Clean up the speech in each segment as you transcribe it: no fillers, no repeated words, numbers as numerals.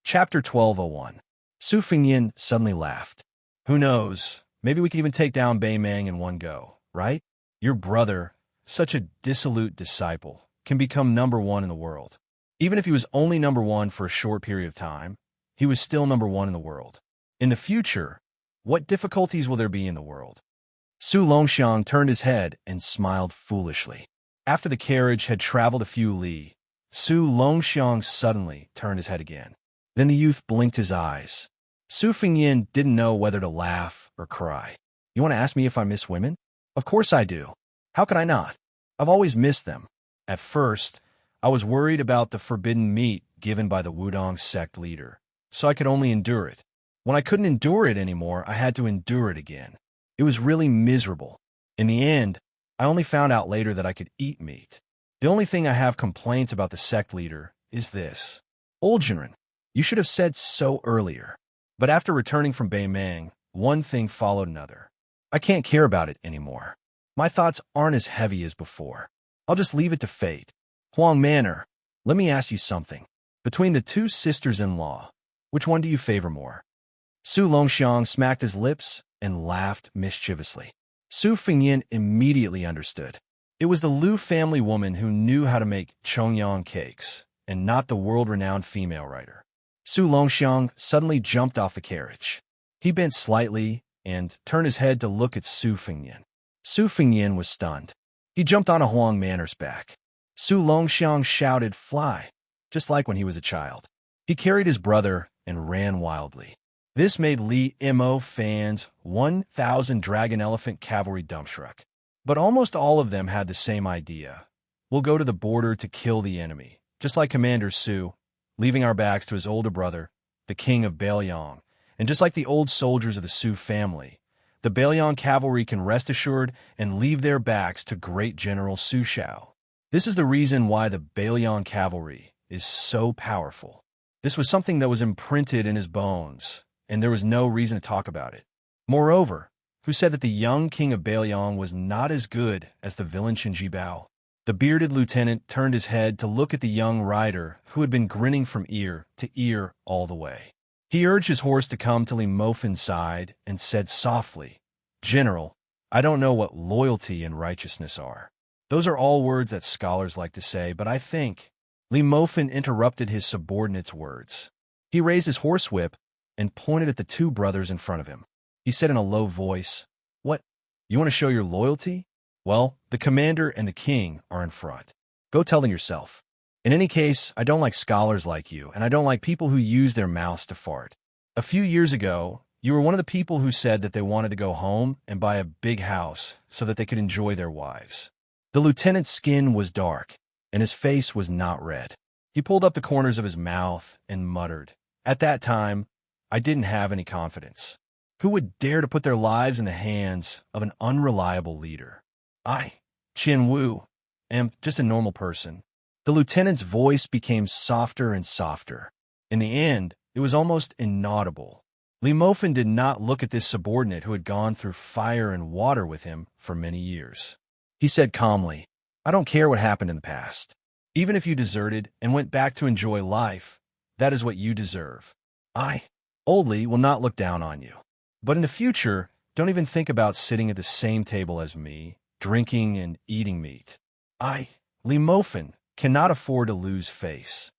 Chapter 1201. Su Fingyin suddenly laughed. Who knows? Maybe we can even take down Bei Mang in one go, right? Your brother, such a dissolute disciple, can become #1 in the world. Even if he was only #1 for a short period of time, he was still #1 in the world. In the future, what difficulties will there be in the world? Su Longxiang turned his head and smiled foolishly. After the carriage had traveled a few li, Su Longxiang suddenly turned his head again. Then the youth blinked his eyes. Su Fingyin didn't know whether to laugh or cry. You want to ask me if I miss women? Of course I do. How could I not? I've always missed them. At first, I was worried about the forbidden meat given by the Wudong sect leader, so I could only endure it. When I couldn't endure it anymore, I had to endure it again. It was really miserable. In the end, I only found out later that I could eat meat. The only thing I have complaints about the sect leader is this. Old Jinren, you should have said so earlier. But after returning from Bei Mang, one thing followed another. I can't care about it anymore. My thoughts aren't as heavy as before. I'll just leave it to fate. Huang Manor, let me ask you something. Between the two sisters-in-law, which one do you favor more? Su Longxiang smacked his lips and laughed mischievously. Su Fingyin immediately understood. It was the Liu family woman who knew how to make chongyang cakes, and not the world-renowned female writer. Su Longxiang suddenly jumped off the carriage. He bent slightly and turned his head to look at Su Fingyin. Su Fingyin was stunned. He jumped on a Huang Manor's back. Su Longxiang shouted, "Fly!" just like when he was a child. He carried his brother and ran wildly. This made Li Mo fans 1,000 Dragon Elephant Cavalry dumbstruck. But almost all of them had the same idea. We'll go to the border to kill the enemy, just like Commander Su, leaving our backs to his older brother, the king of Bailiang. And just like the old soldiers of the Su family, the Bailiang cavalry can rest assured and leave their backs to great General Su Shao. This is the reason why the Bailiang cavalry is so powerful. This was something that was imprinted in his bones, and there was no reason to talk about it. Moreover, who said that the young king of Bailiang was not as good as the villain Qinji Bao? The bearded lieutenant turned his head to look at the young rider who had been grinning from ear to ear all the way. He urged his horse to come till Li Mofin's side and said softly, "General, I don't know what loyalty and righteousness are. Those are all words that scholars like to say, but I think—" Li Mofin interrupted his subordinate's words. He raised his horsewhip and pointed at the two brothers in front of him. He said in a low voice, "What? You want to show your loyalty? Well, the commander and the king are in front. Go tell them yourself. In any case, I don't like scholars like you, and I don't like people who use their mouths to fart. A few years ago, you were one of the people who said that they wanted to go home and buy a big house so that they could enjoy their wives." The lieutenant's skin was dark, and his face was not red. He pulled up the corners of his mouth and muttered, "At that time, I didn't have any confidence. Who would dare to put their lives in the hands of an unreliable leader? I, Qian Wu, am just a normal person." The lieutenant's voice became softer and softer. In the end, it was almost inaudible. Li Mofin did not look at this subordinate who had gone through fire and water with him for many years. He said calmly, "I don't care what happened in the past. Even if you deserted and went back to enjoy life, that is what you deserve. I, Old Li, will not look down on you. But in the future, don't even think about sitting at the same table as me, drinking and eating meat. I, Li Mofin, cannot afford to lose face."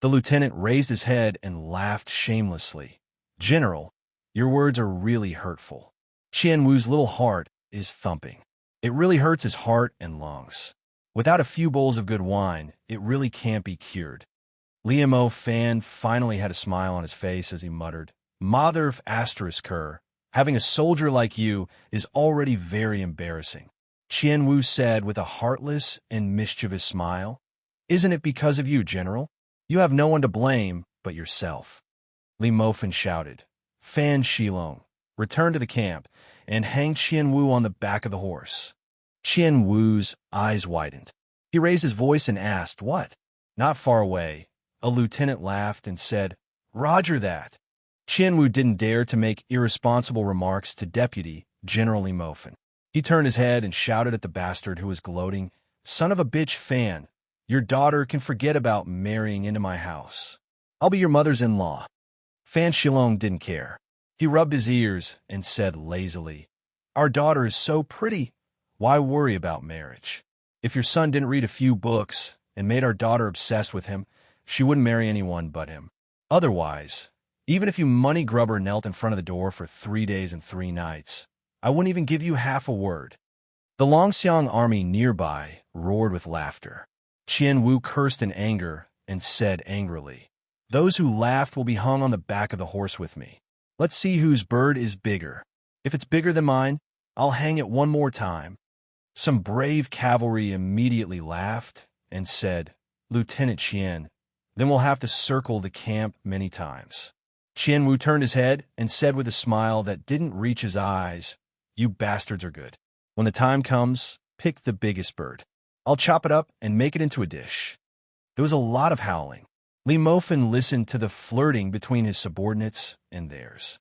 The lieutenant raised his head and laughed shamelessly. "General, your words are really hurtful. Qian Wu's little heart is thumping. It really hurts his heart and lungs. Without a few bowls of good wine, it really can't be cured." Li Mo Fan finally had a smile on his face as he muttered, "Mother of *her, having a soldier like you is already very embarrassing." Qian Wu said with a heartless and mischievous smile, "Isn't it because of you, General? You have no one to blame but yourself." Li Mofin shouted, "Fan Shilong, return to the camp and hang Qian Wu on the back of the horse." Qian Wu's eyes widened. He raised his voice and asked, "What?" Not far away, a lieutenant laughed and said, "Roger that." Qian Wu didn't dare to make irresponsible remarks to Deputy General Li Mofin. He turned his head and shouted at the bastard who was gloating, "Son of a bitch, Fan, your daughter can forget about marrying into my house." I'll be your mother's-in-law. Fan Shilong didn't care. He rubbed his ears and said lazily, Our daughter is so pretty. Why worry about marriage? If your son didn't read a few books and made our daughter obsessed with him, she wouldn't marry anyone but him. Otherwise, even if you money grubber knelt in front of the door for 3 days and 3 nights, I wouldn't even give you half a word. The Longxiang army nearby roared with laughter. Qian Wu cursed in anger and said angrily, Those who laughed will be hung on the back of the horse with me. Let's see whose bird is bigger. If it's bigger than mine, I'll hang it one more time. Some brave cavalry immediately laughed and said, Lieutenant Qian, then we'll have to circle the camp many times. Qian Wu turned his head and said with a smile that didn't reach his eyes, You bastards are good. When the time comes, pick the biggest bird. I'll chop it up and make it into a dish. There was a lot of howling. Li Mofan listened to the flirting between his subordinates and theirs.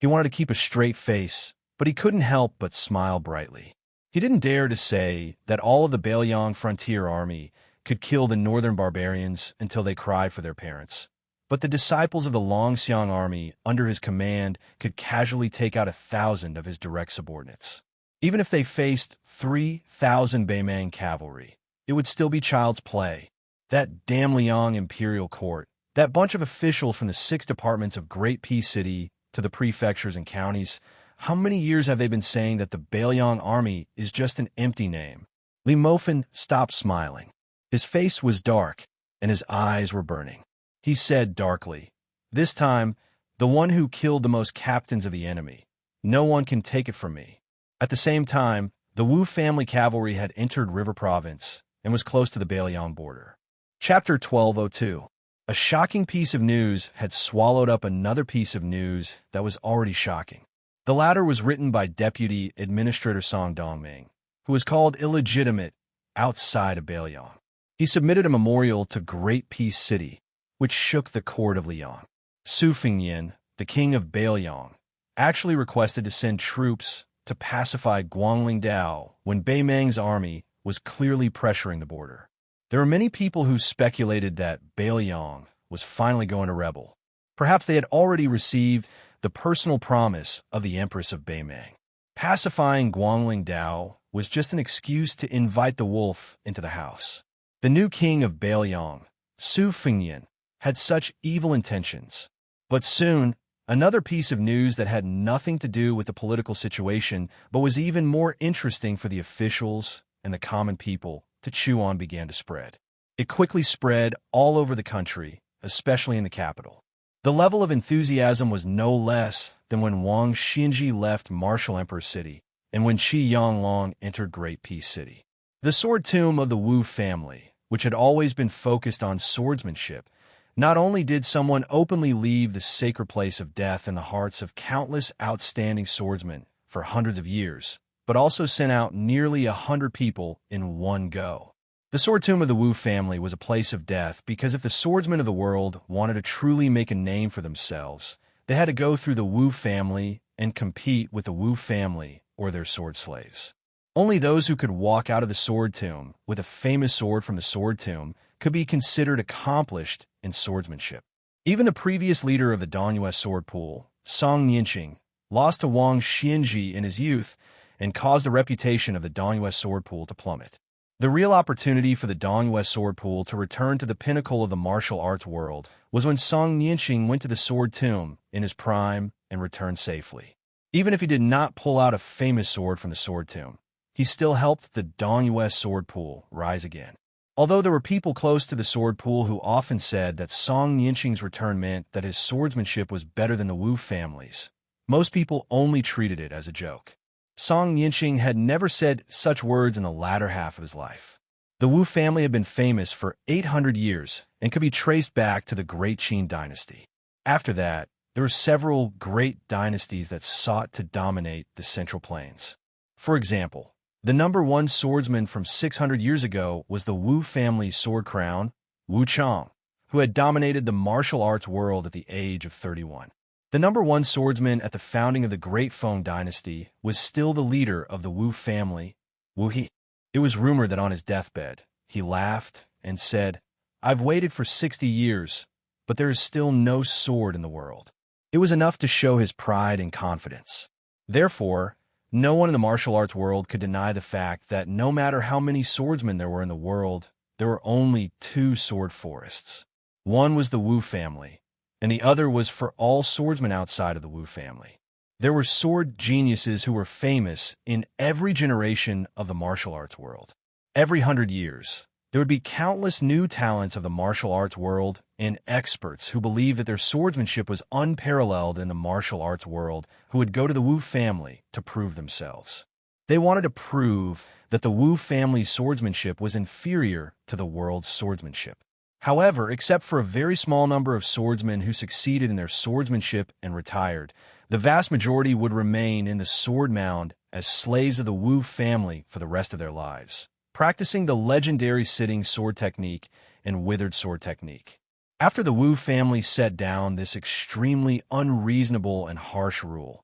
He wanted to keep a straight face, but he couldn't help but smile brightly. He didn't dare to say that all of the Bailiang frontier army could kill the northern barbarians until they cried for their parents. But the disciples of the Longxiang army under his command could casually take out 1,000 of his direct subordinates. Even if they faced 3,000 Baimang cavalry, it would still be child's play. That damn Liang imperial court, that bunch of officials from the 6 departments of Great Peace City to the prefectures and counties, how many years have they been saying that the Bailiang army is just an empty name? Li Mofan stopped smiling. His face was dark, and his eyes were burning. He said darkly, This time, the one who killed the most captains of the enemy. No one can take it from me. At the same time, the Wu family cavalry had entered River Province and was close to the Bailiang border. Chapter 1202. A shocking piece of news had swallowed up another piece of news that was already shocking. The latter was written by Deputy Administrator Song Dongming, who was called illegitimate outside of Bailiang. He submitted a memorial to Great Peace City, which shook the court of Liang. Su Fengyin, the king of Bailiang, actually requested to send troops to pacify Guangling Dao when Baimang's army was clearly pressuring the border. There were many people who speculated that Bailiang was finally going to rebel. Perhaps they had already received the personal promise of the Empress of Baimang. Pacifying Guangling Dao was just an excuse to invite the wolf into the house. The new king of Bailiang, Su Fengyin, had such evil intentions. But soon, another piece of news that had nothing to do with the political situation but was even more interesting for the officials and the common people to chew on began to spread. It quickly spread all over the country, especially in the capital. The level of enthusiasm was no less than when Wang Xinji left Martial Emperor City and when Qi Yanglong entered Great Peace City. The sword tomb of the Wu family, which had always been focused on swordsmanship, not only did someone openly leave the sacred place of death in the hearts of countless outstanding swordsmen for hundreds of years, but also sent out nearly 100 people in one go. The sword tomb of the Wu family was a place of death because if the swordsmen of the world wanted to truly make a name for themselves, they had to go through the Wu family and compete with the Wu family or their sword slaves. Only those who could walk out of the sword tomb with a famous sword from the sword tomb could be considered accomplished in swordsmanship. Even the previous leader of the Dongyue sword pool, Song Nianqing, lost to Wang Xinji in his youth and caused the reputation of the Dongyue sword pool to plummet. The real opportunity for the Dongyue sword pool to return to the pinnacle of the martial arts world was when Song Nianqing went to the sword tomb in his prime and returned safely. Even if he did not pull out a famous sword from the sword tomb, he still helped the Dongyue sword pool rise again. Although there were people close to the sword pool who often said that Song Nianqing's return meant that his swordsmanship was better than the Wu family's, most people only treated it as a joke. Song Nianqing had never said such words in the latter half of his life. The Wu family had been famous for 800 years and could be traced back to the Great Qin dynasty. After that, there were several great dynasties that sought to dominate the Central Plains. For example, the number one swordsman from 600 years ago was the Wu family's sword crown, Wu Chang, who had dominated the martial arts world at the age of 31. The number one swordsman at the founding of the Great Feng dynasty was still the leader of the Wu family, Wu He. It was rumored that on his deathbed, he laughed and said, "I've waited for 60 years, but there is still no sword in the world. It was enough to show his pride and confidence. Therefore, no one in the martial arts world could deny the fact that no matter how many swordsmen there were in the world, there were only two sword forests. One was the Wu family, and the other was for all swordsmen outside of the Wu family. There were sword geniuses who were famous in every generation of the martial arts world. Every 100 years, there would be countless new talents of the martial arts world and experts who believed that their swordsmanship was unparalleled in the martial arts world who would go to the Wu family to prove themselves. They wanted to prove that the Wu family's swordsmanship was inferior to the world's swordsmanship. However, except for a very small number of swordsmen who succeeded in their swordsmanship and retired, the vast majority would remain in the sword mound as slaves of the Wu family for the rest of their lives, practicing the legendary sitting sword technique and withered sword technique. After the Wu family set down this extremely unreasonable and harsh rule,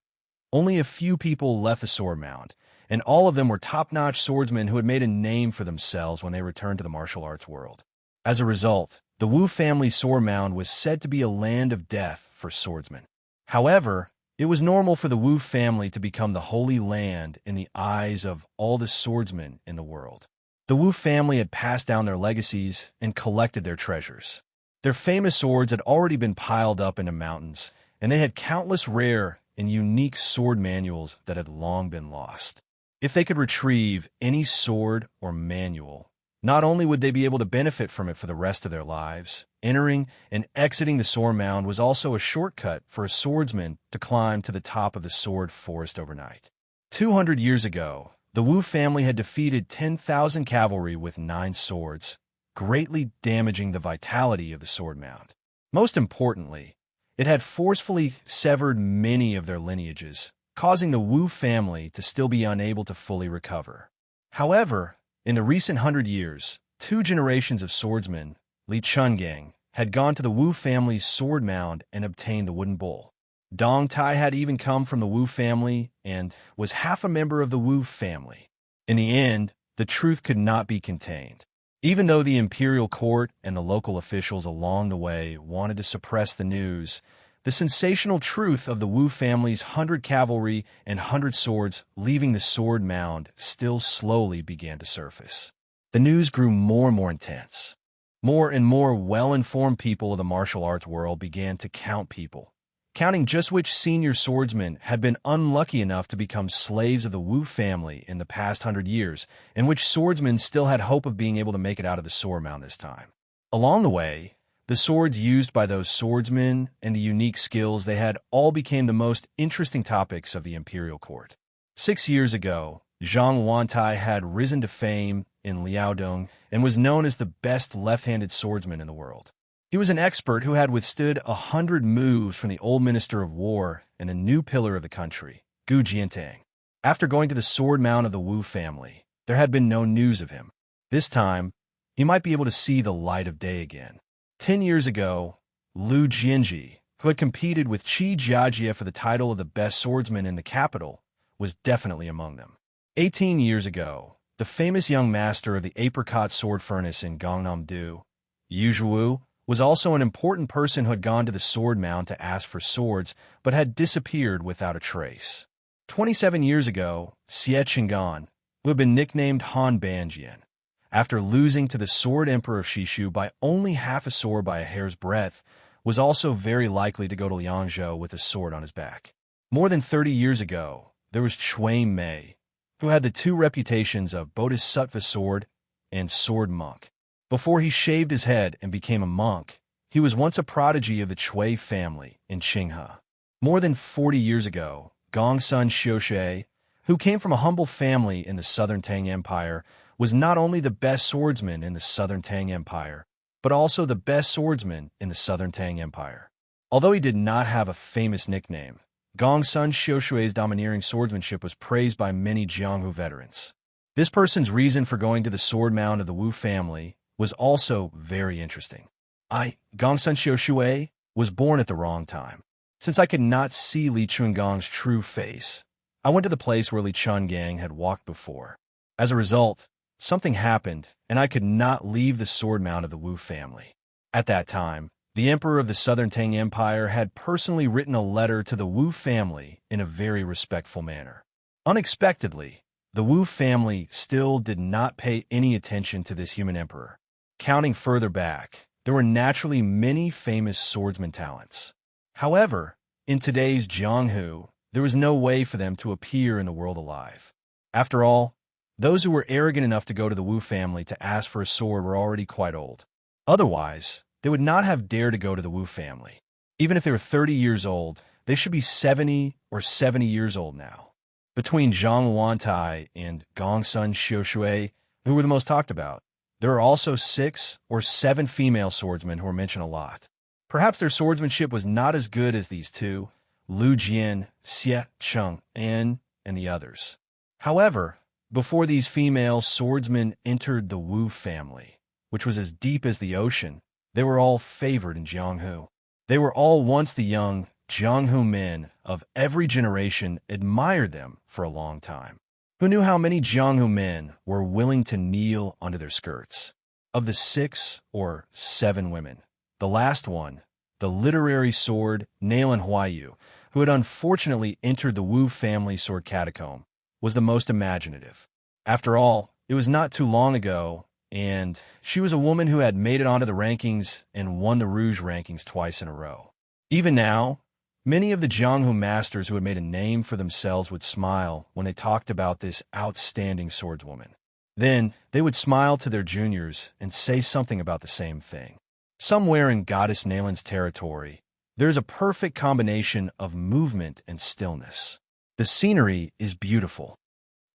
only a few people left the sword mound, and all of them were top-notch swordsmen who had made a name for themselves when they returned to the martial arts world. As a result, the Wu family sword mound was said to be a land of death for swordsmen. However, it was normal for the Wu family to become the holy land in the eyes of all the swordsmen in the world. The Wu family had passed down their legacies and collected their treasures. Their famous swords had already been piled up into mountains, and they had countless rare and unique sword manuals that had long been lost. If they could retrieve any sword or manual, not only would they be able to benefit from it for the rest of their lives, entering and exiting the sword mound was also a shortcut for a swordsman to climb to the top of the sword forest overnight. 200 years ago, the Wu family had defeated 10,000 cavalry with 9 swords, greatly damaging the vitality of the sword mound. Most importantly, it had forcefully severed many of their lineages, causing the Wu family to still be unable to fully recover. However, in the recent 100 years, 2 generations of swordsmen, Li Chungang, had gone to the Wu family's sword mound and obtained the wooden bowl. Dong Tai had even come from the Wu family and was half a member of the Wu family. In the end, the truth could not be contained. Even though the imperial court and the local officials along the way wanted to suppress the news, the sensational truth of the Wu family's 100 cavalry and 100 swords leaving the sword mound still slowly began to surface. The news grew more and more intense. More and more well-informed people of the martial arts world began to count people, counting just which senior swordsmen had been unlucky enough to become slaves of the Wu family in the past 100 years, and which swordsmen still had hope of being able to make it out of the sword mound this time. Along the way, the swords used by those swordsmen and the unique skills they had all became the most interesting topics of the imperial court. 6 years ago, Zhang Wantai had risen to fame in Liaodong and was known as the best left-handed swordsman in the world. He was an expert who had withstood 100 moves from the old Minister of War and a new pillar of the country, Gu Jiantang. After going to the sword mound of the Wu family, there had been no news of him. This time, he might be able to see the light of day again. 10 years ago, Lu Jianji, who had competed with Qi Jiajie for the title of the best swordsman in the capital, was definitely among them. 18 years ago, the famous young master of the apricot sword furnace in Gangnam-do, Yu Zhuwu, was also an important person who had gone to the sword mound to ask for swords, but had disappeared without a trace. 27 years ago, Xie Qinggan, who had been nicknamed Han Banjian, after losing to the sword emperor Shishu by only half a sword by a hair's breadth, was also very likely to go to Liangzhou with a sword on his back. More than 30 years ago, there was Cui Mei, who had the 2 reputations of Bodhisattva sword and sword monk. Before he shaved his head and became a monk, he was once a prodigy of the Cui family in Qinghe. More than 40 years ago, Gongsun Xiushui, who came from a humble family in the Southern Tang Empire, was not only the best swordsman in the Southern Tang Empire, but also the best swordsman in the Southern Tang Empire. Although he did not have a famous nickname, Gongsun Xiushui's domineering swordsmanship was praised by many Jianghu veterans. This person's reason for going to the sword mound of the Wu family was also very interesting. Gongsun Xiushui, was born at the wrong time. Since I could not see Li Chungang's true face, I went to the place where Li Chungang had walked before. As a result, something happened, and I could not leave the sword mound of the Wu family. At that time, The emperor of the Southern Tang Empire had personally written a letter to the Wu family in a very respectful manner. Unexpectedly, the Wu family still did not pay any attention to this human emperor. Counting further back, there were naturally many famous swordsman talents. However, in today's Jianghu, there was no way for them to appear in the world alive. After all, those who were arrogant enough to go to the Wu family to ask for a sword were already quite old. Otherwise, they would not have dared to go to the Wu family. Even if they were 30 years old, they should be 70 or 70 years old now. Between Zhang Wantai and Gongsun Xiushui, who were the most talked about, there are also 6 or 7 female swordsmen who are mentioned a lot. Perhaps their swordsmanship was not as good as these two, Lu Jian, Xie Cheng, and the others. However, before these female swordsmen entered the Wu family, which was as deep as the ocean, they were all favored in Jianghu. They were all once the young Jianghu men of every generation admired them for a long time. Who knew how many Jianghu men were willing to kneel under their skirts? Of the 6 or 7 women, the last one, the literary sword Nailan Huayu, who had unfortunately entered the Wu family sword catacomb, was the most imaginative. After all, it was not too long ago, and she was a woman who had made it onto the rankings and won the Rouge rankings twice in a row. Even now, many of the Jianghu masters who had made a name for themselves would smile when they talked about this outstanding swordswoman. Then, they would smile to their juniors and say something about the same thing. Somewhere in Goddess Nailan's territory, there is a perfect combination of movement and stillness. The scenery is beautiful.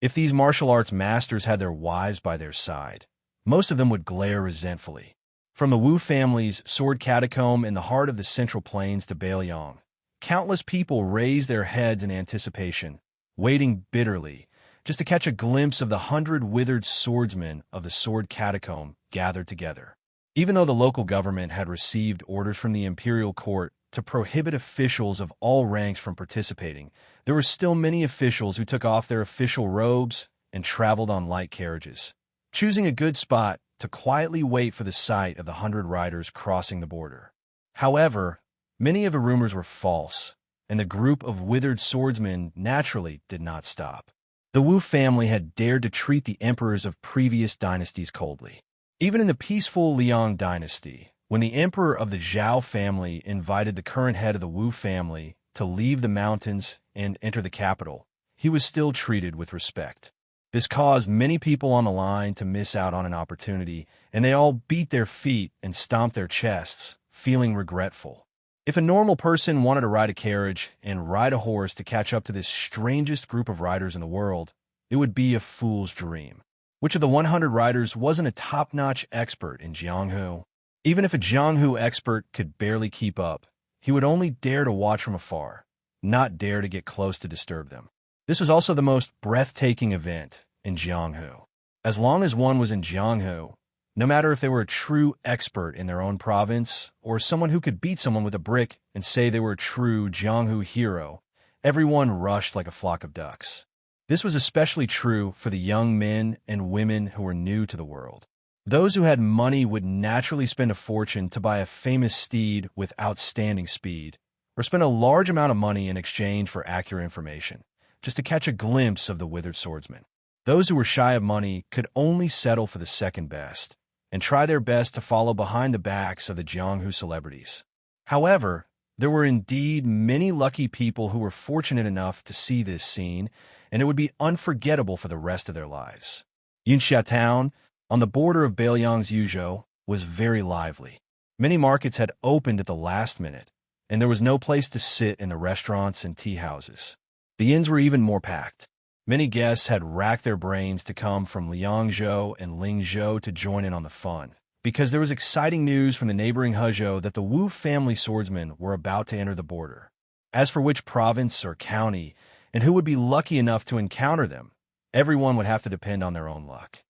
If these martial arts masters had their wives by their side, most of them would glare resentfully. From the Wu family's sword catacomb in the heart of the Central Plains to Beiliang, countless people raised their heads in anticipation, waiting bitterly just to catch a glimpse of the 100 withered swordsmen of the sword catacomb gathered together. Even though the local government had received orders from the imperial court to prohibit officials of all ranks from participating, there were still many officials who took off their official robes and traveled on light carriages, choosing a good spot to quietly wait for the sight of the 100 riders crossing the border. However, many of the rumors were false, and the group of withered swordsmen naturally did not stop. The Wu family had dared to treat the emperors of previous dynasties coldly. Even in the peaceful Liang dynasty, when the emperor of the Zhao family invited the current head of the Wu family to leave the mountains and enter the capital, he was still treated with respect. This caused many people on the line to miss out on an opportunity, and they all beat their feet and stomped their chests, feeling regretful. If a normal person wanted to ride a carriage and ride a horse to catch up to this strangest group of riders in the world, it would be a fool's dream. Which of the 100 riders wasn't a top-notch expert in Jianghu? Even if a Jianghu expert could barely keep up, he would only dare to watch from afar, not dare to get close to disturb them. This was also the most breathtaking event in Jianghu. As long as one was in Jianghu, no matter if they were a true expert in their own province or someone who could beat someone with a brick and say they were a true Jianghu hero, everyone rushed like a flock of ducks. This was especially true for the young men and women who were new to the world. Those who had money would naturally spend a fortune to buy a famous steed with outstanding speed, or spend a large amount of money in exchange for accurate information, just to catch a glimpse of the withered swordsman. Those who were shy of money could only settle for the second best, and try their best to follow behind the backs of the Jianghu celebrities. However, there were indeed many lucky people who were fortunate enough to see this scene, and it would be unforgettable for the rest of their lives. Yunxia Town, on the border of Beiliang's Yuzhou, was very lively. Many markets had opened at the last minute, and there was no place to sit in the restaurants and tea houses. The inns were even more packed. Many guests had racked their brains to come from Liangzhou and Lingzhou to join in on the fun, because there was exciting news from the neighboring Hezhou that the Wu family swordsmen were about to enter the border. As for which province or county, and who would be lucky enough to encounter them, everyone would have to depend on their own luck.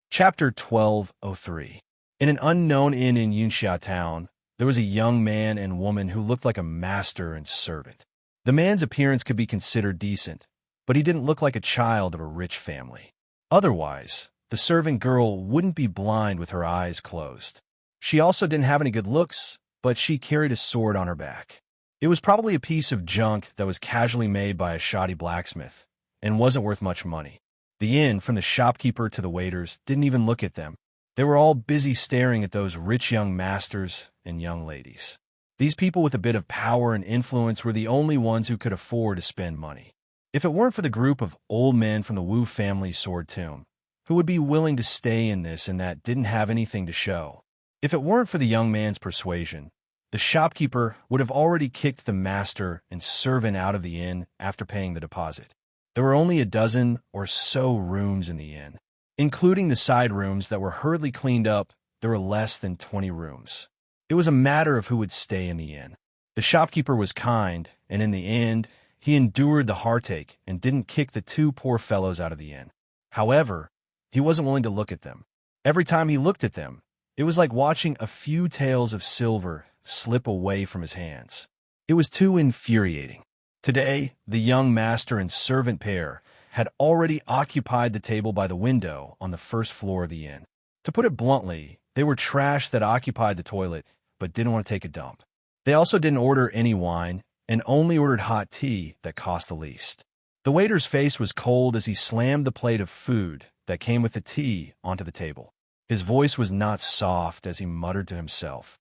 Chapter 1203. In an unknown inn in Yunxia Town, there was a young man and woman who looked like a master and servant. The man's appearance could be considered decent, but he didn't look like a child of a rich family. Otherwise, the servant girl wouldn't be blind with her eyes closed. She also didn't have any good looks, but she carried a sword on her back. It was probably a piece of junk that was casually made by a shoddy blacksmith and wasn't worth much money. The inn, from the shopkeeper to the waiters, didn't even look at them. They were all busy staring at those rich young masters and young ladies. These people with a bit of power and influence were the only ones who could afford to spend money. If it weren't for the group of old men from the Wu family sword tomb, who would be willing to stay in this and that didn't have anything to show. If it weren't for the young man's persuasion, the shopkeeper would have already kicked the master and servant out of the inn after paying the deposit. There were only a dozen or so rooms in the inn. Including the side rooms that were hurriedly cleaned up, there were less than 20 rooms. It was a matter of who would stay in the inn. The shopkeeper was kind, and in the end, he endured the heartache and didn't kick the two poor fellows out of the inn. However, he wasn't willing to look at them. Every time he looked at them, it was like watching a few taels of silver slip away from his hands. It was too infuriating. Today, the young master and servant pair had already occupied the table by the window on the first floor of the inn. To put it bluntly, they were trash that occupied the toilet but didn't want to take a dump. They also didn't order any wine and only ordered hot tea that cost the least. The waiter's face was cold as he slammed the plate of food that came with the tea onto the table. His voice was not soft as he muttered to himself,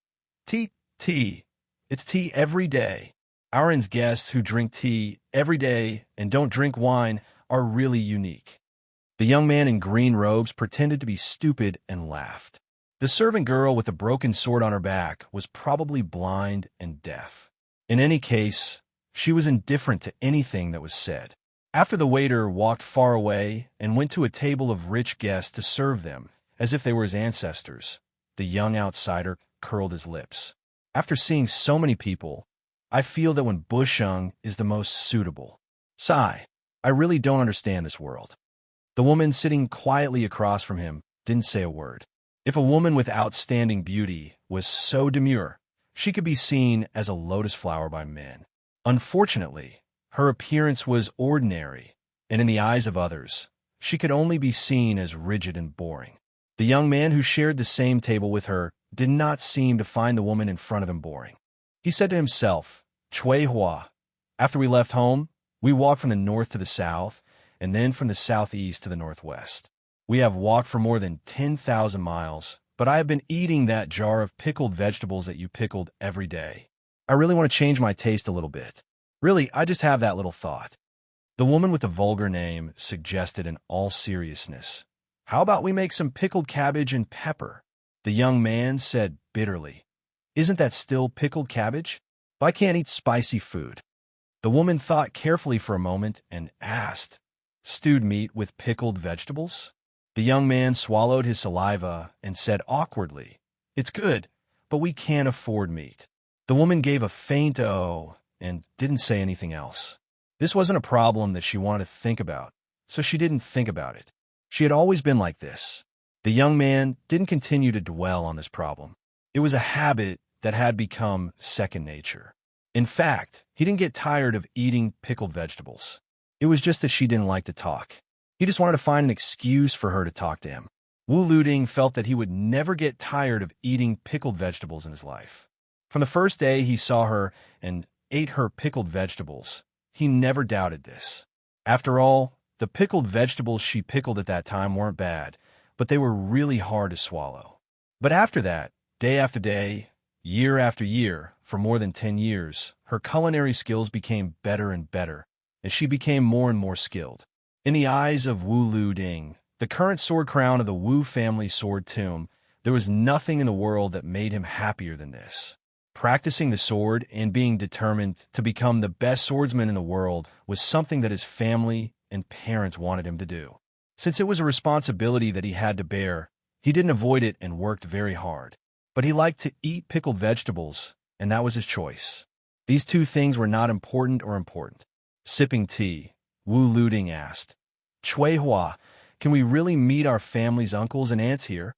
"Tea, tea. It's tea every day. Our inn's guests who drink tea every day and don't drink wine are really unique." The young man in green robes pretended to be stupid and laughed. The servant girl with a broken sword on her back was probably blind and deaf. In any case, she was indifferent to anything that was said. After the waiter walked far away and went to a table of rich guests to serve them, as if they were his ancestors, the young outsider curled his lips. After seeing so many people, I feel that when Bushung is the most suitable. Sigh, I really don't understand this world. The woman sitting quietly across from him didn't say a word. If a woman with outstanding beauty was so demure, she could be seen as a lotus flower by men. Unfortunately, her appearance was ordinary, and in the eyes of others, she could only be seen as rigid and boring. The young man who shared the same table with her did not seem to find the woman in front of him boring. He said to himself, "Chui Hua. After we left home, we walked from the north to the south, and then from the southeast to the northwest. We have walked for more than 10,000 miles, but I have been eating that jar of pickled vegetables that you pickled every day. I really want to change my taste a little bit. Really, I just have that little thought." The woman with the vulgar name suggested in all seriousness, "How about we make some pickled cabbage and pepper?" The young man said bitterly, "Isn't that still pickled cabbage? I can't eat spicy food." The woman thought carefully for a moment and asked, "Stewed meat with pickled vegetables?" The young man swallowed his saliva and said awkwardly, "It's good, but we can't afford meat." The woman gave a faint "oh" and didn't say anything else. This wasn't a problem that she wanted to think about, so she didn't think about it. She had always been like this. The young man didn't continue to dwell on this problem. It was a habit that had become second nature. In fact, he didn't get tired of eating pickled vegetables. It was just that she didn't like to talk. He just wanted to find an excuse for her to talk to him. Wu Luding felt that he would never get tired of eating pickled vegetables in his life. From the first day he saw her and ate her pickled vegetables, he never doubted this. After all, the pickled vegetables she pickled at that time weren't bad, but they were really hard to swallow. But after that, day after day, year after year, for more than 10 years, her culinary skills became better and better, and she became more and more skilled. In the eyes of Wu Luding, the current sword crown of the Wu family sword tomb, there was nothing in the world that made him happier than this. Practicing the sword and being determined to become the best swordsman in the world was something that his family and parents wanted him to do. Since it was a responsibility that he had to bear, he didn't avoid it and worked very hard. But he liked to eat pickled vegetables, and that was his choice. These two things were not important. Sipping tea, Wu Luding asked, "Chui Hua, can we really meet our family's uncles and aunts here?"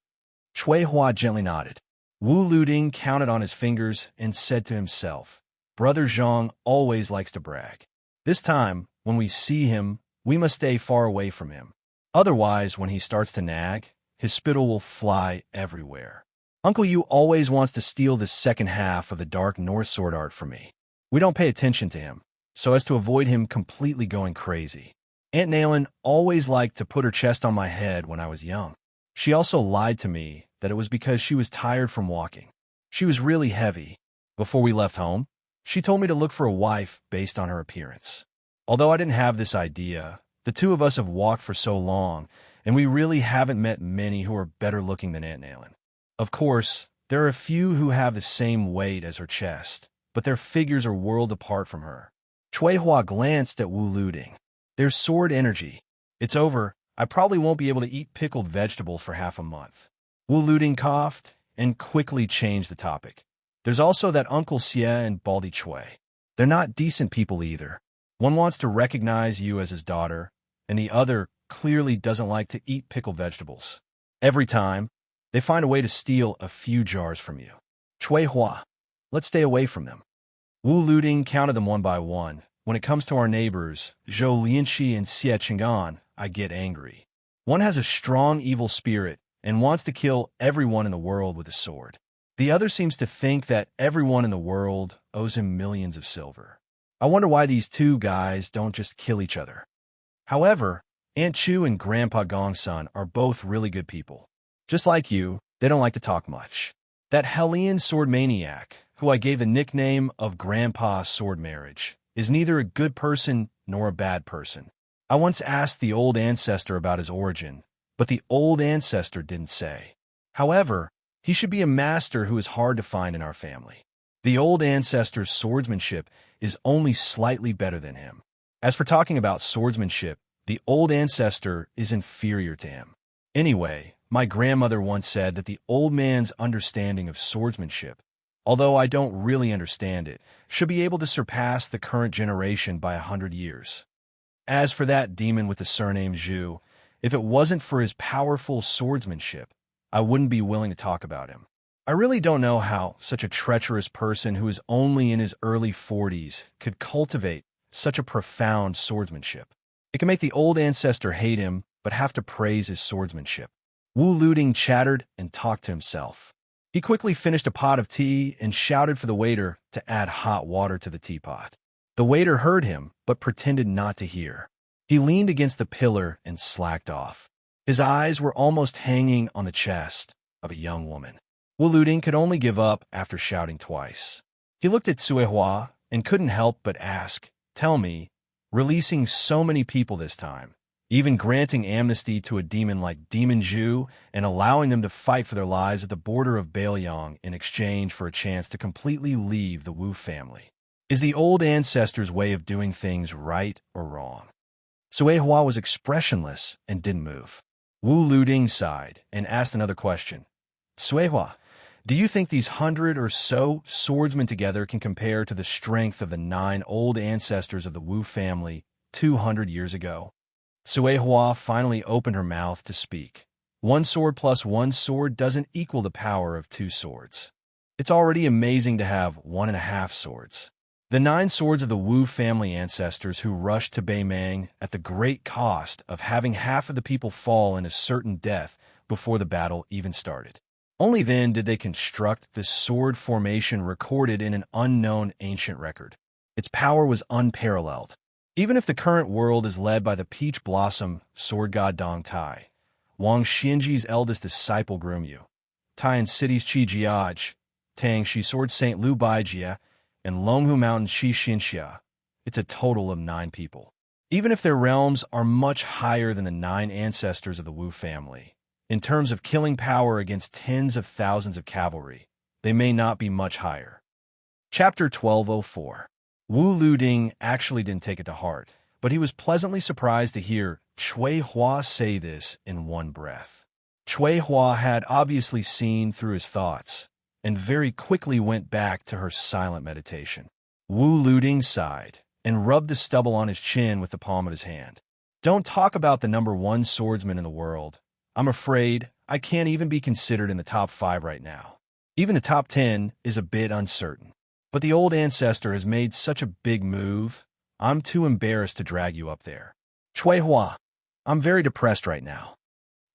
Chui Hua gently nodded. Wu Luding counted on his fingers and said to himself, "Brother Zhang always likes to brag. This time, when we see him, we must stay far away from him. Otherwise, when he starts to nag, his spittle will fly everywhere." Uncle Yu always wants to steal the second half of the dark North sword art from me. We don't pay attention to him, so as to avoid him completely going crazy. Aunt Naylan always liked to put her chest on my head when I was young. She also lied to me that it was because she was tired from walking. She was really heavy. Before we left home, she told me to look for a wife based on her appearance. Although I didn't have this idea, the two of us have walked for so long, and we really haven't met many who are better looking than Aunt Naylan. Of course, there are a few who have the same weight as her chest, but their figures are world apart from her. Cui Hua glanced at Wu Luding. There's sword energy. It's over. I probably won't be able to eat pickled vegetables for half a month. Wu Luding coughed and quickly changed the topic. There's also that Uncle Xie and Baldy Chui. They're not decent people either. One wants to recognize you as his daughter, and the other clearly doesn't like to eat pickled vegetables. Every time, they find a way to steal a few jars from you. Cui Hua, let's stay away from them. Wu Luding counted them one by one. When it comes to our neighbors, Zhou Lianqi and Xie Qing'an, I get angry. One has a strong evil spirit and wants to kill everyone in the world with a sword. The other seems to think that everyone in the world owes him millions of silver. I wonder why these two guys don't just kill each other. However, Aunt Chu and Grandpa Gongsun are both really good people. Just like you, they don't like to talk much. That Hellion sword maniac, who I gave the nickname of Grandpa Sword Marriage, is neither a good person nor a bad person. I once asked the old ancestor about his origin, but the old ancestor didn't say. However, he should be a master who is hard to find in our family. The old ancestor's swordsmanship is only slightly better than him. As for talking about swordsmanship, the old ancestor is inferior to him. Anyway, my grandmother once said that the old man's understanding of swordsmanship, although I don't really understand it, should be able to surpass the current generation by 100 years. As for that demon with the surname Zhu, if it wasn't for his powerful swordsmanship, I wouldn't be willing to talk about him. I really don't know how such a treacherous person who is only in his early 40s could cultivate such a profound swordsmanship. It can make the old ancestor hate him, but have to praise his swordsmanship. Wu Luding chattered and talked to himself. He quickly finished a pot of tea and shouted for the waiter to add hot water to the teapot. The waiter heard him, but pretended not to hear. He leaned against the pillar and slacked off. His eyes were almost hanging on the chest of a young woman. Wu Luding could only give up after shouting twice. He looked at Cui Hua and couldn't help but ask, "Tell me, releasing so many people this time, even granting amnesty to a demon like Demon Zhu and allowing them to fight for their lives at the border of Bailiang in exchange for a chance to completely leave the Wu family. Is the old ancestor's way of doing things right or wrong?" Cui Hua was expressionless and didn't move. Wu Luding sighed and asked another question. "Cui Hua, do you think these 100 or so swordsmen together can compare to the strength of the 9 old ancestors of the Wu family 200 years ago?" Cui Hua finally opened her mouth to speak. 1 sword plus 1 sword doesn't equal the power of 2 swords. It's already amazing to have 1.5 swords. The 9 swords of the Wu family ancestors who rushed to Beimang at the great cost of having half of the people fall in a certain death before the battle even started. Only then did they construct the sword formation recorded in an unknown ancient record. Its power was unparalleled. Even if the current world is led by the Peach Blossom sword god Dong Tai, Wang Xinji's eldest disciple Grumyu, Taiyan City's Qi Jiaj, Tang Shi Sword Saint Lu Baijia, and Longhu Mountain Shi Xinxia, it's a total of 9 people. Even if their realms are much higher than the 9 ancestors of the Wu family, in terms of killing power against tens of thousands of cavalry, they may not be much higher. Chapter 1204. Wu Luding actually didn't take it to heart, but he was pleasantly surprised to hear Cui Hua say this in one breath. Cui Hua had obviously seen through his thoughts, and very quickly went back to her silent meditation. Wu Luding sighed, and rubbed the stubble on his chin with the palm of his hand. "Don't talk about the number 1 swordsman in the world. I'm afraid I can't even be considered in the top 5 right now. Even the top 10 is a bit uncertain. But the old ancestor has made such a big move, I'm too embarrassed to drag you up there. Cui Hua, I'm very depressed right now."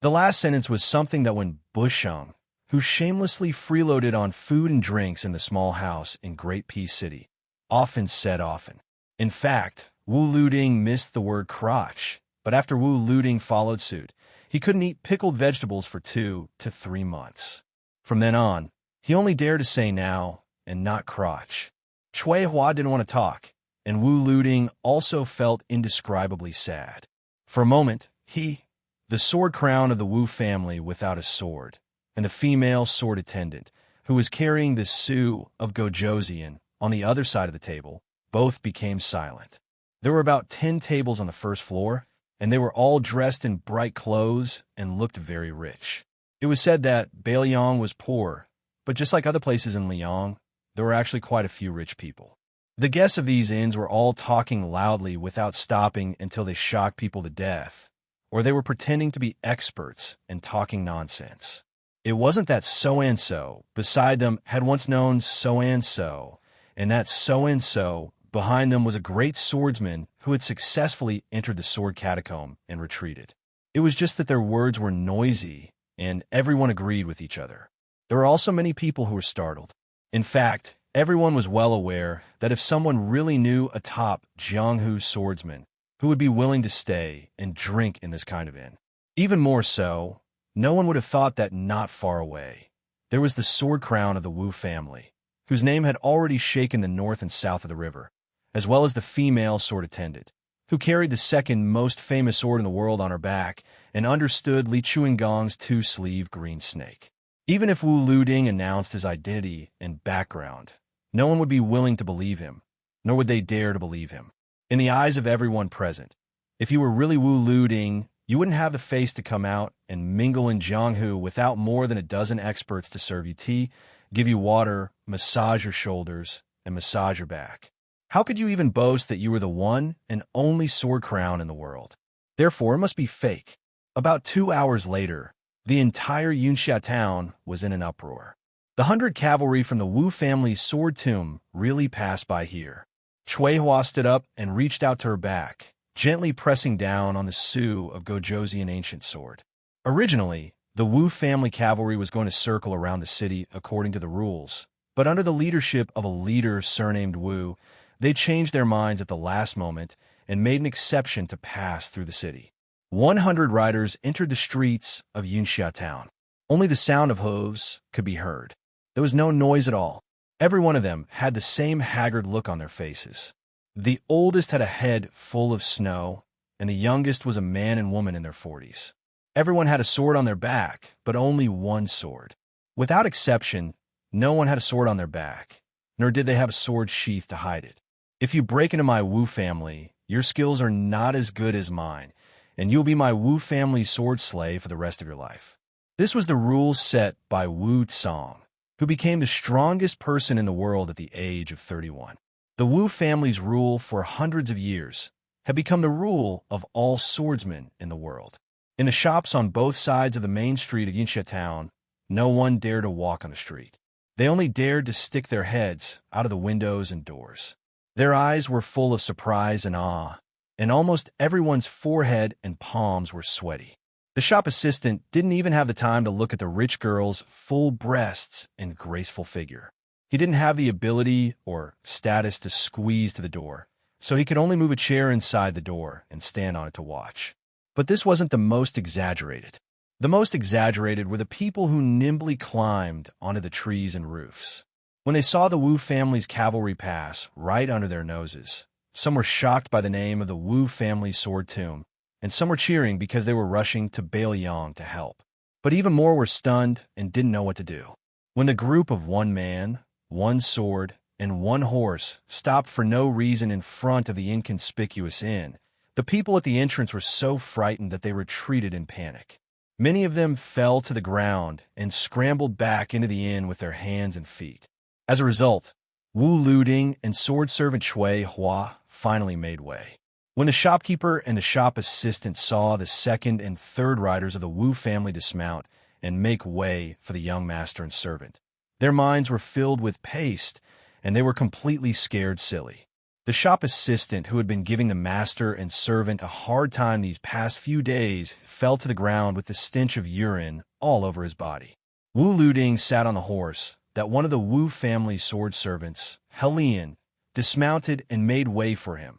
The last sentence was something that when Busheng, who shamelessly freeloaded on food and drinks in the small house in Great Peace City, often said often. In fact, Wu Luding missed the word crotch, but after Wu Luding followed suit, he couldn't eat pickled vegetables for 2 to 3 months. From then on, he only dared to say now and not crotch. Chui Hua didn't want to talk, and Wu Luding also felt indescribably sad. For a moment, the sword crown of the Wu family without a sword, and the female sword attendant, who was carrying the Su of Gojoseon on the other side of the table, both became silent. There were about 10 tables on the first floor, and they were all dressed in bright clothes and looked very rich. It was said that Bailiang was poor, but just like other places in Liang, there were actually quite a few rich people. The guests of these inns were all talking loudly without stopping until they shocked people to death, or they were pretending to be experts and talking nonsense. It wasn't that so-and-so beside them had once known so-and-so, and that so-and-so behind them was a great swordsman who had successfully entered the sword catacomb and retreated. It was just that their words were noisy, and everyone agreed with each other. There were also many people who were startled. In fact, everyone was well aware that if someone really knew a top Jianghu swordsman who would be willing to stay and drink in this kind of inn. Even more so, no one would have thought that not far away, there was the sword crown of the Wu family, whose name had already shaken the north and south of the river, as well as the female sword attendant, who carried the second most famous sword in the world on her back and understood Li Chuangong's two-sleeved green snake. Even if Wu Luding announced his identity and background, no one would be willing to believe him, nor would they dare to believe him. In the eyes of everyone present, if you were really Wu Luding, you wouldn't have the face to come out and mingle in Jianghu without more than a dozen experts to serve you tea, give you water, massage your shoulders, and massage your back. How could you even boast that you were the one and only sword crown in the world? Therefore, it must be fake. About 2 hours later, the entire Yunxia town was in an uproar. The 100 cavalry from the Wu family's sword tomb really passed by here. Chui Hua stood up and reached out to her back, gently pressing down on the Su of Gojoseon ancient sword. Originally, the Wu family cavalry was going to circle around the city according to the rules, but under the leadership of a leader surnamed Wu, they changed their minds at the last moment and made an exception to pass through the city. 100 riders entered the streets of Yunxia town. Only the sound of hooves could be heard. There was no noise at all. Every one of them had the same haggard look on their faces. The oldest had a head full of snow, and the youngest was a man and woman in their 40s. Everyone had a sword on their back, but only one sword. Without exception, no one had a sword on their back, nor did they have a sword sheath to hide it. If you break into my Wu family, your skills are not as good as mine, and you'll be my Wu family sword slave for the rest of your life. This was the rule set by Wu Tsong, who became the strongest person in the world at the age of 31. The Wu family's rule for hundreds of years had become the rule of all swordsmen in the world. In the shops on both sides of the main street of Yinxia town, no one dared to walk on the street. They only dared to stick their heads out of the windows and doors. Their eyes were full of surprise and awe, and almost everyone's forehead and palms were sweaty. The shop assistant didn't even have the time to look at the rich girl's full breasts and graceful figure. He didn't have the ability or status to squeeze to the door, so he could only move a chair inside the door and stand on it to watch. But this wasn't the most exaggerated. The most exaggerated were the people who nimbly climbed onto the trees and roofs. When they saw the Wu family's cavalry pass right under their noses, some were shocked by the name of the Wu family sword tomb, and some were cheering because they were rushing to Bailiang to help. But even more were stunned and didn't know what to do. When the group of one man, one sword, and one horse stopped for no reason in front of the inconspicuous inn, the people at the entrance were so frightened that they retreated in panic. Many of them fell to the ground and scrambled back into the inn with their hands and feet. As a result, Wu Luding and sword servant Chui Hua finally made way. When the shopkeeper and the shop assistant saw the second and third riders of the Wu family dismount and make way for the young master and servant, their minds were filled with paste, and they were completely scared silly. The shop assistant, who had been giving the master and servant a hard time these past few days, fell to the ground with the stench of urine all over his body. Wu Luding sat on the horse that one of the Wu family sword servants, Helian, dismounted and made way for him,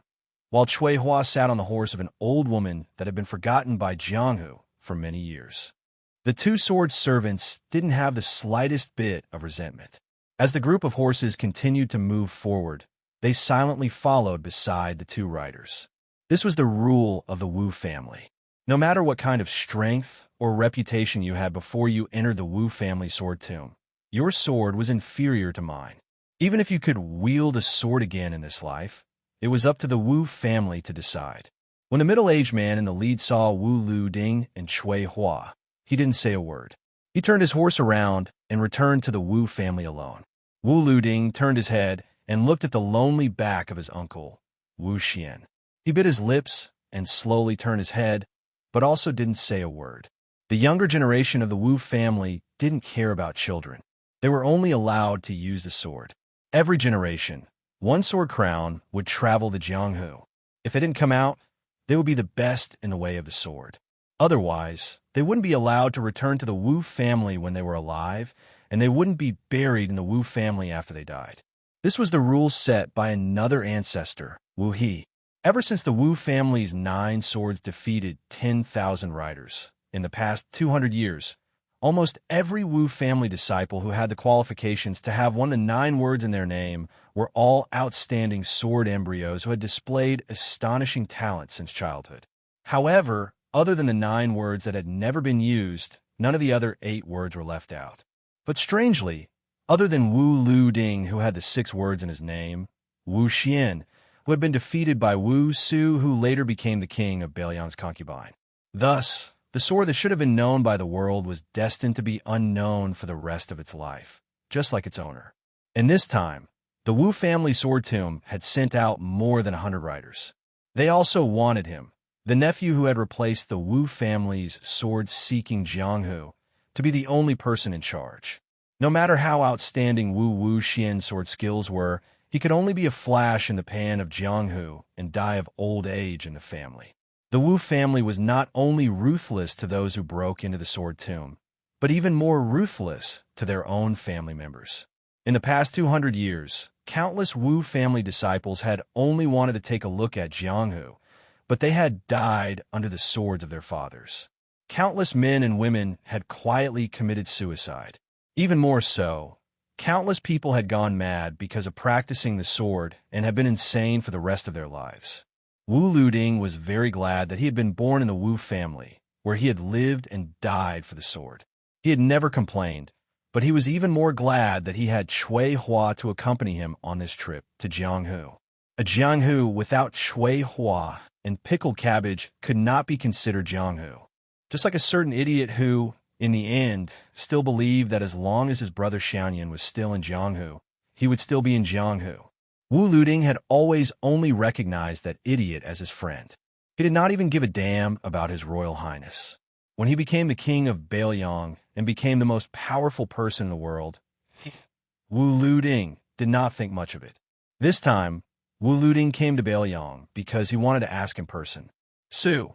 while Cui Hua sat on the horse of an old woman that had been forgotten by Jianghu for many years. The two sword servants didn't have the slightest bit of resentment. As the group of horses continued to move forward, they silently followed beside the two riders. This was the rule of the Wu family. No matter what kind of strength or reputation you had before you entered the Wu family sword tomb, your sword was inferior to mine. Even if you could wield a sword again in this life, it was up to the Wu family to decide. When the middle-aged man in the lead saw Wu Luding and Cui Hua, he didn't say a word. He turned his horse around and returned to the Wu family alone. Wu Luding turned his head and looked at the lonely back of his uncle, Wu Xian. He bit his lips and slowly turned his head, but also didn't say a word. The younger generation of the Wu family didn't care about children. They were only allowed to use the sword. Every generation, one sword crown would travel to Jianghu. If it didn't come out, they would be the best in the way of the sword. Otherwise, they wouldn't be allowed to return to the Wu family when they were alive, and they wouldn't be buried in the Wu family after they died. This was the rule set by another ancestor, Wu He. Ever since the Wu family's 9 swords defeated 10,000 riders in the past 200 years, almost every Wu family disciple who had the qualifications to have one of the 9 words in their name were all outstanding sword embryos who had displayed astonishing talent since childhood. However, other than the 9 words that had never been used, none of the other 8 words were left out. But strangely, other than Wu Luding, who had the 6 words in his name, Wu Xian, who had been defeated by Wu Su, who later became the king of Bailiang's concubine. Thus, the sword that should have been known by the world was destined to be unknown for the rest of its life, just like its owner. And this time, the Wu family sword tomb had sent out more than 100 riders. They also wanted him, the nephew who had replaced the Wu family's sword-seeking Jianghu, to be the only person in charge. No matter how outstanding Wu Xian's sword skills were, he could only be a flash in the pan of Jianghu and die of old age in the family. The Wu family was not only ruthless to those who broke into the sword tomb, but even more ruthless to their own family members. In the past 200 years, countless Wu family disciples had only wanted to take a look at Jianghu, but they had died under the swords of their fathers. Countless men and women had quietly committed suicide. Even more so, countless people had gone mad because of practicing the sword and had been insane for the rest of their lives. Wu Luding was very glad that he had been born in the Wu family, where he had lived and died for the sword. He had never complained, but he was even more glad that he had Cui Hua to accompany him on this trip to Jianghu. A Jianghu without Cui Hua and pickled cabbage could not be considered Jianghu. Just like a certain idiot who, in the end, still believed that as long as his brother Xianyan was still in Jianghu, he would still be in Jianghu. Wu Luding had always only recognized that idiot as his friend. He did not even give a damn about his royal highness. When he became the king of Bailiang and became the most powerful person in the world, Wu Luding did not think much of it. This time, Wu Luding came to Bailiang because he wanted to ask in person, "Su,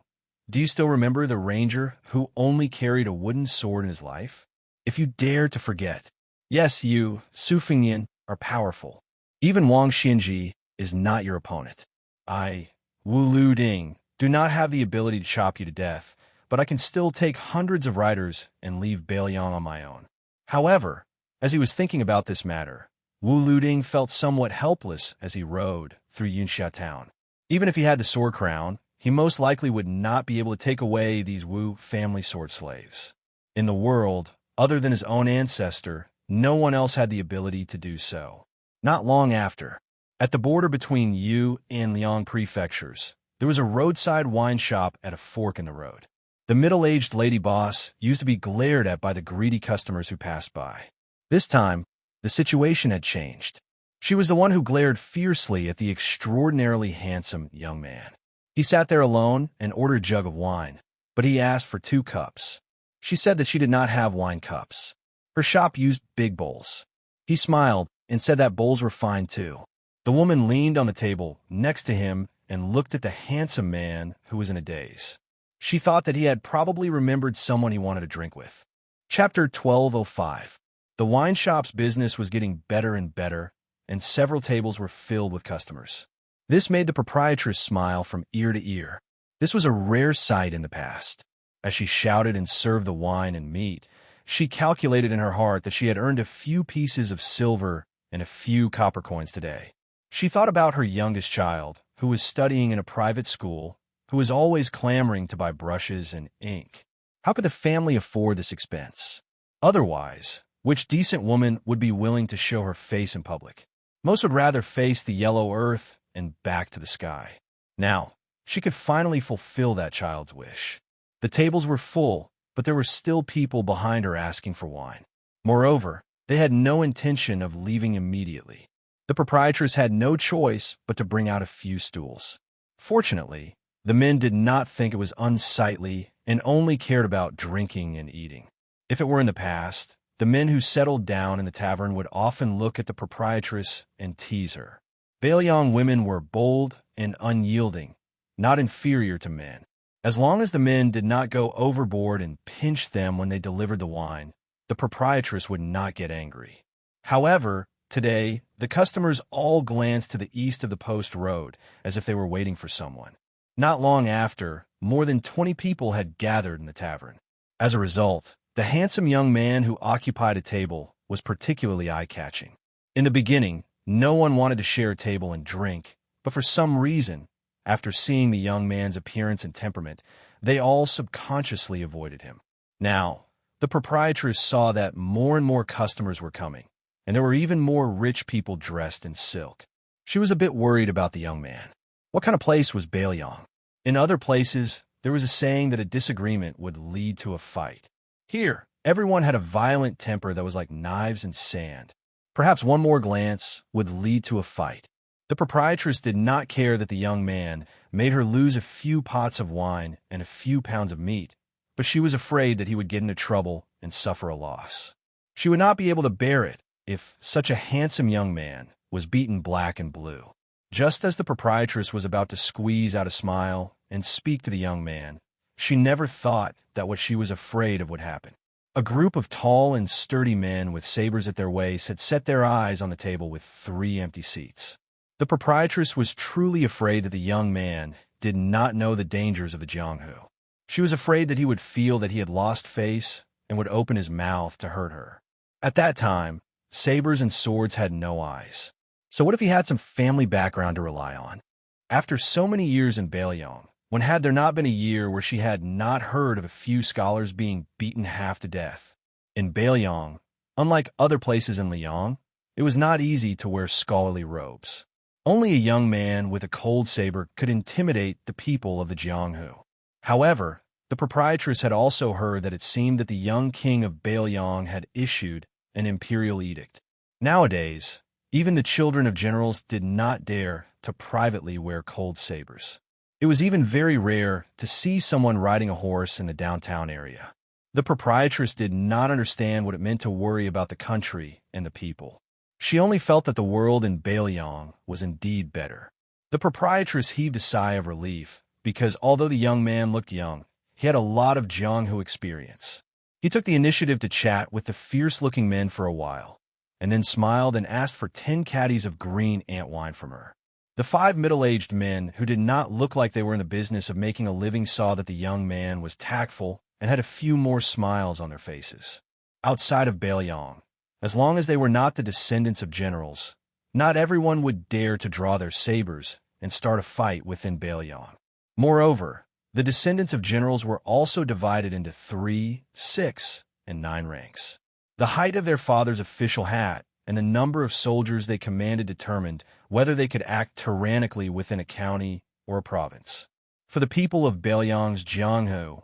do you still remember the ranger who only carried a wooden sword in his life? If you dare to forget, yes, you, Su Fengyan, are powerful. Even Wang Xianji is not your opponent. I, Wu Luding, do not have the ability to chop you to death, but I can still take hundreds of riders and leave Bailiang on my own." However, as he was thinking about this matter, Wu Luding felt somewhat helpless as he rode through Yunxia town. Even if he had the sword crown, he most likely would not be able to take away these Wu family sword slaves. In the world, other than his own ancestor, no one else had the ability to do so. Not long after, at the border between Yu and Liang prefectures, there was a roadside wine shop at a fork in the road. The middle-aged lady boss used to be glared at by the greedy customers who passed by. This time, the situation had changed. She was the one who glared fiercely at the extraordinarily handsome young man. He sat there alone and ordered a jug of wine, but he asked for 2 cups. She said that she did not have wine cups. Her shop used big bowls. He smiled and said that bowls were fine too. The woman leaned on the table next to him and looked at the handsome man who was in a daze. She thought that he had probably remembered someone he wanted to drink with. Chapter 1205. The wine shop's business was getting better and better, and several tables were filled with customers. This made the proprietress smile from ear to ear. This was a rare sight in the past. As she shouted and served the wine and meat, she calculated in her heart that she had earned a few pieces of silver and a few copper coins today. She thought about her youngest child, who was studying in a private school, who was always clamoring to buy brushes and ink. How could the family afford this expense? Otherwise, which decent woman would be willing to show her face in public? Most would rather face the yellow earth and back to the sky. Now, she could finally fulfill that child's wish. The tables were full, but there were still people behind her asking for wine. Moreover, they had no intention of leaving immediately. The proprietress had no choice but to bring out a few stools. Fortunately, the men did not think it was unsightly and only cared about drinking and eating. If it were in the past, the men who settled down in the tavern would often look at the proprietress and tease her. Baelyang women were bold and unyielding, not inferior to men. As long as the men did not go overboard and pinch them when they delivered the wine, the proprietress would not get angry. However, today, the customers all glanced to the east of the post road as if they were waiting for someone. Not long after, more than 20 people had gathered in the tavern. As a result, the handsome young man who occupied a table was particularly eye-catching. In the beginning, no one wanted to share a table and drink, but for some reason, after seeing the young man's appearance and temperament, they all subconsciously avoided him. Now, the proprietress saw that more and more customers were coming, and there were even more rich people dressed in silk. She was a bit worried about the young man. What kind of place was Baelyang? In other places, there was a saying that a disagreement would lead to a fight. Here, everyone had a violent temper that was like knives and sand. Perhaps one more glance would lead to a fight. The proprietress did not care that the young man made her lose a few pots of wine and a few pounds of meat, but she was afraid that he would get into trouble and suffer a loss. She would not be able to bear it if such a handsome young man was beaten black and blue. Just as the proprietress was about to squeeze out a smile and speak to the young man, she never thought that what she was afraid of would happen. A group of tall and sturdy men with sabers at their waists had set their eyes on the table with 3 empty seats. The proprietress was truly afraid that the young man did not know the dangers of the Jianghu. She was afraid that he would feel that he had lost face and would open his mouth to hurt her. At that time, sabers and swords had no eyes. So what if he had some family background to rely on? After so many years in Baelyang, when had there not been a year where she had not heard of a few scholars being beaten half to death? In Baelyang, unlike other places in Liang, it was not easy to wear scholarly robes. Only a young man with a cold saber could intimidate the people of the Jianghu. However, the proprietress had also heard that it seemed that the young king of Baelyang had issued an imperial edict. Nowadays, even the children of generals did not dare to privately wear cold sabers. It was even very rare to see someone riding a horse in the downtown area. The proprietress did not understand what it meant to worry about the country and the people. She only felt that the world in Baelyang was indeed better. The proprietress heaved a sigh of relief because although the young man looked young, he had a lot of Jianghu experience. He took the initiative to chat with the fierce-looking men for a while, and then smiled and asked for 10 caddies of green ant wine from her. The 5 middle-aged men, who did not look like they were in the business of making a living, saw that the young man was tactful and had a few more smiles on their faces. Outside of Baelyang, as long as they were not the descendants of generals, not everyone would dare to draw their sabers and start a fight within Baelyang. Moreover, the descendants of generals were also divided into 3, 6, and 9 ranks. The height of their father's official hat and the number of soldiers they commanded determined whether they could act tyrannically within a county or a province. For the people of Baelyang's Jianghu,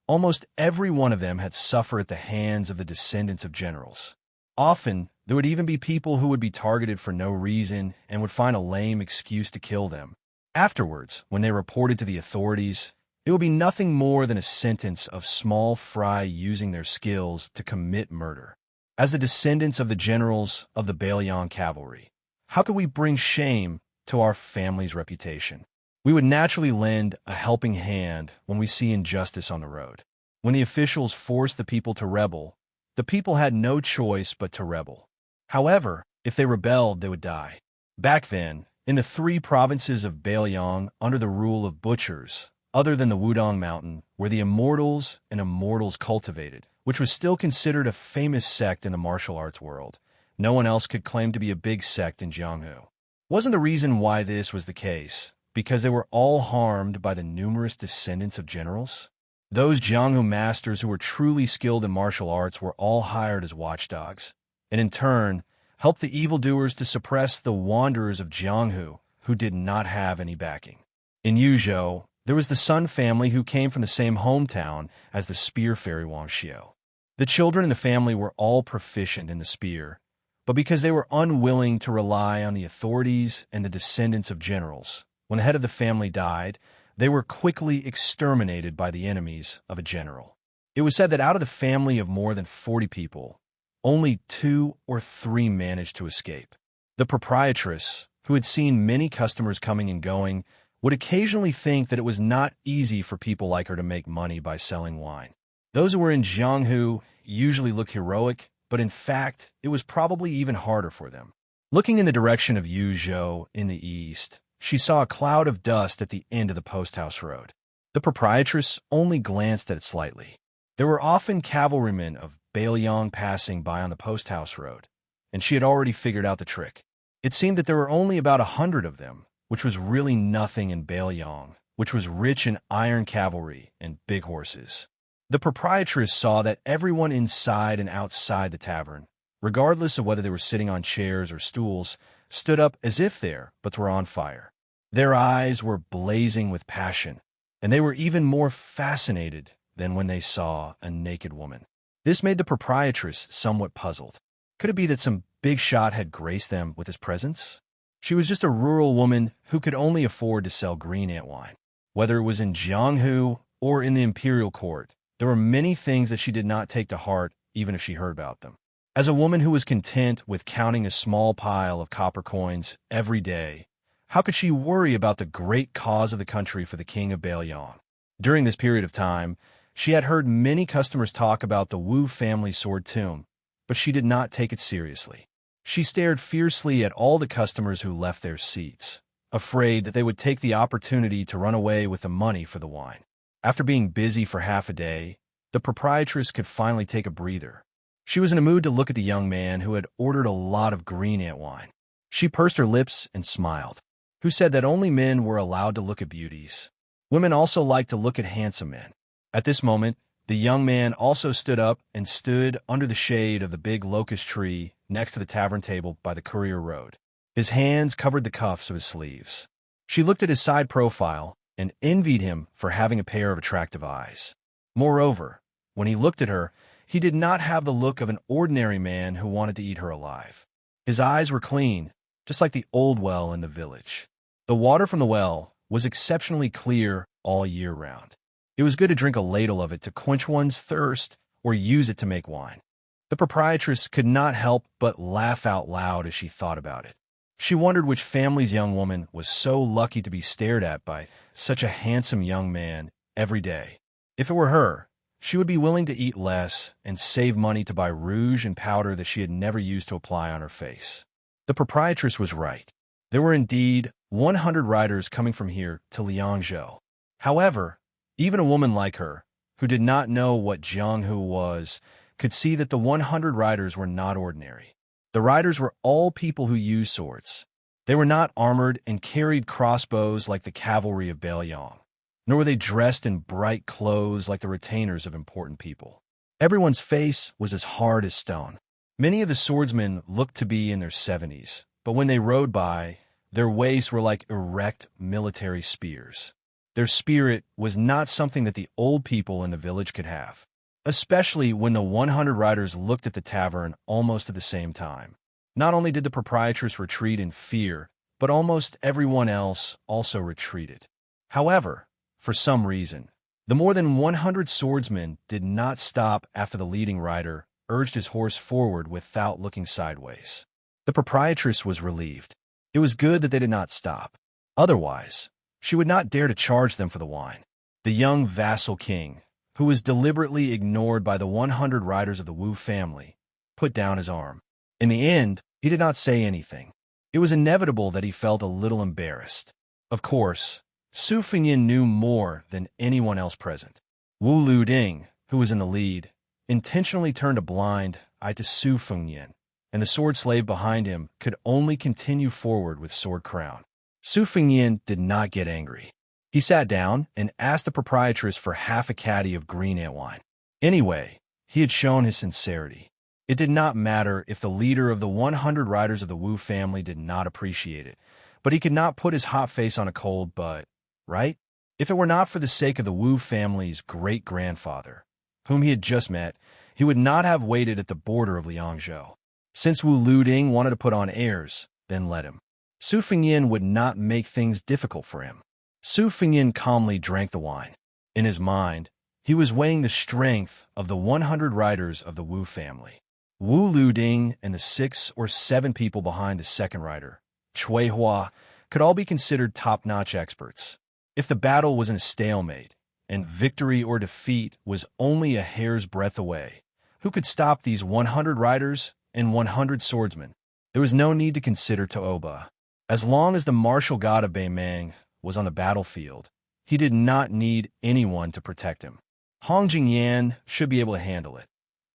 almost every one of them had suffered at the hands of the descendants of generals. Often, there would even be people who would be targeted for no reason and would find a lame excuse to kill them. Afterwards, when they reported to the authorities, it would be nothing more than a sentence of small fry using their skills to commit murder. As the descendants of the generals of the Baelyang cavalry, how could we bring shame to our family's reputation? We would naturally lend a helping hand when we see injustice on the road. When the officials forced the people to rebel, The people had no choice but to rebel. However, if they rebelled, they would die. Back then, in the 3 provinces of Bailiang under the rule of butchers, other than the Wudong Mountain, were the Immortals and Immortals cultivated, which was still considered a famous sect in the martial arts world. No one else could claim to be a big sect in Jianghu. Wasn't the reason why this was the case because they were all harmed by the numerous descendants of generals? Those Jianghu masters who were truly skilled in martial arts were all hired as watchdogs, and in turn, helped the evildoers to suppress the wanderers of Jianghu who did not have any backing. In Yuzhou, there was the Sun family who came from the same hometown as the spear fairy Wang Xiu. The children in the family were all proficient in the spear, but because they were unwilling to rely on the authorities and the descendants of generals, when the head of the family died, they were quickly exterminated by the enemies of a general. It was said that out of the family of more than 40 people, only 2 or 3 managed to escape. The proprietress, who had seen many customers coming and going, would occasionally think that it was not easy for people like her to make money by selling wine. Those who were in Jianghu usually looked heroic, but in fact, it was probably even harder for them. Looking in the direction of Yuzhou in the east, she saw a cloud of dust at the end of the post-house road. The proprietress only glanced at it slightly. There were often cavalrymen of Bailiang passing by on the post-house road, and she had already figured out the trick. It seemed that there were only about 100 of them, which was really nothing in Bailiang, which was rich in iron cavalry and big horses. The proprietress saw that everyone inside and outside the tavern, regardless of whether they were sitting on chairs or stools, stood up as if there, but were on fire. Their eyes were blazing with passion, and they were even more fascinated than when they saw a naked woman. This made the proprietress somewhat puzzled. Could it be that some big shot had graced them with his presence? She was just a rural woman who could only afford to sell green ant wine. Whether it was in Jianghu or in the imperial court, there were many things that she did not take to heart, even if she heard about them. As a woman who was content with counting a small pile of copper coins every day, how could she worry about the great cause of the country for the king of Bailiang? During this period of time, she had heard many customers talk about the Wu family sword tomb, but she did not take it seriously. She stared fiercely at all the customers who left their seats, afraid that they would take the opportunity to run away with the money for the wine. After being busy for half a day, the proprietress could finally take a breather. She was in a mood to look at the young man who had ordered a lot of green ant wine. She pursed her lips and smiled. Who said that only men were allowed to look at beauties? Women also liked to look at handsome men. At this moment, the young man also stood up and stood under the shade of the big locust tree next to the tavern table by the courier road. His hands covered the cuffs of his sleeves. She looked at his side profile and envied him for having a pair of attractive eyes. Moreover, when he looked at her, he did not have the look of an ordinary man who wanted to eat her alive. His eyes were clean, just like the old well in the village. The water from the well was exceptionally clear all year round. It was good to drink a ladle of it to quench one's thirst or use it to make wine. The proprietress could not help but laugh out loud as she thought about it. She wondered which family's young woman was so lucky to be stared at by such a handsome young man every day. If it were her, she would be willing to eat less and save money to buy rouge and powder that she had never used to apply on her face. The proprietress was right. There were indeed 100 riders coming from here to Liangzhou. However, even a woman like her, who did not know what Jianghu was, could see that the 100 riders were not ordinary. The riders were all people who used swords. They were not armored and carried crossbows like the cavalry of Bailiang, nor were they dressed in bright clothes like the retainers of important people. Everyone's face was as hard as stone. Many of the swordsmen looked to be in their 70s, but when they rode by, their waists were like erect military spears. Their spirit was not something that the old people in the village could have, especially when the 100 riders looked at the tavern almost at the same time. Not only did the proprietress retreat in fear, but almost everyone else also retreated. However, for some reason, the more than 100 swordsmen did not stop after the leading rider urged his horse forward without looking sideways. The proprietress was relieved. It was good that they did not stop. Otherwise, she would not dare to charge them for the wine. The young vassal king, who was deliberately ignored by the 100 riders of the Wu family, put down his arm. In the end, he did not say anything. It was inevitable that he felt a little embarrassed. Of course, Su Fengyin knew more than anyone else present. Wu Luding, who was in the lead, intentionally turned a blind eye to Su Fengyin, and the sword slave behind him could only continue forward with sword crown. Su Fengyin did not get angry. He sat down and asked the proprietress for half a caddy of green ant wine. Anyway, he had shown his sincerity. It did not matter if the leader of the 100 riders of the Wu family did not appreciate it, but he could not put his hot face on a cold but, right? If it were not for the sake of the Wu family's great-grandfather, whom he had just met, he would not have waited at the border of Liangzhou. Since Wu Luding wanted to put on airs, then let him. Su Fengyin would not make things difficult for him. Su Fengyin calmly drank the wine. In his mind, he was weighing the strength of the 100 riders of the Wu family. Wu Luding and the 6 or 7 people behind the second rider, Cui Hua, could all be considered top-notch experts. If the battle was in a stalemate, and victory or defeat was only a hair's breadth away, who could stop these 100 riders and 100 swordsmen? There was no need to consider Toba. As long as the martial god of Beimeng was on the battlefield, he did not need anyone to protect him. Hong Jingyan should be able to handle it,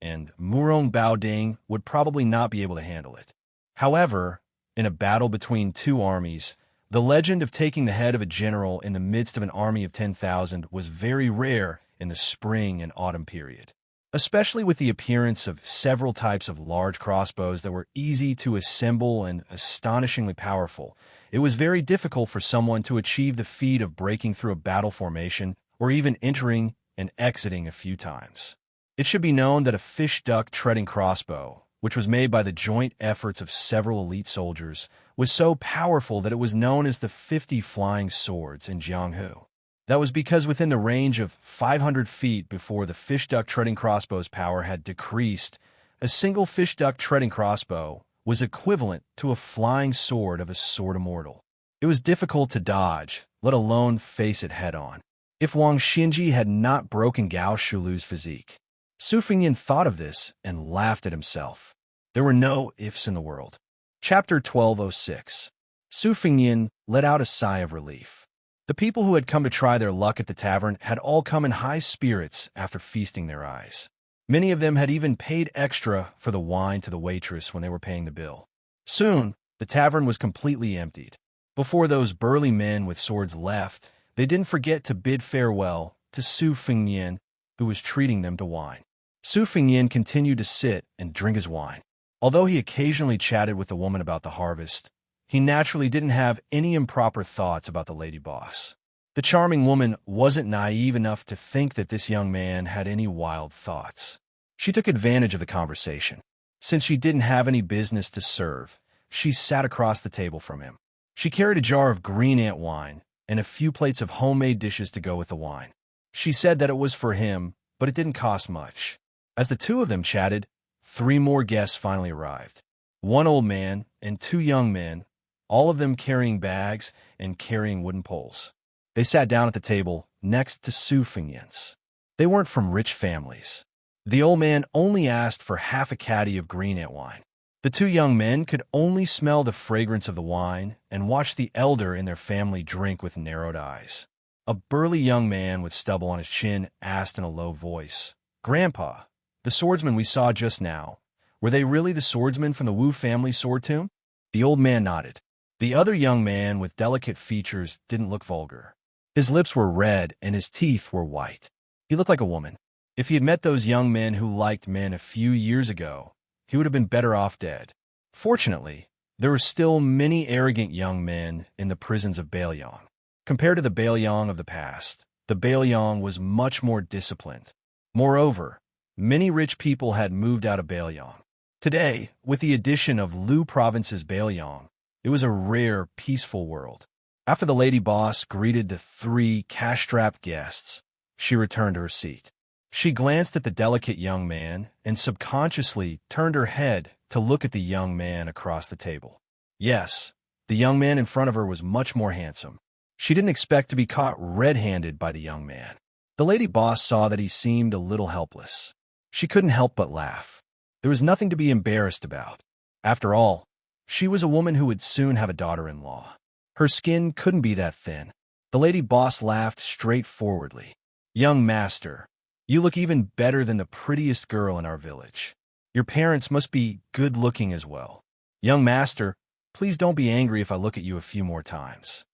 and Murong Baoding would probably not be able to handle it. However, in a battle between two armies, the legend of taking the head of a general in the midst of an army of 10,000 was very rare in the spring and autumn period. Especially with the appearance of several types of large crossbows that were easy to assemble and astonishingly powerful, it was very difficult for someone to achieve the feat of breaking through a battle formation or even entering and exiting a few times. It should be known that a fish-duck treading crossbow, which was made by the joint efforts of several elite soldiers, was so powerful that it was known as the 50 Flying Swords in Jianghu. That was because within the range of 500 feet before the fish-duck treading crossbow's power had decreased, a single fish-duck treading crossbow was equivalent to a flying sword of a sword immortal. It was difficult to dodge, let alone face it head-on. If Wang Xinji had not broken Gao Shulu's physique. Su Fengyin thought of this and laughed at himself. There were no ifs in the world. Chapter 1206. Su Fengyin let out a sigh of relief. The people who had come to try their luck at the tavern had all come in high spirits after feasting their eyes. Many of them had even paid extra for the wine to the waitress when they were paying the bill. Soon, the tavern was completely emptied. Before those burly men with swords left, they didn't forget to bid farewell to Su Fengyin, who was treating them to wine. Su Fengyin continued to sit and drink his wine. Although he occasionally chatted with the woman about the harvest, he naturally didn't have any improper thoughts about the lady boss. The charming woman wasn't naive enough to think that this young man had any wild thoughts. She took advantage of the conversation. Since she didn't have any business to serve, she sat across the table from him. She carried a jar of green ant wine and a few plates of homemade dishes to go with the wine. She said that it was for him, but it didn't cost much. As the two of them chatted, 3 more guests finally arrived. 1 old man and 2 young men, all of them carrying bags and carrying wooden poles. They sat down at the table next to Su Fengyin's. They weren't from rich families. The old man only asked for half a caddy of green ant wine. The 2 young men could only smell the fragrance of the wine and watch the elder in their family drink with narrowed eyes. A burly young man with stubble on his chin asked in a low voice, "Grandpa, the swordsmen we saw just now, were they really the swordsmen from the Wu family sword tomb?" The old man nodded. The other young man with delicate features didn't look vulgar. His lips were red and his teeth were white. He looked like a woman. If he had met those young men who liked men a few years ago, he would have been better off dead. Fortunately, there were still many arrogant young men in the prisons of Bailiang. Compared to the Bailiang of the past, the Bailiang was much more disciplined. Moreover, many rich people had moved out of Bailiang. Today, with the addition of Lu Province's Bailiang, it was a rare, peaceful world. After the lady boss greeted the 3 cash-strapped guests, she returned to her seat. She glanced at the delicate young man and subconsciously turned her head to look at the young man across the table. Yes, the young man in front of her was much more handsome. She didn't expect to be caught red-handed by the young man. The lady boss saw that he seemed a little helpless. She couldn't help but laugh. There was nothing to be embarrassed about. After all, she was a woman who would soon have a daughter-in-law. Her skin couldn't be that thin. The lady boss laughed straightforwardly. "Young master, you look even better than the prettiest girl in our village. Your parents must be good-looking as well. Young master, please don't be angry if I look at you a few more times."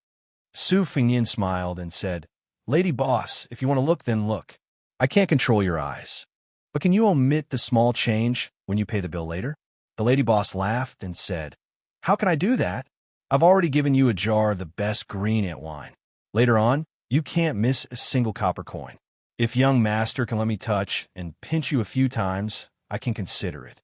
Su Fingyin smiled and said, "Lady boss, if you want to look, then look. I can't control your eyes. But can you omit the small change when you pay the bill later?" The lady boss laughed and said, "How can I do that? I've already given you a jar of the best green ant wine. Later on, you can't miss a single copper coin. If young master can let me touch and pinch you a few times, I can consider it."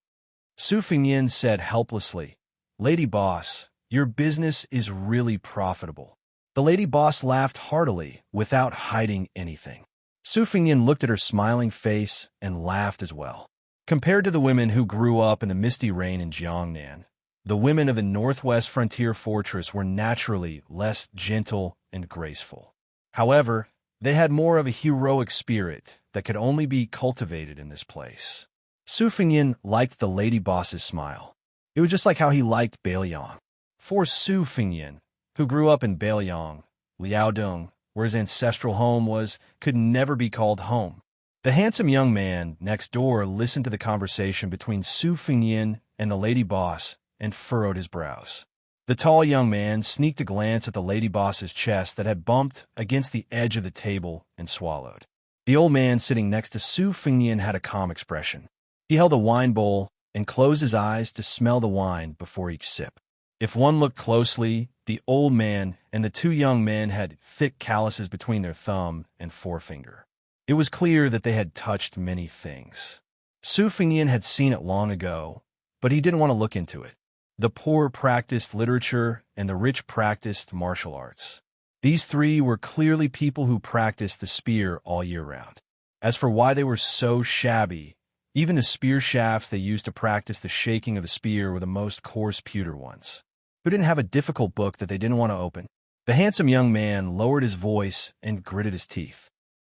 Su Fingyin said helplessly, "Lady boss, your business is really profitable." The lady boss laughed heartily without hiding anything. Su Fingyin looked at her smiling face and laughed as well. Compared to the women who grew up in the misty rain in Jiangnan, the women of the northwest frontier fortress were naturally less gentle and graceful. However, they had more of a heroic spirit that could only be cultivated in this place. Su Fingyin liked the lady boss's smile. It was just like how he liked Bailiang. For Su Fingyin, who grew up in Bailiang, Liaodong, where his ancestral home was, could never be called home. The handsome young man next door listened to the conversation between Su Fingyin and the lady boss and furrowed his brows. The tall young man sneaked a glance at the lady boss's chest that had bumped against the edge of the table and swallowed. The old man sitting next to Su Fingyin had a calm expression. He held a wine bowl and closed his eyes to smell the wine before each sip. If one looked closely, the old man and the two young men had thick calluses between their thumb and forefinger. It was clear that they had touched many things. Su Fingyin had seen it long ago, but he didn't want to look into it. The poor practiced literature and the rich practiced martial arts. These three were clearly people who practiced the spear all year round. As for why they were so shabby, even the spear shafts they used to practice the shaking of the spear were the most coarse pewter ones. Who didn't have a difficult book that they didn't want to open? The handsome young man lowered his voice and gritted his teeth.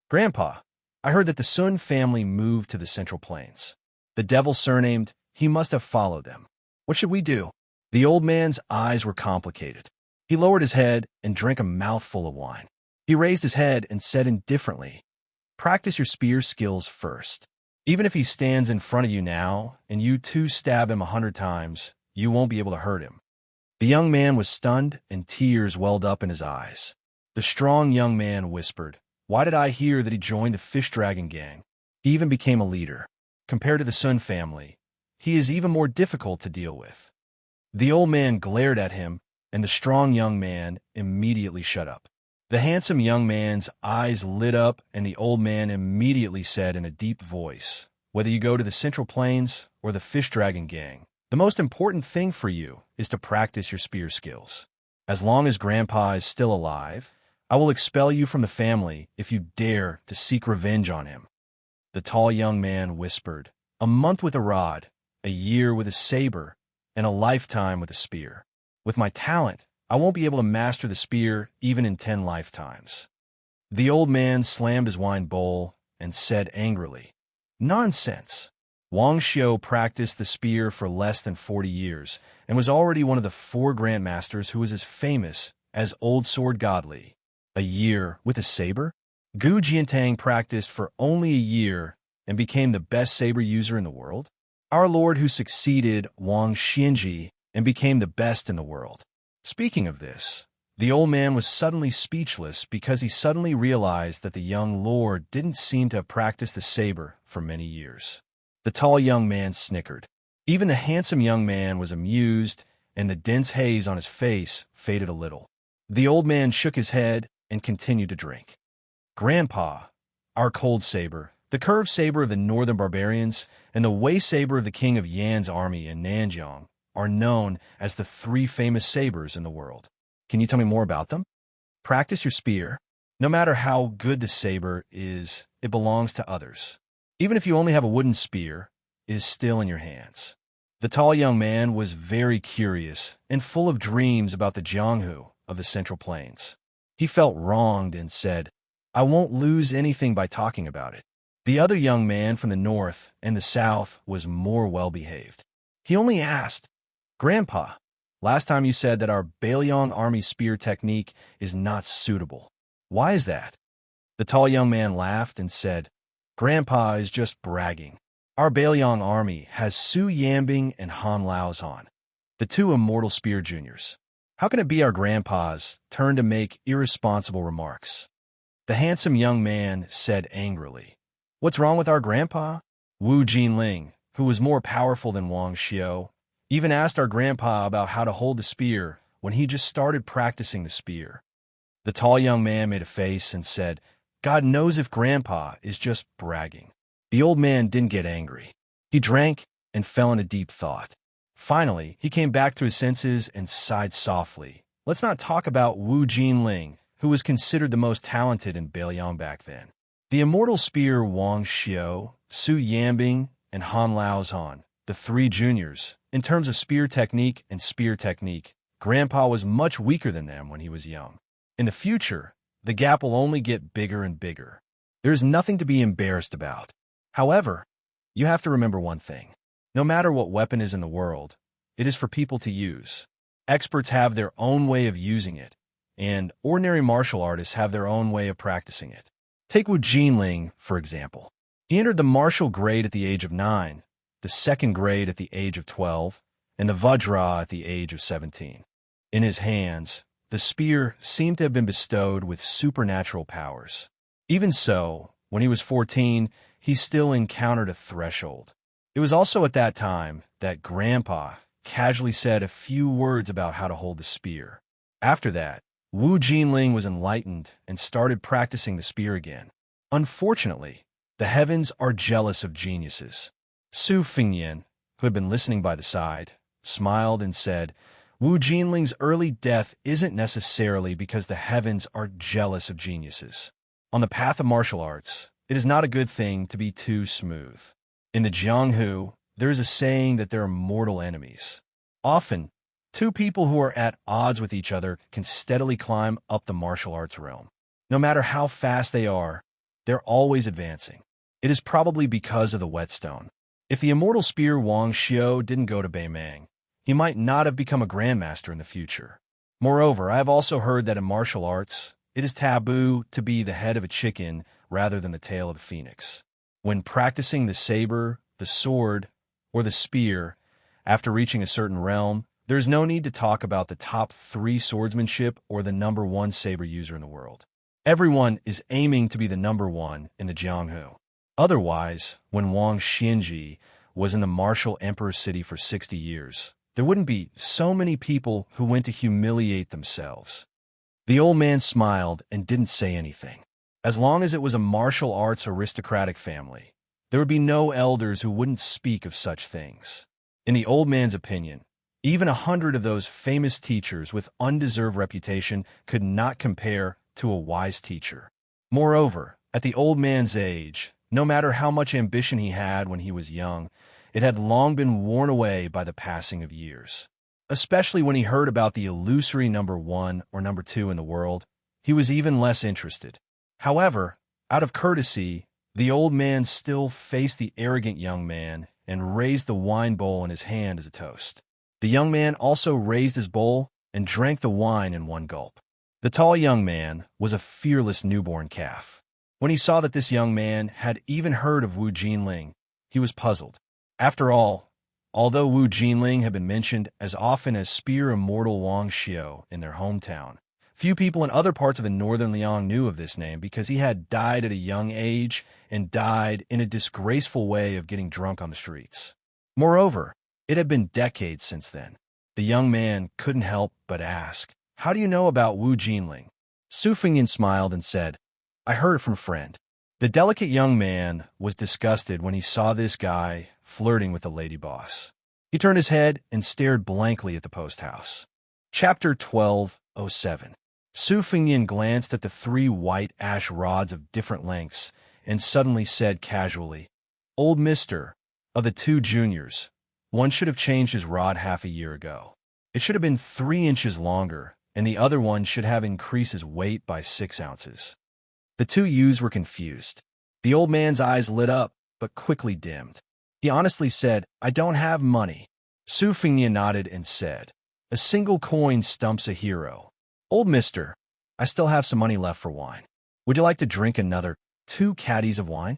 "Grandpa, I heard that the Sun family moved to the Central Plains. The devil surnamed, he must have followed them. What should we do?" The old man's eyes were complicated. He lowered his head and drank a mouthful of wine. He raised his head and said indifferently, "Practice your spear skills first. Even if he stands in front of you now and you too stab him 100 times, you won't be able to hurt him." The young man was stunned and tears welled up in his eyes. The strong young man whispered, "Why did I hear that he joined the fish dragon gang? He even became a leader. Compared to the Sun family, he is even more difficult to deal with." The old man glared at him, and the strong young man immediately shut up. The handsome young man's eyes lit up, and the old man immediately said in a deep voice, "Whether you go to the Central Plains or the fish dragon gang, the most important thing for you is to practice your spear skills. As long as Grandpa is still alive, I will expel you from the family if you dare to seek revenge on him." The tall young man whispered, "A month with a rod, a year with a saber, and a lifetime with a spear. With my talent, I won't be able to master the spear even in 10 lifetimes." The old man slammed his wine bowl and said angrily, "Nonsense. Wang Xiu practiced the spear for less than 40 years and was already one of the 4 grandmasters who was as famous as Old Sword Godly. A year with a saber? Gu Jiantang practiced for only a year and became the best saber user in the world? Our lord who succeeded Wang Xianji and became the best in the world." Speaking of this, the old man was suddenly speechless because he suddenly realized that the young lord didn't seem to have practiced the saber for many years. The tall young man snickered. Even the handsome young man was amused, and the dense haze on his face faded a little. The old man shook his head and continued to drink. "Grandpa, our cold saber, the curved saber of the northern barbarians, and the way saber of the king of Yan's army in Nanjiang are known as the 3 famous sabers in the world. Can you tell me more about them? Practice your spear. No matter how good the saber is, it belongs to others. Even if you only have a wooden spear, it is still in your hands." The tall young man was very curious and full of dreams about the Jianghu of the Central Plains. He felt wronged and said, I won't lose anything by talking about it. The other young man from the north and the south was more well-behaved. He only asked, Grandpa, last time you said that our Baelyong army spear technique is not suitable. Why is that? The tall young man laughed and said, Grandpa is just bragging. Our Baelyong army has Su Yambing and Han Laozhan, the two immortal spear juniors. How can it be our grandpa's turn to make irresponsible remarks? The handsome young man said angrily, What's wrong with our grandpa? Wu Jinling, who was more powerful than Wang Xiao, even asked our grandpa about how to hold the spear when he just started practicing the spear. The tall young man made a face and said, God knows if Grandpa is just bragging. The old man didn't get angry. He drank and fell into deep thought. Finally, he came back to his senses and sighed softly. Let's not talk about Wu Jinling, who was considered the most talented in Baelyong back then. The immortal spear Wang Xiao, Su Yambing, and Han Laozhan, the three juniors, in terms of spear technique, Grandpa was much weaker than them when he was young. In the future, the gap will only get bigger and bigger. There is nothing to be embarrassed about. However, you have to remember one thing. No matter what weapon is in the world, it is for people to use. Experts have their own way of using it, and ordinary martial artists have their own way of practicing it. Take Wu Jinling, for example. He entered the martial grade at the age of 9, the second grade at the age of 12, and the Vajra at the age of 17. In his hands, the spear seemed to have been bestowed with supernatural powers. Even so, when he was 14, he still encountered a threshold. It was also at that time that Grandpa casually said a few words about how to hold the spear. After that, Wu Jinling was enlightened and started practicing the spear again. Unfortunately, the heavens are jealous of geniuses. Su Fingyan, who had been listening by the side, smiled and said, Wu Jinling's early death isn't necessarily because the heavens are jealous of geniuses. On the path of martial arts, it is not a good thing to be too smooth. In the Jianghu, there is a saying that there are mortal enemies. Often, two people who are at odds with each other can steadily climb up the martial arts realm. No matter how fast they are, they're always advancing. It is probably because of the whetstone. If the immortal spear Wang Xiao didn't go to Beimang, he might not have become a grandmaster in the future. Moreover, I have also heard that in martial arts, it is taboo to be the head of a chicken rather than the tail of the phoenix. When practicing the saber, the sword, or the spear, after reaching a certain realm, there is no need to talk about the top 3 swordsmanship or the number 1 saber user in the world. Everyone is aiming to be the number 1 in the Jianghu. Otherwise, when Wang Xianji was in the martial emperor city for 60 years, there wouldn't be so many people who went to humiliate themselves. The old man smiled and didn't say anything. As long as it was a martial arts aristocratic family, there would be no elders who wouldn't speak of such things. In the old man's opinion, even 100 of those famous teachers with undeserved reputation could not compare to a wise teacher. Moreover, at the old man's age, no matter how much ambition he had when he was young, it had long been worn away by the passing of years. Especially when he heard about the illusory number 1 or number 2 in the world, he was even less interested. However, out of courtesy, the old man still faced the arrogant young man and raised the wine bowl in his hand as a toast. The young man also raised his bowl and drank the wine in one gulp. The tall young man was a fearless newborn calf. When he saw that this young man had even heard of Wu Jinling, he was puzzled. After all, although Wu Jinling had been mentioned as often as Spear Immortal Wang Xiao in their hometown, few people in other parts of the northern Liang knew of this name because he had died at a young age and died in a disgraceful way of getting drunk on the streets. Moreover, it had been decades since then. The young man couldn't help but ask, How do you know about Wu Jinling? Su Fingyan smiled and said, I heard it from a friend. The delicate young man was disgusted when he saw this guy flirting with the lady boss. He turned his head and stared blankly at the post house. Chapter 1207. Su Fingyan glanced at the 3 white ash rods of different lengths and suddenly said casually, Old mister, of the 2 juniors, one should have changed his rod half a year ago. It should have been 3 inches longer, and the other one should have increased his weight by 6 ounces. The two youths were confused. The old man's eyes lit up, but quickly dimmed. He honestly said, "I don't have money." Su Fengnian nodded and said, "A single coin stumps a hero. Old mister, I still have some money left for wine. Would you like to drink another 2 caddies of wine?"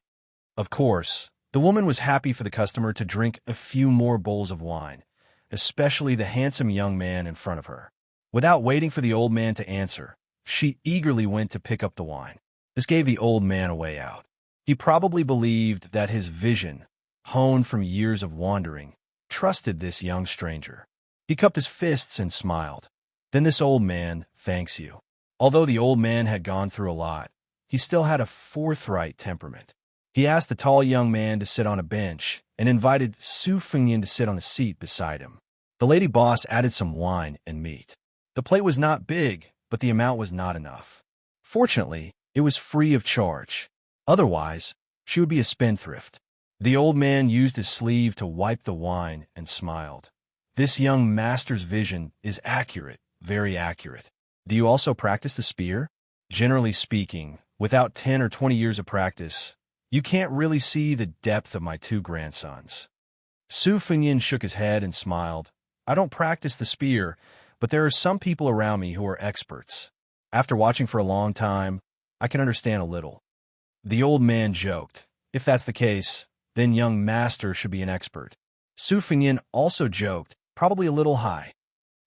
Of course, the woman was happy for the customer to drink a few more bowls of wine, especially the handsome young man in front of her. Without waiting for the old man to answer, she eagerly went to pick up the wine. This gave the old man a way out. He probably believed that his vision, honed from years of wandering, trusted this young stranger. He cupped his fists and smiled. "Then this old man thanks you." Although the old man had gone through a lot, he still had a forthright temperament. He asked the tall young man to sit on a bench and invited Su Fengnian to sit on the seat beside him. The lady boss added some wine and meat. The plate was not big, but the amount was not enough. Fortunately, it was free of charge. Otherwise, she would be a spendthrift. The old man used his sleeve to wipe the wine and smiled. "This young master's vision is accurate, very accurate. Do you also practice the spear? Generally speaking, without 10 or 20 years of practice, you can't really see the depth of my 2 grandsons." Su Fengnian shook his head and smiled. "I don't practice the spear, but there are some people around me who are experts. After watching for a long time, I can understand a little." The old man joked. "If that's the case, then young master should be an expert." Su Fengnian also joked, probably a little high.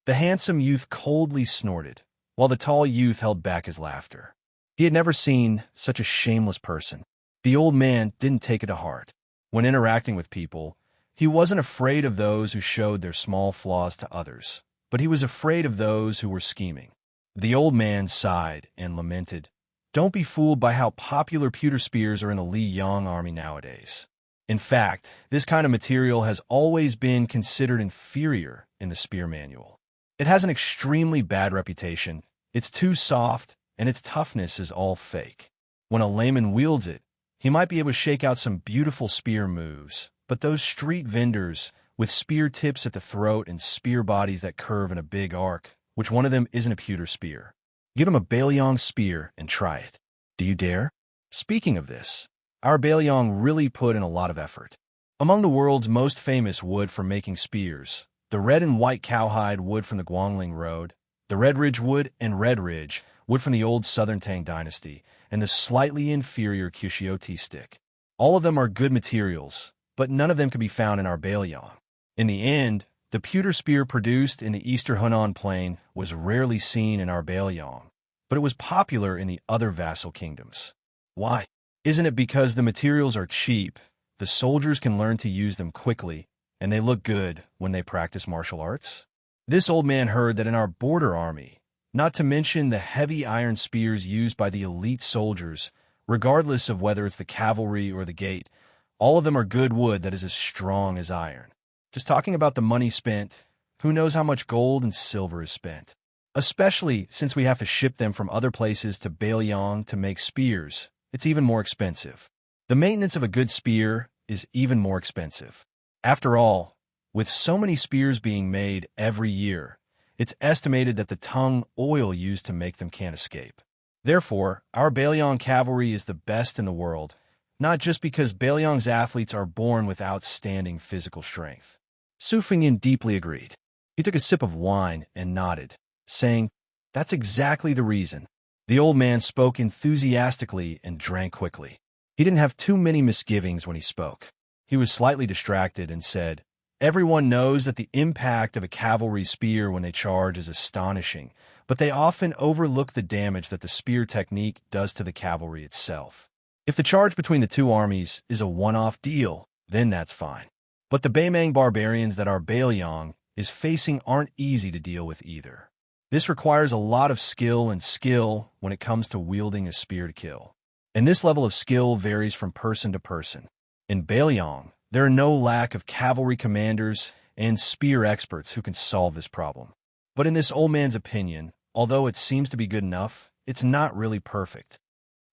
The handsome youth coldly snorted, while the tall youth held back his laughter. He had never seen such a shameless person. The old man didn't take it to heart. When interacting with people, he wasn't afraid of those who showed their small flaws to others, but he was afraid of those who were scheming. The old man sighed and lamented, "Don't be fooled by how popular pewter spears are in the Li Yang army nowadays. In fact, this kind of material has always been considered inferior in the spear manual. It has an extremely bad reputation, it's too soft, and its toughness is all fake. When a layman wields it, he might be able to shake out some beautiful spear moves, but those street vendors with spear tips at the throat and spear bodies that curve in a big arc, which one of them isn't a pewter spear? Give them a Bailiang spear and try it. Do you dare?" Speaking of this, our Bailiang really put in a lot of effort. Among the world's most famous wood for making spears, the red and white cowhide wood from the Guangling Road, the Red Ridge wood and Red Ridge wood from the old Southern Tang dynasty, and the slightly inferior Qxioti stick. All of them are good materials, but none of them can be found in our Bailiang. In the end, the pewter spear produced in the Eastern Hunan Plain was rarely seen in our Bailiang, but it was popular in the other vassal kingdoms. Why? Isn't it because the materials are cheap, the soldiers can learn to use them quickly, and they look good when they practice martial arts? This old man heard that in our border army, not to mention the heavy iron spears used by the elite soldiers, regardless of whether it's the cavalry or the gate, all of them are good wood that is as strong as iron. Just talking about the money spent, who knows how much gold and silver is spent? Especially since we have to ship them from other places to Bailiang to make spears, it's even more expensive. The maintenance of a good spear is even more expensive. After all, with so many spears being made every year, it's estimated that the tung oil used to make them can't escape. Therefore, our Bailiang cavalry is the best in the world, not just because Bailiang's athletes are born with outstanding physical strength. Su Fengnian deeply agreed. He took a sip of wine and nodded, saying, "That's exactly the reason." The old man spoke enthusiastically and drank quickly. He didn't have too many misgivings when he spoke. He was slightly distracted and said, "Everyone knows that the impact of a cavalry spear when they charge is astonishing, but they often overlook the damage that the spear technique does to the cavalry itself. If the charge between the two armies is a one-off deal, then that's fine. But the Baimang barbarians that our Bailiang is facing aren't easy to deal with either. This requires a lot of skill when it comes to wielding a spear to kill. And this level of skill varies from person to person. In Bailiang, there are no lack of cavalry commanders and spear experts who can solve this problem. But in this old man's opinion, although it seems to be good enough, it's not really perfect."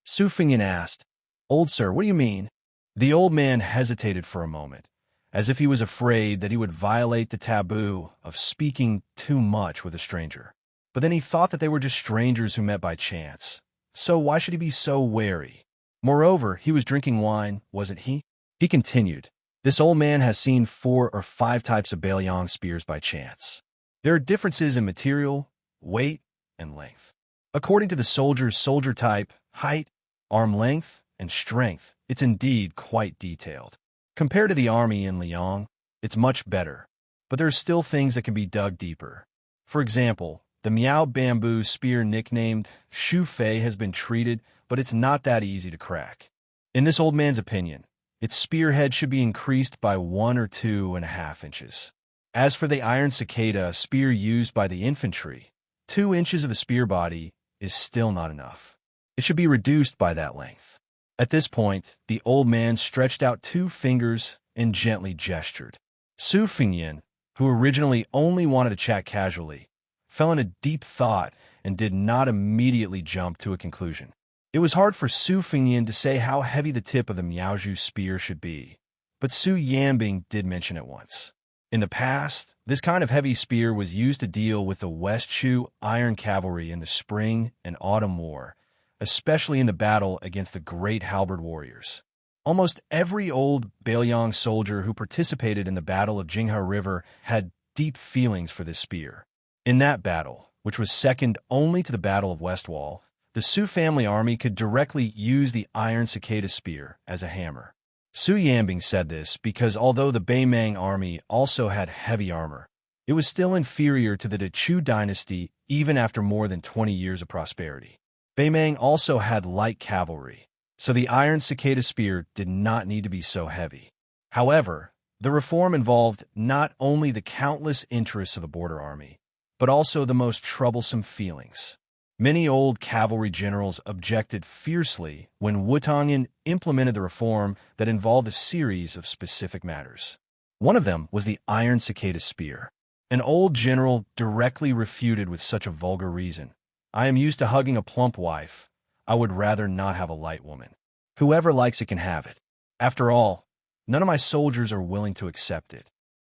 Su Fengnian asked, "Old sir, what do you mean?" The old man hesitated for a moment, as if he was afraid that he would violate the taboo of speaking too much with a stranger. But then he thought that they were just strangers who met by chance, so why should he be so wary? Moreover, he was drinking wine, wasn't he? He continued, this old man has seen 4 or 5 types of Baoyang spears by chance. There are differences in material, weight, and length. According to the soldier's soldier type, height, arm length, and strength, it's indeed quite detailed. Compared to the army in Liang, it's much better, but there are still things that can be dug deeper. For example, the Miao bamboo spear nicknamed Shu Fei has been treated, but it's not that easy to crack. In this old man's opinion, its spearhead should be increased by 1 or 2.5 inches. As for the iron cicada, a spear used by the infantry, 2 inches of the spear body is still not enough. It should be reduced by that length. At this point, the old man stretched out 2 fingers and gently gestured. Su Fingyin, who originally only wanted to chat casually, fell in a deep thought and did not immediately jump to a conclusion. It was hard for Su Fingyin to say how heavy the tip of the Miaozhu spear should be, but Su Yanbing did mention it once. In the past, this kind of heavy spear was used to deal with the West Shu iron cavalry in the Spring and Autumn War, especially in the battle against the great halberd warriors. Almost every old Baoyang soldier who participated in the Battle of Jinghe River had deep feelings for this spear. In that battle, which was second only to the Battle of Westwall, the Su family army could directly use the iron cicada spear as a hammer. Su Yanbing said this because although the Beimang army also had heavy armor, it was still inferior to the Chu dynasty even after more than 20 years of prosperity. Beimang also had light cavalry, so the iron cicada spear did not need to be so heavy. However, the reform involved not only the countless interests of a border army, but also the most troublesome feelings. Many old cavalry generals objected fiercely when Wu Tongyan implemented the reform that involved a series of specific matters. One of them was the iron cicada spear. An old general directly refuted with such a vulgar reason. I am used to hugging a plump wife. I would rather not have a light woman. Whoever likes it can have it. After all, none of my soldiers are willing to accept it.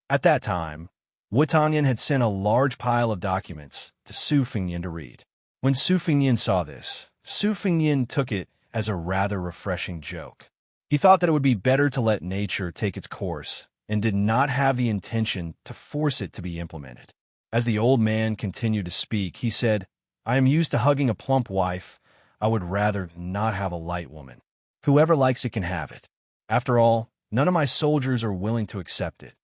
At that time, Wu Tongyan had sent a large pile of documents to Su Fingyin to read. When Su Fingyin saw this, Su Fingyin took it as a rather refreshing joke. He thought that it would be better to let nature take its course and did not have the intention to force it to be implemented. As the old man continued to speak, he said, I am used to hugging a plump wife. I would rather not have a light woman. Whoever likes it can have it. After all, none of my soldiers are willing to accept it.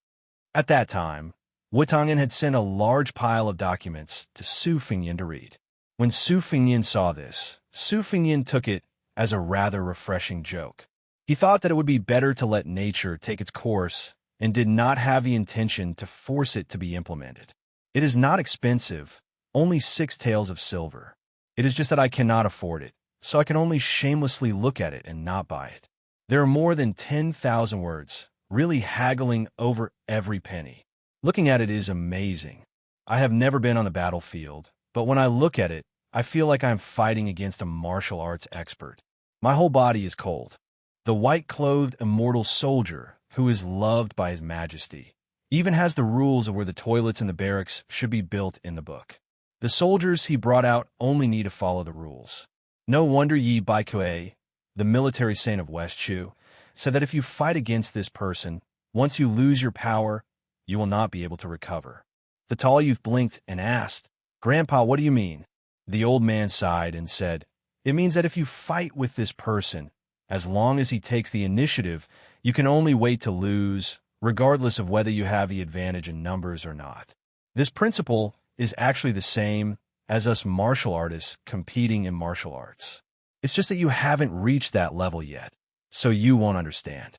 At that time, Wu Tongyan had sent a large pile of documents to Su Fingyin to read. When Su Fingyin saw this, Su Fingyin took it as a rather refreshing joke. He thought that it would be better to let nature take its course and did not have the intention to force it to be implemented. It is not expensive, only 6 taels of silver. It is just that I cannot afford it, so I can only shamelessly look at it and not buy it. There are more than 10,000 words, really haggling over every penny. Looking at it is amazing. I have never been on the battlefield, but when I look at it, I feel like I'm fighting against a martial arts expert. My whole body is cold. The white-clothed immortal soldier, who is loved by His Majesty, even has the rules of where the toilets in the barracks should be built in the book. The soldiers he brought out only need to follow the rules. No wonder Yi Baikue, the military saint of West Chu, said that if you fight against this person, once you lose your power, you will not be able to recover. The tall youth blinked and asked, Grandpa, what do you mean? The old man sighed and said, It means that if you fight with this person, as long as he takes the initiative, you can only wait to lose, regardless of whether you have the advantage in numbers or not. This principle is actually the same as us martial artists competing in martial arts. It's just that you haven't reached that level yet, so you won't understand.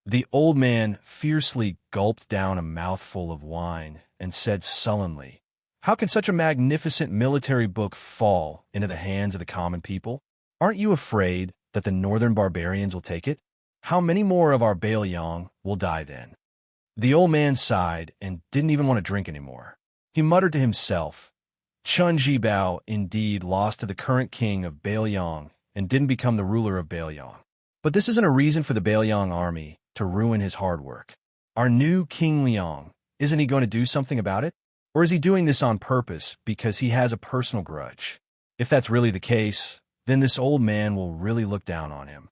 The old man fiercely gulped down a mouthful of wine and said sullenly, How can such a magnificent military book fall into the hands of the common people? Aren't you afraid that the northern barbarians will take it? How many more of our Baoyang will die then? The old man sighed and didn't even want to drink anymore. He muttered to himself, Chun Jibao indeed lost to the current king of Baoyang and didn't become the ruler of Baoyang. But this isn't a reason for the Baoyang army to ruin his hard work. Our new King Liang, isn't he going to do something about it? Or is he doing this on purpose because he has a personal grudge? If that's really the case, then this old man will really look down on him.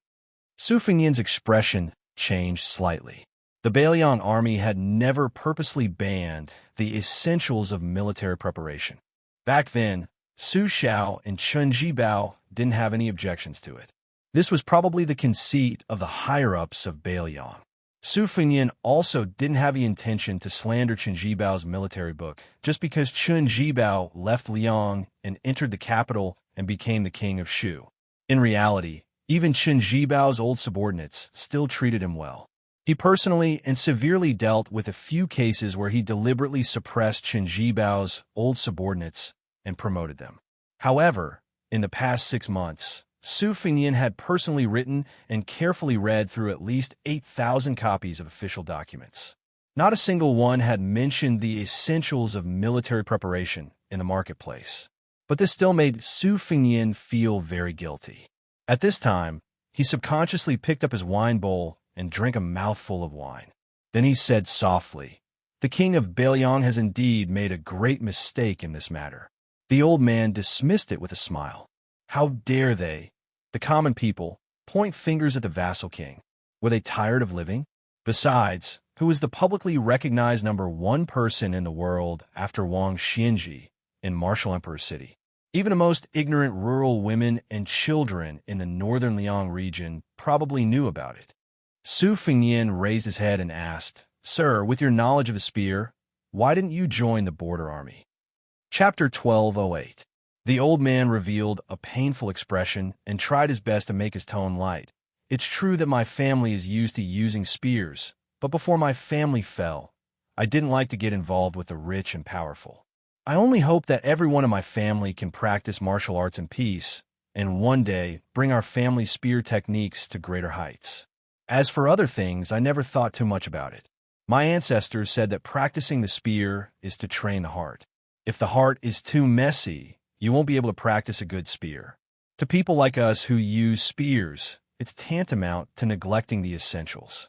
Su Fengnian's expression changed slightly. The Bailiang army had never purposely banned the essentials of military preparation. Back then, Su Xiao and Chen Jibao didn't have any objections to it. This was probably the conceit of the higher-ups of Bailiang. Su Fengnian also didn't have the intention to slander Chen Jibao's military book just because Chen Jibao left Liang and entered the capital and became the king of Shu. In reality, even Chen Jibao's old subordinates still treated him well. He personally and severely dealt with a few cases where he deliberately suppressed Chen Jibao's old subordinates and promoted them. However, in the past 6 months, Su Fengnian had personally written and carefully read through at least 8,000 copies of official documents. Not a single one had mentioned the essentials of military preparation in the marketplace. But this still made Su Fengnian feel very guilty. At this time, he subconsciously picked up his wine bowl and drank a mouthful of wine. Then he said softly, "The king of Bailiang has indeed made a great mistake in this matter." The old man dismissed it with a smile. How dare they, the common people, point fingers at the vassal king? Were they tired of living? Besides, who is the publicly recognized #1 person in the world after Wang Xianji in Martial Emperor City? Even the most ignorant rural women and children in the northern Liang region probably knew about it. Su Fengnian raised his head and asked, "Sir, with your knowledge of the spear, why didn't you join the border army?" Chapter 1208. The old man revealed a painful expression and tried his best to make his tone light. "It's true that my family is used to using spears, but before my family fell, I didn't like to get involved with the rich and powerful. I only hope that everyone in my family can practice martial arts in peace, and one day bring our family spear techniques to greater heights. As for other things, I never thought too much about it. My ancestors said that practicing the spear is to train the heart. If the heart is too messy, you won't be able to practice a good spear. To people like us who use spears, it's tantamount to neglecting the essentials."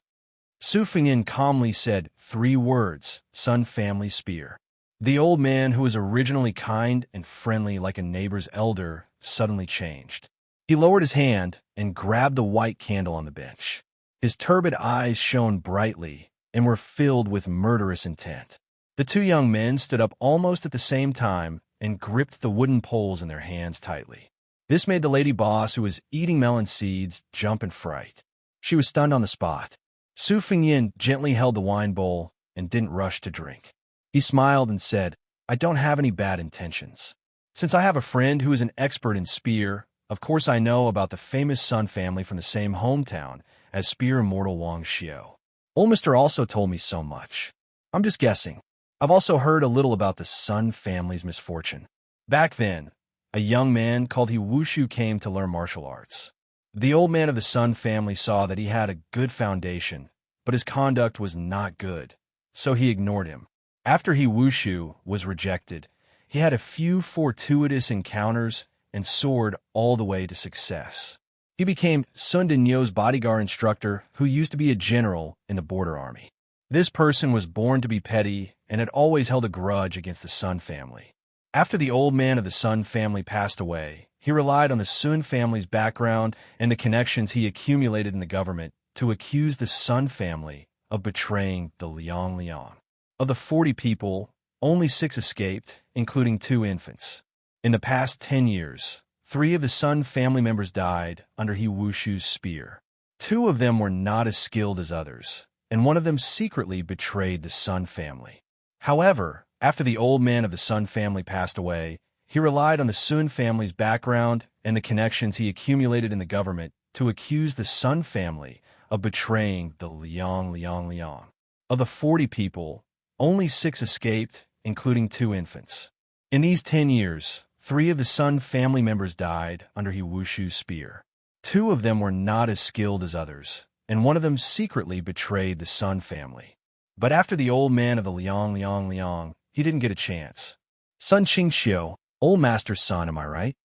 Su Fengnian calmly said 3 words, "Sun family spear." The old man, who was originally kind and friendly like a neighbor's elder, suddenly changed. He lowered his hand and grabbed the white candle on the bench. His turbid eyes shone brightly and were filled with murderous intent. The 2 young men stood up almost at the same time and gripped the wooden poles in their hands tightly. This made the lady boss, who was eating melon seeds, jump in fright. She was stunned on the spot. Su Fengnian gently held the wine bowl and didn't rush to drink. He smiled and said, "I don't have any bad intentions. Since I have a friend who is an expert in spear, of course I know about the famous Sun family from the same hometown as spear immortal Wang Xiao. Old Mister also told me so much. I'm just guessing. I've also heard a little about the Sun family's misfortune. Back then, a young man called He Wushu came to learn martial arts. The old man of the Sun family saw that he had a good foundation, but his conduct was not good, so he ignored him. After He Wushu was rejected, he had a few fortuitous encounters and soared all the way to success. He became Sun Dinyo's bodyguard instructor, who used to be a general in the border army. This person was born to be petty and had always held a grudge against the Sun family. After the old man of the Sun family passed away, he relied on the Sun family's background and the connections he accumulated in the government to accuse the Sun family of betraying the Liang. Of the 40 people, only 6 escaped, including 2 infants. In the past 10 years, 3 of the Sun family members died under He Wushu's spear. 2 of them were not as skilled as others, and one of them secretly betrayed the Sun family. However, after the old man of the Sun family passed away, he relied on the Sun family's background and the connections he accumulated in the government to accuse the Sun family of betraying the Liang. Of the 40 people, only 6 escaped, including 2 infants. In these 10 years, 3 of the Sun family members died under He Wushu's spear. 2 of them were not as skilled as others, and one of them secretly betrayed the Sun family. But after the old man of the Liang, he didn't get a chance. Sun Qingxiu, old master's son, am I right?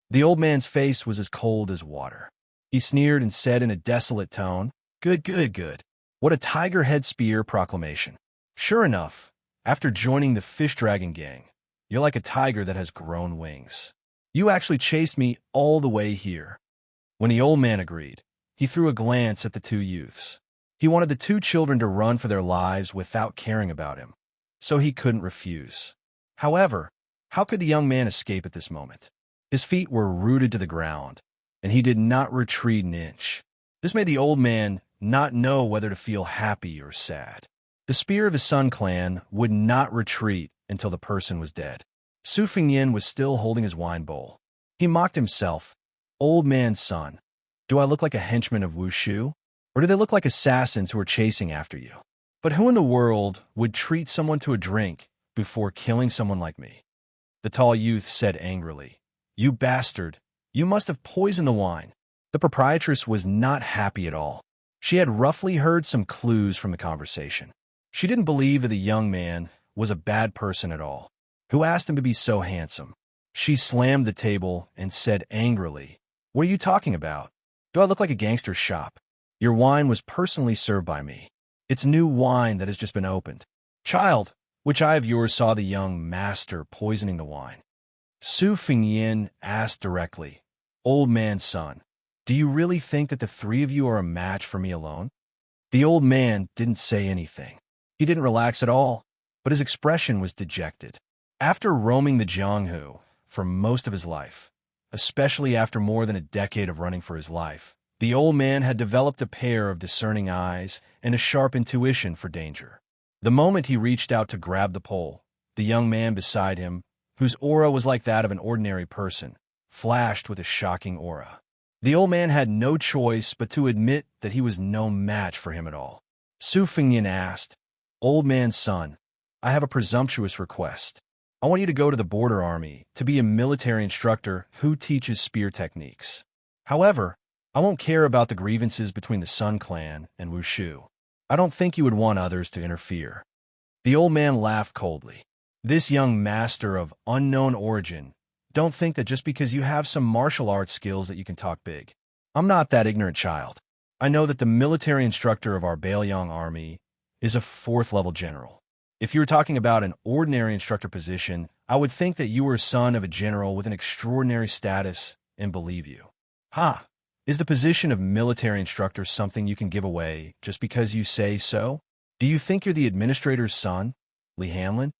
The old man's face was as cold as water. He sneered and said in a desolate tone, Good. What a tiger head spear proclamation. Sure enough, after joining the fish dragon gang, you're like a tiger that has grown wings. You actually chased me all the way here." When the old man agreed, he threw a glance at the two youths. He wanted the two children to run for their lives without caring about him, so he couldn't refuse. However, how could the young man escape at this moment? His feet were rooted to the ground, and he did not retreat an inch. This made the old man not know whether to feel happy or sad. The spear of his Sun clan would not retreat until the person was dead. Su Fingyin was still holding his wine bowl. He mocked himself. "Old man's son, do I look like a henchman of Wushu? Or do they look like assassins who are chasing after you? But who in the world would treat someone to a drink before killing someone like me?" The tall youth said angrily, "You bastard, you must have poisoned the wine." The proprietress was not happy at all. She had roughly heard some clues from the conversation. She didn't believe that the young man was a bad person at all. Who asked him to be so handsome? She slammed the table and said angrily, "What are you talking about? Do I look like a gangster's shop? Your wine was personally served by me. It's new wine that has just been opened. Child, which eye of yours saw the young master poisoning the wine?" Su Fingyin asked directly, "Old man's son, do you really think that the three of you are a match for me alone?" The old man didn't say anything. He didn't relax at all, but his expression was dejected. After roaming the Jianghu for most of his life, especially after more than a decade of running for his life, the old man had developed a pair of discerning eyes and a sharp intuition for danger. The moment he reached out to grab the pole, the young man beside him, whose aura was like that of an ordinary person, flashed with a shocking aura. The old man had no choice but to admit that he was no match for him at all. Su Fingyin asked, "Old man's son, I have a presumptuous request. I want you to go to the border army to be a military instructor who teaches spear techniques. However, I won't care about the grievances between the Sun clan and Wushu. I don't think you would want others to interfere." The old man laughed coldly. "This young master of unknown origin, don't think that just because you have some martial arts skills that you can talk big. I'm not that ignorant child. I know that the military instructor of our Bailiang army is a 4th-level general. If you were talking about an ordinary instructor position, I would think that you were a son of a general with an extraordinary status and believe you. Ha! Is the position of military instructor something you can give away just because you say so? Do you think you're the administrator's son, Li Hanlin?"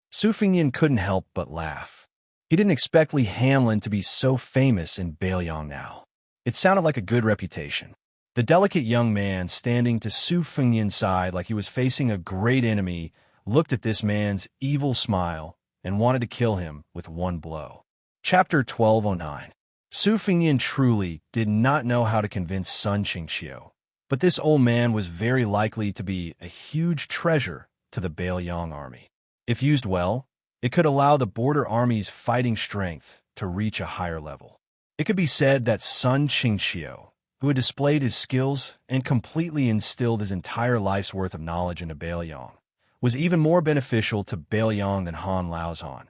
Su Fingyin couldn't help but laugh. He didn't expect Li Hanlin to be so famous in Bailiang now. It sounded like a good reputation. The delicate young man standing to Su Fingyin's side like he was facing a great enemy looked at this man's evil smile and wanted to kill him with one blow. Chapter 1209. Su Fingyin truly did not know how to convince Sun Qingqiu, but this old man was very likely to be a huge treasure to the Bailiang army. If used well, it could allow the border army's fighting strength to reach a higher level. It could be said that Sun Qingqiu, who had displayed his skills and completely instilled his entire life's worth of knowledge into Bailiang, was even more beneficial to Bailiang than Han Laozhan,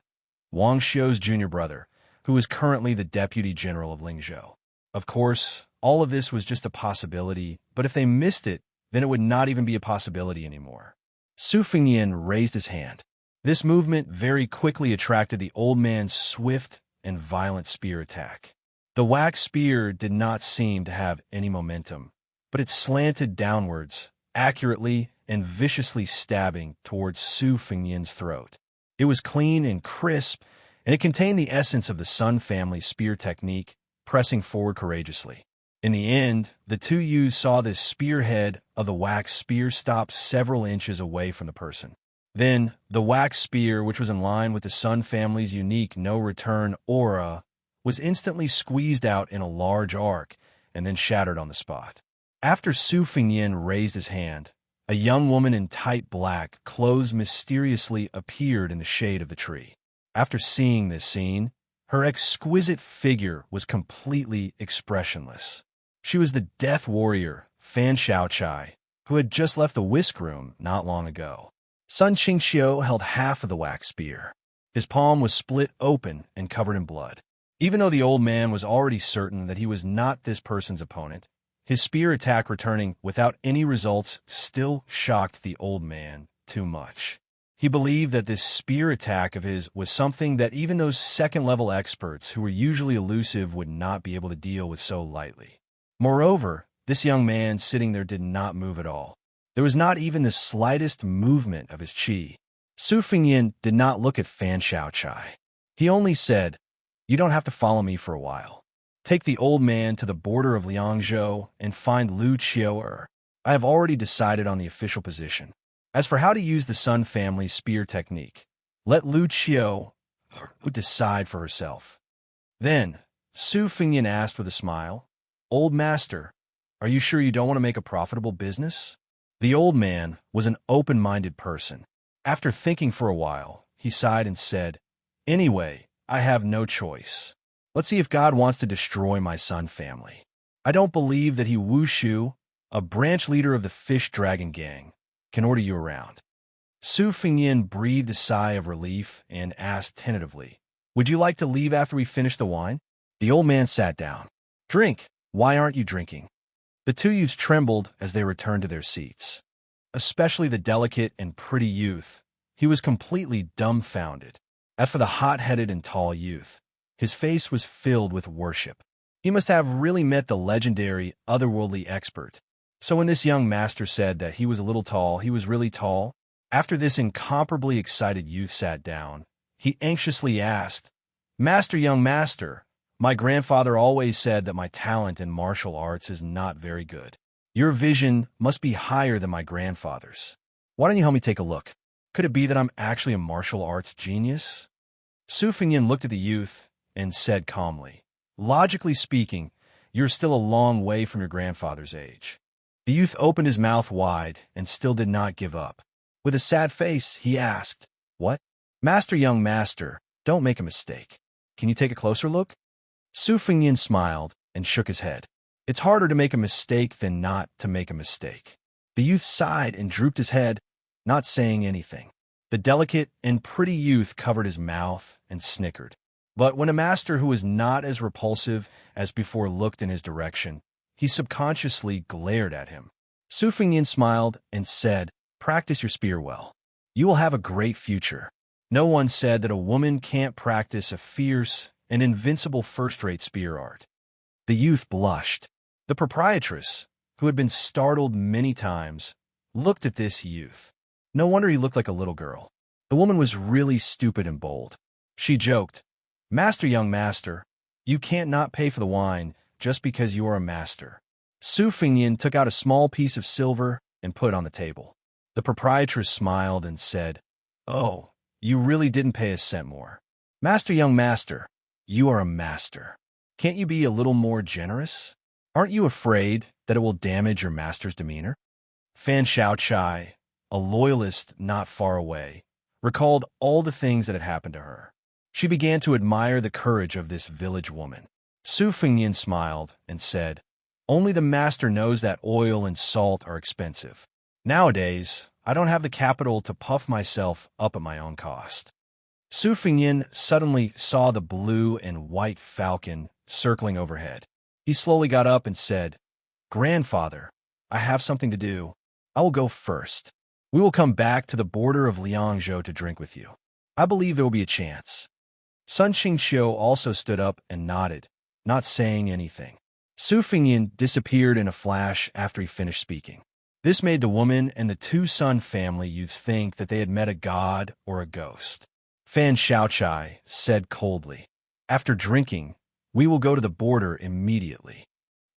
Wang Xiu's junior brother, who is currently the deputy general of Lingzhou. Of course, all of this was just a possibility, but if they missed it, then it would not even be a possibility anymore. Su Fingyin raised his hand. This movement very quickly attracted the old man's swift and violent spear attack. The wax spear did not seem to have any momentum, but it slanted downwards, accurately and viciously stabbing towards Su Fingyin's throat. It was clean and crisp, and it contained the essence of the Sun family's spear technique, pressing forward courageously. In the end, the two youths saw the spearhead of the wax spear stop several inches away from the person. Then, the wax spear, which was in line with the Sun family's unique no-return aura, was instantly squeezed out in a large arc and then shattered on the spot. After Su Fingyin raised his hand, a young woman in tight black clothes mysteriously appeared in the shade of the tree. After seeing this scene, her exquisite figure was completely expressionless. She was the death warrior, Fan Xiaochai, who had just left the whisk room not long ago. Sun Qingqiu held half of the wax spear. His palm was split open and covered in blood. Even though the old man was already certain that he was not this person's opponent, his spear attack returning without any results still shocked the old man too much. He believed that this spear attack of his was something that even those second-level experts who were usually elusive would not be able to deal with so lightly. Moreover, this young man sitting there did not move at all. There was not even the slightest movement of his chi. Su Fengyin did not look at Fan Xiaochai. He only said, "You don't have to follow me for a while. Take the old man to the border of Liangzhou and find Lu Qiu'er. I have already decided on the official position. As for how to use the Sun family's spear technique, let Lu Qiu'er decide for herself." Then, Su Fengyin asked with a smile, "Old master, are you sure you don't want to make a profitable business?" The old man was an open-minded person. After thinking for a while, he sighed and said, "Anyway, I have no choice. Let's see if God wants to destroy my Sun family. I don't believe that Wu Shu, a branch leader of the Fish Dragon Gang, can order you around." Su Fengyin breathed a sigh of relief and asked tentatively, "Would you like to leave after we finish the wine?" The old man sat down. "Drink. Why aren't you drinking?" The two youths trembled as they returned to their seats. Especially the delicate and pretty youth. He was completely dumbfounded. As for the hot-headed and tall youth, his face was filled with worship. He must have really met the legendary, otherworldly expert. So when this young master said that he was a little tall, he was really tall? After this incomparably excited youth sat down, he anxiously asked, "Master, young master, my grandfather always said that my talent in martial arts is not very good. Your vision must be higher than my grandfather's. Why don't you help me take a look? Could it be that I'm actually a martial arts genius?" Su Fengyin looked at the youth and said calmly, "Logically speaking, you're still a long way from your grandfather's age." The youth opened his mouth wide and still did not give up. With a sad face, he asked, "What? Master, young master, don't make a mistake. Can you take a closer look?" Su Fengyin smiled and shook his head. It's harder to make a mistake than not to make a mistake. The youth sighed and drooped his head, not saying anything. The delicate and pretty youth covered his mouth and snickered. But when a master who was not as repulsive as before looked in his direction, he subconsciously glared at him. Su Fengyin smiled and said, "Practice your spear well. You will have a great future." No one said that a woman can't practice a fierce and invincible first-rate spear art. The youth blushed. The proprietress, who had been startled many times, looked at this youth. No wonder he looked like a little girl. The woman was really stupid and bold. She joked, "Master, young master, you can't not pay for the wine just because you are a master." Su Fengyin took out a small piece of silver and put it on the table. The proprietress smiled and said, "Oh, you really didn't pay a cent more. Master, young master, you are a master. Can't you be a little more generous? Aren't you afraid that it will damage your master's demeanor?" Fan Xiaochai, a loyalist not far away, recalled all the things that had happened to her. She began to admire the courage of this village woman. Su Fengyin smiled and said, "Only the master knows that oil and salt are expensive. Nowadays, I don't have the capital to puff myself up at my own cost." Su Fengyin suddenly saw the blue and white falcon circling overhead. He slowly got up and said, "Grandfather, I have something to do. I will go first. We will come back to the border of Liangzhou to drink with you. I believe there will be a chance." Sun Qingqiu also stood up and nodded, not saying anything. Su Fengyin disappeared in a flash after he finished speaking. This made the woman and the two Sun family youths think that they had met a god or a ghost. Fan Xiaochai said coldly, "After drinking, we will go to the border immediately."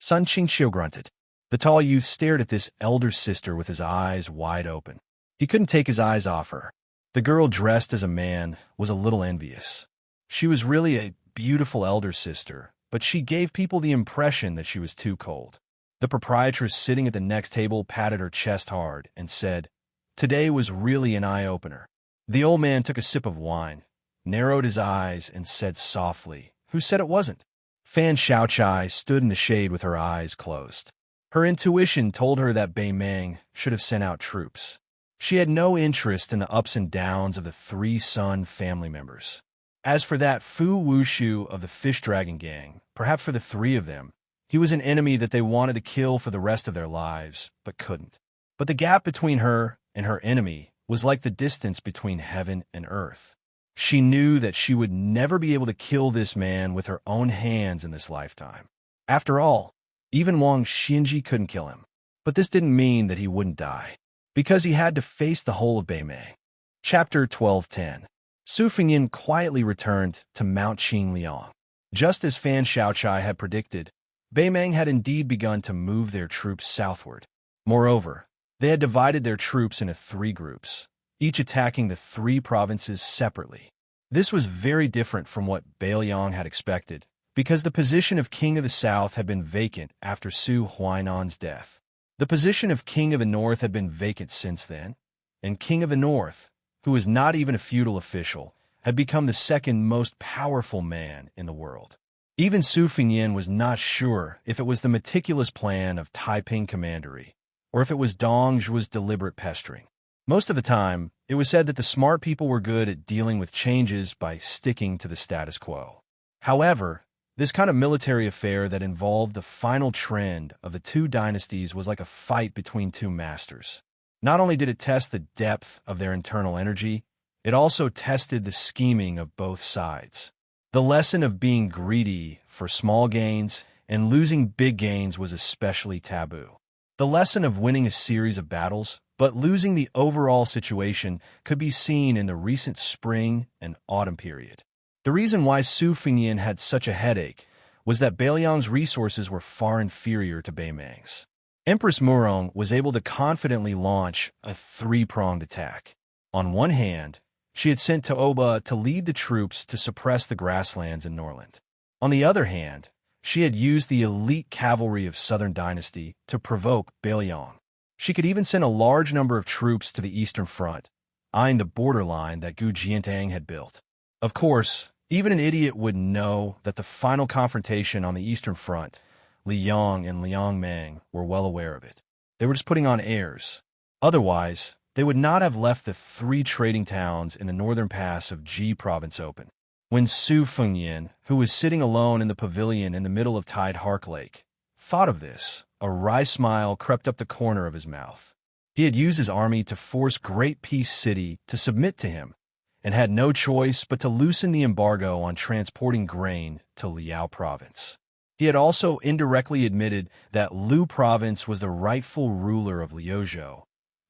Sun Qingqiu grunted. The tall youth stared at this elder sister with his eyes wide open. He couldn't take his eyes off her. The girl dressed as a man was a little envious. She was really a beautiful elder sister, but she gave people the impression that she was too cold. The proprietress sitting at the next table patted her chest hard and said, "Today was really an eye-opener." The old man took a sip of wine, narrowed his eyes, and said softly, "Who said it wasn't?" Fan Xiaochai stood in the shade with her eyes closed. Her intuition told her that Bei Meng should have sent out troops. She had no interest in the ups and downs of the three Sun family members. As for that Fu Wushu of the Fish Dragon Gang, perhaps for the three of them, he was an enemy that they wanted to kill for the rest of their lives, but couldn't. But the gap between her and her enemy was like the distance between heaven and earth. She knew that she would never be able to kill this man with her own hands in this lifetime. After all, even Wang Xinji couldn't kill him. But this didn't mean that he wouldn't die, because he had to face the whole of Beimei. Chapter 12:10. Su Fengyan quietly returned to Mount Qingliang. Just as Fan Shaochai had predicted, Beimei had indeed begun to move their troops southward. Moreover, they had divided their troops into 3 groups, each attacking the 3 provinces separately. This was very different from what Bailiang had expected, because the position of King of the South had been vacant after Su Huainan's death. The position of King of the North had been vacant since then, and King of the North, who was not even a feudal official, had become the second most powerful man in the world. Even Su Fengyan was not sure if it was the meticulous plan of Taiping Commandery, or if it was Dong Zhuo's deliberate pestering. Most of the time, it was said that the smart people were good at dealing with changes by sticking to the status quo. However, this kind of military affair that involved the final trend of the 2 dynasties was like a fight between 2 masters. Not only did it test the depth of their internal energy, it also tested the scheming of both sides. The lesson of being greedy for small gains and losing big gains was especially taboo. The lesson of winning a series of battles, but losing the overall situation, could be seen in the recent spring and autumn period. The reason why Su Fengyan had such a headache was that Bailiang's resources were far inferior to Beimei's. Empress Murong was able to confidently launch a 3-pronged attack. On one hand, she had sent Taoba to lead the troops to suppress the grasslands in Norland. On the other hand, she had used the elite cavalry of Southern Dynasty to provoke Bailiang. She could even send a large number of troops to the Eastern Front, eyeing the borderline that Gu Jiantang had built. Of course, even an idiot would know that the final confrontation on the Eastern Front, Li Yang and Liang Meng, were well aware of it. They were just putting on airs. Otherwise, they would not have left the 3 trading towns in the northern pass of Ji province open. When Su Fengyan, who was sitting alone in the pavilion in the middle of Tide Hark Lake, thought of this, a wry smile crept up the corner of his mouth. He had used his army to force Great Peace City to submit to him, and had no choice but to loosen the embargo on transporting grain to Liao province. He had also indirectly admitted that Lu province was the rightful ruler of Liuzhou,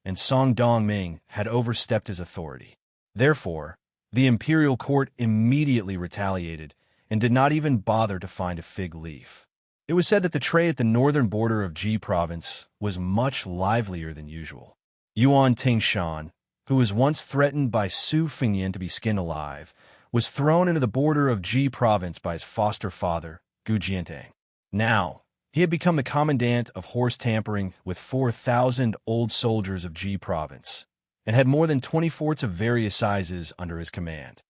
and Song Dongming had overstepped his authority. Therefore, the imperial court immediately retaliated and did not even bother to find a fig leaf. It was said that the trade at the northern border of Ji province was much livelier than usual. Yuan Tingshan, who was once threatened by Su Fengyan to be skinned alive, was thrown into the border of Ji province by his foster father, Gu Jiantang. Now, he had become the commandant of horse tampering with 4,000 old soldiers of Ji province, and had more than 20 forts of various sizes under his command.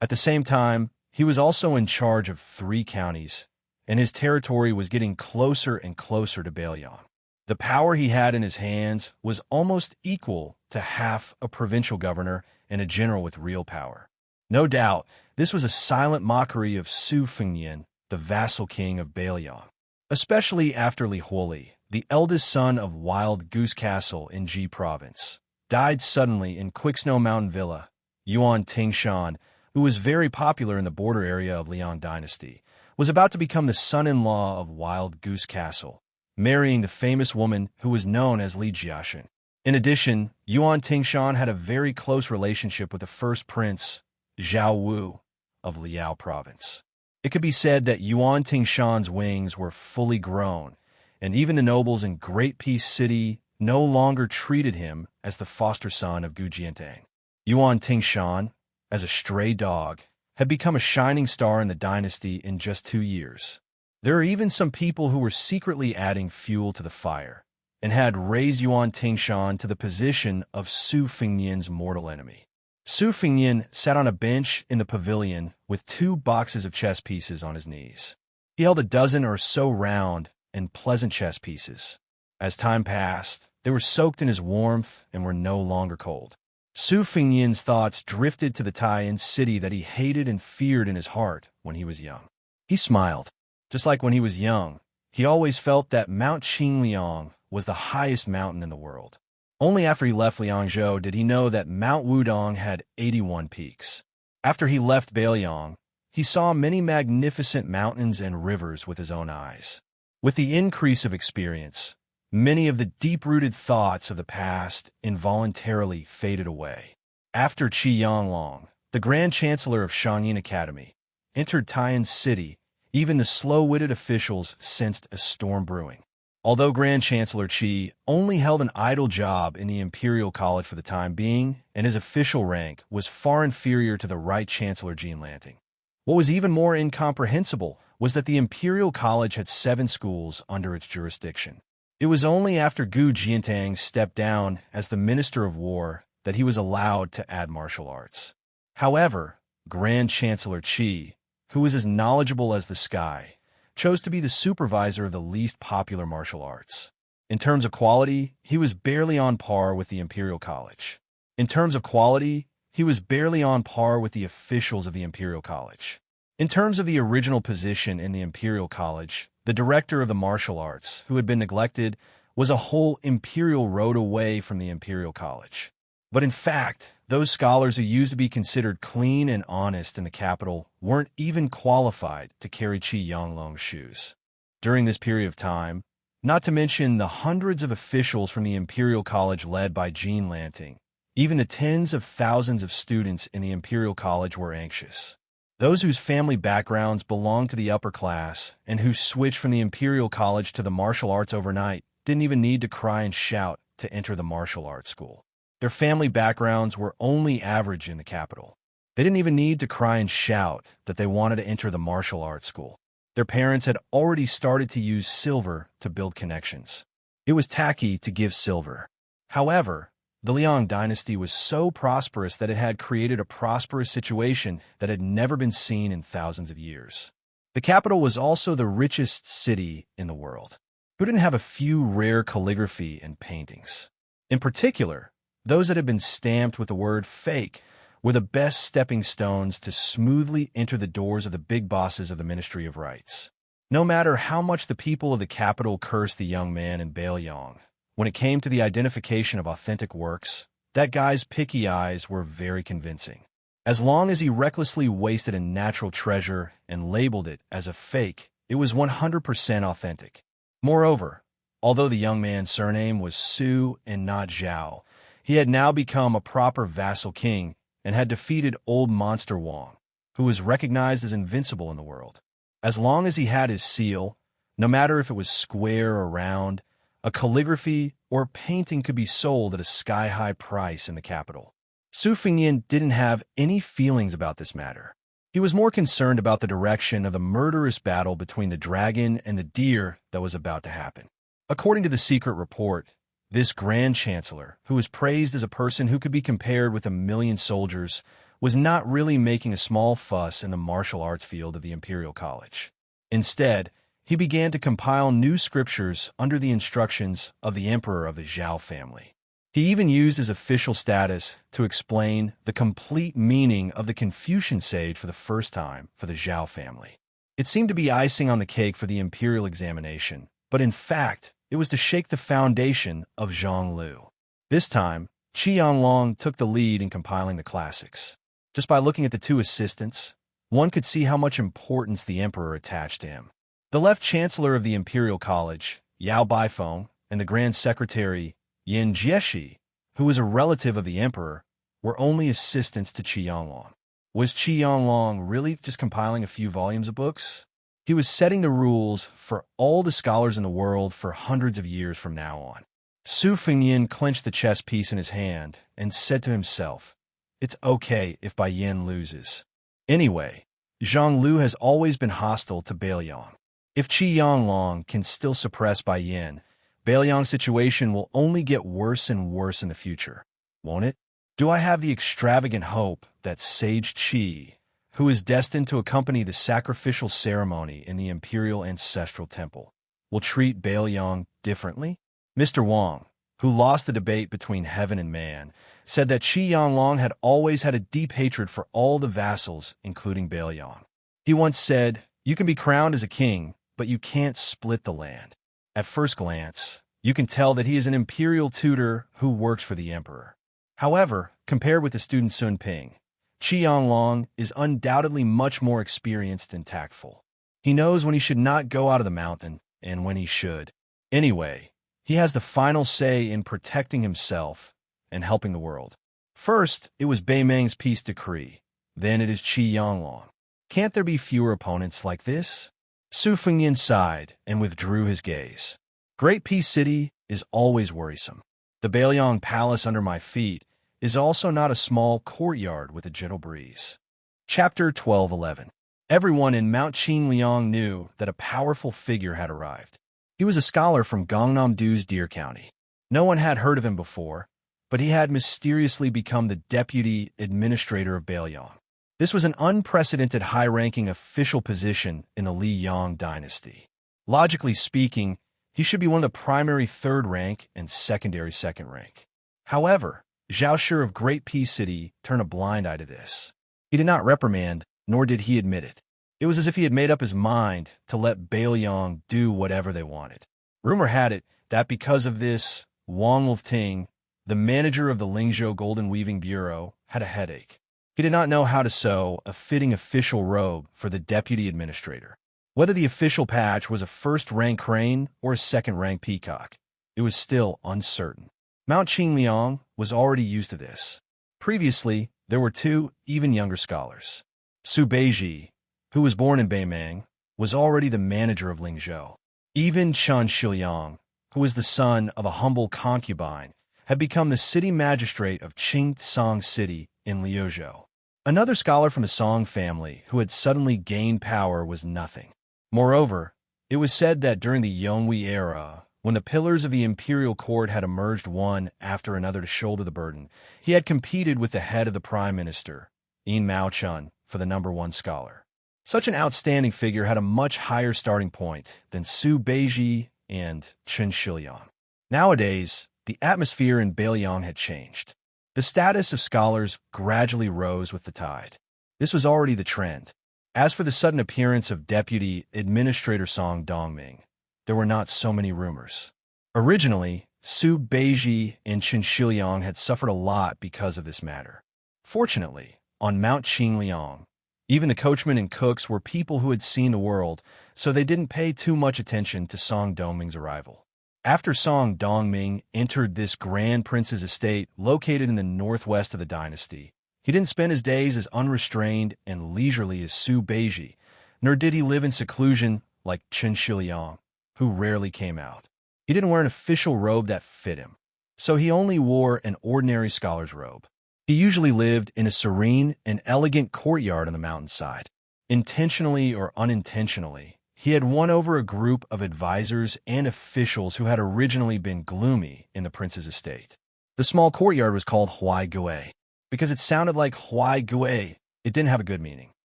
At the same time, he was also in charge of 3 counties, and his territory was getting closer and closer to Bailiang. The power he had in his hands was almost equal to half a provincial governor and a general with real power. No doubt, this was a silent mockery of Su Fengyan, the vassal king of Bailiang. Especially after Li Huoli, the eldest son of Wild Goose Castle in Ji province, died suddenly in Quicksnow Mountain Villa. Yuan Tingshan, who was very popular in the border area of Liang Dynasty, was about to become the son-in-law of Wild Goose Castle, marrying the famous woman who was known as Li Jiaxun. In addition, Yuan Tingshan had a very close relationship with the first prince, Zhao Wu, of Liao province. It could be said that Yuan Tingshan's wings were fully grown, and even the nobles in Great Peace City no longer treated him as the foster son of Gu Jiantang. Yuan Tingshan, as a stray dog, had become a shining star in the dynasty in just 2 years. There are even some people who were secretly adding fuel to the fire, and had raised Yuan Tingshan to the position of Su Fengyan's mortal enemy. Su Fengyan sat on a bench in the pavilion with 2 boxes of chess pieces on his knees. He held a dozen or so round and pleasant chess pieces. As time passed, they were soaked in his warmth and were no longer cold. Su Fengyan's thoughts drifted to the Taiyan city that he hated and feared in his heart when he was young. He smiled. Just like when he was young, he always felt that Mount Qingliang was the highest mountain in the world. Only after he left Liangzhou did he know that Mount Wudong had 81 peaks. After he left Beiliang, he saw many magnificent mountains and rivers with his own eyes. With the increase of experience, many of the deep-rooted thoughts of the past involuntarily faded away. After Qi Yanglong, the Grand Chancellor of Shangyin Academy, entered Taiyan City, even the slow-witted officials sensed a storm brewing. Although Grand Chancellor Qi only held an idle job in the Imperial College for the time being, and his official rank was far inferior to the Right Chancellor Jean Lanting, what was even more incomprehensible was that the Imperial College had 7 schools under its jurisdiction. It was only after Gu Jiantang stepped down as the Minister of War that he was allowed to add martial arts. However, Grand Chancellor Qi, who was as knowledgeable as the sky, chose to be the supervisor of the least popular martial arts. In terms of quality, he was barely on par with the Imperial College. In terms of quality, he was barely on par with the officials of the Imperial College. In terms of the original position in the Imperial College, the director of the martial arts, who had been neglected, was a whole imperial road away from the Imperial College. But in fact, those scholars who used to be considered clean and honest in the capital weren't even qualified to carry Qi Yanglong's shoes. During this period of time, not to mention the hundreds of officials from the Imperial College led by Jean Lanting, even the tens of thousands of students in the Imperial College were anxious. Those whose family backgrounds belonged to the upper class and who switched from the Imperial College to the martial arts overnight didn't even need to cry and shout to enter the martial arts school. Their family backgrounds were only average in the capital. They didn't even need to cry and shout that they wanted to enter the martial arts school. Their parents had already started to use silver to build connections. It was tacky to give silver. However, the Liang dynasty was so prosperous that it had created a prosperous situation that had never been seen in thousands of years. The capital was also the richest city in the world. Who didn't have a few rare calligraphy and paintings? In particular, those that had been stamped with the word fake were the best stepping stones to smoothly enter the doors of the big bosses of the Ministry of Rights. No matter how much the people of the capital cursed the young man in Beiliang, when it came to the identification of authentic works, that guy's picky eyes were very convincing. As long as he recklessly wasted a natural treasure and labeled it as a fake, it was 100% authentic. Moreover, although the young man's surname was Su and not Zhao, he had now become a proper vassal king and had defeated old Monster Wang, who was recognized as invincible in the world. As long as he had his seal, no matter if it was square or round, a calligraphy or painting could be sold at a sky-high price in the capital. Su Fengyin didn't have any feelings about this matter. He was more concerned about the direction of the murderous battle between the dragon and the deer that was about to happen. According to the secret report, this Grand Chancellor, who was praised as a person who could be compared with 1,000,000 soldiers, was not really making a small fuss in the martial arts field of the Imperial College. Instead, he began to compile new scriptures under the instructions of the emperor of the Zhao family. He even used his official status to explain the complete meaning of the Confucian sage for the first time for the Zhao family. It seemed to be icing on the cake for the imperial examination, but in fact, it was to shake the foundation of Zhonglu. This time, Qi Yanglong took the lead in compiling the classics. Just by looking at the 2 assistants, one could see how much importance the emperor attached to him. The left chancellor of the Imperial College, Yao Baifeng, and the Grand Secretary, Yin Jieshi, who was a relative of the emperor, were only assistants to Qi Yanglong. Was Qi Yanglong really just compiling a few volumes of books? He was setting the rules for all the scholars in the world for hundreds of years from now on. Su Fengyin clenched the chess piece in his hand and said to himself, "It's okay if Bai Yin loses. Anyway, Zhonglu has always been hostile to Beiliang. If Qi Yanglong can still suppress Bai Yin, Beiliang's situation will only get worse and worse in the future, won't it? Do I have the extravagant hope that Sage Qi, who is destined to accompany the sacrificial ceremony in the Imperial Ancestral Temple, will treat Beiliang differently?" Mr. Wang, who lost the debate between heaven and man, said that Qi Yanglong had always had a deep hatred for all the vassals, including Beiliang. He once said, "You can be crowned as a king, but you can't split the land." At first glance, You can tell that he is an imperial tutor who works for the emperor. However, compared with the student Sun Ping, Qi Yanglong is undoubtedly much more experienced and tactful. He knows when he should not go out of the mountain and when he should. Anyway, he has the final say in protecting himself and helping the world. First, it was Bei Meng's peace decree. Then it is Qi Yanglong. Can't there be fewer opponents like this? Su Fengyin sighed and withdrew his gaze. Great Peace City is always worrisome. The Bailiang Palace under my feet is also not a small courtyard with a gentle breeze. Chapter 12:11. Everyone in Mount Qingliang knew that a powerful figure had arrived. He was a scholar from Gangnam-do's Deer County. No one had heard of him before, but he had mysteriously become the deputy administrator of Bailiang. This was an unprecedented high-ranking official position in the Li Yang dynasty. Logically speaking, he should be one of the primary third rank and secondary second rank. However, Zhao Shi of Great Peace City turned a blind eye to this. He did not reprimand, nor did he admit it. It was as if he had made up his mind to let Bailiang do whatever they wanted. Rumor had it that because of this, Wang Wolfting, the manager of the Lingzhou Golden Weaving Bureau, had a headache. He did not know how to sew a fitting official robe for the deputy administrator. Whether the official patch was a first-rank crane or a second-rank peacock, it was still uncertain. Mount Qingliang was already used to this. Previously, there were two even younger scholars. Su Beiji, who was born in Beimeng, was already the manager of Lingzhou. Even Chen Shiliang, who was the son of a humble concubine, had become the city magistrate of Qingtsang City in Liuzhou. Another scholar from the Song family who had suddenly gained power was nothing. Moreover, it was said that during the Yonghui era, when the pillars of the imperial court had emerged one after another to shoulder the burden, he had competed with the head of the prime minister, Yin Maochun, for the #1 scholar. Such an outstanding figure had a much higher starting point than Su Beiji and Chen Shiliang. Nowadays, the atmosphere in Bailiang had changed. The status of scholars gradually rose with the tide. This was already the trend. As for the sudden appearance of Deputy Administrator Song Dongming, there were not so many rumors. Originally, Su Beiji and Chen Shiliang had suffered a lot because of this matter. Fortunately, on Mount Qingliang, even the coachmen and cooks were people who had seen the world, so they didn't pay too much attention to Song Dongming's arrival. After Song Dongming entered this grand prince's estate located in the northwest of the dynasty, he didn't spend his days as unrestrained and leisurely as Su Beiji, nor did he live in seclusion like Chen Shiliang, who rarely came out. He didn't wear an official robe that fit him, so he only wore an ordinary scholar's robe. He usually lived in a serene and elegant courtyard on the mountainside. Intentionally or unintentionally, he had won over a group of advisors and officials who had originally been gloomy in the prince's estate. The small courtyard was called Huai Gui. Because it sounded like Huai Gui, it didn't have a good meaning.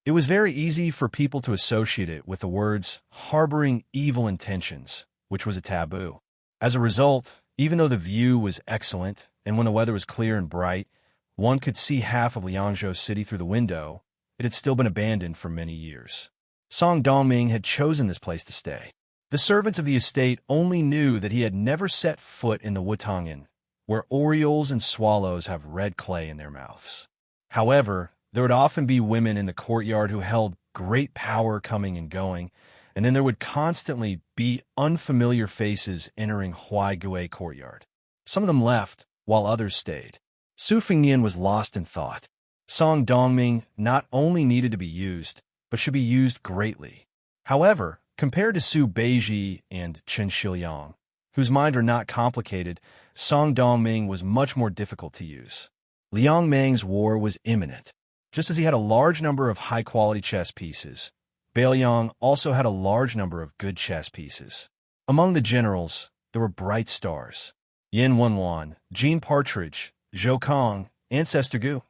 It was very easy for people to associate it with the words harboring evil intentions, which was a taboo. As a result, even though the view was excellent, and when the weather was clear and bright, one could see half of Liangzhou City through the window, it had still been abandoned for many years. Song Dongming had chosen this place to stay. The servants of the estate only knew that he had never set foot in the Wutong'an, where orioles and swallows have red clay in their mouths. However, there would often be women in the courtyard who held great power coming and going, and then there would constantly be unfamiliar faces entering Huai Gui courtyard. Some of them left, while others stayed. Su Fengyin was lost in thought. Song Dongming not only needed to be used, but should be used greatly. However, compared to Su Beiji and Chen Shiliang, whose minds are not complicated, Song Dongming was much more difficult to use. Liang Meng's war was imminent. Just as he had a large number of high-quality chess pieces, Bailiang also had a large number of good chess pieces. Among the generals, there were bright stars. Yin Wenwan, Jean Partridge, Zhou Kong, Ancestor Gu,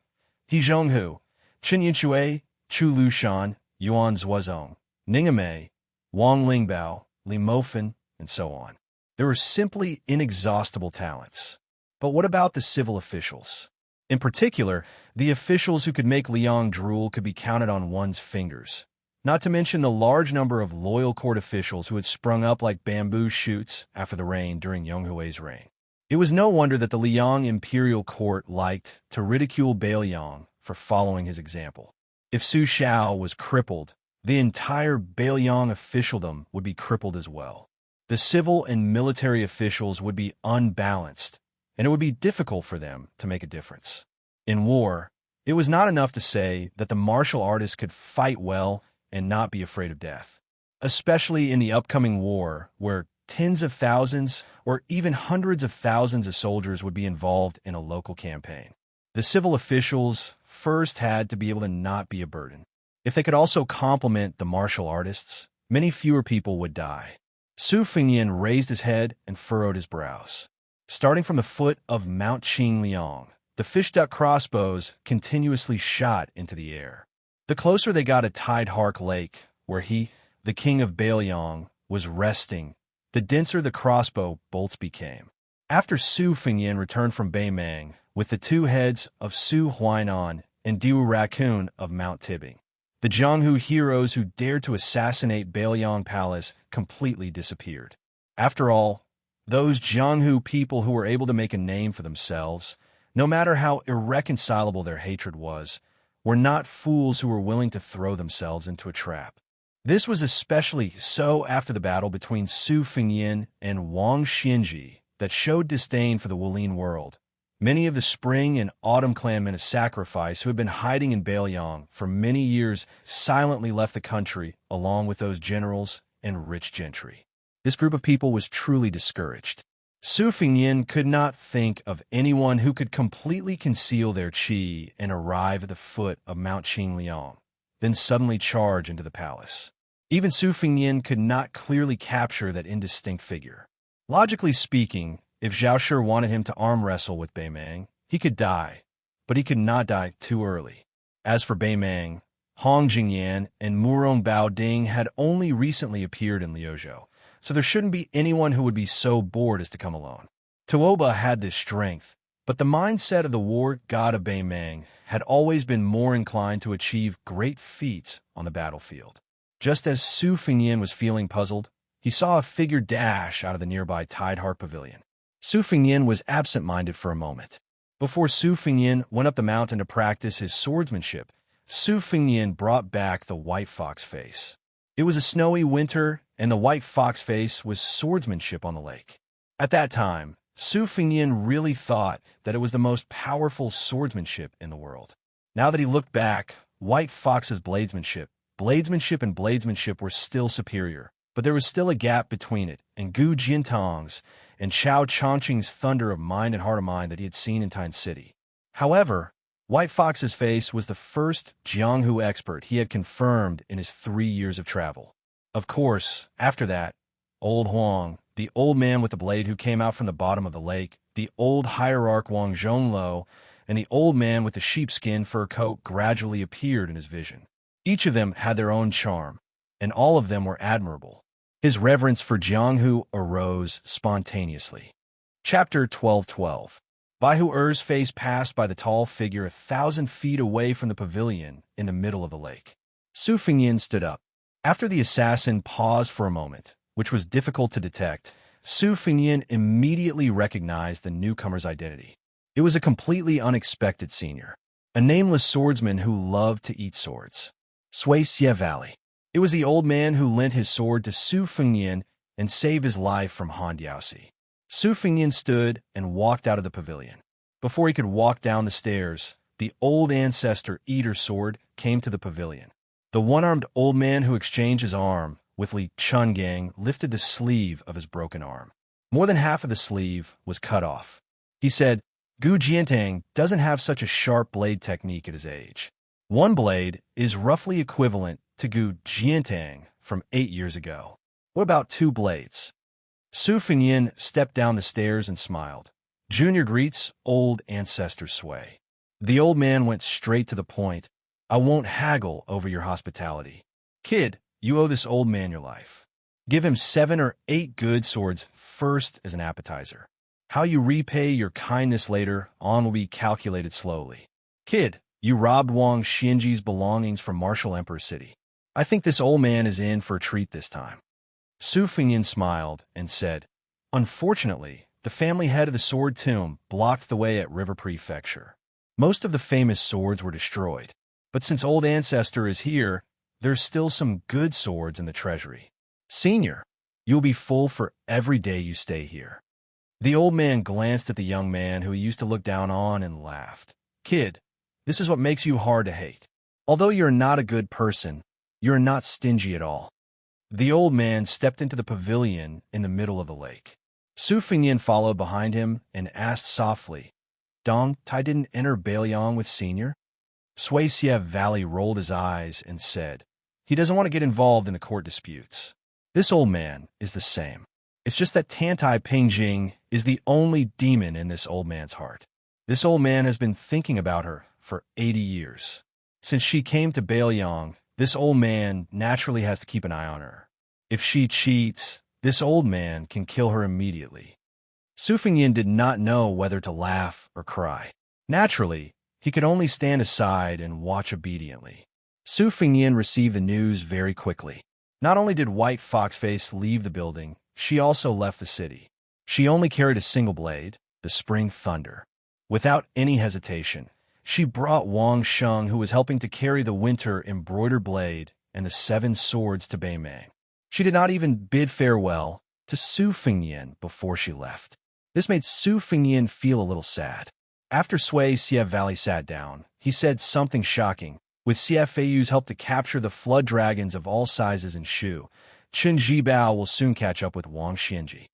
He Zhonghu, Chen Yinshui, Chu Lushan, Yuan Zuozong, Ningame, Wang Lingbao, Li Mofan, and so on. There were simply inexhaustible talents. But what about the civil officials? In particular, the officials who could make Liang drool could be counted on one's fingers. not to mention the large number of loyal court officials who had sprung up like bamboo shoots after the rain during Yonghui's reign. It was no wonder that the Liang imperial court liked to ridicule Bailiang for following his example. If Su Xiao was crippled, the entire Bailiang officialdom would be crippled as well. The civil and military officials would be unbalanced, and it would be difficult for them to make a difference. In war, it was not enough to say that the martial artists could fight well and not be afraid of death, especially in the upcoming war where tens of thousands or even hundreds of thousands of soldiers would be involved in a local campaign. The civil officials first had to be able to not be a burden. If they could also complement the martial artists, many fewer people would die. Su Fengyan raised his head and furrowed his brows. Starting from the foot of Mount Qingliang, the fish-duck crossbows continuously shot into the air. The closer they got to Tidehark Lake, where he, the king of Bailiang, was resting, the denser the crossbow bolts became. After Su Fengyan returned from Beimang with the two heads of Su Huainan and Diwu Raccoon of Mount Tibing, the Jianghu heroes who dared to assassinate Bailiang Palace completely disappeared. After all, those Jianghu people who were able to make a name for themselves, no matter how irreconcilable their hatred was, were not fools who were willing to throw themselves into a trap. This was especially so after the battle between Su Fengyan and Wang Xianji that showed disdain for the Wulin world. Many of the spring and autumn clanmen of sacrifice who had been hiding in Bailiang for many years silently left the country along with those generals and rich gentry. This group of people was truly discouraged. Su Fengyan could not think of anyone who could completely conceal their qi and arrive at the foot of Mount Qingliang, then suddenly charge into the palace. Even Su Fengyan could not clearly capture that indistinct figure. Logically speaking, if Zhao Shi wanted him to arm wrestle with Beimang, he could die, but he could not die too early. As for Beimang, Hong Jingyan and Murong Baoding had only recently appeared in Liuzhou, so there shouldn't be anyone who would be so bored as to come alone. Tuoba had this strength, but the mindset of the war god of Beimang had always been more inclined to achieve great feats on the battlefield. Just as Su Fengyan was feeling puzzled, he saw a figure dash out of the nearby Tidehark Pavilion. Su Fengyan was absent-minded for a moment. Before Su Fengyan went up the mountain to practice his swordsmanship, Su Fengyan brought back the white fox face. It was a snowy winter, and the white fox face was swordsmanship on the lake. At that time, Su Fengyan really thought that it was the most powerful swordsmanship in the world. Now that he looked back, white fox's bladesmanship and bladesmanship were still superior, but there was still a gap between it and Gu Jiantong's and Chao Chongqing's thunder of mind and heart of mind that he had seen in Tyne City. However, White Fox's face was the first Jianghu expert he had confirmed in his 3 years of travel. Of course, after that, Old Huang, the old man with the blade who came out from the bottom of the lake, the old hierarch Wang Zhongluo, and the old man with the sheepskin fur coat gradually appeared in his vision. Each of them had their own charm, and all of them were admirable. His reverence for Jianghu arose spontaneously. Chapter 12:12. Baihu Er's face passed by the tall figure 1,000 feet away from the pavilion in the middle of the lake. Su Fengyan stood up. After the assassin paused for a moment, which was difficult to detect, Su Fengyan immediately recognized the newcomer's identity. It was a completely unexpected senior, a nameless swordsman who loved to eat swords. Sui Xie Valley. It was the old man who lent his sword to Su Fengyan and saved his life from Han Diaosi. Su Fengyan stood and walked out of the pavilion. Before he could walk down the stairs, the old ancestor Eater sword came to the pavilion. The one-armed old man who exchanged his arm with Li Chungang lifted the sleeve of his broken arm. More than half of the sleeve was cut off. He said, Gu Jiantang doesn't have such a sharp blade technique at his age. One blade is roughly equivalent to Gu Jiantang from 8 years ago. What about 2 blades? Su Fengyan stepped down the stairs and smiled. Junior greets old ancestor Sui. The old man went straight to the point. I won't haggle over your hospitality. Kid, you owe this old man your life. Give him 7 or 8 good swords first as an appetizer. How you repay your kindness later on will be calculated slowly. Kid, you robbed Wang Xianji's belongings from Martial Emperor City. I think this old man is in for a treat this time. Su Fengyin smiled and said, Unfortunately, the family head of the sword tomb blocked the way at River Prefecture. Most of the famous swords were destroyed, but since old ancestor is here, there's still some good swords in the treasury. Senior, you'll be full for every day you stay here. The old man glanced at the young man who he used to look down on and laughed. Kid, this is what makes you hard to hate. Although you're not a good person, you're not stingy at all. The old man stepped into the pavilion in the middle of the lake. Su Fengyin followed behind him and asked softly, Dong Tai didn't enter Bailiang with Senior? Sui Xie Valley rolled his eyes and said, He doesn't want to get involved in the court disputes. This old man is the same. It's just that Tantai Pingjing is the only demon in this old man's heart. This old man has been thinking about her for 80 years. Since she came to Bailiang, this old man naturally has to keep an eye on her. If she cheats, this old man can kill her immediately. Su Fengyin did not know whether to laugh or cry. Naturally, he could only stand aside and watch obediently. Su Fengyin received the news very quickly. Not only did White Foxface leave the building, she also left the city. She only carried a single blade, the Spring Thunder. Without any hesitation, she brought Wang Sheng, who was helping to carry the winter embroidered blade and the 7 swords to Beimang. She did not even bid farewell to Su Fengyin before she left. This made Su Fengyin feel a little sad. After Sui Xie Valley sat down, he said something shocking. With Xie Feiyu's help to capture the flood dragons of all sizes in Shu, Chen Jibao will soon catch up with Wang Xianji.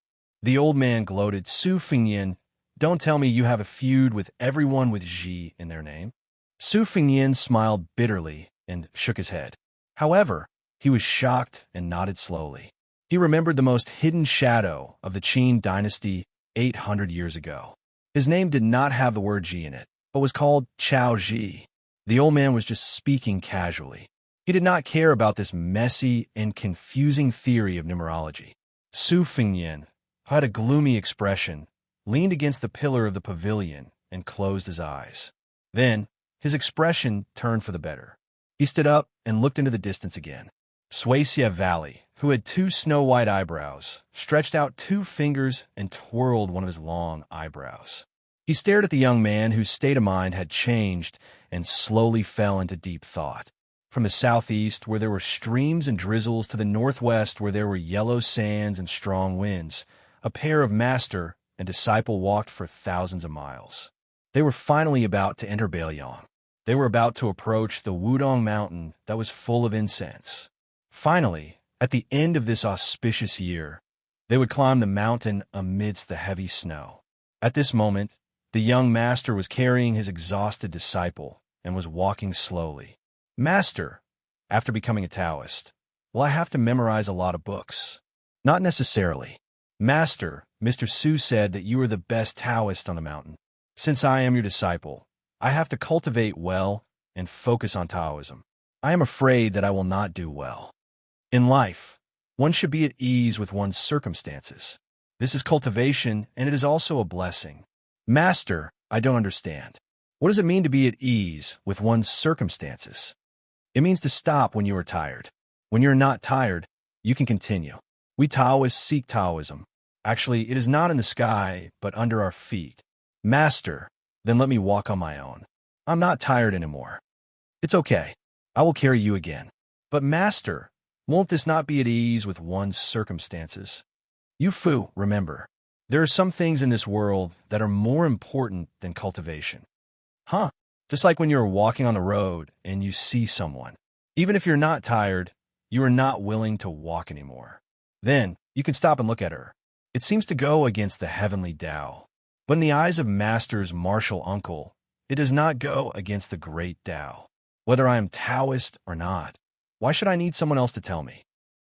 The old man gloated, Su Fengyin, don't tell me you have a feud with everyone with Ji in their name. Su Fengyin smiled bitterly and shook his head. However, he was shocked and nodded slowly. He remembered the most hidden shadow of the Qin dynasty 800 years ago. His name did not have the word Ji in it, but was called Chao Ji. The old man was just speaking casually. He did not care about this messy and confusing theory of numerology. Su Fengyin, who had a gloomy expression, leaned against the pillar of the pavilion and closed his eyes. Then, his expression turned for the better. He stood up and looked into the distance again. Sui Xie Valley, who had 2 snow-white eyebrows, stretched out 2 fingers and twirled one of his long eyebrows. He stared at the young man whose state of mind had changed and slowly fell into deep thought. From the southeast, where there were streams and drizzles, to the northwest, where there were yellow sands and strong winds, a pair of master and disciple walked for thousands of miles. They were finally about to enter Bailiang. They were about to approach the Wudong mountain that was full of incense. Finally, at the end of this auspicious year, they would climb the mountain amidst the heavy snow. At this moment, the young master was carrying his exhausted disciple and was walking slowly. Master, after becoming a Taoist, will I have to memorize a lot of books? Not necessarily. Master, Mr. Su said that you are the best Taoist on the mountain. Since I am your disciple, I have to cultivate well and focus on Taoism. I am afraid that I will not do well. In life, one should be at ease with one's circumstances. This is cultivation, and it is also a blessing. Master, I don't understand. What does it mean to be at ease with one's circumstances? It means to stop when you are tired. When you're not tired, you can continue. We Taoists seek Taoism. Actually, it is not in the sky, but under our feet. Master, then let me walk on my own. I'm not tired anymore. It's okay. I will carry you again. But Master, won't this not be at ease with one's circumstances? You Fu, remember, there are some things in this world that are more important than cultivation. Huh? Just like when you're walking on the road and you see someone. Even if you're not tired, you are not willing to walk anymore. Then, you can stop and look at her. It seems to go against the heavenly Tao. But in the eyes of Master's martial uncle, it does not go against the great Tao. Whether I am Taoist or not, why should I need someone else to tell me?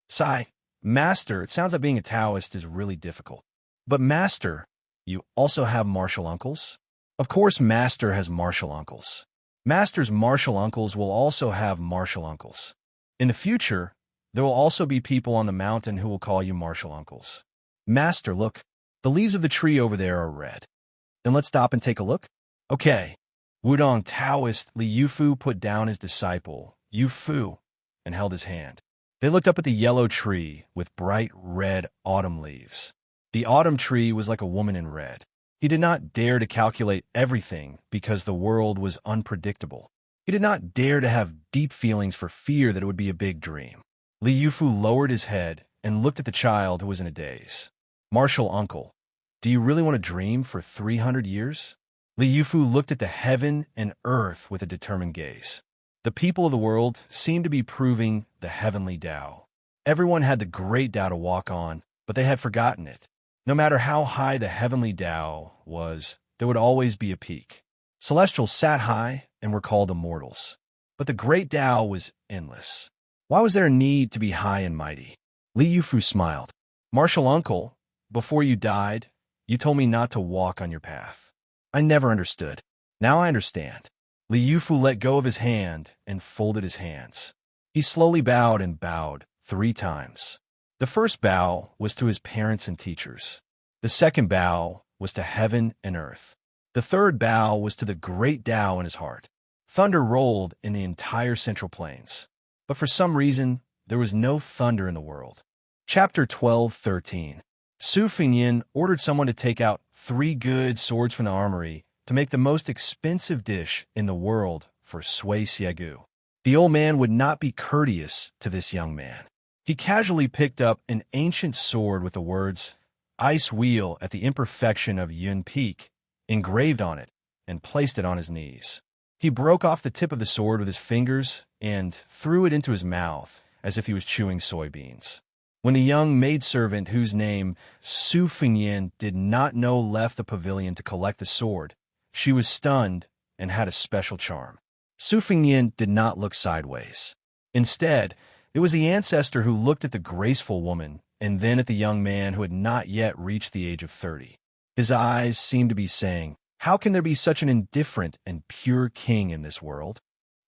Sigh, Master, it sounds like being a Taoist is really difficult. But Master, you also have martial uncles? Of course Master has martial uncles. Master's martial uncles will also have martial uncles. In the future, there will also be people on the mountain who will call you martial uncles. Master, look, the leaves of the tree over there are red. Then let's stop and take a look. Okay. Wudong Taoist Li Yufu put down his disciple, Yufu, and held his hand. They looked up at the yellow tree with bright red autumn leaves. The autumn tree was like a woman in red. He did not dare to calculate everything because the world was unpredictable. He did not dare to have deep feelings for fear that it would be a big dream. Li Yufu lowered his head and looked at the child who was in a daze. "Martial uncle, do you really want to dream for 300 years? Li Yufu looked at the heaven and earth with a determined gaze. The people of the world seemed to be proving the heavenly Tao. Everyone had the great Tao to walk on, but they had forgotten it. No matter how high the heavenly Tao was, there would always be a peak. Celestials sat high and were called immortals. But the great Tao was endless. Why was there a need to be high and mighty?" Li Yufu smiled. "Martial uncle, before you died, you told me not to walk on your path. I never understood. Now I understand." Li Yufu let go of his hand and folded his hands. He slowly bowed and bowed 3 times. The first bow was to his parents and teachers. The second bow was to heaven and earth. The third bow was to the great Tao in his heart. Thunder rolled in the entire Central Plains. But for some reason, there was no thunder in the world. Chapter 12:13. Su Fengyin ordered someone to take out 3 good swords from the armory to make the most expensive dish in the world for Sui Xiegu. The old man would not be courteous to this young man. He casually picked up an ancient sword with the words, "Ice Wheel at the Imperfection of Yun Peak," engraved on it, and placed it on his knees. He broke off the tip of the sword with his fingers and threw it into his mouth as if he was chewing soybeans. When the young maidservant whose name Su Fengyin did not know left the pavilion to collect the sword, she was stunned and had a special charm. Su Fengyin did not look sideways. Instead, it was the ancestor who looked at the graceful woman and then at the young man who had not yet reached the age of 30. His eyes seemed to be saying, "How can there be such an indifferent and pure king in this world?"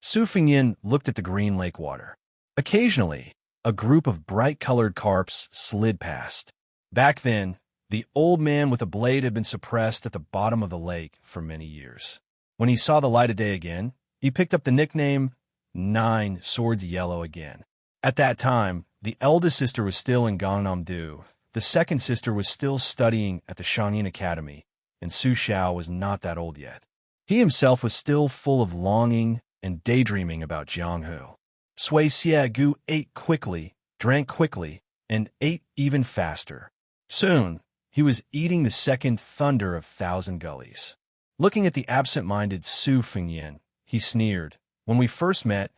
Su Fengyin looked at the green lake water. Occasionally, a group of bright-colored carps slid past. Back then, the old man with a blade had been suppressed at the bottom of the lake for many years. When he saw the light of day again, he picked up the nickname 9 Swords Yellow again. At that time, the eldest sister was still in Gangnam-do, the second sister was still studying at the Shangyin Academy, and Su Xiao was not that old yet. He himself was still full of longing and daydreaming about Jianghu. Sui Xiegu ate quickly, drank quickly, and ate even faster. Soon, he was eating the second thunder of 1,000 gullies. Looking at the absent-minded Su Fengyin, he sneered, "When we first met,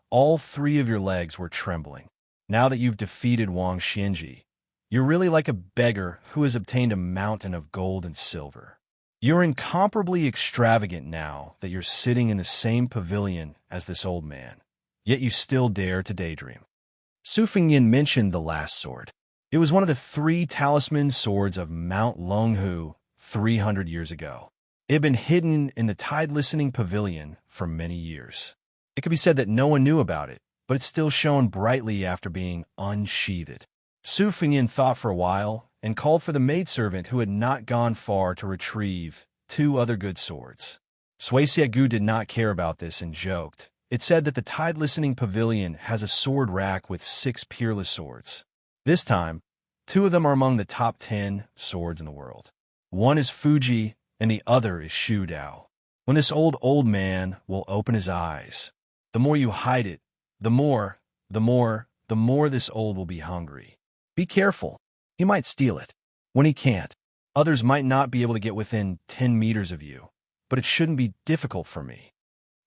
all 3 of your legs were trembling. Now that you've defeated Wang Xianji, you're really like a beggar who has obtained a mountain of gold and silver. You're incomparably extravagant now that you're sitting in the same pavilion as this old man, yet you still dare to daydream." Su Fengyin mentioned the last sword. It was one of the 3 talisman swords of Mount Longhu 300 years ago. It had been hidden in the tide-listening pavilion for many years. It could be said that no one knew about it, but it still shone brightly after being unsheathed. Su Fengyin thought for a while and called for the maidservant who had not gone far to retrieve 2 other good swords. Sui Xiegu did not care about this and joked. It said that the tide-listening pavilion has a sword rack with 6 peerless swords. This time, 2 of them are among the top 10 swords in the world. One is Fuji and the other is Shu Dao. When this old man will open his eyes, the more you hide it, the more this old will be hungry. Be careful. He might steal it. When he can't, others might not be able to get within 10 meters of you, but it shouldn't be difficult for me.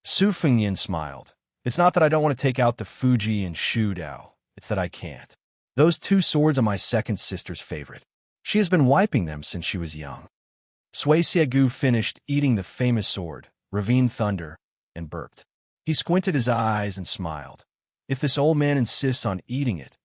Su Fengyin smiled. It's not that I don't want to take out the Fuji and Shu Dao. It's that I can't. Those 2 swords are my second sister's favorite. She has been wiping them since she was young. Sui Xiegu finished eating the famous sword, Ravine Thunder, and burped. He squinted his eyes and smiled. If this old man insists on eating it,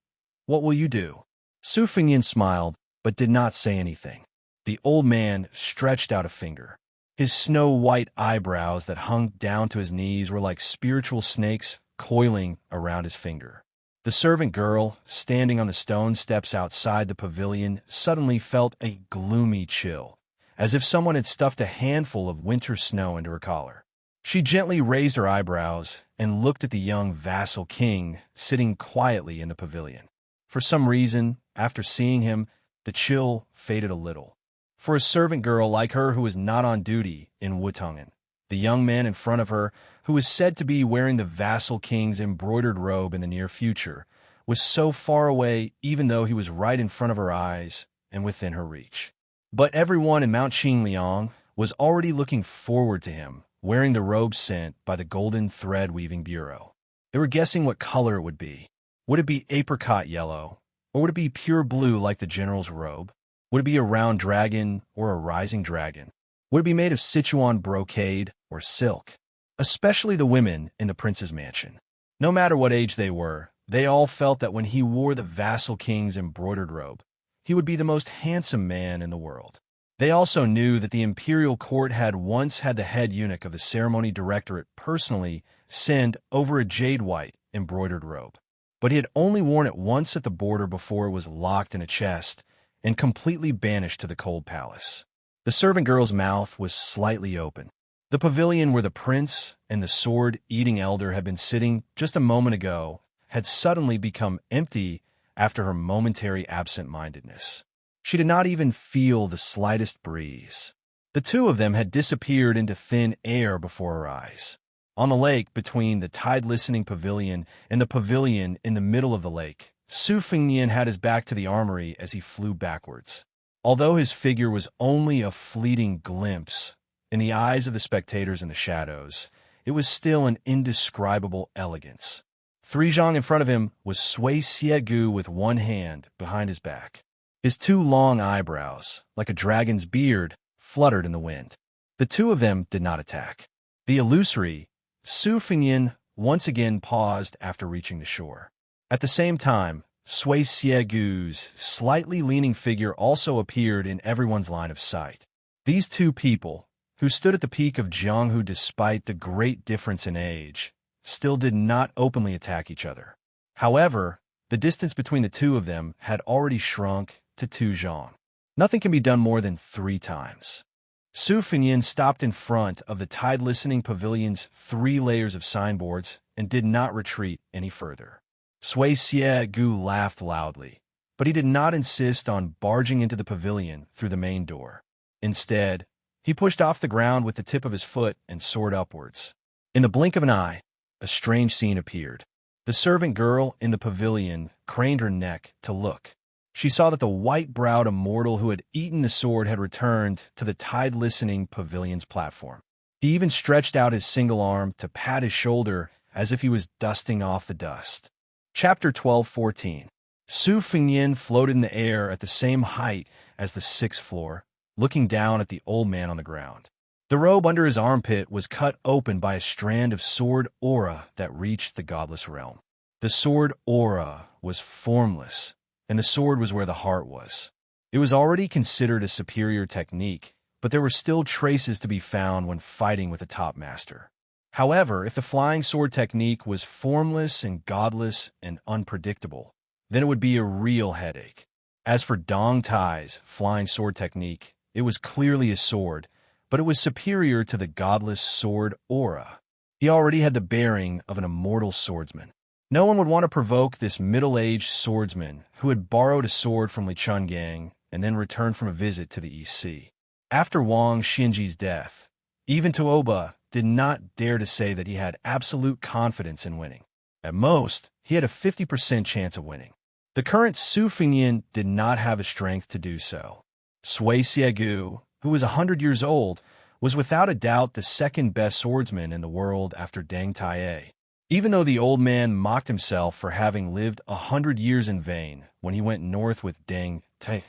what will you do? Su Fengyin smiled, but did not say anything. The old man stretched out a finger. His snow-white eyebrows that hung down to his knees were like spiritual snakes coiling around his finger. The servant girl, standing on the stone steps outside the pavilion, suddenly felt a gloomy chill, as if someone had stuffed a handful of winter snow into her collar. She gently raised her eyebrows and looked at the young vassal king sitting quietly in the pavilion. For some reason, after seeing him, the chill faded a little. For a servant girl like her who was not on duty in Wutungen, the young man in front of her, who was said to be wearing the vassal king's embroidered robe in the near future, was so far away even though he was right in front of her eyes and within her reach. But everyone in Mount Qingliang was already looking forward to him, wearing the robe sent by the Golden Thread Weaving Bureau. They were guessing what color it would be. Would it be apricot yellow, or would it be pure blue like the general's robe? Would it be a round dragon or a rising dragon? Would it be made of Sichuan brocade or silk? Especially the women in the prince's mansion. No matter what age they were, they all felt that when he wore the vassal king's embroidered robe, he would be the most handsome man in the world. They also knew that the imperial court had once had the head eunuch of the ceremony directorate personally send over a jade white embroidered robe. But he had only worn it once at the border before it was locked in a chest and completely banished to the cold palace. The servant girl's mouth was slightly open. The pavilion where the prince and the sword-eating elder had been sitting just a moment ago had suddenly become empty after her momentary absent-mindedness. She did not even feel the slightest breeze. The two of them had disappeared into thin air before her eyes. On the lake between the tide-listening pavilion and the pavilion in the middle of the lake, Su Fengnian had his back to the armory as he flew backwards. Although his figure was only a fleeting glimpse in the eyes of the spectators in the shadows, it was still an indescribable elegance. 3 zhang in front of him was Sui Siegu with one hand behind his back. His 2 long eyebrows, like a dragon's beard, fluttered in the wind. The two of them did not attack. The illusory Su Fengnian once again paused after reaching the shore. At the same time, Sui Siegu's slightly leaning figure also appeared in everyone's line of sight. These two people, who stood at the peak of Jianghu despite the great difference in age, still did not openly attack each other. However, the distance between the two of them had already shrunk to 2 zhang. Nothing can be done more than 3 times. Su Fengnian stopped in front of the tide-listening pavilion's 3 layers of signboards and did not retreat any further. Sui Siegu laughed loudly, but he did not insist on barging into the pavilion through the main door. Instead, he pushed off the ground with the tip of his foot and soared upwards. In the blink of an eye, a strange scene appeared. The servant girl in the pavilion craned her neck to look. She saw that the white-browed immortal who had eaten the sword had returned to the tide-listening pavilion's platform. He even stretched out his single arm to pat his shoulder as if he was dusting off the dust. Chapter 12:14. Su Fengnian floated in the air at the same height as the 6th floor, looking down at the old man on the ground. The robe under his armpit was cut open by a strand of sword aura that reached the godless realm. The sword aura was formless, and the sword was where the heart was. It was already considered a superior technique, but there were still traces to be found when fighting with a top master. However, if the flying sword technique was formless and godless and unpredictable, then it would be a real headache. As for Dong Tai's flying sword technique, it was clearly a sword, but it was superior to the godless sword aura. He already had the bearing of an immortal swordsman. No one would want to provoke this middle-aged swordsman who had borrowed a sword from Li Chungang and then returned from a visit to the East Sea. After Wang Xinji's death, even Tuoba did not dare to say that he had absolute confidence in winning. At most, he had a 50% chance of winning. The current Su Fengnian did not have the strength to do so. Sui Siegu, who was 100 years old, was without a doubt the second-best swordsman in the world after Deng Taiye. Even though the old man mocked himself for having lived 100 years in vain when he went north with Deng Taiye,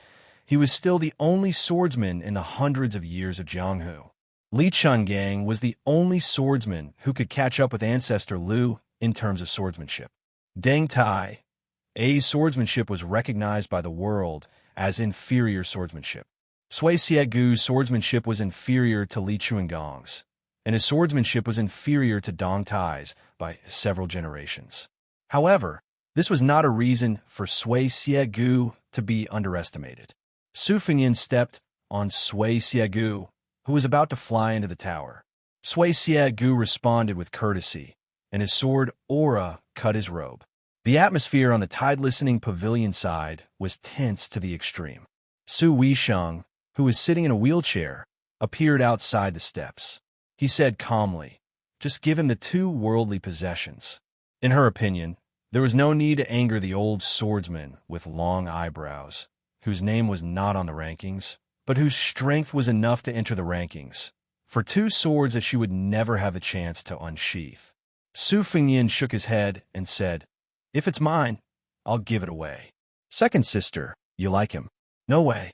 he was still the only swordsman in the hundreds of years of Jianghu. Li Chungang was the only swordsman who could catch up with ancestor Liu in terms of swordsmanship. Deng Taiye's swordsmanship was recognized by the world as inferior swordsmanship. Sui Siegu's swordsmanship was inferior to Li Chunggang's, and his swordsmanship was inferior to Dong Tai's by several generations. However, this was not a reason for Sui Siegu to be underestimated. Su Fengnian stepped on Sui Siegu, who was about to fly into the tower. Sui Gu responded with courtesy, and his sword aura cut his robe. The atmosphere on the tide-listening pavilion side was tense to the extreme. Su Weisheng, who was sitting in a wheelchair, appeared outside the steps. He said calmly, "Just give him the 2 worldly possessions." In her opinion, there was no need to anger the old swordsman with long eyebrows, whose name was not on the rankings, but whose strength was enough to enter the rankings, for 2 swords that she would never have a chance to unsheath. Su Fengyin shook his head and said, "If it's mine, I'll give it away." "Second sister, you like him?" "No way."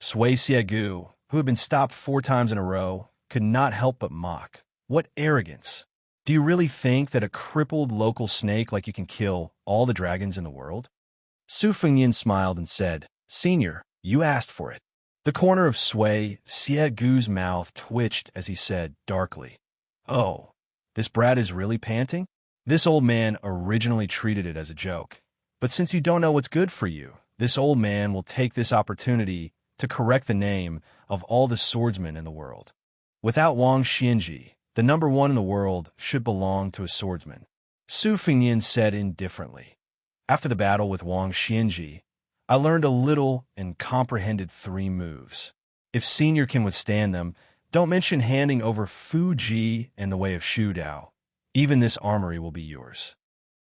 Sui Gu, who had been stopped 4 times in a row, could not help but mock. What arrogance! Do you really think that a crippled local snake like you can kill all the dragons in the world? Su Fengyin smiled and said, "Senior, you asked for it." The corner of Sui Gu's mouth twitched as he said darkly, "Oh, this brat is really panting?" This old man originally treated it as a joke, but since you don't know what's good for you, this old man will take this opportunity to correct the name of all the swordsmen in the world. Without Wang Xianji, the number 1 in the world should belong to a swordsman. Su Fengyin said indifferently, "After the battle with Wang Xianji, I learned a little and comprehended 3 moves. If Senior can withstand them, don't mention handing over Fuji in the way of Shu Dao. Even this armory will be yours."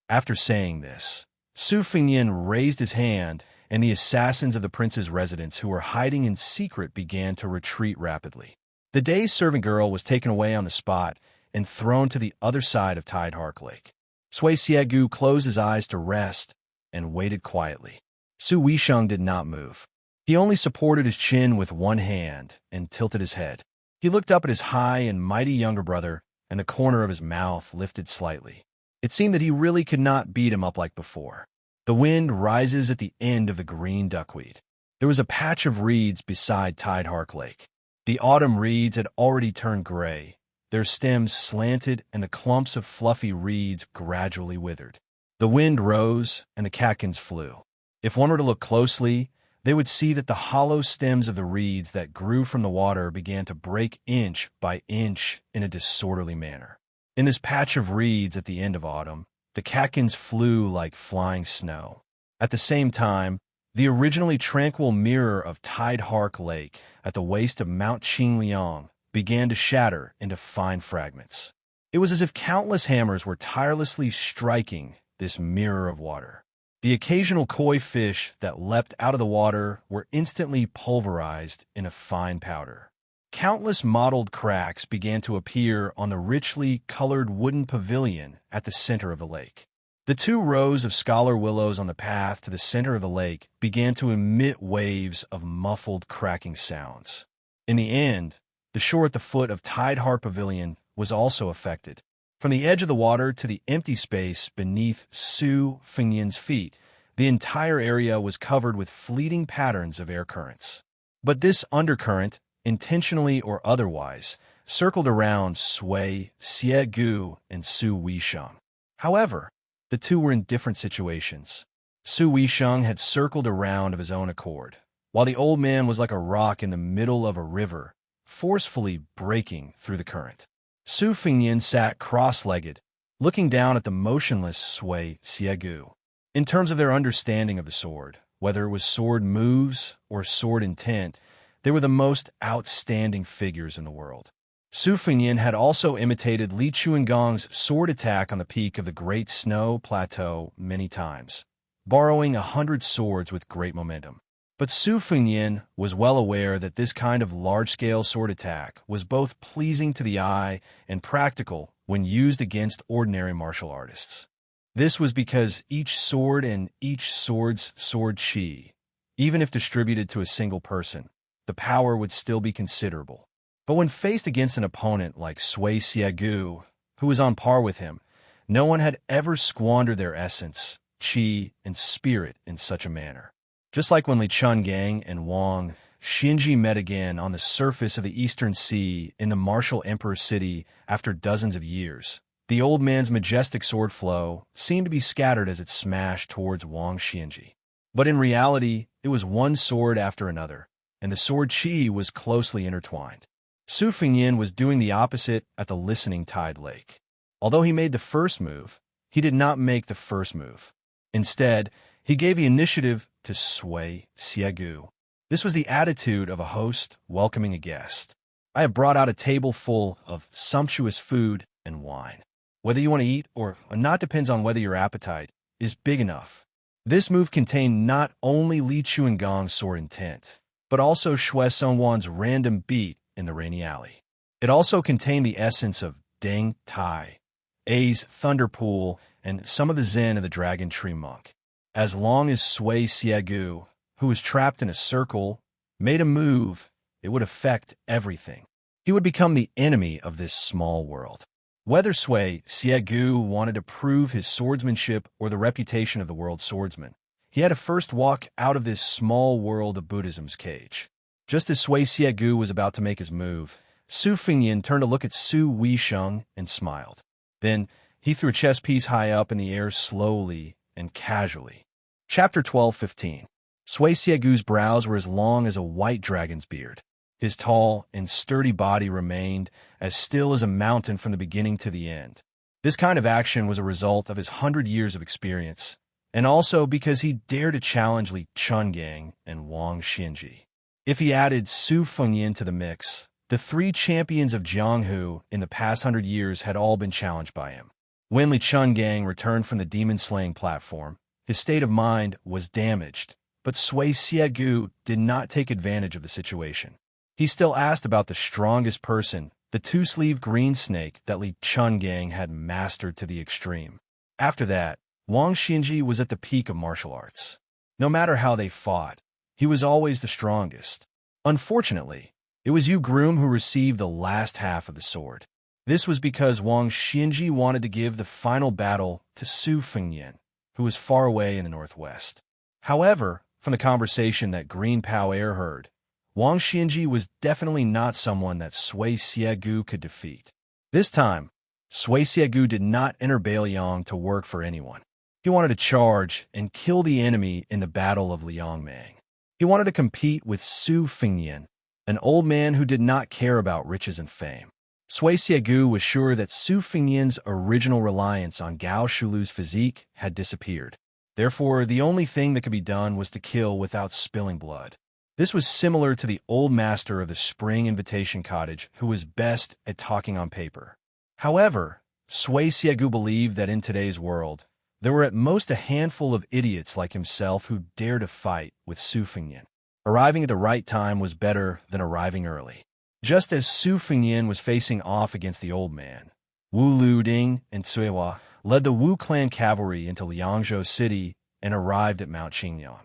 After saying this, Su Fengyin raised his hand, and the assassins of the prince's residence who were hiding in secret began to retreat rapidly. The day's servant girl was taken away on the spot and thrown to the other side of Tidehark Lake. Sui Gu closed his eyes to rest and waited quietly. Su Weisheng did not move. He only supported his chin with one hand and tilted his head. He looked up at his high and mighty younger brother, and the corner of his mouth lifted slightly. It seemed that he really could not beat him up like before. The wind rises at the end of the green duckweed. There was a patch of reeds beside Tidehark Lake. The autumn reeds had already turned gray. Their stems slanted, and the clumps of fluffy reeds gradually withered. The wind rose, and the catkins flew. If one were to look closely, they would see that the hollow stems of the reeds that grew from the water began to break inch by inch in a disorderly manner. In this patch of reeds at the end of autumn, the catkins flew like flying snow. At the same time, the originally tranquil mirror of Tidehark Lake at the waist of Mount Qingliang began to shatter into fine fragments. It was as if countless hammers were tirelessly striking this mirror of water. The occasional koi fish that leapt out of the water were instantly pulverized in a fine powder. Countless mottled cracks began to appear on the richly colored wooden pavilion at the center of the lake. The 2 rows of scholar willows on the path to the center of the lake began to emit waves of muffled cracking sounds. In the end, the shore at the foot of Tidehark Pavilion was also affected. From the edge of the water to the empty space beneath Su Fengyin's feet, the entire area was covered with fleeting patterns of air currents. But this undercurrent, intentionally or otherwise, circled around Sui Gu and Su Weisheng. However, the 2 were in different situations. Su Weisheng had circled around of his own accord, while the old man was like a rock in the middle of a river, forcefully breaking through the current. Su Fengyin sat cross-legged, looking down at the motionless Sui Gu. In terms of their understanding of the sword, whether it was sword moves or sword intent, they were the most outstanding figures in the world. Su Fengyin had also imitated Li Chuangong's sword attack on the peak of the Great Snow Plateau many times, borrowing 100 swords with great momentum. But Su Fengyin was well aware that this kind of large-scale sword attack was both pleasing to the eye and practical when used against ordinary martial artists. This was because each sword and each sword's sword chi, even if distributed to a single person, the power would still be considerable. But when faced against an opponent like Sui Gu, who was on par with him, no one had ever squandered their essence, chi, and spirit in such a manner. Just like when Li Chungang and Wang Xinji met again on the surface of the Eastern Sea in the martial emperor city after dozens of years, the old man's majestic sword flow seemed to be scattered as it smashed towards Wang Xinji. But in reality, it was one sword after another, and the sword chi was closely intertwined. Su Fengyin was doing the opposite at the listening tide lake. Although he made the first move, he did not make the first move. Instead, he gave the initiative to Sui Xiegu. This was the attitude of a host welcoming a guest. I have brought out a table full of sumptuous food and wine. Whether you want to eat or not depends on whether your appetite is big enough. This move contained not only Li Chuangong's sword intent, but also Shui Songwan's random beat in the rainy alley. It also contained the essence of Deng Tai, A's thunder pool, and some of the zen of the dragon tree monk. As long as Sui Xiegu, who was trapped in a circle, made a move, it would affect everything. He would become the enemy of this small world. Whether Sui Xiegu wanted to prove his swordsmanship or the reputation of the world's swordsman, he had to first walk out of this small world of Buddhism's cage. Just as Sui Xiegu was about to make his move, Su Fengyin turned to look at Su Weisheng and smiled. Then he threw a chess piece high up in the air slowly and casually. Chapter 12:15. Sui Xiegu's brows were as long as a white dragon's beard. His tall and sturdy body remained as still as a mountain from the beginning to the end. This kind of action was a result of his 100 years of experience, and also because he dared to challenge Li Chungang and Wang Xinji. If he added Su Fengyin to the mix, the three champions of Jianghu in the past 100 years had all been challenged by him. When Li Chungang returned from the demon-slaying platform, his state of mind was damaged, but Sui Xiegu did not take advantage of the situation. He still asked about the strongest person, the two-sleeved green snake that Li Chungang had mastered to the extreme. After that, Wang Xinji was at the peak of martial arts. No matter how they fought, he was always the strongest. Unfortunately, it was Yu Groom who received the last half of the sword. This was because Wang Xinji wanted to give the final battle to Su Fengyin, who was far away in the northwest. However, from the conversation that Green Pao Air heard, Wang Xinji was definitely not someone that Sui Xiegu could defeat. This time, Sui Xiegu did not enter Bailiang to work for anyone. He wanted to charge and kill the enemy in the Battle of Liangmang. He wanted to compete with Su Fengyin, an old man who did not care about riches and fame. Sui Xiegu was sure that Su Fengyin's original reliance on Gao Shulu's physique had disappeared. Therefore, the only thing that could be done was to kill without spilling blood. This was similar to the old master of the Spring Invitation Cottage, who was best at talking on paper. However, Sui Xiegu believed that in today's world, there were at most a handful of idiots like himself who dared to fight with Su Fengyin. Arriving at the right time was better than arriving early. Just as Su Fengyin was facing off against the old man, Wu Luding and Cuihua led the Wu clan cavalry into Liangzhou City and arrived at Mount Qingyang.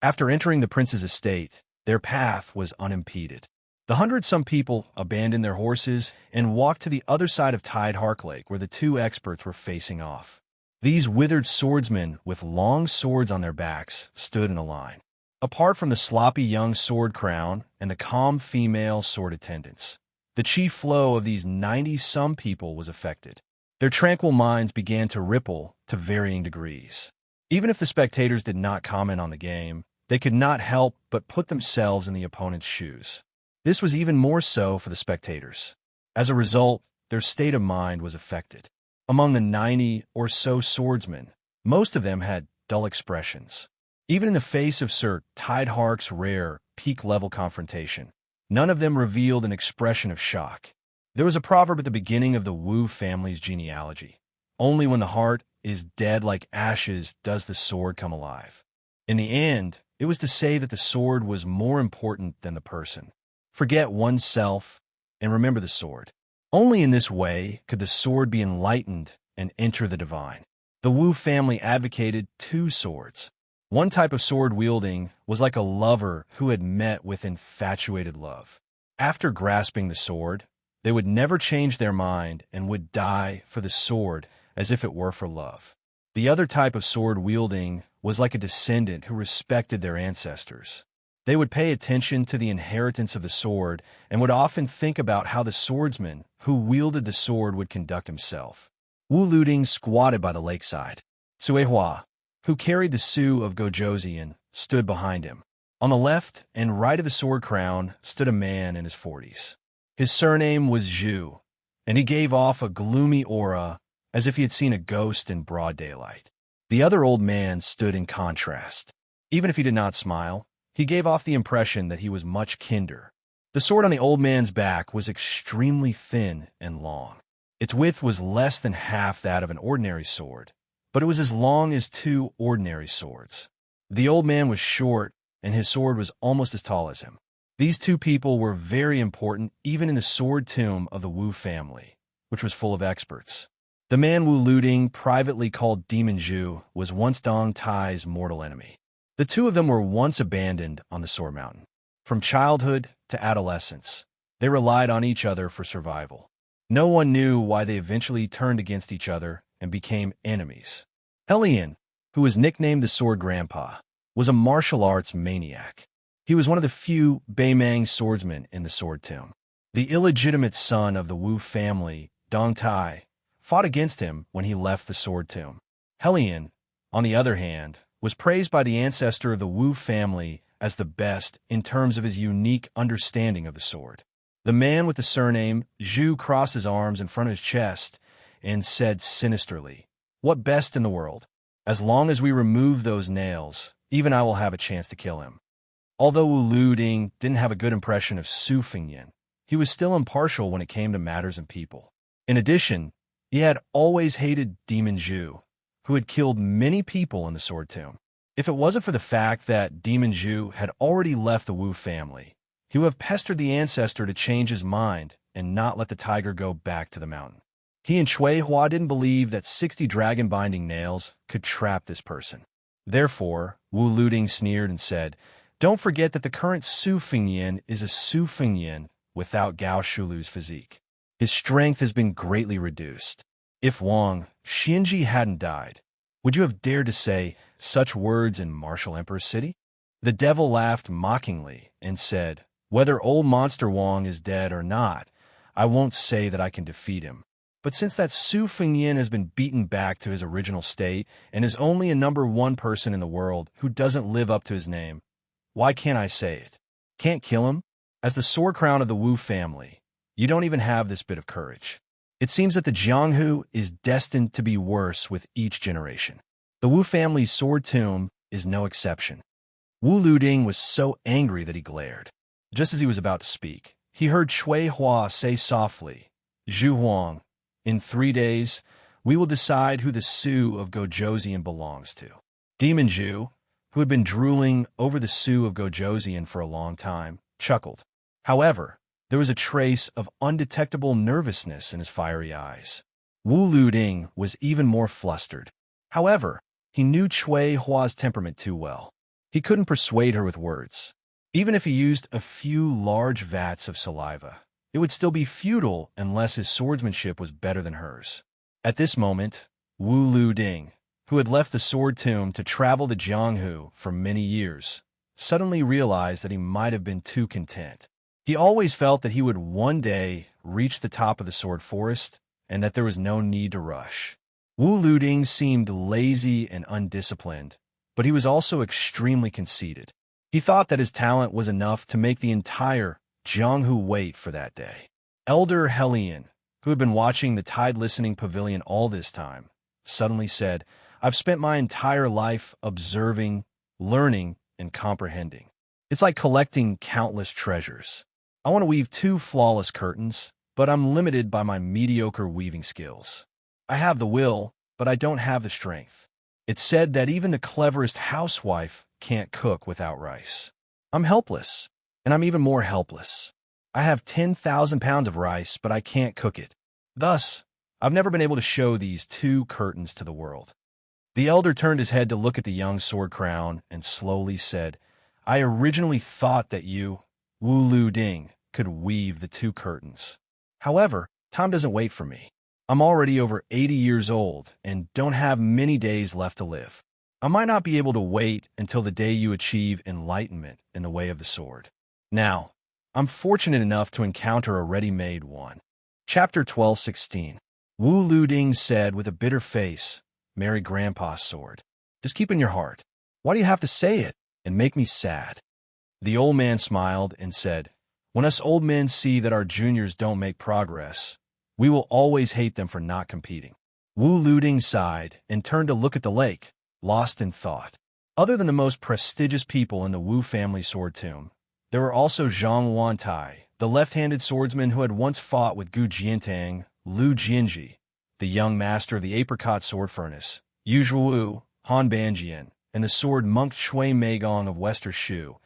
After entering the prince's estate, their path was unimpeded. The 100-some people abandoned their horses and walked to the other side of Tide Hark Lake, where the two experts were facing off. These withered swordsmen with long swords on their backs stood in a line. Apart from the sloppy young sword crown and the calm female sword attendants, the chief flow of these 90-some people was affected. Their tranquil minds began to ripple to varying degrees. Even if the spectators did not comment on the game, they could not help but put themselves in the opponent's shoes. This was even more so for the spectators. As a result, their state of mind was affected. Among the 90 or so swordsmen, most of them had dull expressions. Even in the face of Sir Tidehark's rare, peak-level confrontation, none of them revealed an expression of shock. There was a proverb at the beginning of the Wu family's genealogy: only when the heart is dead like ashes does the sword come alive. In the end, it was to say that the sword was more important than the person. Forget oneself and remember the sword. Only in this way could the sword be enlightened and enter the divine. The Wu family advocated two swords. One type of sword wielding was like a lover who had met with infatuated love. After grasping the sword, they would never change their mind and would die for the sword as if it were for love. The other type of sword wielding was like a descendant who respected their ancestors. They would pay attention to the inheritance of the sword and would often think about how the swordsman who wielded the sword would conduct himself. Wu Luding squatted by the lakeside. Cuihua, who carried the Su of Gojoseon, stood behind him. On the left and right of the sword crown stood a man in his 40s. His surname was Zhu, and he gave off a gloomy aura as if he had seen a ghost in broad daylight. The other old man stood in contrast. Even if he did not smile, he gave off the impression that he was much kinder. The sword on the old man's back was extremely thin and long. Its width was less than half that of an ordinary sword, but it was as long as two ordinary swords. The old man was short, and his sword was almost as tall as him. These two people were very important even in the sword tomb of the Wu family, which was full of experts. The man Wu Luding, privately called Demon Zhu, was once Dong Tai's mortal enemy. The two of them were once abandoned on the Sword Mountain. From childhood to adolescence, they relied on each other for survival. No one knew why they eventually turned against each other and became enemies. Helian, who was nicknamed the Sword Grandpa, was a martial arts maniac. He was one of the few Beimang swordsmen in the Sword Tomb. The illegitimate son of the Wu family, Dong Tai, fought against him when he left the Sword Tomb. Helian, on the other hand, was praised by the ancestor of the Wu family as the best in terms of his unique understanding of the sword. The man with the surname Zhu crossed his arms in front of his chest and said sinisterly, "What best in the world? As long as we remove those nails, even I will have a chance to kill him." Although Wu Luding didn't have a good impression of Su Fingyan, he was still impartial when it came to matters and people. In addition, he had always hated Demon Zhu, who had killed many people in the Sword Tomb. If it wasn't for the fact that Demon Zhu had already left the Wu family, he would have pestered the ancestor to change his mind and not let the tiger go back to the mountain. He and Shui Hua didn't believe that 60 dragon-binding nails could trap this person. Therefore, Wu Luding sneered and said, "Don't forget that the current Su Fingyan is a Su Fingyan without Gao Shulu's physique. His strength has been greatly reduced. If Wang Xinji hadn't died, would you have dared to say such words in Martial Emperor's City?" The devil laughed mockingly and said, "Whether old monster Wang is dead or not, I won't say that I can defeat him. But since that Su Fingyan has been beaten back to his original state and is only a #1 person in the world who doesn't live up to his name, why can't I say it? Can't kill him? As the sword crown of the Wu family, you don't even have this bit of courage." It seems that the Jianghu is destined to be worse with each generation. The Wu family's sword tomb is no exception. Wu Luding was so angry that he glared. Just as he was about to speak, he heard Shui Hua say softly, "Zhu Huang, in 3 days, we will decide who the Su of Gojoseon belongs to." Demon Zhu, who had been drooling over the Su of Gojoseon for a long time, chuckled. However, there was a trace of undetectable nervousness in his fiery eyes. Wu Luding was even more flustered. However, he knew Shui Hua's temperament too well. He couldn't persuade her with words. Even if he used a few large vats of saliva, it would still be futile unless his swordsmanship was better than hers. At this moment, Wu Luding, who had left the Sword Tomb to travel to Jianghu for many years, suddenly realized that he might have been too content. He always felt that he would one day reach the top of the sword forest and that there was no need to rush. Wu Luding seemed lazy and undisciplined, but he was also extremely conceited. He thought that his talent was enough to make the entire Jianghu wait for that day. Elder Helian, who had been watching the tide-listening pavilion all this time, suddenly said, "I've spent my entire life observing, learning, and comprehending. It's like collecting countless treasures. I want to weave 2 flawless curtains, but I'm limited by my mediocre weaving skills. I have the will, but I don't have the strength. It's said that even the cleverest housewife can't cook without rice. I'm helpless, and I'm even more helpless. I have 10,000 pounds of rice, but I can't cook it. Thus, I've never been able to show these 2 curtains to the world." The elder turned his head to look at the young sword crown and slowly said, "I originally thought that you, Wu Luding, could weave the 2 curtains. However, time doesn't wait for me. I'm already over 80 years old and don't have many days left to live. I might not be able to wait until the day you achieve enlightenment in the way of the sword. Now, I'm fortunate enough to encounter a ready-made one." Chapter 12:16. Wu Luding said with a bitter face, "Marry Grandpa's sword. Just keep in your heart. Why do you have to say it and make me sad?" The old man smiled and said, When us old men see that our juniors don't make progress, we will always hate them for not competing." Wu Luding sighed and turned to look at the lake, lost in thought. Other than the most prestigious people in the Wu family sword tomb, there were also Zhang Wantai, the left-handed swordsman who had once fought with Gu Jiantang, Lu Jianji, the young master of the apricot sword furnace, Yu Zhuwu, Han Banjian, and the sword monk Shui Meigong of Wester Shu,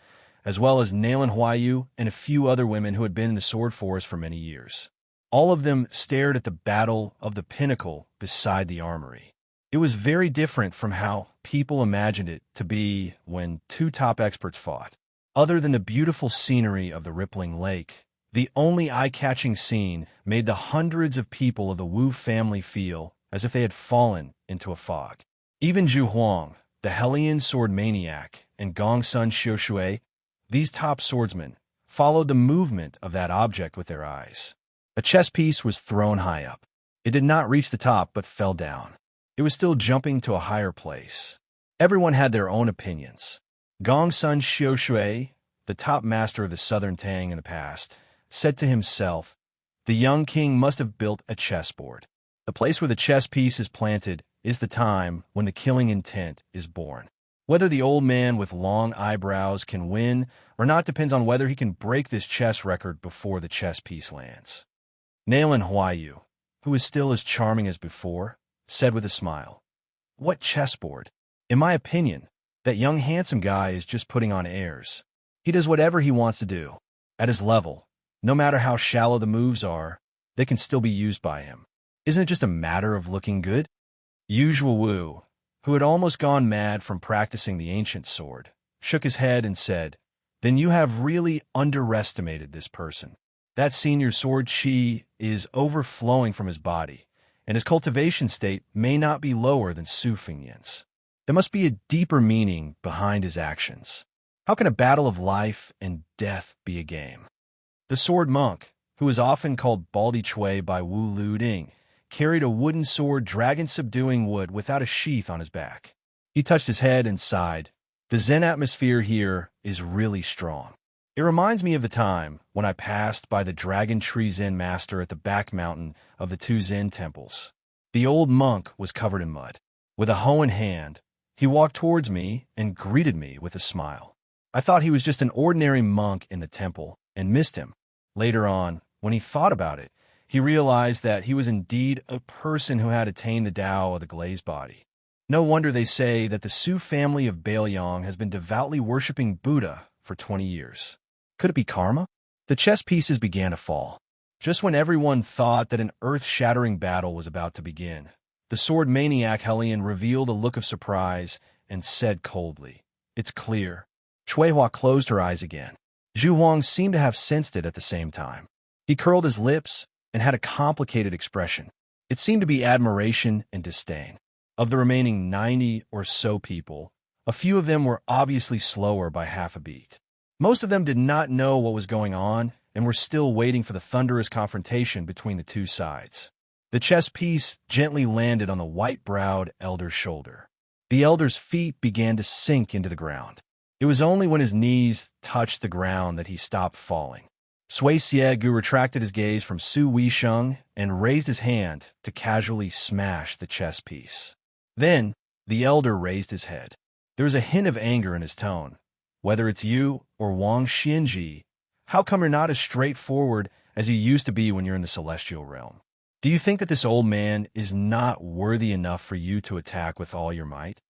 as well as Nailan Huayu and a few other women who had been in the sword forest for many years. All of them stared at the battle of the pinnacle beside the armory. It was very different from how people imagined it to be when two top experts fought. Other than the beautiful scenery of the rippling lake, the only eye-catching scene made the hundreds of people of the Wu family feel as if they had fallen into a fog. Even Zhu Huang, the Hellion sword maniac, and Gongsun Xiushui, these top swordsmen, followed the movement of that object with their eyes. A chess piece was thrown high up. It did not reach the top but fell down. It was still jumping to a higher place. Everyone had their own opinions. Gongsun Xiushui, the top master of the Southern Tang in the past, said to himself, "The young king must have built a chessboard. The place where the chess piece is planted is the time when the killing intent is born. Whether the old man with long eyebrows can win or not depends on whether he can break this chess record before the chess piece lands." Nailan Huayu, who was still as charming as before, said with a smile, "What chessboard? In my opinion, that young handsome guy is just putting on airs. He does whatever he wants to do. At his level, no matter how shallow the moves are, they can still be used by him. Isn't it just a matter of looking good?" Yu Zhuwu, who had almost gone mad from practicing the ancient sword, shook his head and said, "Then you have really underestimated this person. That senior sword chi is overflowing from his body, and his cultivation state may not be lower than Su Fengyan's. There must be a deeper meaning behind his actions. How can a battle of life and death be a game?" The sword monk, who is often called Baldi Chui by Wu Luding, carried a wooden sword dragon-subduing wood without a sheath on his back. He touched his head and sighed. "The Zen atmosphere here is really strong. It reminds me of the time when I passed by the Dragon Tree Zen master at the back mountain of the two Zen temples. The old monk was covered in mud. With a hoe in hand, he walked towards me and greeted me with a smile. I thought he was just an ordinary monk in the temple and missed him. Later on, when he thought about it, he realized that he was indeed a person who had attained the Tao of the glazed body. No wonder they say that the Su family of Baoyang has been devoutly worshipping Buddha for 20 years. Could it be karma? The chess pieces began to fall. Just when everyone thought that an earth-shattering battle was about to begin, the sword maniac Hellion revealed a look of surprise and said coldly, "It's clear." Shui Hua closed her eyes again. Zhu Huang seemed to have sensed it at the same time. He curled his lips and had a complicated expression. It seemed to be admiration and disdain. Of the remaining 90 or so people, a few of them were obviously slower by half a beat. Most of them did not know what was going on and were still waiting for the thunderous confrontation between the two sides. The chess piece gently landed on the white-browed elder's shoulder. The elder's feet began to sink into the ground. It was only when his knees touched the ground that he stopped falling. Sui Siegu retracted his gaze from Su Weisheng and raised his hand to casually smash the chess piece. Then, the elder raised his head. There was a hint of anger in his tone. "Whether it's you or Wang Xianji, how come you're not as straightforward as you used to be when you're in the celestial realm? Do you think that this old man is not worthy enough for you to attack with all your might?"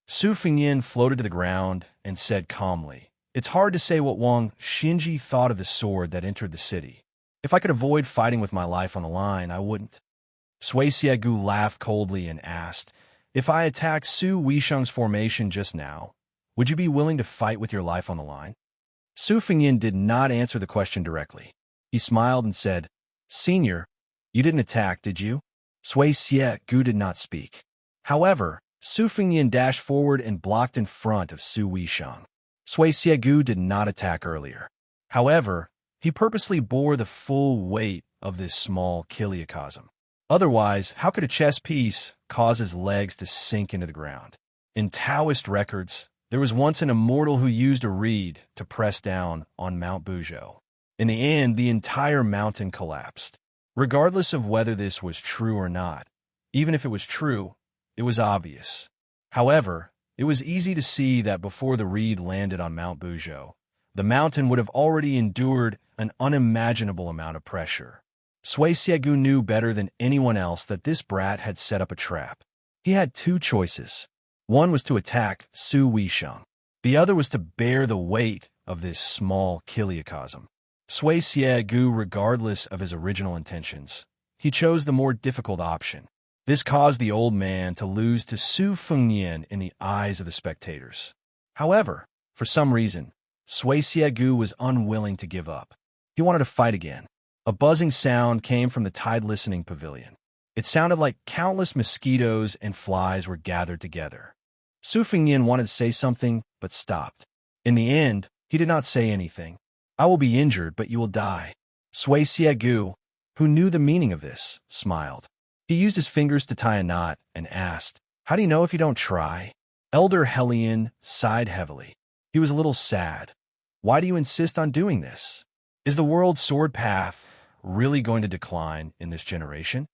Su Fengyan floated to the ground and said calmly, "It's hard to say what Wang Xianji thought of the sword that entered the city. If I could avoid fighting with my life on the line, I wouldn't." Sui Siegu laughed coldly and asked, "If I attacked Su Weisheng's formation just now, would you be willing to fight with your life on the line?" Su Fengyan did not answer the question directly. He smiled and said, "Senior, you didn't attack, did you?" Sui Siegu did not speak. However, Su Fengyan dashed forward and blocked in front of Su Weisheng. Sui Siegu did not attack earlier. However, he purposely bore the full weight of this small kiliocosm. Otherwise, how could a chess piece cause his legs to sink into the ground? In Taoist records, there was once an immortal who used a reed to press down on Mount Buzhou. In the end, the entire mountain collapsed. Regardless of whether this was true or not, even if it was true, it was obvious. However, it was easy to see that before the reed landed on Mount Bujo, the mountain would have already endured an unimaginable amount of pressure. Sui Siegu knew better than anyone else that this brat had set up a trap. He had two choices. One was to attack Su Weisheng. The other was to bear the weight of this small kiliacosm. Sui Siegu, regardless of his original intentions, he chose the more difficult option. This caused the old man to lose to Su Fengnian in the eyes of the spectators. However, for some reason, Sui Siegu was unwilling to give up. He wanted to fight again. A buzzing sound came from the tide-listening pavilion. It sounded like countless mosquitoes and flies were gathered together. Su Fengnian wanted to say something, but stopped. In the end, he did not say anything. I will be injured, but you will die. Sui Siegu, who knew the meaning of this, smiled. He used his fingers to tie a knot and asked, "How do you know if you don't try?" Elder Hellion sighed heavily. He was a little sad. Why do you insist on doing this? Is the world's sword path really going to decline in this generation?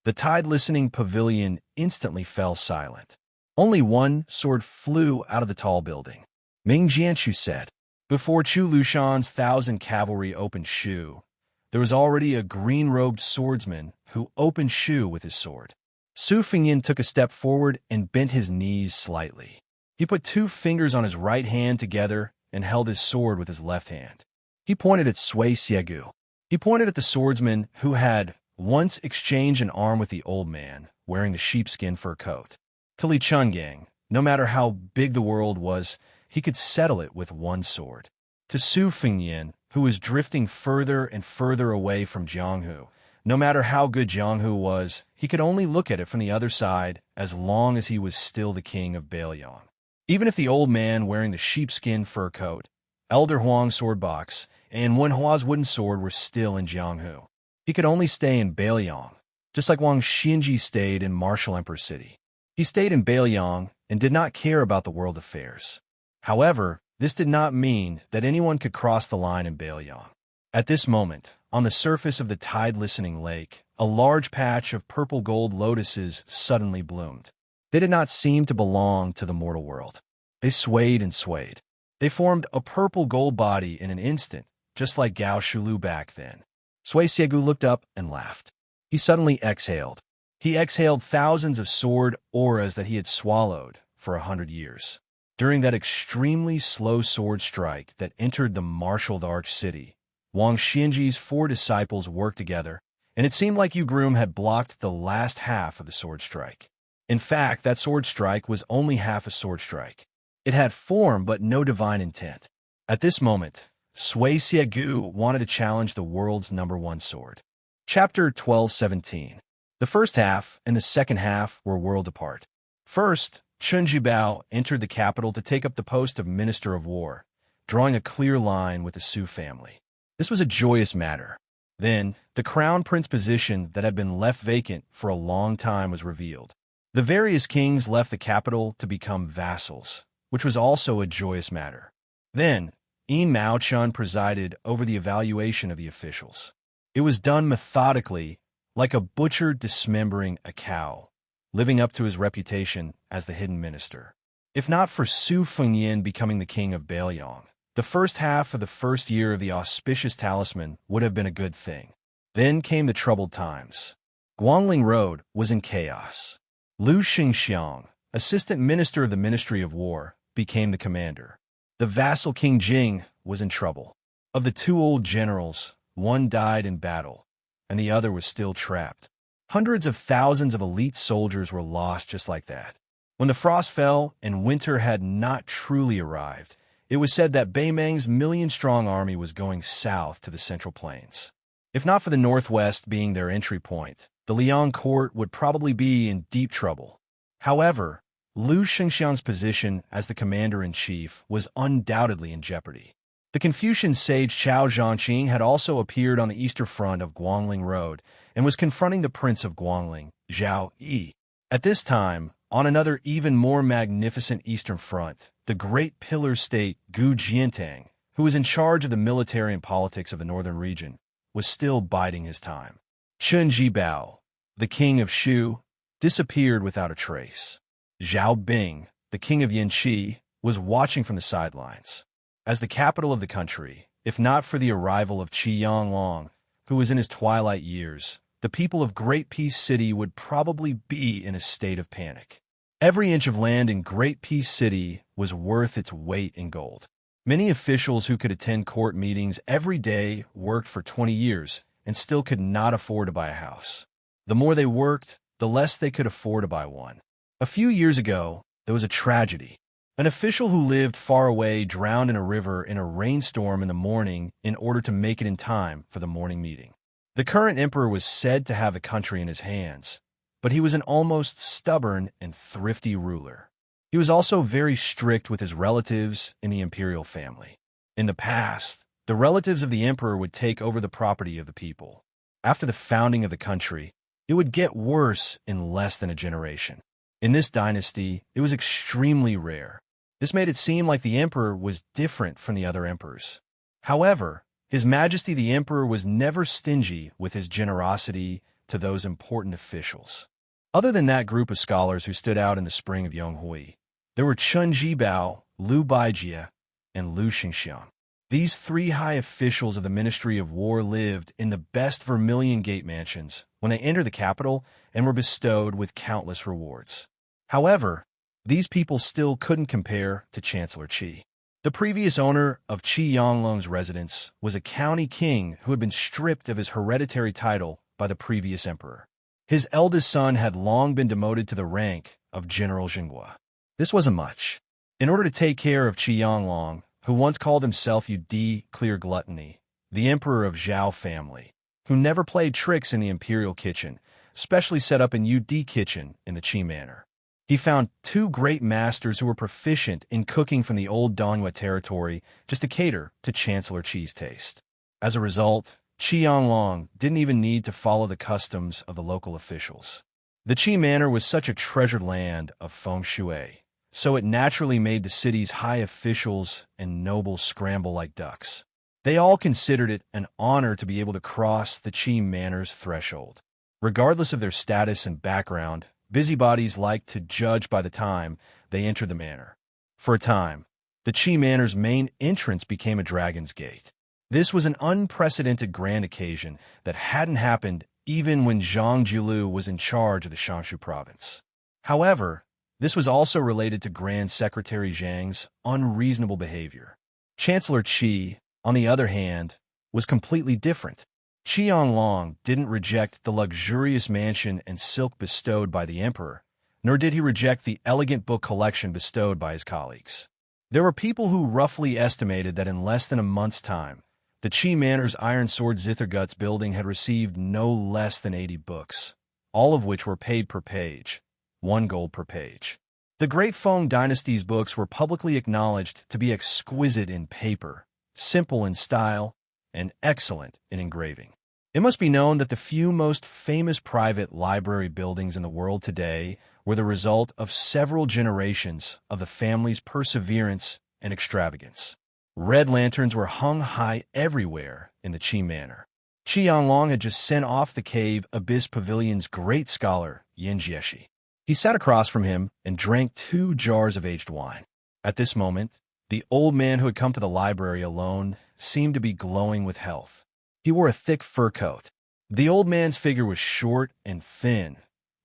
The tide-listening pavilion instantly fell silent. Only one sword flew out of the tall building. Ming Jianshu said. Before Chu Lushan's 1,000 cavalry opened Shu, there was already a green-robed swordsman who opened Shu with his sword. Su Fengnian took a step forward and bent his knees slightly. He put two fingers on his right hand together and held his sword with his left hand. He pointed at Sui Siegu. He pointed at the swordsman who had once exchanged an arm with the old man, wearing the sheepskin fur coat. To Li Chungang, no matter how big the world was, he could settle it with one sword. To Su Fengnian, who was drifting further and further away from Jianghu, no matter how good Jianghu was, he could only look at it from the other side as long as he was still the king of Beiliang. Even if the old man wearing the sheepskin fur coat, Elder Huang's sword box, and Wen Hua's wooden sword were still in Jianghu, he could only stay in Beiliang, just like Wang Xinji stayed in Martial Emperor City. He stayed in Beiliang and did not care about the world affairs. However, this did not mean that anyone could cross the line in Beiliang. At this moment, on the surface of the tide-listening lake, a large patch of purple-gold lotuses suddenly bloomed. They did not seem to belong to the mortal world. They swayed and swayed. They formed a purple-gold body in an instant, just like Gao Shulu back then. Sui Siegu looked up and laughed. He suddenly exhaled. He exhaled thousands of sword auras that he had swallowed for 100 years. During that extremely slow sword strike that entered the marshaled arch city, Wang Xinji's 4 disciples worked together, and it seemed like Yu Groom had blocked the last half of the sword strike. In fact, that sword strike was only half a sword strike. It had form but no divine intent. At this moment, Sui Siegu wanted to challenge the world's #1 sword. Chapter 12:17. The first half and the second half were worlds apart. First, Chun Jibao entered the capital to take up the post of Minister of War, drawing a clear line with the Su family. This was a joyous matter. Then, the crown prince position that had been left vacant for a long time was revealed. The various kings left the capital to become vassals, which was also a joyous matter. Then, Yin Maochun presided over the evaluation of the officials. It was done methodically, like a butcher dismembering a cow, living up to his reputation as the hidden minister. If not for Su Fengnian becoming the king of Beiliang, the first half of the first year of the auspicious talisman would have been a good thing. Then came the troubled times. Guangling Road was in chaos. Lu Xingxiang, assistant minister of the Ministry of War, became the commander. The vassal King Jing was in trouble. Of the 2 old generals, one died in battle, and the other was still trapped. Hundreds of thousands of elite soldiers were lost just like that. When the frost fell and winter had not truly arrived, it was said that Beimeng's million-strong army was going south to the Central Plains. If not for the northwest being their entry point, the Liang court would probably be in deep trouble. However, Lu Xingxiang's position as the commander-in-chief was undoubtedly in jeopardy. The Confucian sage Chao Zhangqing had also appeared on the eastern front of Guangling Road and was confronting the prince of Guangling, Zhao Yi. At this time, on another even more magnificent eastern front, the great pillar state Gu Jiantang who was in charge of the military and politics of the northern region, was still biding his time. Chen Jibao, the king of Shu, disappeared without a trace. Zhao Bing, the king of Yanqi, was watching from the sidelines. As the capital of the country, if not for the arrival of Qi Yanglong, who was in his twilight years, the people of Great Peace City would probably be in a state of panic. Every inch of land in Great Peace City was worth its weight in gold. Many officials who could attend court meetings every day worked for 20 years and still could not afford to buy a house. The more they worked, the less they could afford to buy one. A few years ago, there was a tragedy. An official who lived far away drowned in a river in a rainstorm in the morning in order to make it in time for the morning meeting. The current emperor was said to have the country in his hands, but he was an almost stubborn and thrifty ruler. He was also very strict with his relatives in the imperial family. In the past, the relatives of the emperor would take over the property of the people. After the founding of the country, it would get worse in less than a generation. In this dynasty, it was extremely rare. This made it seem like the emperor was different from the other emperors. However, His Majesty the Emperor was never stingy with his generosity to those important officials. Other than that group of scholars who stood out in the spring of Yonghui, there were Chen Jibao, Liu Baijie, and Liu Xingxiang. These three high officials of the Ministry of War lived in the best Vermilion Gate mansions when they entered the capital and were bestowed with countless rewards. However, these people still couldn't compare to Chancellor Qi. The previous owner of Qi Yanglong's residence was a county king who had been stripped of his hereditary title by the previous emperor. His eldest son had long been demoted to the rank of General Jinghua. This wasn't much. In order to take care of Qi Yanglong, who once called himself Yudi Clear Gluttony, the emperor of Zhao family, who never played tricks in the imperial kitchen, specially set up an Yudi kitchen in the Qi manor. He found two great masters who were proficient in cooking from the old Donghua territory just to cater to Chancellor Qi's taste. As a result, Qi Yanglong didn't even need to follow the customs of the local officials. The Qi manor was such a treasured land of feng shui, so it naturally made the city's high officials and nobles scramble like ducks. They all considered it an honor to be able to cross the Qi manor's threshold. Regardless of their status and background, busybodies liked to judge by the time they entered the manor. For a time, the Qi manor's main entrance became a dragon's gate. This was an unprecedented grand occasion that hadn't happened even when Zhang Jiulu was in charge of the Shanshu province. However, this was also related to Grand Secretary Zhang's unreasonable behavior. Chancellor Qi, on the other hand, was completely different. Qi Yanglong didn't reject the luxurious mansion and silk bestowed by the emperor, nor did he reject the elegant book collection bestowed by his colleagues. There were people who roughly estimated that in less than a month's time, the Qi Manor's Iron Sword Zitherguts building had received no less than 80 books, all of which were paid per page, 1 gold per page. The Great Feng Dynasty's books were publicly acknowledged to be exquisite in paper, simple in style, and excellent in engraving. It must be known that the few most famous private library buildings in the world today were the result of several generations of the family's perseverance and extravagance. Red lanterns were hung high everywhere in the Qi Manor. Qi Yanglong had just sent off the cave Abyss Pavilion's great scholar, Yin Jieshi. He sat across from him and drank 2 jars of aged wine. At this moment, the old man who had come to the library alone seemed to be glowing with health. He wore a thick fur coat. The old man's figure was short and thin,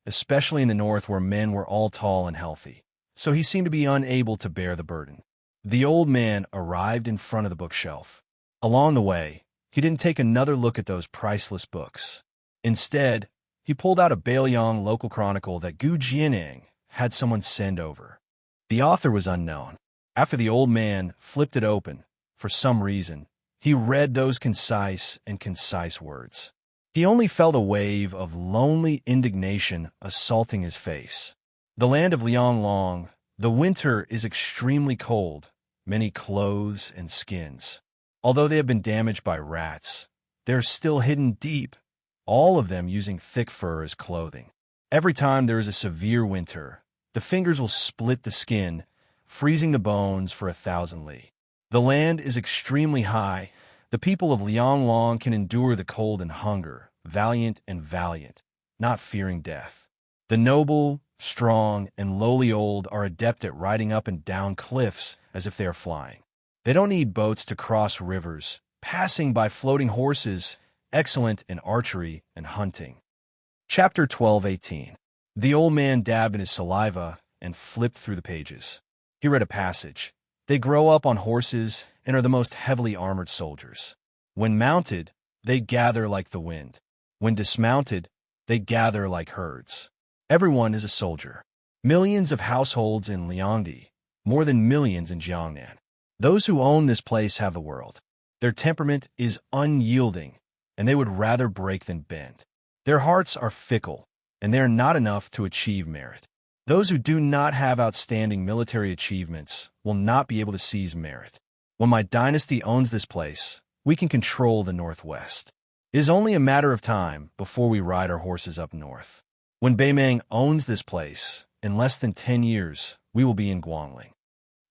especially in the north where men were all tall and healthy, so he seemed to be unable to bear the burden. The old man arrived in front of the bookshelf. Along the way, he didn't take another look at those priceless books. Instead, he pulled out a Bailiang local chronicle that Gu Jianeng had someone send over. The author was unknown. After the old man flipped it open, for some reason, he read those concise words. He only felt a wave of lonely indignation assaulting his face. The land of Lianglong, the winter is extremely cold, many clothes and skins. Although they have been damaged by rats, they are still hidden deep, all of them using thick fur as clothing. Every time there is a severe winter, the fingers will split the skin, freezing the bones for 1,000 li. The land is extremely high. The people of Lianglong can endure the cold and hunger, valiant, not fearing death. The noble, strong, and lowly old are adept at riding up and down cliffs as if they are flying. They don't need boats to cross rivers, passing by floating horses, excellent in archery and hunting. Chapter 12:18. The old man dabbed in his saliva and flipped through the pages. He read a passage. They grow up on horses and are the most heavily armored soldiers. When mounted, they gather like the wind. When dismounted, they gather like herds. Everyone is a soldier. Millions of households in Liangdi, more than millions in Jiangnan. Those who own this place have the world. Their temperament is unyielding, and they would rather break than bend. Their hearts are fickle, and they are not enough to achieve merit. Those who do not have outstanding military achievements will not be able to seize merit. When my dynasty owns this place, we can control the northwest. It is only a matter of time before we ride our horses up north. When Beimeng owns this place, in less than 10 years, we will be in Guangling.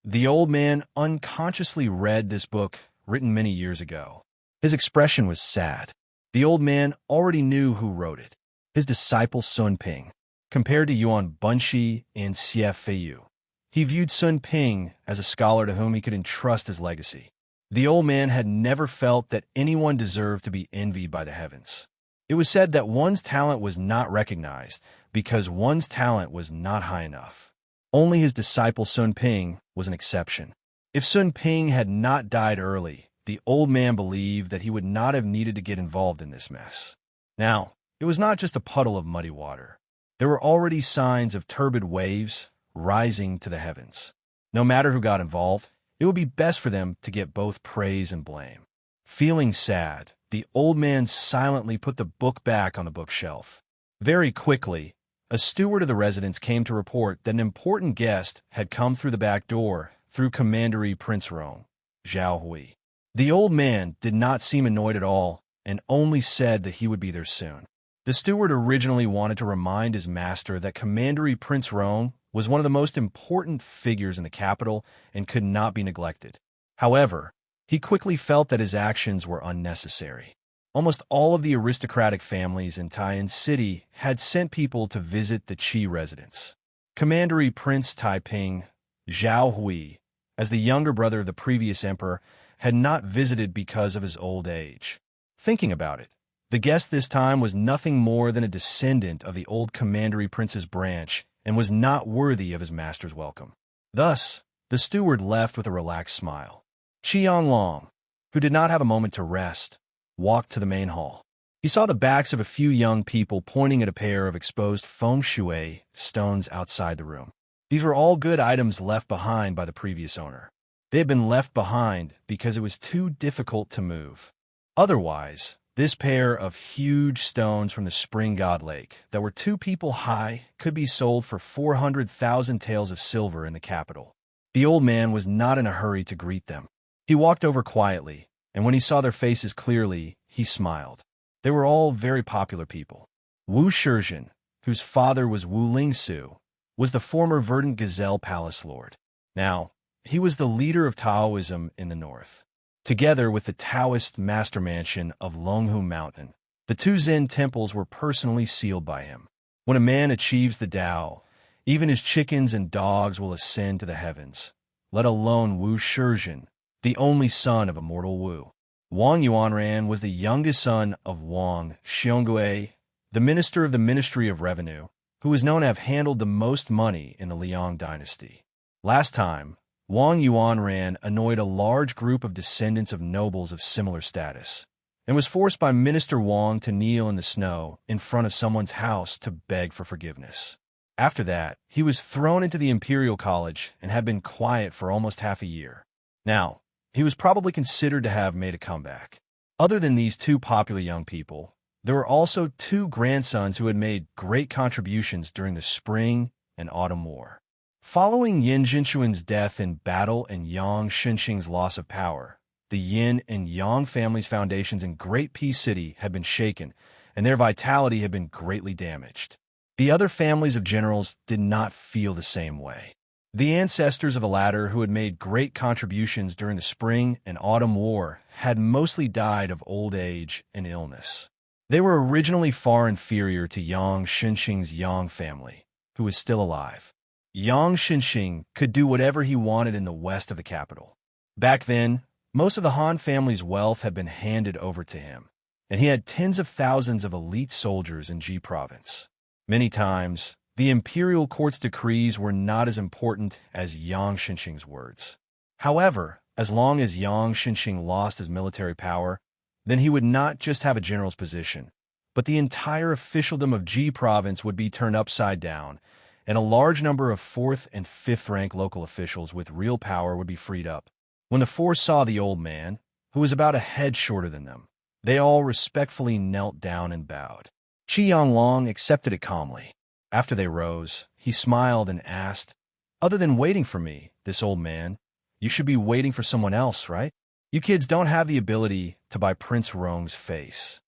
The old man unconsciously read this book written many years ago. His expression was sad. The old man already knew who wrote it. His disciple Sun Ping. Compared to Yuan Bunshi and Xie Feiyu, he viewed Sun Ping as a scholar to whom he could entrust his legacy. The old man had never felt that anyone deserved to be envied by the heavens. It was said that one's talent was not recognized because one's talent was not high enough. Only his disciple Sun Ping was an exception. If Sun Ping had not died early, the old man believed that he would not have needed to get involved in this mess. Now, it was not just a puddle of muddy water. There were already signs of turbid waves rising to the heavens. No matter who got involved, it would be best for them to get both praise and blame. Feeling sad, the old man silently put the book back on the bookshelf. Very quickly, a steward of the residence came to report that an important guest had come through the back door through Commandery Prince Rong, Zhao Hui. The old man did not seem annoyed at all and only said that he would be there soon. The steward originally wanted to remind his master that Commandery Prince Rong was one of the most important figures in the capital and could not be neglected. However, he quickly felt that his actions were unnecessary. Almost all of the aristocratic families in Taiyan City had sent people to visit the Qi residence. Commandery Prince Taiping, Zhao Hui, as the younger brother of the previous emperor, had not visited because of his old age. Thinking about it, the guest this time was nothing more than a descendant of the old Commandery Prince's branch and was not worthy of his master's welcome. Thus, the steward left with a relaxed smile. Qianglong, who did not have a moment to rest, walked to the main hall. He saw the backs of a few young people pointing at a pair of exposed feng shui stones outside the room. These were all good items left behind by the previous owner. They had been left behind because it was too difficult to move. Otherwise, this pair of huge stones from the Spring God Lake that were 2 people high could be sold for 400,000 taels of silver in the capital. The old man was not in a hurry to greet them. He walked over quietly, and when he saw their faces clearly, he smiled. They were all very popular people. Wu Shizhen, whose father was Wu Lingsu, was the former Verdant Gazelle Palace Lord. Now, he was the leader of Taoism in the north. Together with the Taoist master mansion of Longhu Mountain, the 2 Zen temples were personally sealed by him. When a man achieves the Tao, even his chickens and dogs will ascend to the heavens, let alone Wu Shizhen, the only son of immortal Wu. Wang Yuanran was the youngest son of Wang Xiongui, the minister of the Ministry of Revenue, who was known to have handled the most money in the Liang dynasty. Last time, Wang Yuanran annoyed a large group of descendants of nobles of similar status, and was forced by Minister Wang to kneel in the snow in front of someone's house to beg for forgiveness. After that, he was thrown into the Imperial College and had been quiet for almost half a year. Now, he was probably considered to have made a comeback. Other than these 2 popular young people, there were also 2 grandsons who had made great contributions during the Spring and Autumn War. Following Yin Jinshuan's death in battle and Yang Xinxing's loss of power, the Yin and Yang families' foundations in Great Peace City had been shaken, and their vitality had been greatly damaged. The other families of generals did not feel the same way. The ancestors of the latter, who had made great contributions during the Spring and Autumn War, had mostly died of old age and illness. They were originally far inferior to Yang Xinxing's Yang family, who was still alive. Yang Xinxing could do whatever he wanted in the west of the capital. Back then, most of the Han family's wealth had been handed over to him, and he had tens of thousands of elite soldiers in Ji province. Many times, the imperial court's decrees were not as important as Yang Xinxing's words. However, as long as Yang Xinxing lost his military power, then he would not just have a general's position, but the entire officialdom of Ji province would be turned upside down, and a large number of 4th and 5th rank local officials with real power would be freed up. When the four saw the old man, who was about a head shorter than them, they all respectfully knelt down and bowed. Qi Yanglong accepted it calmly. After they rose, he smiled and asked, "Other than waiting for me, this old man, you should be waiting for someone else, right? You kids don't have the ability to buy Prince Rong's face."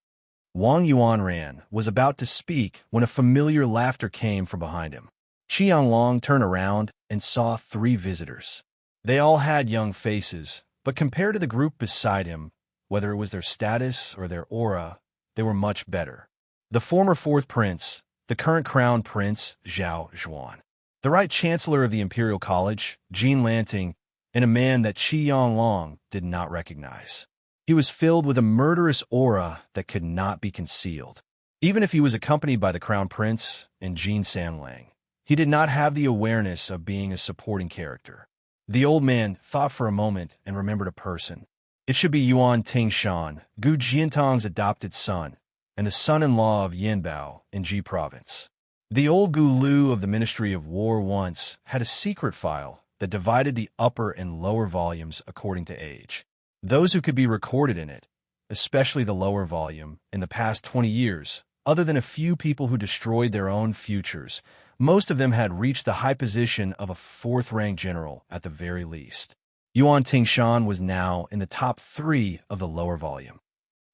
Wang Yuanran was about to speak when a familiar laughter came from behind him. Qi Yanglong turned around and saw 3 visitors. They all had young faces, but compared to the group beside him, whether it was their status or their aura, they were much better. The former 4th prince, the current crown prince, Zhao Zhuan, the right chancellor of the Imperial College, Jean Lanting, and a man that Qi Yanglong did not recognize. He was filled with a murderous aura that could not be concealed. Even if he was accompanied by the crown prince and Jean Sanlang, he did not have the awareness of being a supporting character. The old man thought for a moment and remembered a person. It should be Yuan Tingshan, Gu Jiantong's adopted son, and the son-in-law of Yanbao in Ji province. The old Gu Lu of the Ministry of War once had a secret file that divided the upper and lower volumes according to age. Those who could be recorded in it, especially the lower volume, in the past 20 years, other than a few people who destroyed their own futures, most of them had reached the high position of a 4th-rank general at the very least. Yuan Tingshan was now in the top 3 of the lower volume.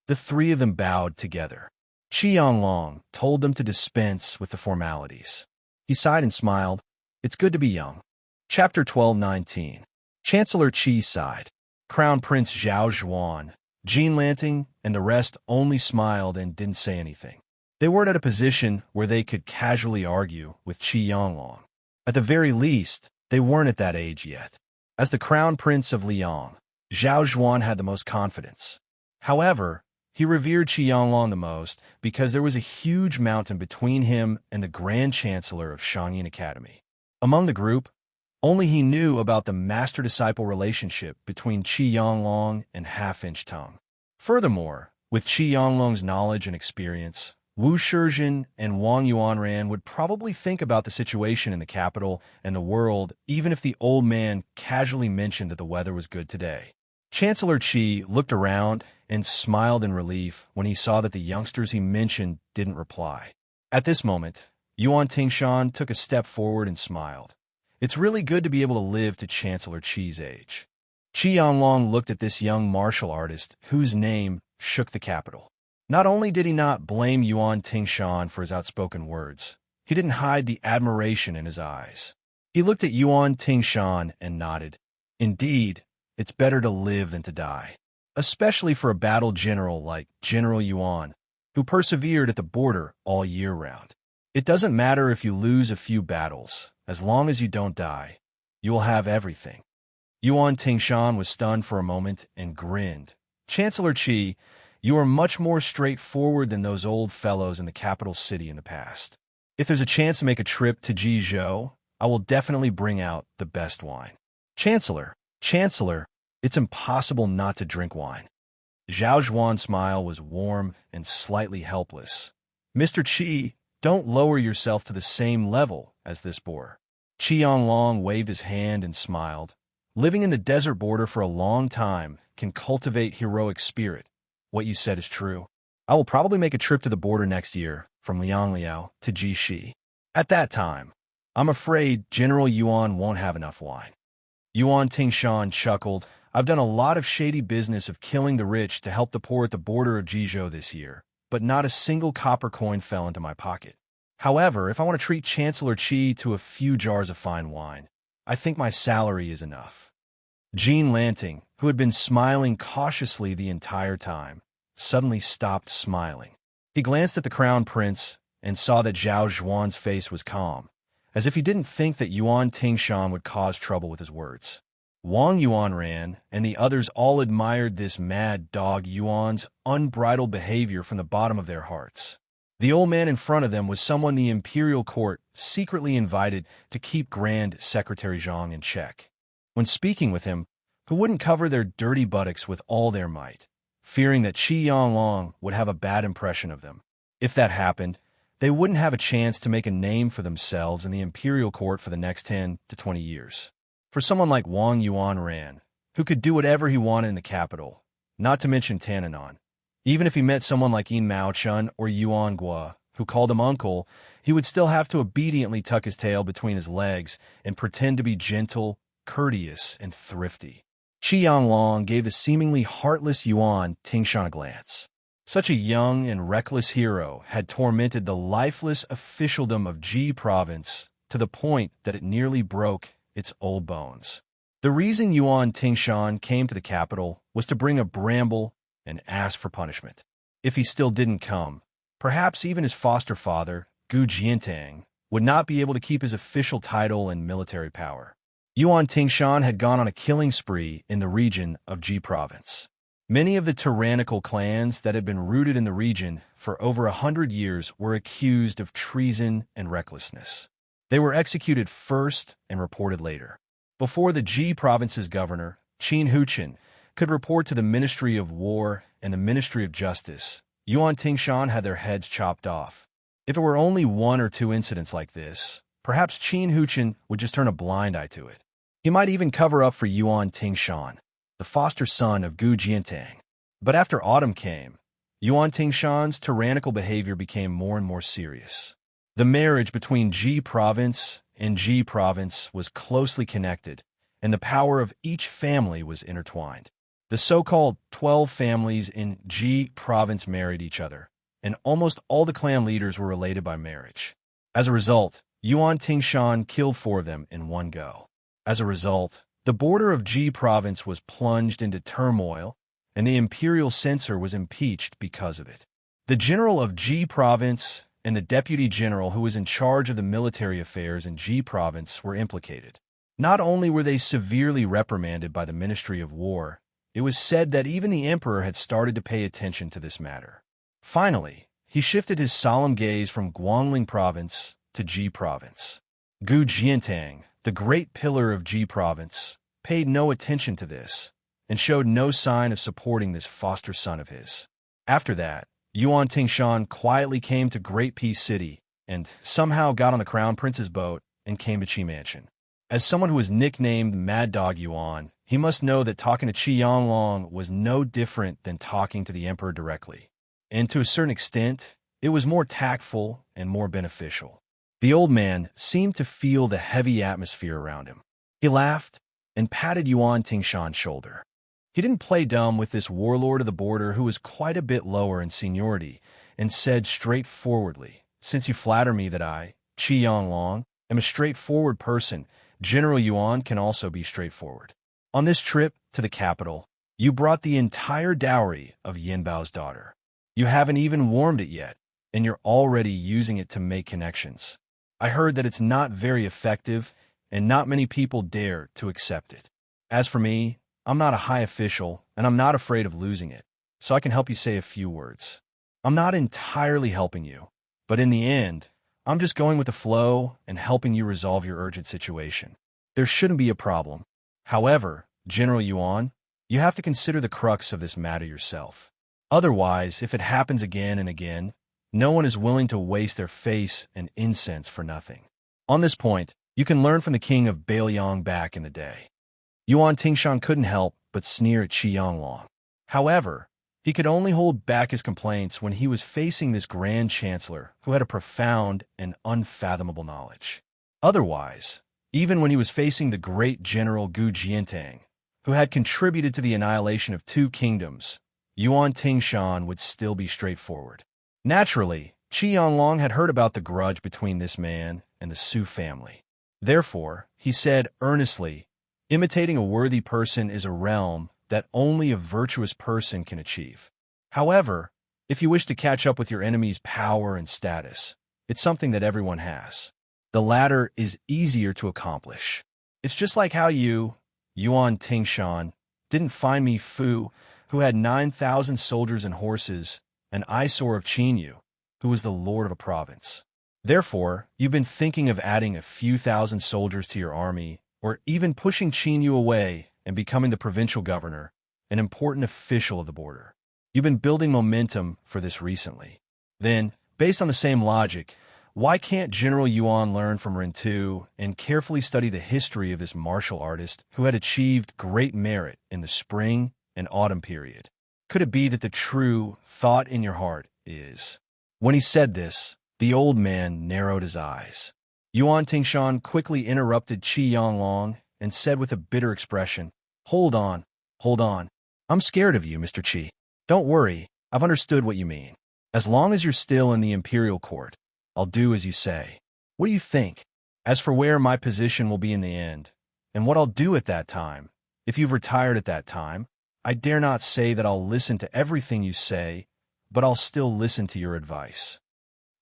The 3 of them bowed together. Qi Yanglong told them to dispense with the formalities. He sighed and smiled. "It's good to be young." Chapter 12:19. Chancellor Qi sighed. Crown Prince Zhao Zhuan, Jean Lanting, and the rest only smiled and didn't say anything. They weren't at a position where they could casually argue with Qi Yanglong. At the very least, they weren't at that age yet. As the crown prince of Liang, Zhao Zhuan had the most confidence. However, he revered Qi Yanglong the most because there was a huge mountain between him and the Grand Chancellor of Shangyin Academy. Among the group, only he knew about the master-disciple relationship between Qi Yanglong and Half-Inch Tongue. Furthermore, with Qi Yanglong's knowledge and experience, Wu Shizhen and Wang Yuanran would probably think about the situation in the capital and the world even if the old man casually mentioned that the weather was good today. Chancellor Qi looked around and smiled in relief when he saw that the youngsters he mentioned didn't reply. At this moment, Yuan Tingshan took a step forward and smiled. "It's really good to be able to live to Chancellor Qi's age." Qi Yanglong looked at this young martial artist whose name shook the capital. Not only did he not blame Yuan Tingshan for his outspoken words, he didn't hide the admiration in his eyes. He looked at Yuan Tingshan and nodded. Indeed, it's better to live than to die, especially for a battle general like General Yuan, who persevered at the border all year round. It doesn't matter if you lose a few battles, as long as you don't die, you will have everything. Yuan Tingshan was stunned for a moment and grinned. "Chancellor Qi, you are much more straightforward than those old fellows in the capital city in the past. If there's a chance to make a trip to Jizhou, I will definitely bring out the best wine." Chancellor, it's impossible not to drink wine." Zhao Zhuan's smile was warm and slightly helpless. "Mr. Qi, don't lower yourself to the same level as this boor." Qi Yanglong waved his hand and smiled. "Living in the desert border for a long time can cultivate heroic spirit. What you said is true. I will probably make a trip to the border next year, from Liangliao to Jixi. At that time, I'm afraid General Yuan won't have enough wine." Yuan Tingshan chuckled. "I've done a lot of shady business of killing the rich to help the poor at the border of Jizhou this year, but not a single copper coin fell into my pocket. However, if I want to treat Chancellor Qi to a few jars of fine wine, I think my salary is enough." Jean Lanting, who had been smiling cautiously the entire time, suddenly stopped smiling. He glanced at the crown prince and saw that Zhao Zhuan's face was calm, as if he didn't think that Yuan Tingshan would cause trouble with his words. Wang Yuanran and the others all admired this mad dog Yuan's unbridled behavior from the bottom of their hearts. The old man in front of them was someone the imperial court secretly invited to keep Grand Secretary Zhang in check. When speaking with him, who wouldn't cover their dirty buttocks with all their might, fearing that Qi Yanglong would have a bad impression of them. If that happened, they wouldn't have a chance to make a name for themselves in the imperial court for the next 10 to 20 years. For someone like Wang Yuanran, who could do whatever he wanted in the capital, not to mention Tananan, even if he met someone like Yin Maochun or Yuan Gua, who called him uncle, he would still have to obediently tuck his tail between his legs and pretend to be gentle, courteous, and thrifty. Qi Yanglong gave the seemingly heartless Yuan Tingshan a glance. Such a young and reckless hero had tormented the lifeless officialdom of Ji province to the point that it nearly broke its old bones. The reason Yuan Tingshan came to the capital was to bring a bramble and ask for punishment. If he still didn't come, perhaps even his foster father, Gu Jiantang, would not be able to keep his official title and military power. Yuan Tingshan had gone on a killing spree in the region of Ji province. Many of the tyrannical clans that had been rooted in the region for over 100 years were accused of treason and recklessness. They were executed first and reported later. Before the Ji province's governor, Qin Huchen, could report to the Ministry of War and the Ministry of Justice, Yuan Tingshan had their heads chopped off. If it were only one or two incidents like this, perhaps Qin Huchen would just turn a blind eye to it. He might even cover up for Yuan Tingshan, the foster son of Gu Jiantang. But after autumn came, Yuan Tingshan's tyrannical behavior became more and more serious. The marriage between Ji province and Ji province was closely connected, and the power of each family was intertwined. The so-called 12 families in Ji province married each other, and almost all the clan leaders were related by marriage. As a result, Yuan Tingshan killed 4 of them in one go. As a result, the border of Ji province was plunged into turmoil, and the imperial censor was impeached because of it. The general of Ji province and the deputy general who was in charge of the military affairs in Ji province were implicated. Not only were they severely reprimanded by the Ministry of War, it was said that even the emperor had started to pay attention to this matter. Finally, he shifted his solemn gaze from Guangling province to Ji province. Gu Jiantang, the great pillar of Ji province, paid no attention to this and showed no sign of supporting this foster son of his. After that, Yuan Tingshan quietly came to Great Peace City and somehow got on the Crown Prince's boat and came to Qi Mansion. As someone who was nicknamed Mad Dog Yuan, he must know that talking to Qi Yanglong was no different than talking to the emperor directly. And to a certain extent, it was more tactful and more beneficial. The old man seemed to feel the heavy atmosphere around him. He laughed and patted Yuan Tingshan's shoulder. He didn't play dumb with this warlord of the border who was quite a bit lower in seniority and said straightforwardly, "Since you flatter me that I, Qi Yanglong, am a straightforward person, General Yuan can also be straightforward. On this trip to the capital, you brought the entire dowry of Yin Bao's daughter. You haven't even warmed it yet, and you're already using it to make connections. I heard that it's not very effective, and not many people dare to accept it. As for me, I'm not a high official, and I'm not afraid of losing it, so I can help you say a few words. I'm not entirely helping you, but in the end, I'm just going with the flow and helping you resolve your urgent situation. There shouldn't be a problem. However, General Yuan, you have to consider the crux of this matter yourself. Otherwise, if it happens again and again, no one is willing to waste their face and incense for nothing. On this point, you can learn from the king of Bailiang back in the day." Yuan Tingshan couldn't help but sneer at Qi Yanglong. However, he could only hold back his complaints when he was facing this grand chancellor who had a profound and unfathomable knowledge. Otherwise, even when he was facing the great general Gu Jiantang, who had contributed to the annihilation of 2 kingdoms, Yuan Tingshan would still be straightforward. Naturally, Qi Yanglong had heard about the grudge between this man and the Su family. Therefore, he said earnestly, imitating a worthy person is a realm that only a virtuous person can achieve. However, if you wish to catch up with your enemy's power and status, it's something that everyone has. The latter is easier to accomplish. It's just like how Yuan Tingshan, didn't find me Fu, who had 9,000 soldiers and horses, an eyesore of Qinyu, who was the lord of a province. Therefore, you've been thinking of adding a few thousand soldiers to your army, or even pushing Qinyu away and becoming the provincial governor, an important official of the border. You've been building momentum for this recently. Then, based on the same logic, why can't General Yuan learn from Rintu and carefully study the history of this martial artist who had achieved great merit in the spring and autumn period? Could it be that the true thought in your heart is? When he said this, the old man narrowed his eyes. Yuan Tingshan quickly interrupted Qi Yanglong and said with a bitter expression, Hold on. I'm scared of you, Mr. Qi. Don't worry, I've understood what you mean. As long as you're still in the imperial court, I'll do as you say. What do you think? As for where my position will be in the end, and what I'll do at that time, if you've retired at that time, I dare not say that I'll listen to everything you say, but I'll still listen to your advice.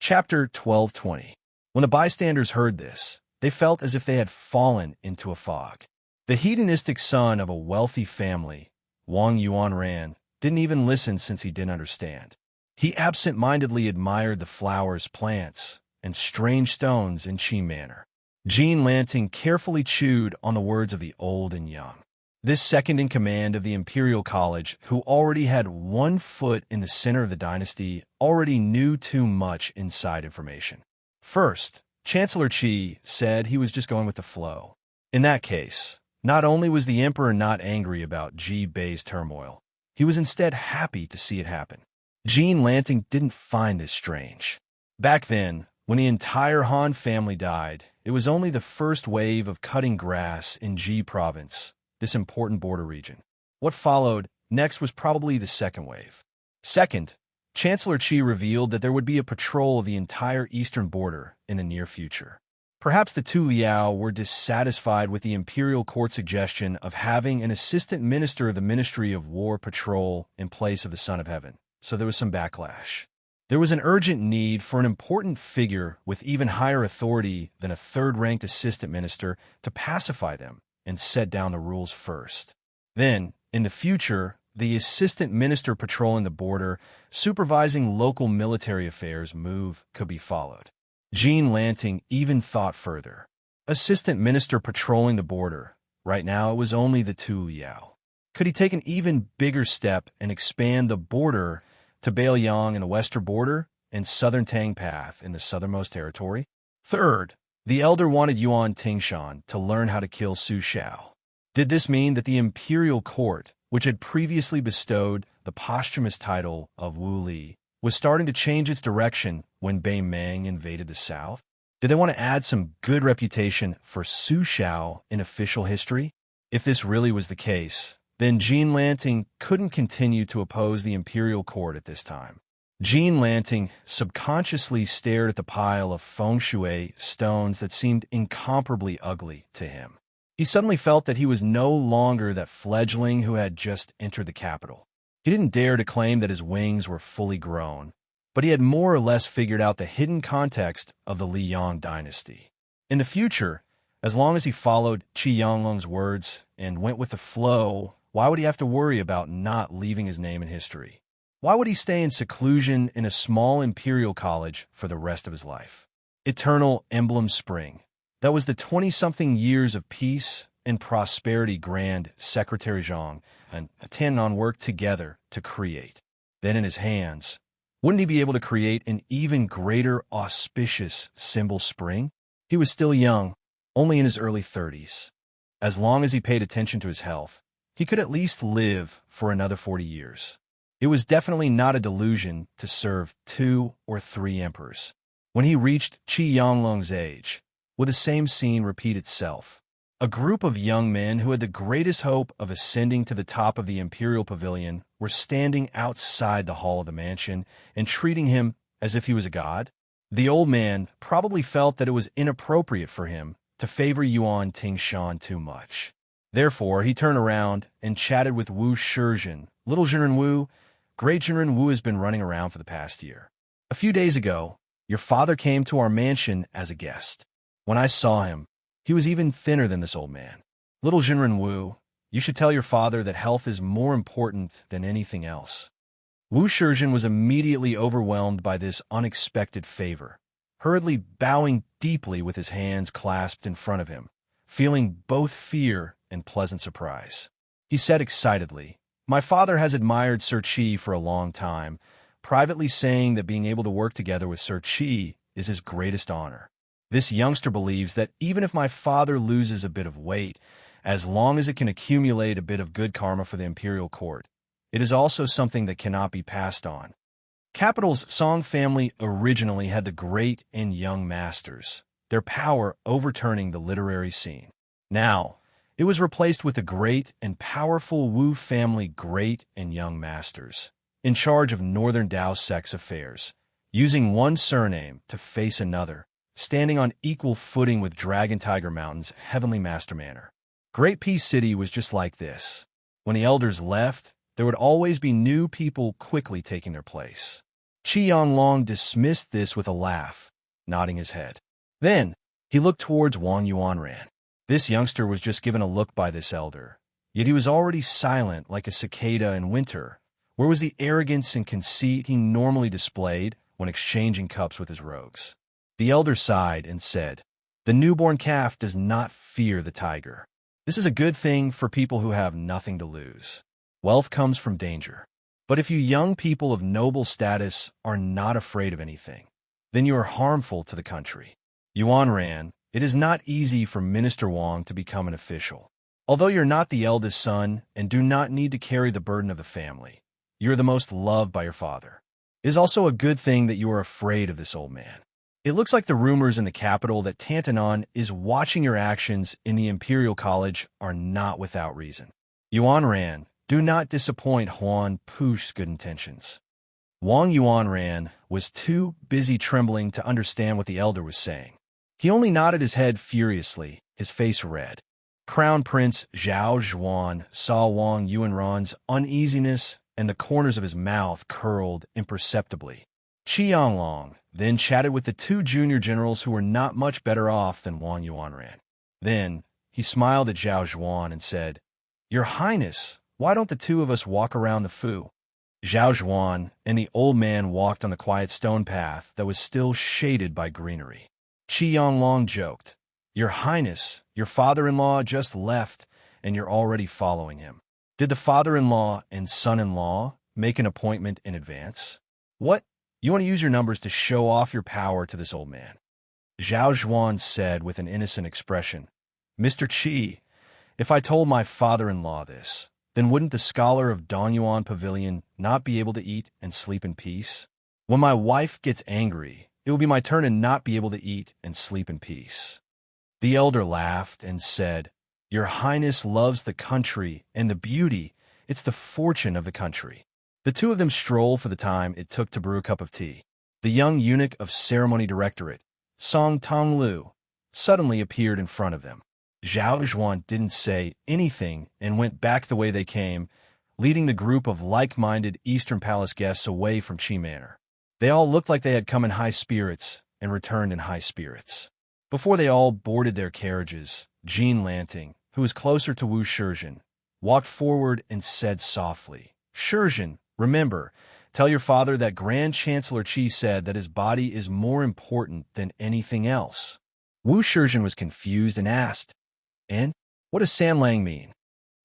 Chapter 12:20. When the bystanders heard this, they felt as if they had fallen into a fog. The hedonistic son of a wealthy family, Wang Yuanran, didn't even listen since he didn't understand. He absent-mindedly admired the flowers, plants, and strange stones in Qi manner. Jean Lanting carefully chewed on the words of the old and young. This second in command of the Imperial College, who already had 1 foot in the center of the dynasty, already knew too much inside information. First, Chancellor Qi said he was just going with the flow. In that case, not only was the emperor not angry about Ji Bei's turmoil, he was instead happy to see it happen. Jean Lanting didn't find this strange. Back then, when the entire Han family died, it was only the first wave of cutting grass in Ji province, this important border region. What followed next was probably the second wave. Second, Chancellor Qi revealed that there would be a patrol of the entire eastern border in the near future. Perhaps the two Liao were dissatisfied with the imperial court suggestion of having an assistant minister of the Ministry of War patrol in place of the Son of Heaven, so there was some backlash. There was an urgent need for an important figure with even higher authority than a third-ranked assistant minister to pacify them and set down the rules first. Then, in the future, the assistant minister patrolling the border, supervising local military affairs move could be followed. Jean Lanting even thought further. Assistant minister patrolling the border. Right now it was only the two Liao. Could he take an even bigger step and expand the border to Bailiang in the western border and southern Tang Path in the southernmost territory? Third, the elder wanted Yuan Tingshan to learn how to kill Su Shao. Did this mean that the imperial court, which had previously bestowed the posthumous title of Wu Li, was starting to change its direction when Bei Meng invaded the south? Did they want to add some good reputation for Su Shao in official history? If this really was the case, then Jean Lanting couldn't continue to oppose the imperial court at this time. Jean Lanting subconsciously stared at the pile of feng shui stones that seemed incomparably ugly to him. He suddenly felt that he was no longer that fledgling who had just entered the capital. He didn't dare to claim that his wings were fully grown, but he had more or less figured out the hidden context of the Liang dynasty. In the future, as long as he followed Qi Yanglong's words and went with the flow, why would he have to worry about not leaving his name in history? Why would he stay in seclusion in a small imperial college for the rest of his life? Eternal Emblem Spring. That was the 20-something years of peace and prosperity Grand Secretary Zhang and Tianon worked together to create. Then in his hands, wouldn't he be able to create an even greater auspicious symbol spring? He was still young, only in his early 30s. As long as he paid attention to his health, he could at least live for another 40 years. It was definitely not a delusion to serve 2 or 3 emperors. When he reached Qi Yanglong's age, would the same scene repeat itself? A group of young men who had the greatest hope of ascending to the top of the imperial pavilion were standing outside the hall of the mansion and treating him as if he was a god. The old man probably felt that it was inappropriate for him to favor Yuan Tingshan too much. Therefore, he turned around and chatted with Wu Shizhen. Little Jinren Wu, great Jinren Wu has been running around for the past year. A few days ago, your father came to our mansion as a guest. When I saw him, he was even thinner than this old man. Little Jinren Wu, you should tell your father that health is more important than anything else. Wu Shizhen was immediately overwhelmed by this unexpected favor, hurriedly bowing deeply with his hands clasped in front of him, feeling both fear and pleasant surprise. He said excitedly, "My father has admired Sir Qi for a long time, privately saying that being able to work together with Sir Qi is his greatest honor. This youngster believes that even if my father loses a bit of weight, as long as it can accumulate a bit of good karma for the imperial court, it is also something that cannot be passed on." Capital's Song family originally had the great and young masters, their power overturning the literary scene. Now, it was replaced with the great and powerful Wu family great and young masters, in charge of Northern Dao sex affairs, using one surname to face another, standing on equal footing with Dragon Tiger Mountain's Heavenly Master Manor. Great Peace City was just like this. When the elders left, there would always be new people quickly taking their place. Qi Yanglong dismissed this with a laugh, nodding his head. Then, he looked towards Wang Yuanran. This youngster was just given a look by this elder, yet he was already silent like a cicada in winter. Where was the arrogance and conceit he normally displayed when exchanging cups with his rogues? The elder sighed and said, "The newborn calf does not fear the tiger. This is a good thing for people who have nothing to lose. Wealth comes from danger. But if you young people of noble status are not afraid of anything, then you are harmful to the country. Yuanran, it is not easy for Minister Wang to become an official. Although you're not the eldest son and do not need to carry the burden of the family, you are the most loved by your father. It is also a good thing that you are afraid of this old man. It looks like the rumors in the capital that Tantanon is watching your actions in the Imperial College are not without reason. Yuanran, do not disappoint Huan Push's good intentions." Wang Yuanran was too busy trembling to understand what the elder was saying. He only nodded his head furiously, his face red. Crown Prince Zhao Zhuan saw Wang Yuanran's uneasiness, and the corners of his mouth curled imperceptibly. Qi Yanglong then chatted with the two junior generals who were not much better off than Wang Yuanran. Then, he smiled at Zhao Zhuan and said, "Your Highness, why don't the two of us walk around the Fu?" Zhao Zhuan and the old man walked on the quiet stone path that was still shaded by greenery. Qi Yanglong joked, "Your Highness, your father-in-law just left, and you're already following him. Did the father-in-law and son-in-law make an appointment in advance? What? You want to use your numbers to show off your power to this old man?" Zhao Zhuan said with an innocent expression, "Mr. Qi, if I told my father-in-law this, then wouldn't the scholar of Donyuan Pavilion not be able to eat and sleep in peace? When my wife gets angry, it will be my turn to not be able to eat and sleep in peace." The elder laughed and said, "Your Highness loves the country and the beauty. It's the fortune of the country." The two of them strolled for the time it took to brew a cup of tea. The young eunuch of Ceremony Directorate, Song Tonglu, suddenly appeared in front of them. Zhao Zhuan didn't say anything and went back the way they came, leading the group of like-minded Eastern Palace guests away from Qi Manor. They all looked like they had come in high spirits and returned in high spirits. Before they all boarded their carriages, Jean Lanting, who was closer to Wu Shizhen, walked forward and said softly, "Shizhen, remember, tell your father that Grand Chancellor Qi said that his body is more important than anything else." Wu Shizhen was confused and asked, "And what does Sanlang mean?"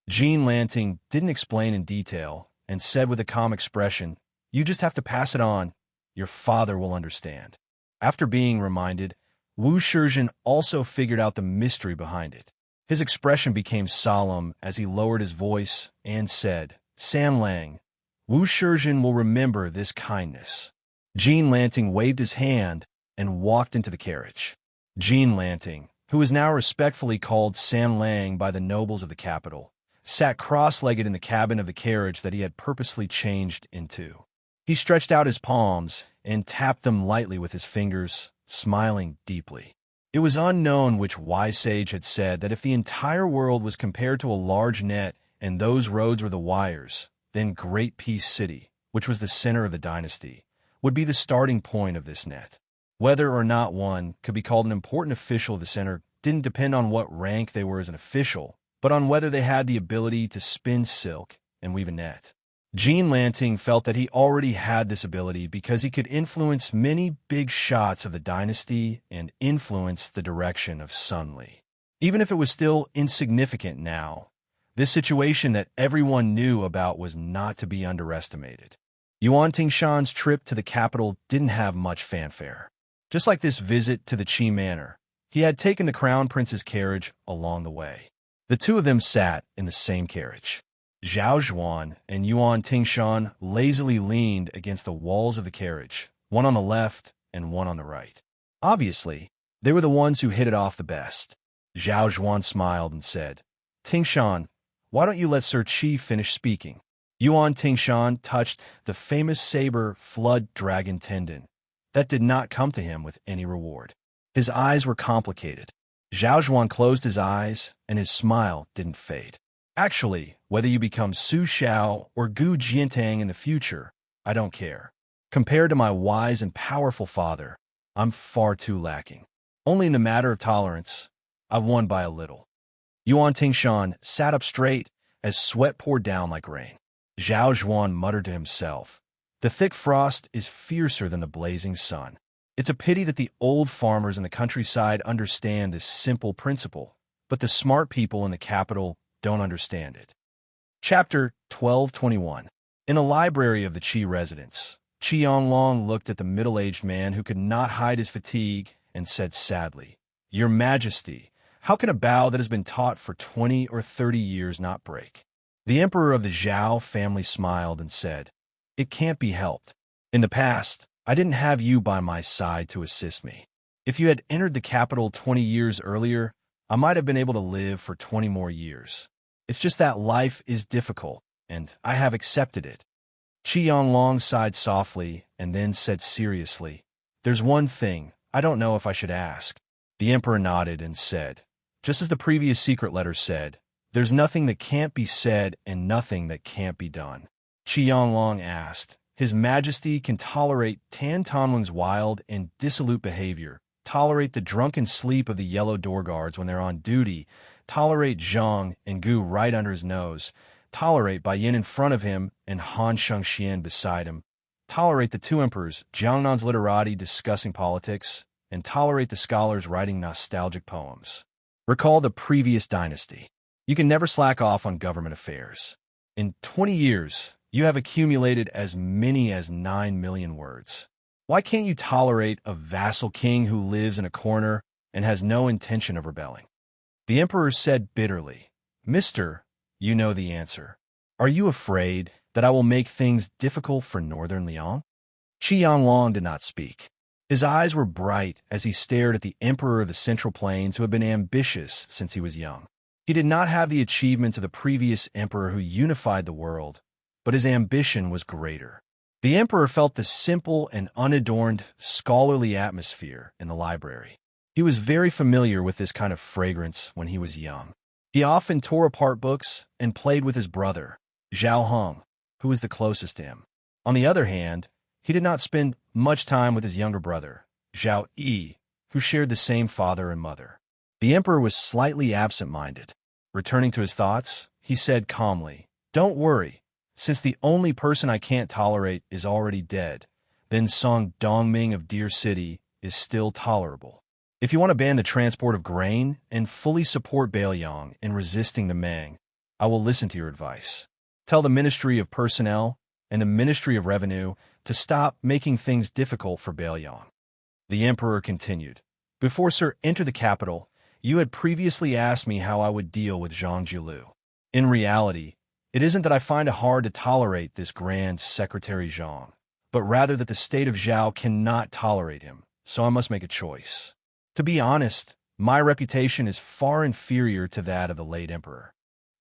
Jean Lanting didn't explain in detail and said with a calm expression, "You just have to pass it on. Your father will understand." After being reminded, Wu Shizhen also figured out the mystery behind it. His expression became solemn as he lowered his voice and said, "Sanlang, Wu Shizhen will remember this kindness." Jean Lanting waved his hand and walked into the carriage. Jean Lanting, who was now respectfully called Sanlang by the nobles of the capital, sat cross-legged in the cabin of the carriage that he had purposely changed into. He stretched out his palms and tapped them lightly with his fingers, smiling deeply. It was unknown which wise sage had said that if the entire world was compared to a large net and those roads were the wires, then Great Peace City, which was the center of the dynasty, would be the starting point of this net. Whether or not one could be called an important official of the center didn't depend on what rank they were as an official, but on whether they had the ability to spin silk and weave a net. Jean Lanting felt that he already had this ability because he could influence many big shots of the dynasty and influence the direction of Sun Li. Even if it was still insignificant now, this situation that everyone knew about was not to be underestimated. Yuan Tingshan's trip to the capital didn't have much fanfare. Just like this visit to the Qi Manor, he had taken the crown prince's carriage along the way. The two of them sat in the same carriage. Zhao Zhuan and Yuan Tingshan lazily leaned against the walls of the carriage, one on the left and one on the right. Obviously, they were the ones who hit it off the best. Zhao Zhuan smiled and said, "Tingshan, why don't you let Sir Qi finish speaking?" Yuan Tingshan touched the famous saber flood dragon tendon. That did not come to him with any reward. His eyes were complicated. Zhao Zhuan closed his eyes, and his smile didn't fade. "Actually, whether you become Su Xiao or Gu Jiantang in the future, I don't care. Compared to my wise and powerful father, I'm far too lacking. Only in the matter of tolerance, I've won by a little." Yuan Tingshan sat up straight as sweat poured down like rain. Zhao Zhuan muttered to himself, "The thick frost is fiercer than the blazing sun. It's a pity that the old farmers in the countryside understand this simple principle, but the smart people in the capital don't understand it." Chapter 1221. In a library of the Qi residence, Qianglong looked at the middle-aged man who could not hide his fatigue and said sadly, "Your Majesty, how can a bow that has been taught for 20 or 30 years not break?" The emperor of the Zhao family smiled and said, "It can't be helped. In the past, I didn't have you by my side to assist me. If you had entered the capital 20 years earlier, I might have been able to live for 20 more years. It's just that life is difficult, and I have accepted it." Qianglong sighed softly and then said seriously, "There's one thing I don't know if I should ask." The emperor nodded and said, "Just as the previous secret letter said, there's nothing that can't be said and nothing that can't be done." Qianglong asked, "His Majesty can tolerate Tan Tonling's wild and dissolute behavior, tolerate the drunken sleep of the yellow door guards when they're on duty, tolerate Zhang and Gu right under his nose, tolerate Bai Yin in front of him and Han Shengxian beside him, tolerate the two emperors, Jiangnan's literati discussing politics, and tolerate the scholars writing nostalgic poems. Recall the previous dynasty. You can never slack off on government affairs. In 20 years, you have accumulated as many as 9 million words. Why can't you tolerate a vassal king who lives in a corner and has no intention of rebelling?" The emperor said bitterly, "Mister, you know the answer. Are you afraid that I will make things difficult for Northern Liang?" Qianglong did not speak. His eyes were bright as he stared at the emperor of the Central Plains who had been ambitious since he was young. He did not have the achievements of the previous emperor who unified the world, but his ambition was greater. The emperor felt the simple and unadorned scholarly atmosphere in the library. He was very familiar with this kind of fragrance when he was young. He often tore apart books and played with his brother, Zhao Hong, who was the closest to him. On the other hand, he did not spend much time with his younger brother, Zhao Yi, who shared the same father and mother. The emperor was slightly absent-minded. Returning to his thoughts, he said calmly, "Don't worry. Since the only person I can't tolerate is already dead, then Song Dongming of Deer City is still tolerable. If you want to ban the transport of grain and fully support Bailiang in resisting the Meng, I will listen to your advice. Tell the Ministry of Personnel and the Ministry of Revenue to stop making things difficult for Bailiang." The emperor continued, "Before Sir entered the capital, you had previously asked me how I would deal with Zhang Jiulu. In reality, it isn't that I find it hard to tolerate this Grand Secretary Zhang, but rather that the state of Zhao cannot tolerate him, so I must make a choice. To be honest, my reputation is far inferior to that of the late emperor.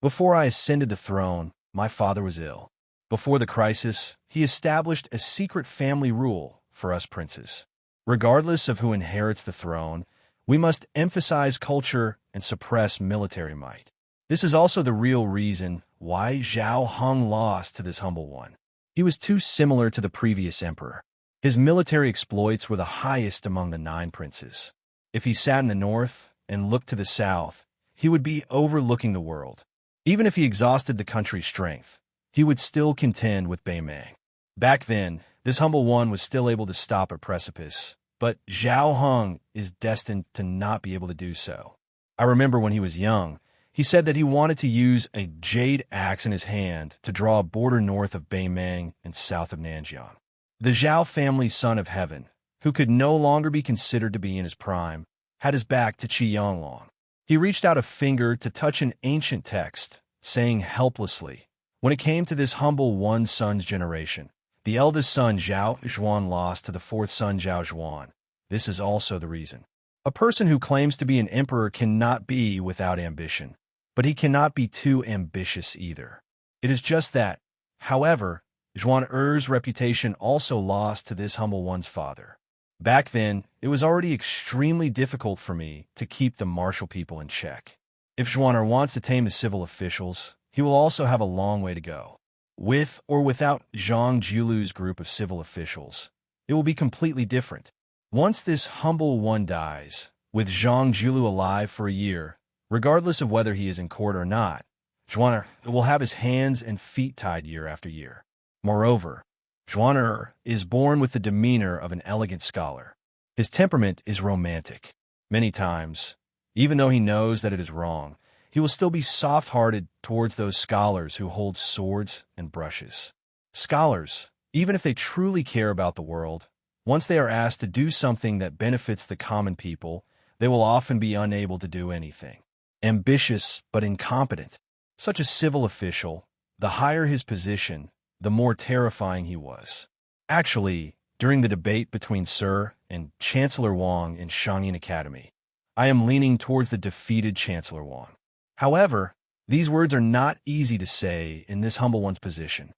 Before I ascended the throne, my father was ill. Before the crisis, he established a secret family rule for us princes. Regardless of who inherits the throne, We must emphasize culture and suppress military might. This is also the real reason why Zhao Hong lost to this humble one. He was too similar to the previous emperor. His military exploits were the highest among the 9 princes. If he sat in the north and looked to the south, he would be overlooking the world. Even if he exhausted the country's strength, he would still contend with Beimang. Back then, this humble one was still able to stop a precipice, but Zhao Hong is destined to not be able to do so. I remember when he was young, he said that he wanted to use a jade axe in his hand to draw a border north of Beimang and south of Nanjiang. The Zhao family son of heaven, who could no longer be considered to be in his prime, had his back to Qi Yanglong. He reached out a finger to touch an ancient text, saying helplessly, when it came to this humble one son's generation, the eldest son Zhao Zhuan lost to the 4th son Zhao Zhuan. This is also the reason. A person who claims to be an emperor cannot be without ambition, but he cannot be too ambitious either. It is just that, however, Zhuan Er's reputation also lost to this humble one's father. Back then, it was already extremely difficult for me to keep the martial people in check. If Zhuan Er wants to tame the civil officials, he will also have a long way to go. With or without Zhang Julu's group of civil officials, it will be completely different. Once this humble one dies, with Zhang Julu alive for a year, regardless of whether he is in court or not, Zhuan Er will have his hands and feet tied year after year. Moreover, Zhuan Er is born with the demeanor of an elegant scholar. His temperament is romantic. Many times, even though he knows that it is wrong, he will still be soft-hearted towards those scholars who hold swords and brushes. Scholars, even if they truly care about the world, once they are asked to do something that benefits the common people, they will often be unable to do anything. Ambitious but incompetent. Such a civil official, the higher his position, the more terrifying he was. Actually, during the debate between Sir and Chancellor Wang in Shangyin Academy, I am leaning towards the defeated Chancellor Wang. However, these words are not easy to say in this humble one's position.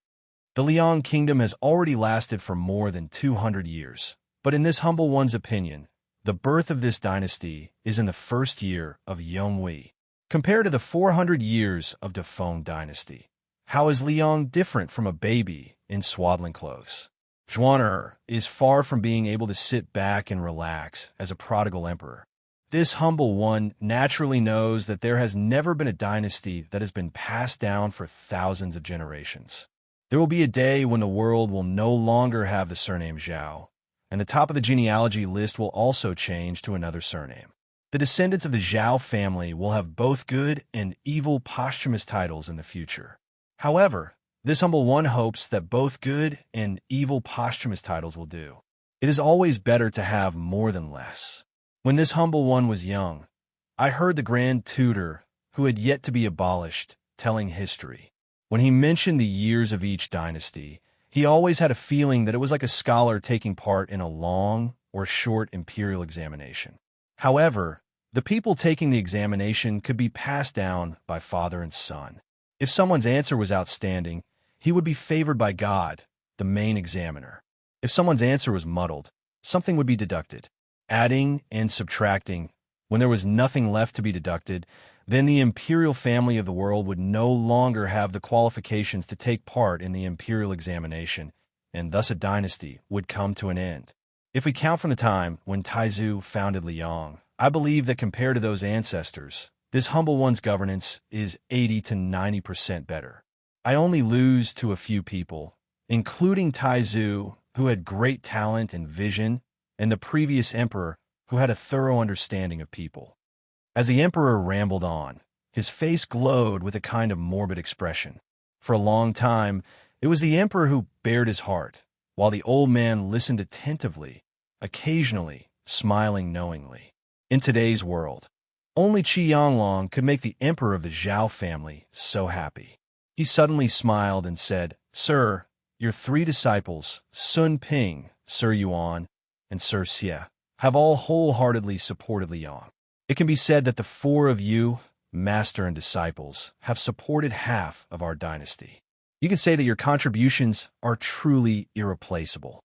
The Liang kingdom has already lasted for more than 200 years, but in this humble one's opinion, the birth of this dynasty is in the first year of Yonghui, compared to the 400 years of Defeng dynasty. How is Liang different from a baby in swaddling clothes? Zhuan Er is far from being able to sit back and relax as a prodigal emperor. This humble one naturally knows that there has never been a dynasty that has been passed down for thousands of generations. There will be a day when the world will no longer have the surname Zhao, and the top of the genealogy list will also change to another surname. The descendants of the Zhao family will have both good and evil posthumous titles in the future. However, this humble one hopes that both good and evil posthumous titles will do. It is always better to have more than less. When this humble one was young, I heard the Grand Tutor, who had yet to be abolished, telling history. When he mentioned the years of each dynasty, he always had a feeling that it was like a scholar taking part in a long or short imperial examination. However, the people taking the examination could be passed down by father and son. If someone's answer was outstanding, he would be favored by God, the main examiner. If someone's answer was muddled, something would be deducted. Adding and subtracting, when there was nothing left to be deducted, then the imperial family of the world would no longer have the qualifications to take part in the imperial examination, and thus a dynasty would come to an end. If we count from the time when Taizu founded Liang, I believe that compared to those ancestors, this humble one's governance is 80 to 90% better. I only lose to a few people, including Taizu, who had great talent and vision, and the previous emperor, who had a thorough understanding of people. As the emperor rambled on, his face glowed with a kind of morbid expression. For a long time, it was the emperor who bared his heart, while the old man listened attentively, occasionally smiling knowingly. In today's world, only Qi Yanglong could make the emperor of the Zhao family so happy. He suddenly smiled and said, "Sir, your 3 disciples, Sun Ping, Sir Yuan, and Sir Xie, have all wholeheartedly supported Liang. It can be said that the 4 of you, master and disciples, have supported half of our dynasty. You can say that your contributions are truly irreplaceable."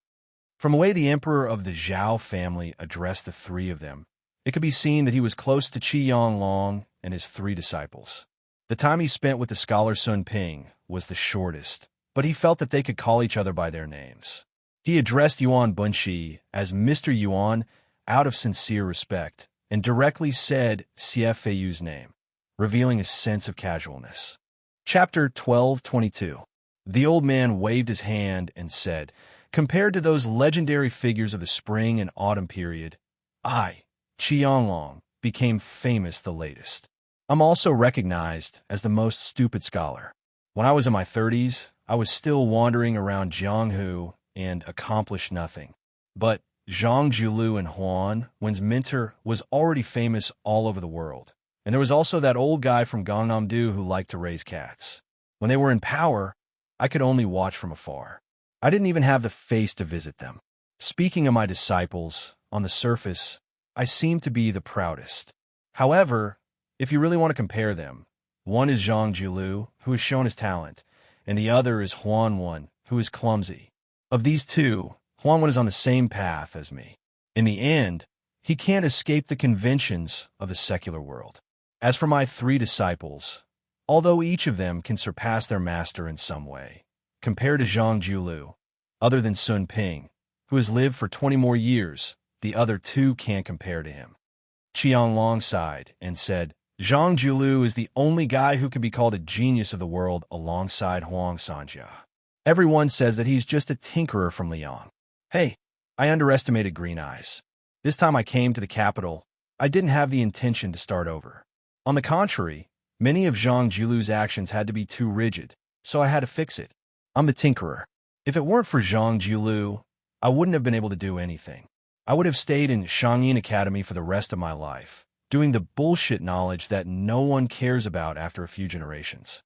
From the way the emperor of the Zhao family addressed the 3 of them, It could be seen that he was close to Qi Yanglong and his 3 disciples. The time he spent with the scholar Sun Ping was the shortest, but he felt that they could call each other by their names. He addressed Yuan Bunshi as Mr. Yuan out of sincere respect, and directly said Xie Feiyu's name, revealing a sense of casualness. Chapter 12:22. The old man waved his hand and said, "Compared to those legendary figures of the spring and autumn period, I, Qi Yanglong, became famous the latest. I'm also recognized as the most stupid scholar. When I was in my 30s, I was still wandering around Jianghu and accomplished nothing. But Zhang Julu and Huan, Wen's mentor, was already famous all over the world. And there was also that old guy from Gangnam-do who liked to raise cats. When they were in power, I could only watch from afar. I didn't even have the face to visit them. Speaking of my disciples, on the surface, I seem to be the proudest. However, if you really want to compare them, one is Zhang Julu, who has shown his talent, and the other is Huan Wen, who is clumsy. Of these two, Huan Wen is on the same path as me. In the end, he can't escape the conventions of the secular world. As for my 3 disciples, although each of them can surpass their master in some way, compared to Zhang Julu, other than Sun Ping, who has lived for 20 more years, the other 2 can't compare to him." Qi Yanglong sighed and said, "Zhang Julu is the only guy who can be called a genius of the world alongside Huang Sanjia. Everyone says that he's just a tinkerer from Liang. Hey, I underestimated Green Eyes. This time I came to the capital, I didn't have the intention to start over. On the contrary, many of Zhang Julu's actions had to be too rigid, so I had to fix it. I'm the tinkerer. If it weren't for Zhang Julu, I wouldn't have been able to do anything. I would have stayed in Shangyin Academy for the rest of my life, doing the bullshit knowledge that no one cares about after a few generations."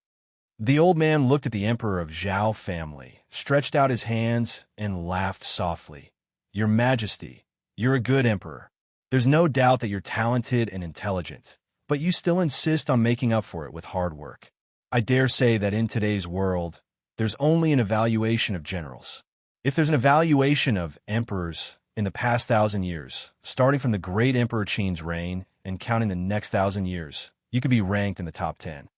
The old man looked at the emperor of Zhao family, stretched out his hands, and laughed softly. "Your Majesty, you're a good emperor. There's no doubt that you're talented and intelligent, but you still insist on making up for it with hard work. I dare say that in today's world, there's only an evaluation of generals. If there's an evaluation of emperors in the past 1,000 years, starting from the great Emperor Qin's reign and counting the next 1,000 years, you could be ranked in the top 10.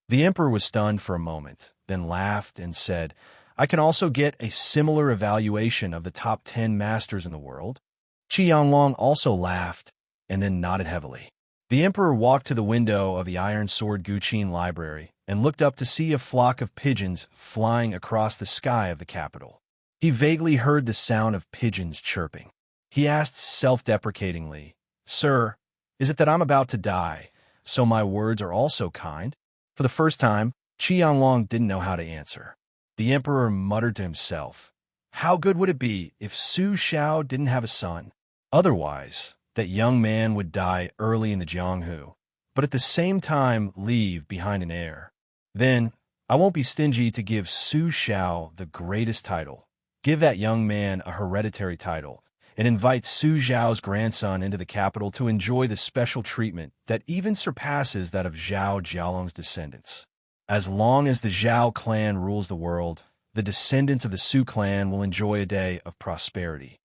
The emperor was stunned for a moment, then laughed and said, "I can also get a similar evaluation of the top 10 masters in the world." Qi Yanglong also laughed and then nodded heavily. The emperor walked to the window of the Iron Sword Guqin Library and looked up to see a flock of pigeons flying across the sky of the capital. He vaguely heard the sound of pigeons chirping. He asked self-deprecatingly, "Sir, is it that I'm about to die, so my words are also kind?" For the first time, Qi Yanglong didn't know how to answer. The emperor muttered to himself, "How good would it be if Su Xiao didn't have a son? Otherwise, that young man would die early in the Jianghu, but at the same time leave behind an heir. Then, I won't be stingy to give Su Xiao the greatest title, give that young man a hereditary title, and invite Su Xiao's grandson into the capital to enjoy the special treatment that even surpasses that of Zhao Jialong's descendants. As long as the Zhao clan rules the world, the descendants of the Su clan will enjoy a day of prosperity."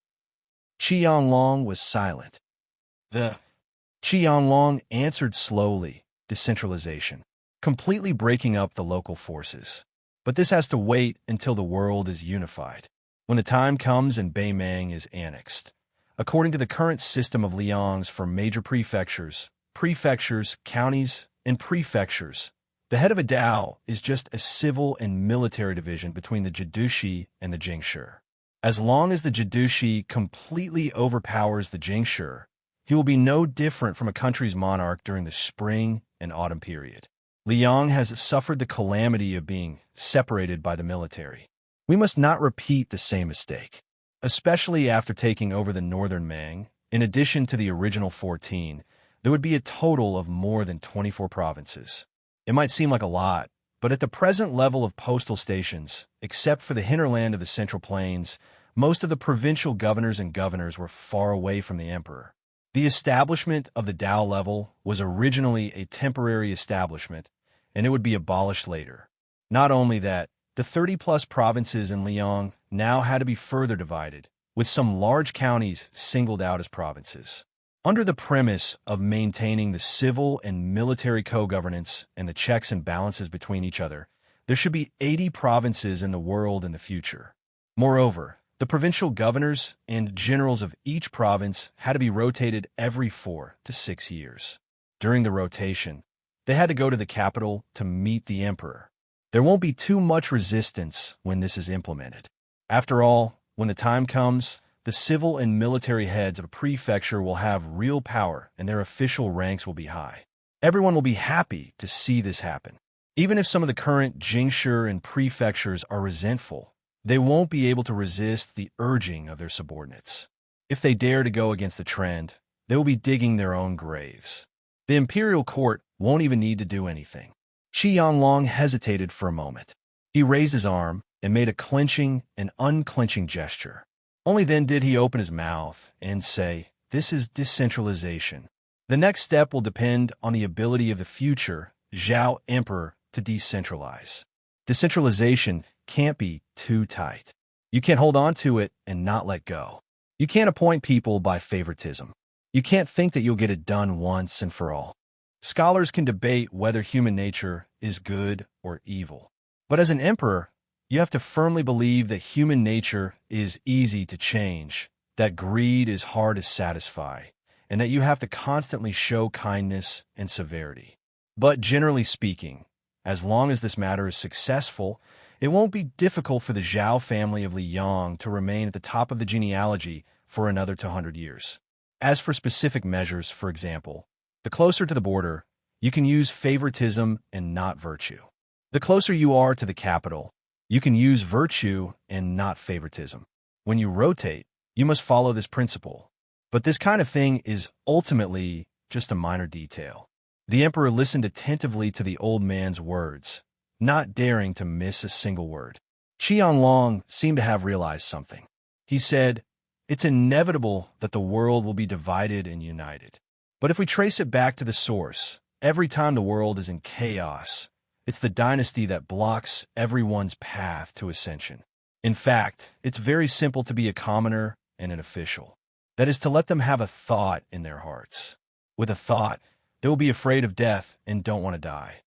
Qi Yanglong was silent. Qi Yanglong answered slowly, "Decentralization, completely breaking up the local forces. But this has to wait until the world is unified. When the time comes and Beimang is annexed. According to the current system of liangs for major prefectures, counties, and prefectures, the head of a Dao is just a civil and military division between the Jidushi and the Jingshi. As long as the Jidushi completely overpowers the Jingshi, he will be no different from a country's monarch during the spring and autumn period. Liang has suffered the calamity of being separated by the military. We must not repeat the same mistake, especially after taking over the northern Mang. In addition to the original 14, there would be a total of more than 24 provinces. It might seem like a lot, but at the present level of postal stations, except for the hinterland of the Central Plains, most of the provincial governors and governors were far away from the emperor. The establishment of the Dao level was originally a temporary establishment, and it would be abolished later. Not only that, the 30-plus provinces in Liang now had to be further divided, with some large counties singled out as provinces. Under the premise of maintaining the civil and military co-governance and the checks and balances between each other, there should be 80 provinces in the world in the future. Moreover, the provincial governors and generals of each province had to be rotated every 4 to 6 years. During the rotation, they had to go to the capital to meet the emperor. There won't be too much resistance when this is implemented. After all, when the time comes, the civil and military heads of a prefecture will have real power and their official ranks will be high. Everyone will be happy to see this happen. Even if some of the current jingshi and prefectures are resentful, they won't be able to resist the urging of their subordinates. If they dare to go against the trend, they will be digging their own graves. The imperial court won't even need to do anything. Qi Yanglong hesitated for a moment. He raised his arm and made a clenching and unclenching gesture. Only then did he open his mouth and say, "This is decentralization. The next step will depend on the ability of the future Zhao Emperor to decentralize. Decentralization can't be too tight. You can't hold on to it and not let go. You can't appoint people by favoritism. You can't think that you'll get it done once and for all. Scholars can debate whether human nature is good or evil. But as an emperor, you have to firmly believe that human nature is easy to change, that greed is hard to satisfy, and that you have to constantly show kindness and severity. But generally speaking, as long as this matter is successful, it won't be difficult for the Zhao family of Liang to remain at the top of the genealogy for another 200 years. As for specific measures, for example, the closer to the border, you can use favoritism and not virtue. The closer you are to the capital, you can use virtue and not favoritism. When you rotate, you must follow this principle. But this kind of thing is ultimately just a minor detail. The emperor listened attentively to the old man's words, not daring to miss a single word. Qi Yanglong seemed to have realized something. He said, "It's inevitable that the world will be divided and united. But if we trace it back to the source, every time the world is in chaos, it's the dynasty that blocks everyone's path to ascension. In fact, it's very simple to be a commoner and an official. That is to let them have a thought in their hearts. With a thought, they will be afraid of death and don't want to die.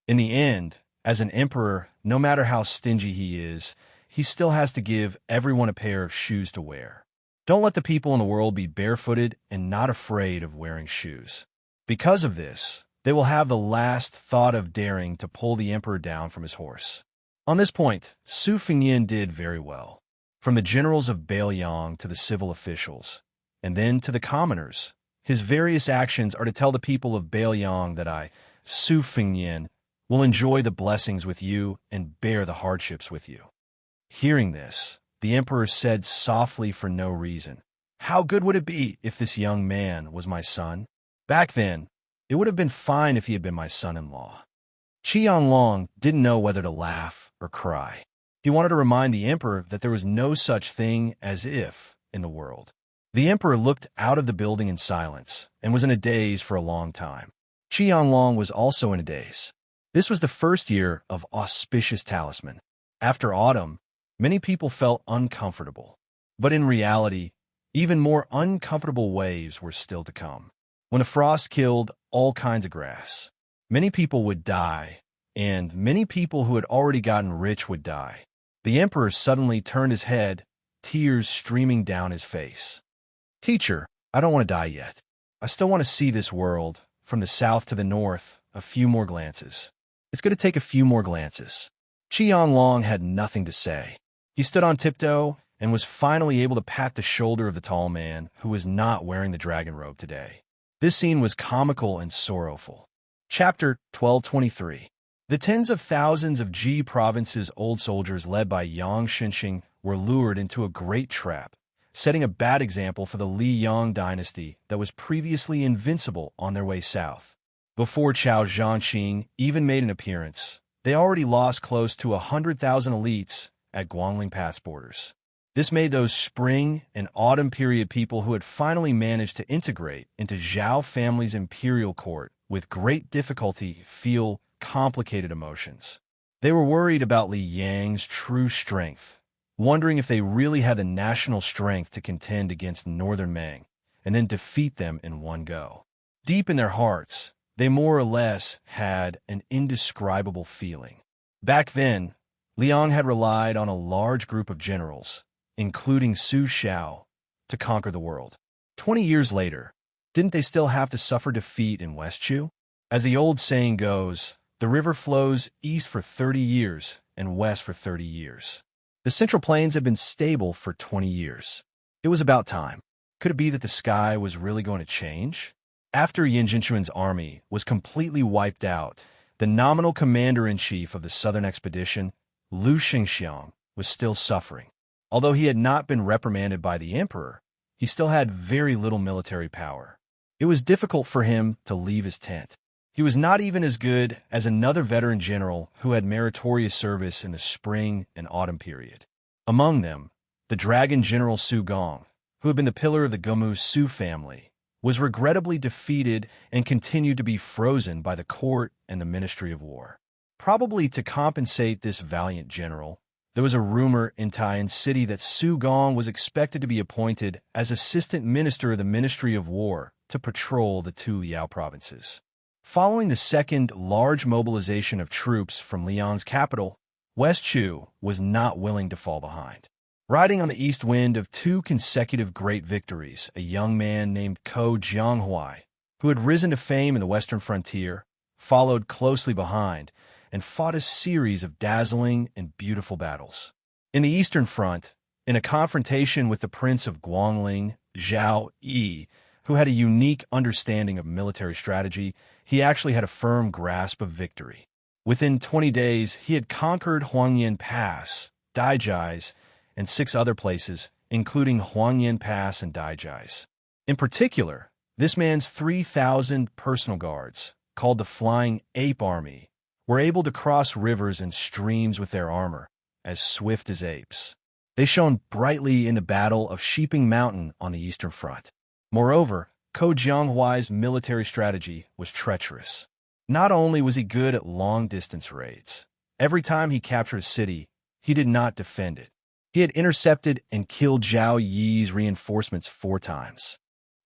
In the end, as an emperor, no matter how stingy he is, he still has to give everyone a pair of shoes to wear. Don't let the people in the world be barefooted and not afraid of wearing shoes. Because of this, they will have the last thought of daring to pull the emperor down from his horse." On this point, Su Fengyin did very well. From the generals of Beiliang to the civil officials, and then to the commoners, his various actions are to tell the people of Beiliang that I, Su Fengyin, will enjoy the blessings with you and bear the hardships with you. Hearing this, the emperor said softly for no reason, "How good would it be if this young man was my son? Back then, it would have been fine if he had been my son-in-law." Qi Yanglong didn't know whether to laugh or cry. He wanted to remind the emperor that there was no such thing as if in the world. The emperor looked out of the building in silence and was in a daze for a long time. Qi Yanglong was also in a daze. This was the first year of auspicious talisman. After autumn, many people felt uncomfortable. But in reality, even more uncomfortable waves were still to come. When a frost killed all kinds of grass, many people would die, and many people who had already gotten rich would die. The emperor suddenly turned his head, tears streaming down his face. "Teacher, I don't want to die yet. I still want to see this world, from the south to the north, a few more glances. It's going to take a few more glances." Qi Yanglong had nothing to say. He stood on tiptoe and was finally able to pat the shoulder of the tall man who was not wearing the dragon robe today. This scene was comical and sorrowful. Chapter 1223. The tens of thousands of Ji province's old soldiers led by Yang Xinxing were lured into a great trap, setting a bad example for the Li Yang dynasty that was previously invincible on their way south. Before Chao Zhanxing even made an appearance, they already lost close to 100,000 elites at Guangling Pass borders. This made those spring and autumn period people who had finally managed to integrate into Zhao family's imperial court with great difficulty feel complicated emotions. They were worried about Li Yang's true strength, wondering if they really had the national strength to contend against Northern Mang, and then defeat them in one go. Deep in their hearts, they more or less had an indescribable feeling. Back then, Liang had relied on a large group of generals, including Su Xiao, to conquer the world. 20 years later, didn't they still have to suffer defeat in Westchu? As the old saying goes, the river flows east for 30 years and west for 30 years. The Central Plains had been stable for 20 years. It was about time. Could it be that the sky was really going to change? After Yin Jinchuan's army was completely wiped out, the nominal commander-in-chief of the southern expedition, Lu Xingxiang, was still suffering. Although he had not been reprimanded by the emperor, he still had very little military power. It was difficult for him to leave his tent. He was not even as good as another veteran general who had meritorious service in the spring and autumn period. Among them, the dragon general Su Gong, who had been the pillar of the Gomu Su family, was regrettably defeated and continued to be frozen by the court and the Ministry of War. Probably to compensate this valiant general, there was a rumor in Taiyan City that Su Gong was expected to be appointed as assistant minister of the Ministry of War to patrol the two Liao provinces. Following the second large mobilization of troops from Liang's capital, Westchu was not willing to fall behind. Riding on the east wind of two consecutive great victories, a young man named Ko Jianghuai, who had risen to fame in the western frontier, followed closely behind and fought a series of dazzling and beautiful battles. In the eastern front, in a confrontation with the Prince of Guangling, Zhao Yi, who had a unique understanding of military strategy, he actually had a firm grasp of victory. Within 20 days, he had conquered Huangyan Pass, Daijai's, and 6 other places, including Huangyan Pass and Daijai's. In particular, this man's 3,000 personal guards, called the Flying Ape Army, were able to cross rivers and streams with their armor, as swift as apes. They shone brightly in the Battle of Sheeping Mountain on the eastern front. Moreover, Ko Jianghuai's military strategy was treacherous. Not only was he good at long-distance raids, every time he captured a city, he did not defend it. He had intercepted and killed Zhao Yi's reinforcements 4 times.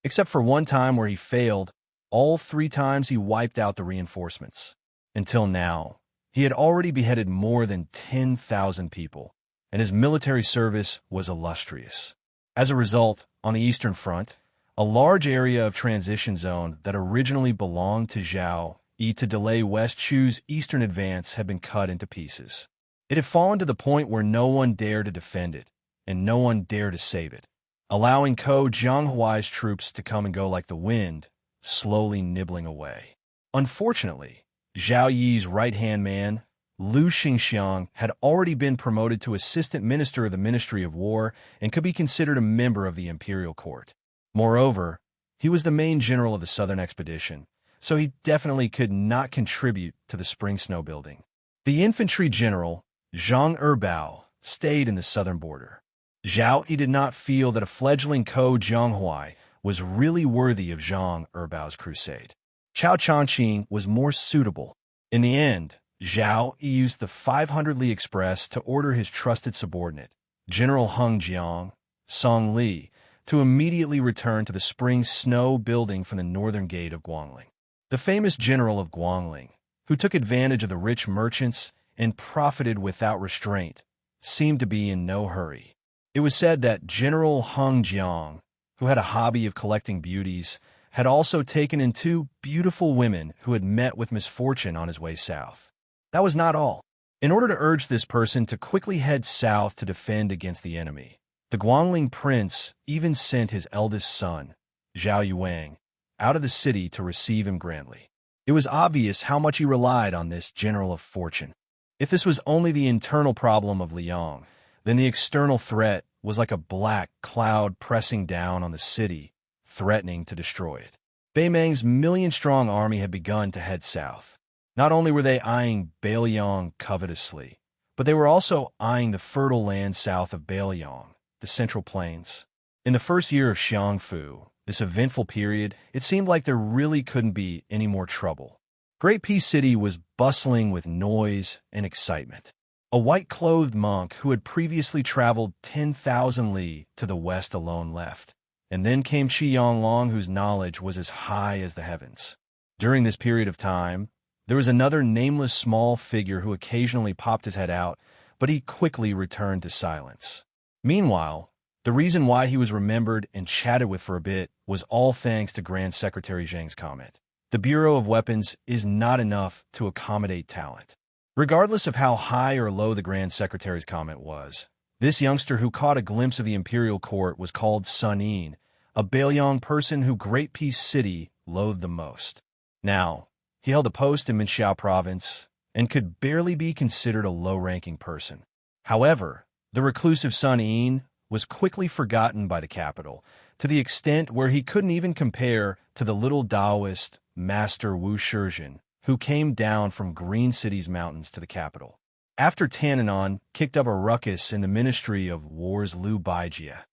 Except for one time where he failed, all 3 times he wiped out the reinforcements. Until now, he had already beheaded more than 10,000 people, and his military service was illustrious. As a result, on the Eastern Front, a large area of transition zone that originally belonged to Zhao Yi to delay Westchu's eastern advance had been cut into pieces. It had fallen to the point where no one dared to defend it, and no one dared to save it, allowing Ko Jianghuai's troops to come and go like the wind, slowly nibbling away. Unfortunately, Zhao Yi's right-hand man, Lu Xingxiang, had already been promoted to assistant minister of the Ministry of War and could be considered a member of the imperial court. Moreover, he was the main general of the southern expedition, so he definitely could not contribute to the spring snow building. The infantry general, Zhang Erbao, stayed in the southern border. Zhao Yi did not feel that a fledgling Ko Jianghuai was really worthy of Zhang Erbao's crusade. Chao Changqing was more suitable. In the end, Zhao Yi used the 500 Li Express to order his trusted subordinate, General Heng Jiang, Song Li, to immediately return to the spring snow building from the northern gate of Guangling. The famous general of Guangling, who took advantage of the rich merchants and profited without restraint, seemed to be in no hurry. It was said that General Heng Jiang, who had a hobby of collecting beauties, had also taken in 2 beautiful women who had met with misfortune on his way south. That was not all. In order to urge this person to quickly head south to defend against the enemy, the Guangling prince even sent his eldest son, Zhao Yuang, out of the city to receive him grandly. It was obvious how much he relied on this general of fortune. If this was only the internal problem of Liang, then the external threat was like a black cloud pressing down on the city, threatening to destroy it. Beimang's million-strong army had begun to head south. Not only were they eyeing Beiliang covetously, but they were also eyeing the fertile land south of Beiliang, the Central Plains. In the first year of Xiangfu, this eventful period, it seemed like there really couldn't be any more trouble. Great Peace City was bustling with noise and excitement. A white-clothed monk who had previously traveled 10,000 li to the west alone left, and then came Qi Yanglong, whose knowledge was as high as the heavens. During this period of time, there was another nameless small figure who occasionally popped his head out, but he quickly returned to silence. Meanwhile, the reason why he was remembered and chatted with for a bit was all thanks to Grand Secretary Zhang's comment. The Bureau of Weapons is not enough to accommodate talent. Regardless of how high or low the Grand Secretary's comment was, this youngster who caught a glimpse of the imperial court was called Sun Yin, a Bailiang person who Great Peace City loathed the most. Now, he held a post in Minxiao province and could barely be considered a low-ranking person. However, the reclusive Sun Yin was quickly forgotten by the capital, to the extent where he couldn't even compare to the little Taoist Master Wu Shizhen, who came down from Green City's mountains to the capital. After Tananon kicked up a ruckus in the Ministry of War's Liu Baijia,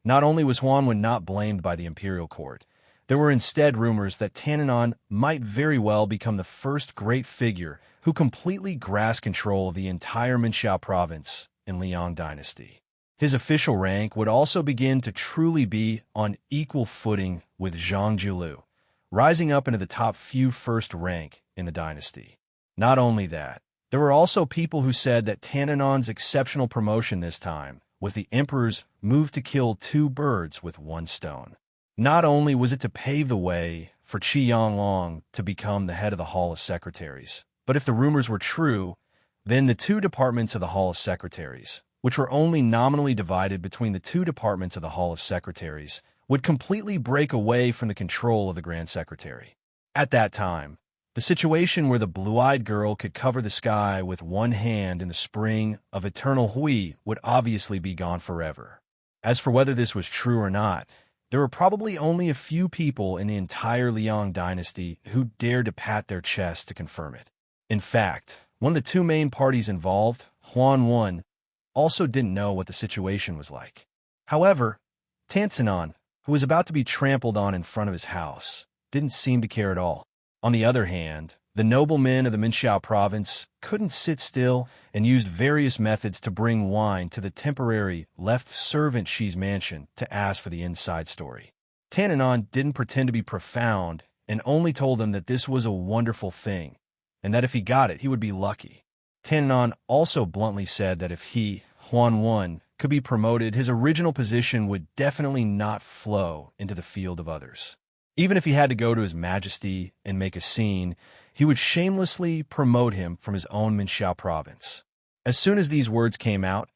not only was Huanwen not blamed by the imperial court, there were instead rumors that Tananon might very well become the first great figure who completely grasped control of the entire Minxiao province in Liang dynasty. His official rank would also begin to truly be on equal footing with Zhang Jiulu, rising up into the top few first rank in the dynasty. Not only that, there were also people who said that Tananon's exceptional promotion this time was the emperor's move to kill two birds with one stone. Not only was it to pave the way for Qi Yanglong to become the head of the Hall of Secretaries, but if the rumors were true, then the two departments of the Hall of Secretaries, which were only nominally divided between the two departments of the Hall of Secretaries, would completely break away from the control of the Grand Secretary. At that time, the situation where the blue-eyed girl could cover the sky with one hand in the spring of eternal Hui would obviously be gone forever. As for whether this was true or not, there were probably only a few people in the entire Liang dynasty who dared to pat their chest to confirm it. In fact, one of the two main parties involved, Huanwen, also didn't know what the situation was like. However, Tantanon, who was about to be trampled on in front of his house, didn't seem to care at all. On the other hand, the noblemen of the Minxiao province couldn't sit still and used various methods to bring wine to the temporary left servant Xi's mansion to ask for the inside story. Tananon didn't pretend to be profound and only told them that this was a wonderful thing, and that if he got it, he would be lucky. Tananon also bluntly said that if he, Huanwen, could be promoted, his original position would definitely not flow into the field of others. Even if he had to go to His Majesty and make a scene, he would shamelessly promote him from his own Minxiao province. As soon as these words came out,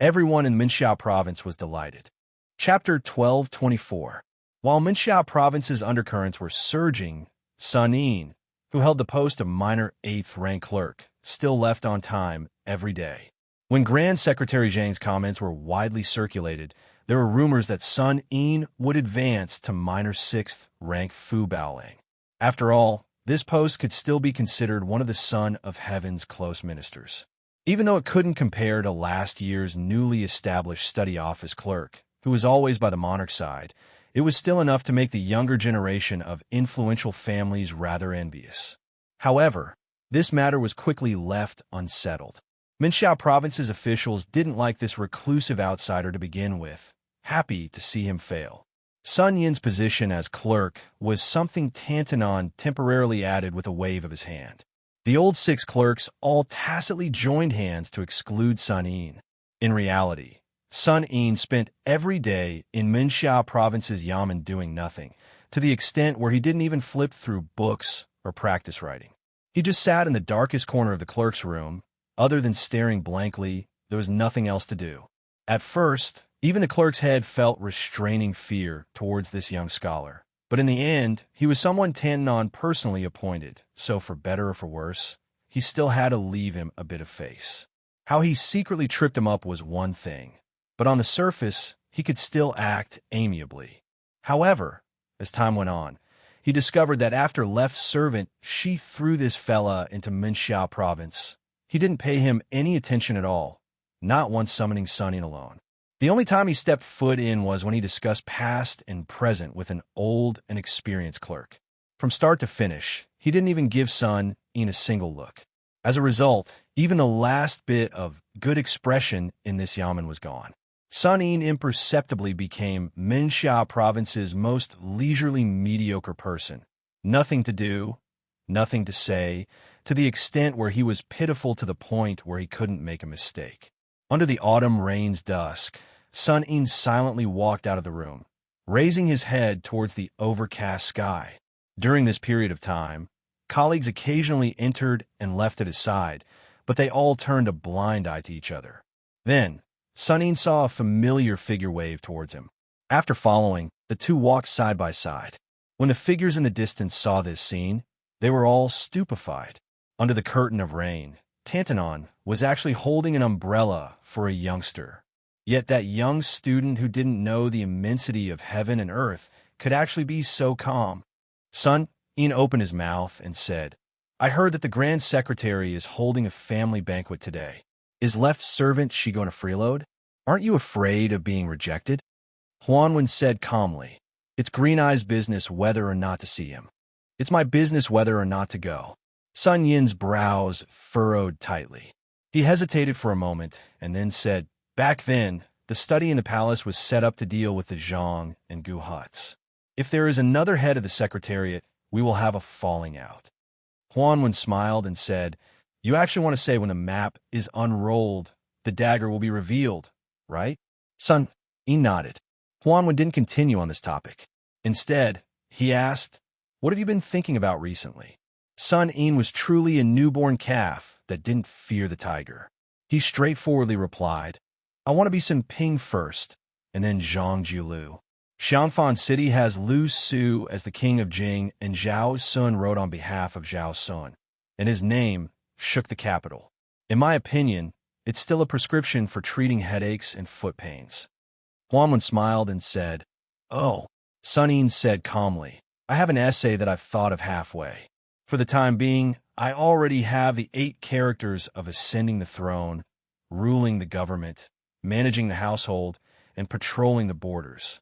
everyone in Minxiao province was delighted. Chapter 1224. While Minxiao province's undercurrents were surging, Sun Yin, who held the post of minor 8th rank clerk, still left on time every day. When Grand Secretary Zhang's comments were widely circulated, there were rumors that Sun Yin would advance to minor 6th rank Fu Baolang. After all, this post could still be considered one of the Son of Heaven's close ministers. Even though it couldn't compare to last year's newly established study office clerk, who was always by the monarch's side, it was still enough to make the younger generation of influential families rather envious. However, this matter was quickly left unsettled. Minxiao province's officials didn't like this reclusive outsider to begin with, happy to see him fail. Sun Yin's position as clerk was something Tantanon temporarily added with a wave of his hand. The old 6 clerks all tacitly joined hands to exclude Sun Yin. In reality, Sun Yin spent every day in Minxiao province's yamen doing nothing, to the extent where he didn't even flip through books or practice writing. He just sat in the darkest corner of the clerk's room. Other than staring blankly, there was nothing else to do. At first, even the clerk's head felt restraining fear towards this young scholar. But in the end, he was someone Tannon personally appointed, so for better or for worse, he still had to leave him a bit of face. How he secretly tripped him up was one thing, but on the surface, he could still act amiably. However, as time went on, he discovered that after left servant Xi threw this fella into Minxiao province, he didn't pay him any attention at all, not once summoning Sun Yin alone. The only time he stepped foot in was when he discussed past and present with an old and experienced clerk. From start to finish, he didn't even give Sun Yin a single look. As a result, even the last bit of good expression in this yamen was gone. Sun Yin imperceptibly became Minxia province's most leisurely mediocre person. Nothing to do, nothing to say, to the extent where he was pitiful to the point where he couldn't make a mistake. Under the autumn rain's dusk, Sun Yin silently walked out of the room, raising his head towards the overcast sky. During this period of time, colleagues occasionally entered and left at his side, but they all turned a blind eye to each other. Then, Sun Yin saw a familiar figure wave towards him. After following, the two walked side by side. When the figures in the distance saw this scene, they were all stupefied. Under the curtain of rain, Tantanon was actually holding an umbrella for a youngster. Yet that young student who didn't know the immensity of heaven and earth could actually be so calm. Sun Yin opened his mouth and said, "I heard that the Grand Secretary is holding a family banquet today. Is left servant she going to freeload? Aren't you afraid of being rejected?" Huanwen said calmly, "It's Green Eye's business whether or not to see him. It's my business whether or not to go." Sun Yin's brows furrowed tightly. He hesitated for a moment and then said, "Back then, the study in the palace was set up to deal with the Zhang and Gu huts. If there is another head of the Secretariat, we will have a falling out." Huanwen smiled and said, "You actually want to say when the map is unrolled, the dagger will be revealed, right?" Sun Yin nodded. Huanwen didn't continue on this topic. Instead, he asked, "What have you been thinking about recently?" Sun Yin was truly a newborn calf that didn't fear the tiger. He straightforwardly replied, "I want to be Sun Ping first, and then Zhang Jiulu. Xiangfan City has Lu Su as the king of Jing, and Zhao Sun rode on behalf of Zhao Sun, and his name shook the capital. In my opinion, it's still a prescription for treating headaches and foot pains." Huanwen smiled and said, "Oh." Sun Yin said calmly, "I have an essay that I've thought of halfway. For the time being, I already have the 8 characters of ascending the throne, ruling the government, managing the household, and patrolling the borders."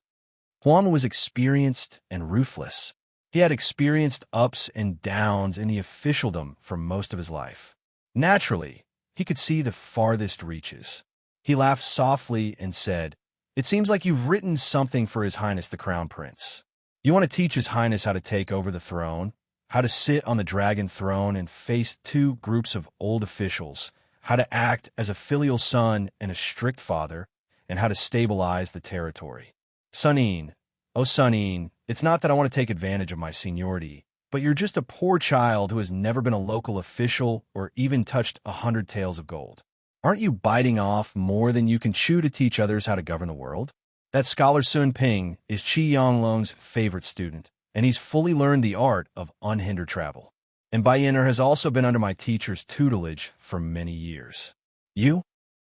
Huan was experienced and ruthless. He had experienced ups and downs in the officialdom for most of his life. Naturally, he could see the farthest reaches. He laughed softly and said, "It seems like you've written something for His Highness the Crown Prince. You want to teach His Highness how to take over the throne, how to sit on the dragon throne and face 2 groups of old officials, how to act as a filial son and a strict father, and how to stabilize the territory. Sun Yin, oh Sun Yin, it's not that I want to take advantage of my seniority, but you're just a poor child who has never been a local official or even touched 100 taels of gold. Aren't you biting off more than you can chew to teach others how to govern the world? That scholar Sun Ping is Qi Yanglong's favorite student, and he's fully learned the art of unhindered travel. And Bayener has also been under my teacher's tutelage for many years." "You?"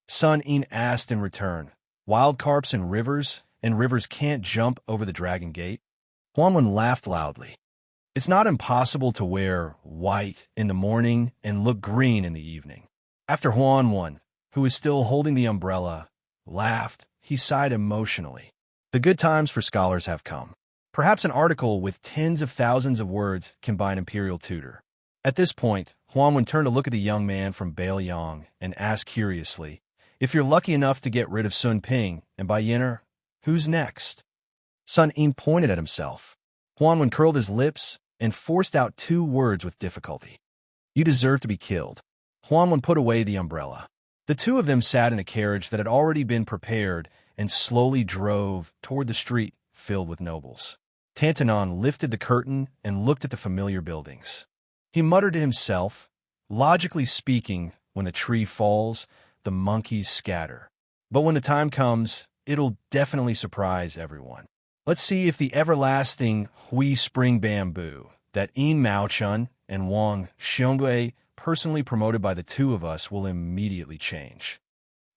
Sun Yin asked in return. "Wild carps and rivers can't jump over the dragon gate?" Huanwen laughed loudly. "It's not impossible to wear white in the morning and look green in the evening." After Huanwen, who was still holding the umbrella, laughed, he sighed emotionally. The good times for scholars have come. Perhaps an article with tens of thousands of words can buy an imperial tutor. At this point, Huanwen turned to look at the young man from Bailiang and asked curiously, "If you're lucky enough to get rid of Sun Ping and Bayener, who's next?" Sun Yin pointed at himself. Huanwen curled his lips and forced out 2 words with difficulty. "You deserve to be killed." Huanwen put away the umbrella. The 2 of them sat in a carriage that had already been prepared and slowly drove toward the street filled with nobles. Tantanon lifted the curtain and looked at the familiar buildings. He muttered to himself, "Logically speaking, when the tree falls, the monkeys scatter. But when the time comes, it'll definitely surprise everyone. Let's see if the everlasting Hui Spring Bamboo that Yin Maochun and Wang Xiongwei personally promoted by the 2 of us will immediately change."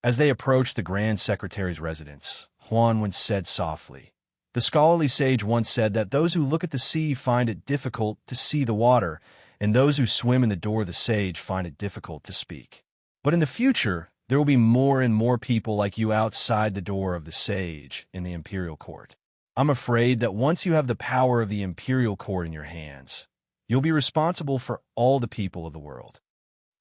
As they approached the Grand Secretary's residence, Huanwen said softly, "The scholarly sage once said that those who look at the sea find it difficult to see the water, and those who swim in the door of the sage find it difficult to speak. But in the future, there will be more and more people like you outside the door of the sage in the imperial court. I'm afraid that once you have the power of the imperial court in your hands, you'll be responsible for all the people of the world."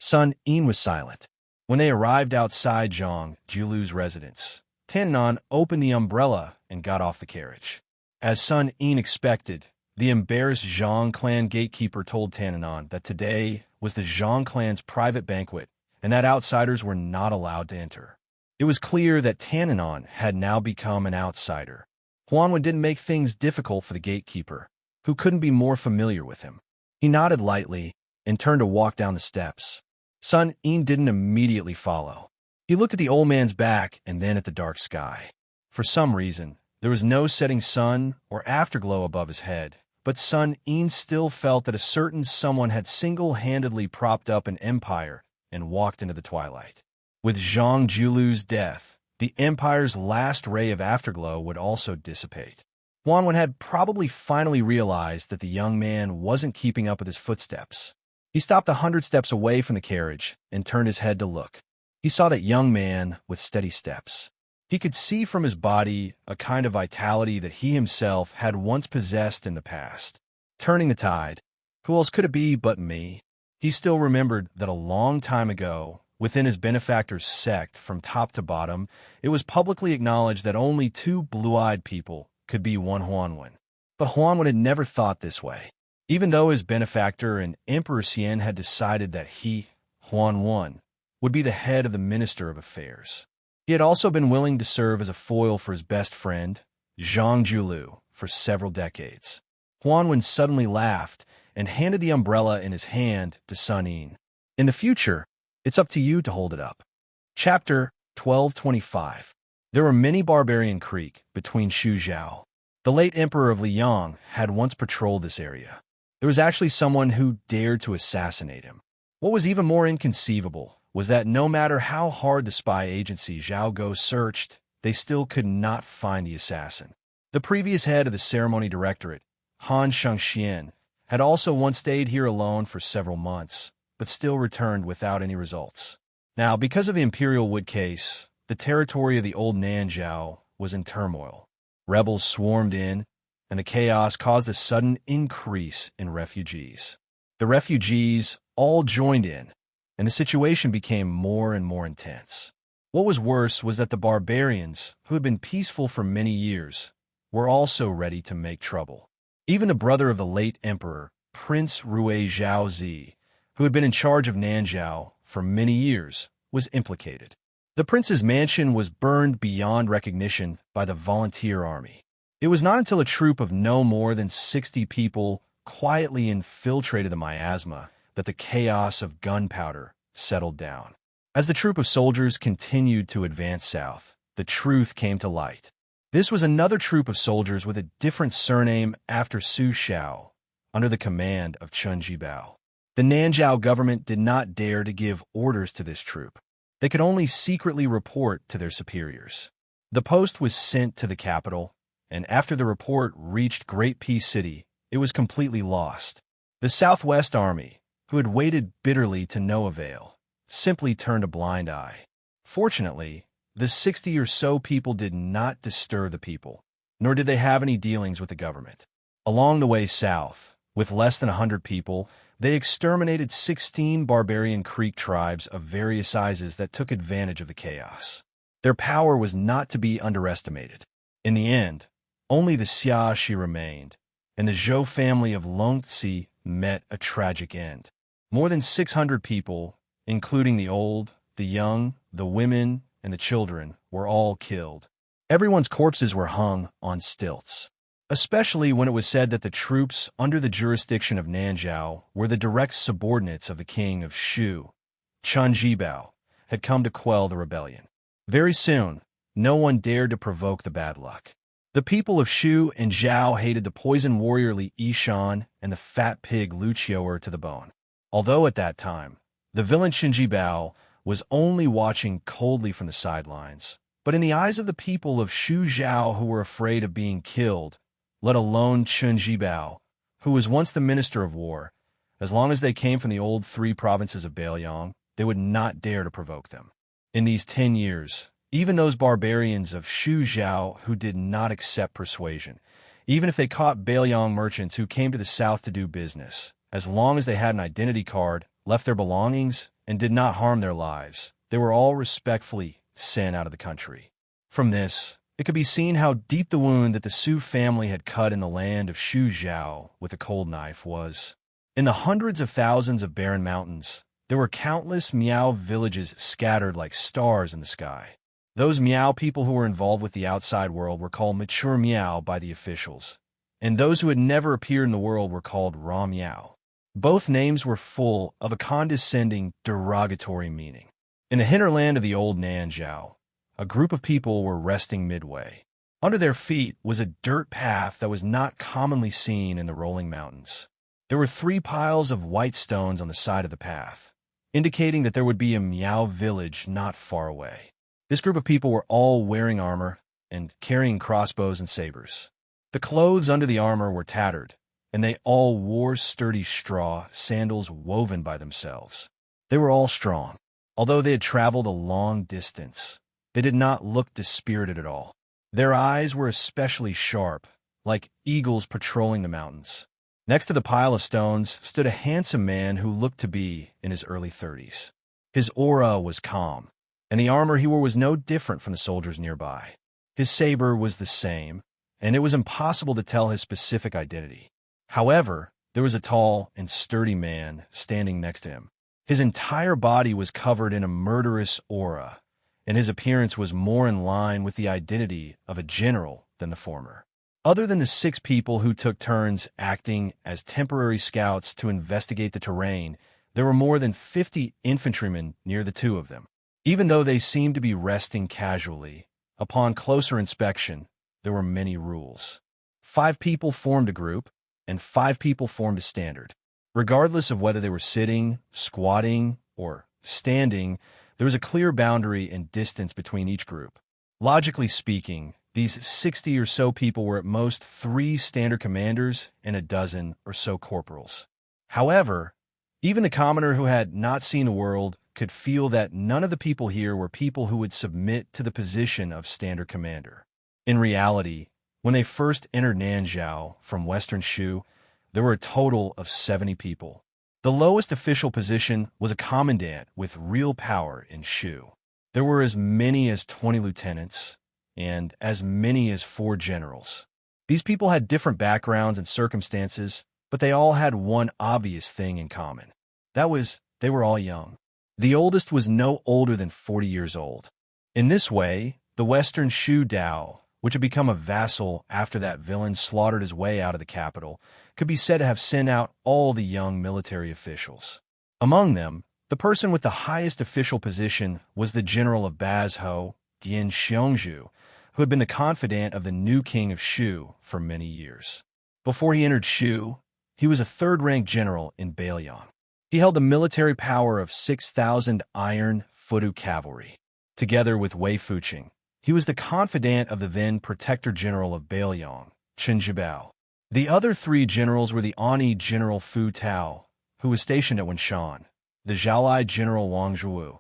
Sun Yin was silent. When they arrived outside Zhang Jiulu's residence, Tananon opened the umbrella and got off the carriage. As Sun En expected, the embarrassed Zhang clan gatekeeper told Tananon that today was the Zhang clan's private banquet and that outsiders were not allowed to enter. It was clear that Tananon had now become an outsider. Huanwen didn't make things difficult for the gatekeeper, who couldn't be more familiar with him. He nodded lightly and turned to walk down the steps. Sun En didn't immediately follow. He looked at the old man's back and then at the dark sky. For some reason, there was no setting sun or afterglow above his head, but Sun En still felt that a certain someone had single-handedly propped up an empire and walked into the twilight. With Zhang Julu's death, the empire's last ray of afterglow would also dissipate. Huanwen had probably finally realized that the young man wasn't keeping up with his footsteps. He stopped 100 steps away from the carriage and turned his head to look. He saw that young man with steady steps. He could see from his body a kind of vitality that he himself had once possessed in the past. Turning the tide, who else could it be but me? He still remembered that a long time ago, within his benefactor's sect from top to bottom, it was publicly acknowledged that only two blue-eyed people could be one Huanwen. But Huanwen had never thought this way. Even though his benefactor and Emperor Xian had decided that he, Huanwen, would be the head of the Minister of Affairs. He had also been willing to serve as a foil for his best friend, Zhang Julu, for several decades. Huanwen suddenly laughed and handed the umbrella in his hand to Sun En. In the future, it's up to you to hold it up. Chapter 1225. There were many Barbarian Creek between Shuzhou. The late Emperor of Liang had once patrolled this area. There was actually someone who dared to assassinate him. What was even more inconceivable was that no matter how hard the spy agency Zhao Go searched, they still could not find the assassin. The previous head of the ceremony directorate, Han Shengxian, had also once stayed here alone for several months, but still returned without any results. Now, because of the Imperial Wood case, the territory of the old Nanzhao was in turmoil. Rebels swarmed in, and the chaos caused a sudden increase in refugees. The refugees all joined in, and the situation became more and more intense. What was worse was that the barbarians, who had been peaceful for many years, were also ready to make trouble. Even the brother of the late emperor, Prince Rui Zhaozi, who had been in charge of Nanzhao for many years, was implicated. The prince's mansion was burned beyond recognition by the volunteer army. It was not until a troop of no more than 60 people quietly infiltrated the miasma that the chaos of gunpowder settled down. As the troop of soldiers continued to advance south, the truth came to light. This was another troop of soldiers with a different surname after Su Xiao, under the command of Chen Jibao. The Nanzhao government did not dare to give orders to this troop. They could only secretly report to their superiors. The post was sent to the capital, and after the report reached Great Peace City, it was completely lost. The Southwest Army, who had waited bitterly to no avail, simply turned a blind eye. Fortunately, the 60 or so people did not disturb the people, nor did they have any dealings with the government. Along the way south, with less than 100 people, they exterminated 16 barbarian Creek tribes of various sizes that took advantage of the chaos. Their power was not to be underestimated. In the end, only the Xiaxi remained, and the Zhou family of Longxi met a tragic end. More than 600 people, including the old, the young, the women, and the children, were all killed. Everyone's corpses were hung on stilts, especially when it was said that the troops under the jurisdiction of Nanzhao were the direct subordinates of the king of Shu. Chen Jibao had come to quell the rebellion. Very soon, no one dared to provoke the bad luck. The people of Shu and Zhao hated the poison warrior Li Yishan and the fat pig Lu Qiuer to the bone. Although at that time, the villain Chen Jibao was only watching coldly from the sidelines. But in the eyes of the people of Shu Zhao who were afraid of being killed, let alone Chen Jibao, who was once the minister of war, as long as they came from the old 3 provinces of Beiliang, they would not dare to provoke them. In these 10 years, even those barbarians of Shu Zhao who did not accept persuasion, even if they caught Beiliang merchants who came to the south to do business, as long as they had an identity card, left their belongings, and did not harm their lives, they were all respectfully sent out of the country. From this, it could be seen how deep the wound that the Su family had cut in the land of Shu Zhao with a cold knife was. In the hundreds of thousands of barren mountains, there were countless Miao villages scattered like stars in the sky. Those Miao people who were involved with the outside world were called mature Miao by the officials, and those who had never appeared in the world were called raw Miao. Both names were full of a condescending, derogatory meaning. In the hinterland of the old Nanzhao, a group of people were resting midway. Under their feet was a dirt path that was not commonly seen in the rolling mountains. There were 3 piles of white stones on the side of the path, indicating that there would be a Miao village not far away. This group of people were all wearing armor and carrying crossbows and sabers. The clothes under the armor were tattered, and they all wore sturdy straw sandals woven by themselves. They were all strong. Although they had traveled a long distance, they did not look dispirited at all. Their eyes were especially sharp, like eagles patrolling the mountains. Next to the pile of stones stood a handsome man who looked to be in his early 30s. His aura was calm, and the armor he wore was no different from the soldiers nearby. His saber was the same, and it was impossible to tell his specific identity. However, there was a tall and sturdy man standing next to him. His entire body was covered in a murderous aura, and his appearance was more in line with the identity of a general than the former. Other than the 6 people who took turns acting as temporary scouts to investigate the terrain, there were more than 50 infantrymen near the 2 of them. Even though they seemed to be resting casually, upon closer inspection, there were many rules. 5 people formed a group, and 5 people formed a standard. Regardless of whether they were sitting, squatting, or standing, there was a clear boundary and distance between each group. Logically speaking, these 60 or so people were at most 3 standard commanders and a dozen or so corporals. However, even the commoner who had not seen the world could feel that none of the people here were people who would submit to the position of standard commander. In reality, when they first entered Nanzhao from Western Shu, there were a total of 70 people. The lowest official position was a commandant with real power in Shu. There were as many as 20 lieutenants and as many as 4 generals. These people had different backgrounds and circumstances, but they all had one obvious thing in common. That was, they were all young. The oldest was no older than 40 years old. In this way, the Western Shu Dao, which had become a vassal after that villain slaughtered his way out of the capital, could be said to have sent out all the young military officials. Among them, the person with the highest official position was the general of Bazhou, Dian Xiongzhu, who had been the confidant of the new king of Shu for many years. Before he entered Shu, he was a 3rd-rank general in Bailiang. He held the military power of 6,000 iron Fudu cavalry. Together with Wei Fuqing, he was the confidant of the then Protector General of Bailiang, Chen Zhibao. The other 3 generals were the Ani General Fu Tao, who was stationed at Wenshan, the Zhaolai General Wang Zhuwu,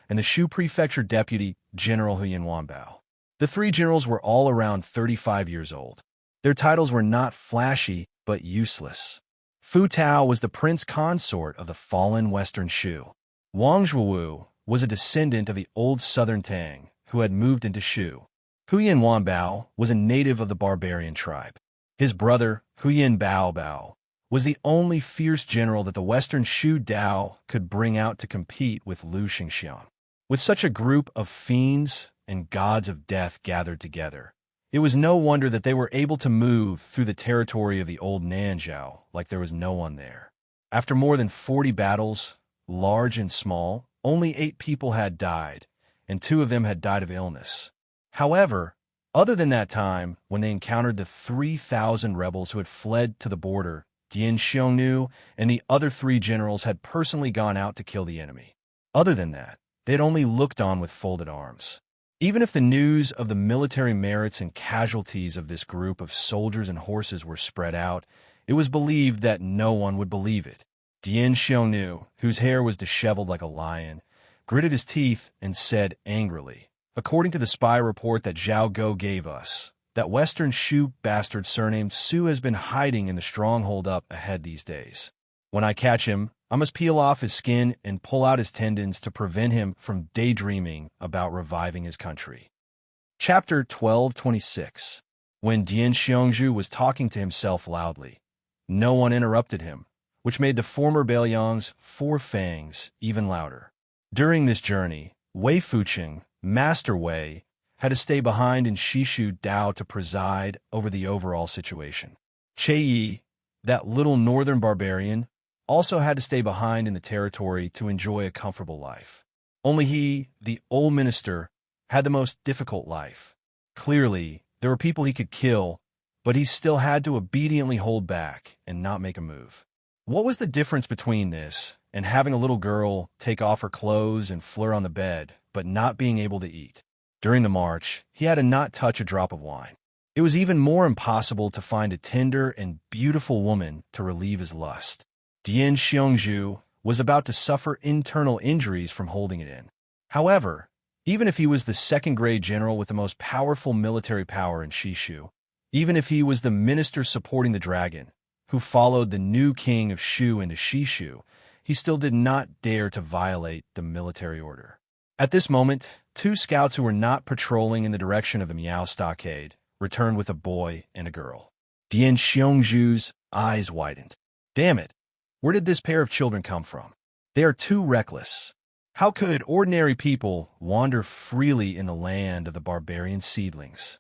and the Shu Prefecture Deputy General Huyan Wanbao. The 3 generals were all around 35 years old. Their titles were not flashy, but useless. Fu Tao was the prince consort of the fallen Western Shu. Wang Zhuwu was a descendant of the old southern Tang, who had moved into Shu. Huyan Wanbao was a native of the barbarian tribe. His brother, Huyan Baobao, was the only fierce general that the Western Shu Dao could bring out to compete with Lu Xingxiang. With such a group of fiends and gods of death gathered together, it was no wonder that they were able to move through the territory of the old Nanzhao like there was no one there. After more than 40 battles, large and small, only 8 people had died, and 2 of them had died of illness. However, other than that time, when they encountered the 3,000 rebels who had fled to the border, Dian Xiongnu and the other 3 generals had personally gone out to kill the enemy. Other than that, they had only looked on with folded arms. Even if the news of the military merits and casualties of this group of soldiers and horses were spread out, it was believed that no one would believe it. Dian Xiongnu, whose hair was disheveled like a lion, gritted his teeth and said angrily, "According to the spy report that Zhao Go gave us, that Western Shu bastard surnamed Su has been hiding in the stronghold up ahead these days. When I catch him, I must peel off his skin and pull out his tendons to prevent him from daydreaming about reviving his country." Chapter 1226. When Dian Xiongju was talking to himself loudly, no one interrupted him, which made the former Bailiang's four fangs even louder. During this journey, Wei Fuqing, Master Wei, had to stay behind in Shishu Dao to preside over the overall situation. Che Yi, that little northern barbarian, also had to stay behind in the territory to enjoy a comfortable life. Only he, the old minister, had the most difficult life. Clearly, there were people he could kill, but he still had to obediently hold back and not make a move. What was the difference between this and having a little girl take off her clothes and flirt on the bed, but not being able to eat? During the march, he had to not touch a drop of wine. It was even more impossible to find a tender and beautiful woman to relieve his lust. Dian Xiongju was about to suffer internal injuries from holding it in. However, even if he was the second-grade general with the most powerful military power in Shishu, even if he was the minister supporting the dragon, who followed the new king of Shu into Shishu, he still did not dare to violate the military order. At this moment, two scouts who were not patrolling in the direction of the Miao stockade returned with a boy and a girl. Dian Xiongju's eyes widened. Damn it! Where did this pair of children come from? They are too reckless. How could ordinary people wander freely in the land of the barbarian seedlings?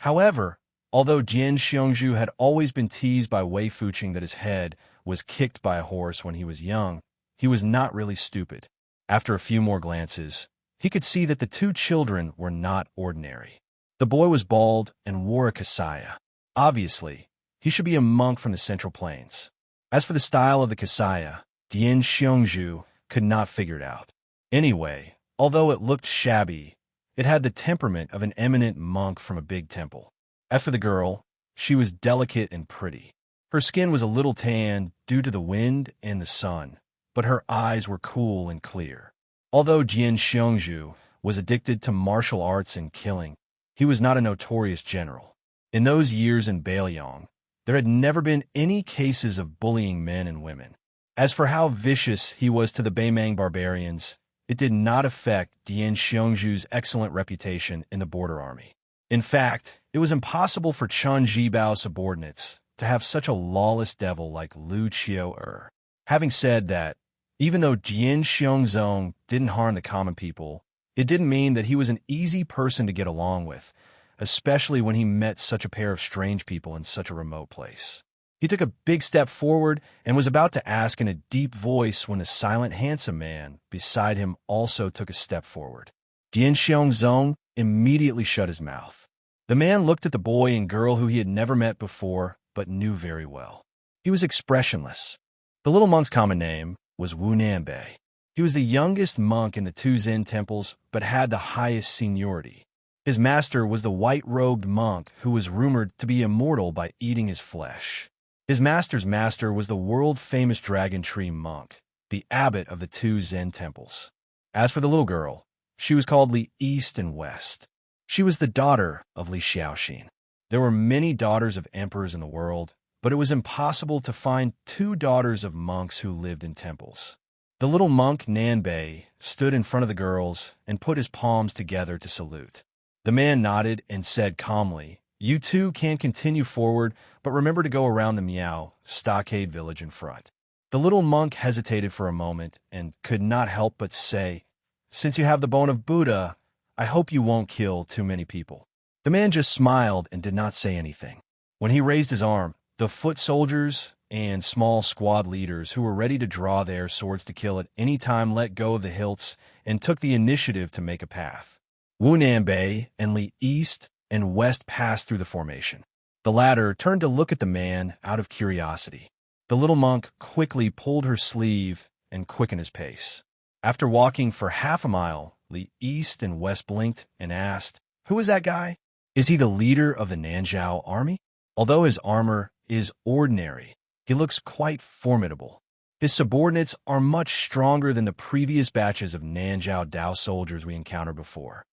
However, although Dian Xiongju had always been teased by Wei Fuqing that his head was kicked by a horse when he was young, he was not really stupid. After a few more glances, he could see that the two children were not ordinary. The boy was bald and wore a kasaya. Obviously, he should be a monk from the Central Plains. As for the style of the kasaya, Dian Xiongju could not figure it out. Anyway, although it looked shabby, it had the temperament of an eminent monk from a big temple. As for the girl, she was delicate and pretty. Her skin was a little tanned due to the wind and the sun, but her eyes were cool and clear. Although Dian Xiongju was addicted to martial arts and killing, he was not a notorious general. In those years in Bailiang, there had never been any cases of bullying men and women. As for how vicious he was to the Baimang barbarians, it did not affect Dian Xiongju's excellent reputation in the border army. In fact, it was impossible for Chen Jibao's subordinates to have such a lawless devil like Lu Qiu-er. Having said that, even though Dian Xiongzong didn't harm the common people, it didn't mean that he was an easy person to get along with, especially when he met such a pair of strange people in such a remote place. He took a big step forward and was about to ask in a deep voice when the silent, handsome man beside him also took a step forward. Dian Xiongzong immediately shut his mouth. The man looked at the boy and girl who he had never met before but knew very well. He was expressionless. The little monk's common name was Wu Nanbei. He was the youngest monk in the two Zen temples but had the highest seniority. His master was the white-robed monk who was rumored to be immortal by eating his flesh. His master's master was the world-famous dragon tree monk, the abbot of the two Zen temples. As for the little girl, she was called Li East and West. She was the daughter of Li Xiaoxin. There were many daughters of emperors in the world, but it was impossible to find two daughters of monks who lived in temples. The little monk Nanbei stood in front of the girls and put his palms together to salute. The man nodded and said calmly, "You two can continue forward, but remember to go around the Miao stockade village in front." The little monk hesitated for a moment and could not help but say, "Since you have the bone of Buddha, I hope you won't kill too many people." The man just smiled and did not say anything. When he raised his arm, the foot soldiers and small squad leaders who were ready to draw their swords to kill at any time let go of the hilts and took the initiative to make a path. Wu Nanbei and Li East and West passed through the formation. The latter turned to look at the man out of curiosity. The little monk quickly pulled her sleeve and quickened his pace. After walking for half a mile, Li East and West blinked and asked, "Who is that guy? Is he the leader of the Nanzhao army? Although his armor is ordinary, he looks quite formidable. His subordinates are much stronger than the previous batches of Nanzhao Dao soldiers we encountered before."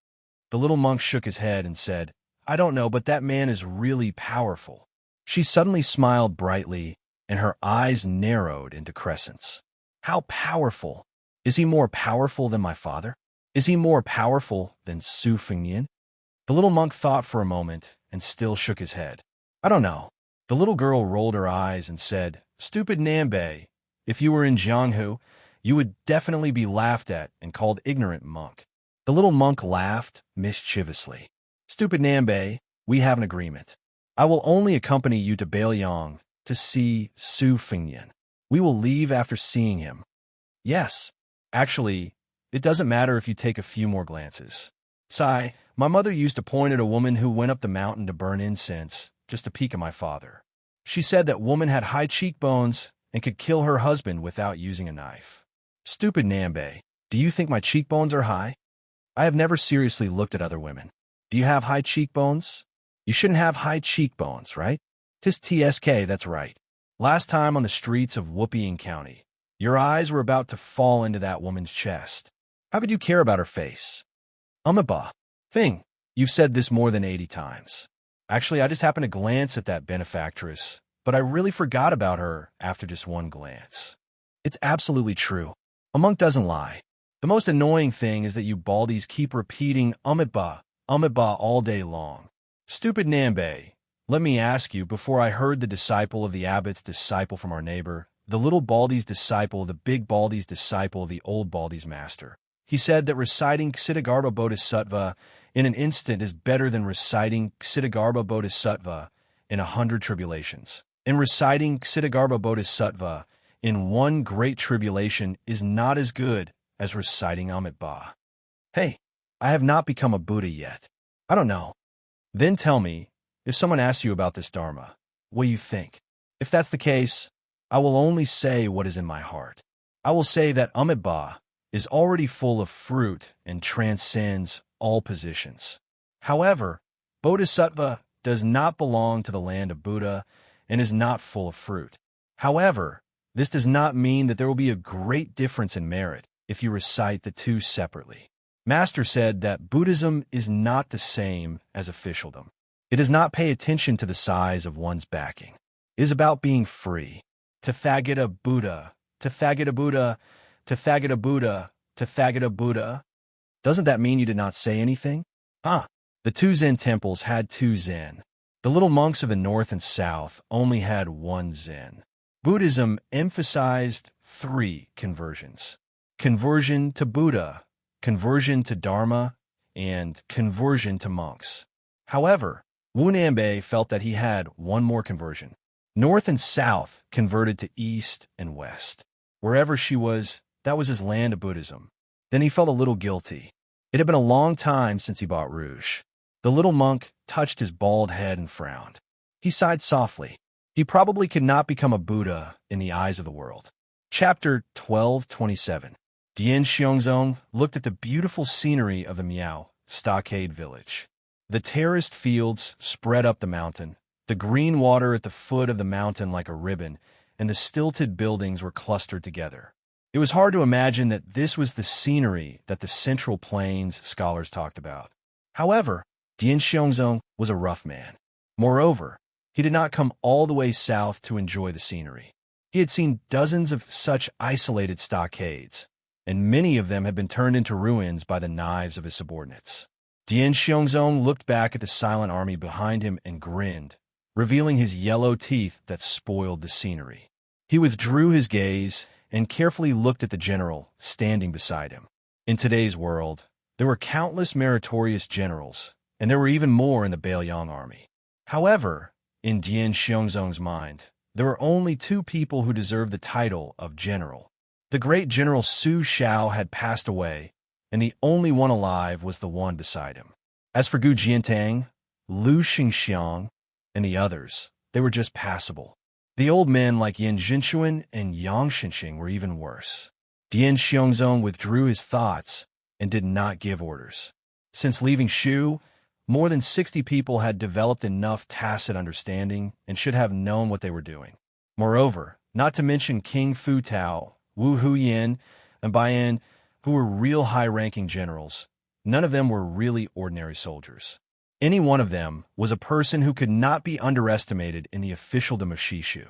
The little monk shook his head and said, "I don't know, but that man is really powerful." She suddenly smiled brightly, and her eyes narrowed into crescents. "How powerful? Is he more powerful than my father? Is he more powerful than Su Fengnian?" The little monk thought for a moment and still shook his head. I don't know. The little girl rolled her eyes and said, Stupid Nambe, if you were in Jianghu, you would definitely be laughed at and called ignorant monk. The little monk laughed mischievously. Stupid Nambe, we have an agreement. I will only accompany you to Bailiang to see Su Fingyan. We will leave after seeing him. Yes. Actually, it doesn't matter if you take a few more glances. Sigh, my mother used to point at a woman who went up the mountain to burn incense, just to peek at my father. She said that woman had high cheekbones and could kill her husband without using a knife. Stupid Nambe, do you think my cheekbones are high? I have never seriously looked at other women. Do you have high cheekbones? You shouldn't have high cheekbones, right? Tis TSK, that's right. Last time on the streets of Whooping County, your eyes were about to fall into that woman's chest. How could you care about her face? Umaba. Thing, you've said this more than 80 times. Actually, I just happened to glance at that benefactress, but I really forgot about her after just one glance. It's absolutely true. A monk doesn't lie. The most annoying thing is that you baldies keep repeating umaba all day long. Stupid Nambe, let me ask you, before I heard the disciple of the abbot's disciple from our neighbor, the little baldy's disciple, the big baldy's disciple, the old baldy's master. He said that reciting Ksitigarbha Bodhisattva in an instant is better than reciting Ksitigarbha Bodhisattva in 100 tribulations. And reciting Ksitigarbha Bodhisattva in one great tribulation is not as good as reciting Amitabha. Hey, I have not become a Buddha yet. I don't know. Then tell me, if someone asks you about this Dharma, what do you think? If that's the case, I will only say what is in my heart. I will say that Amitabha is already full of fruit and transcends all positions. However, Bodhisattva does not belong to the land of Buddha and is not full of fruit. However, this does not mean that there will be a great difference in merit if you recite the two separately. Master said that Buddhism is not the same as officialdom. It does not pay attention to the size of one's backing. It is about being free. Tathagata Buddha, Tathagata Buddha, Tathagata Buddha, Tathagata Buddha. Doesn't that mean you did not say anything? The two Zen temples had two Zen. The little monks of the north and south only had one Zen. Buddhism emphasized 3 conversions. Conversion to Buddha, conversion to Dharma, and conversion to monks. However, Wu Nambe felt that he had one more conversion. North and south converted to east and west. Wherever she was, that was his land of Buddhism. Then he felt a little guilty. It had been a long time since he bought rouge. The little monk touched his bald head and frowned. He sighed softly. He probably could not become a Buddha in the eyes of the world. Chapter 12:27. Dian Xiongzong looked at the beautiful scenery of the Miao stockade village. The terraced fields spread up the mountain, the green water at the foot of the mountain like a ribbon, and the stilted buildings were clustered together. It was hard to imagine that this was the scenery that the Central Plains scholars talked about. However, Dian Xiongzong was a rough man. Moreover, he did not come all the way south to enjoy the scenery. He had seen dozens of such isolated stockades, and many of them had been turned into ruins by the knives of his subordinates. Dian Xiongzong looked back at the silent army behind him and grinned, revealing his yellow teeth that spoiled the scenery. He withdrew his gaze and carefully looked at the general standing beside him. In today's world, there were countless meritorious generals, and there were even more in the Bailiang army. However, in Dian Xiongzong's mind, there were only 2 people who deserved the title of general. The great General Su Xiao had passed away, and the only one alive was the one beside him. As for Gu Jiantang, Lu Xingxiang, and the others, they were just passable. The old men like Yan Zhinshuan and Yang Xinxing were even worse. Dian Xiongzong withdrew his thoughts and did not give orders. Since leaving Shu, more than 60 people had developed enough tacit understanding and should have known what they were doing. Moreover, not to mention King Fu Tao, Wu Huyan, and Baiyan, who were real high-ranking generals, none of them were really ordinary soldiers. Any one of them was a person who could not be underestimated in the officialdom of Shishu.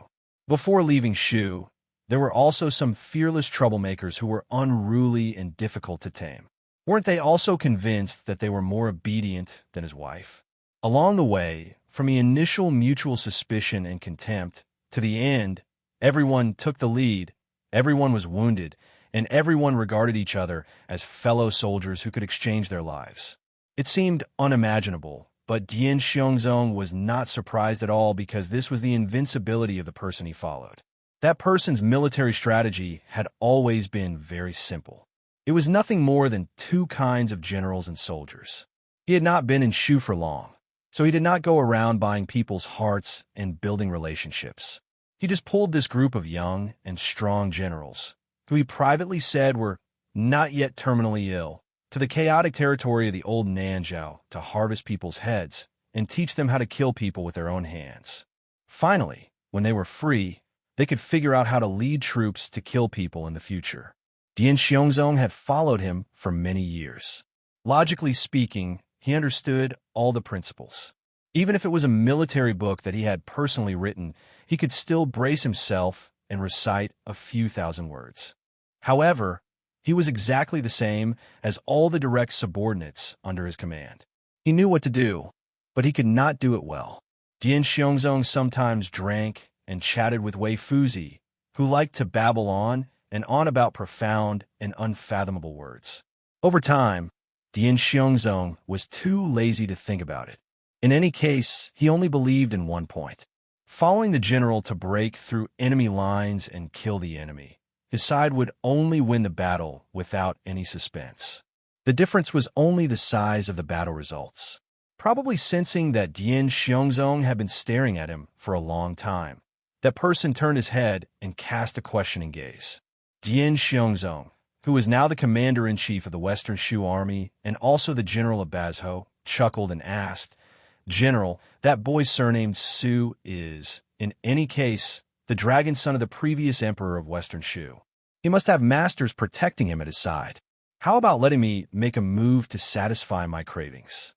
Before leaving Shu, there were also some fearless troublemakers who were unruly and difficult to tame. Weren't they also convinced that they were more obedient than his wife? Along the way, from the initial mutual suspicion and contempt to the end, everyone took the lead, everyone was wounded, and everyone regarded each other as fellow soldiers who could exchange their lives. It seemed unimaginable, but Dian Xiongzong was not surprised at all because this was the invincibility of the person he followed. That person's military strategy had always been very simple. It was nothing more than two kinds of generals and soldiers. He had not been in Shu for long, so he did not go around buying people's hearts and building relationships. He just pulled this group of young and strong generals, who he privately said were not yet terminally ill, to the chaotic territory of the old Nanzhao to harvest people's heads and teach them how to kill people with their own hands. Finally, when they were free, they could figure out how to lead troops to kill people in the future. Dian Xiongzong had followed him for many years. Logically speaking, he understood all the principles. Even if it was a military book that he had personally written, he could still brace himself and recite a few thousand words. However, he was exactly the same as all the direct subordinates under his command. He knew what to do, but he could not do it well. Dian Xiongzong sometimes drank and chatted with Wei Fuzi, who liked to babble on and on about profound and unfathomable words. Over time, Dian Xiongzong was too lazy to think about it. In any case, he only believed in one point: following the general to break through enemy lines and kill the enemy. His side would only win the battle without any suspense. The difference was only the size of the battle results. Probably sensing that Dian Xiongzong had been staring at him for a long time, that person turned his head and cast a questioning gaze. Dian Xiongzong, who was now the commander-in-chief of the Western Shu Army and also the general of Bazhou, chuckled and asked, "General, that boy's surnamed Su is, in any case, the dragon son of the previous emperor of Western Shu. He must have masters protecting him at his side. How about letting me make a move to satisfy my cravings?"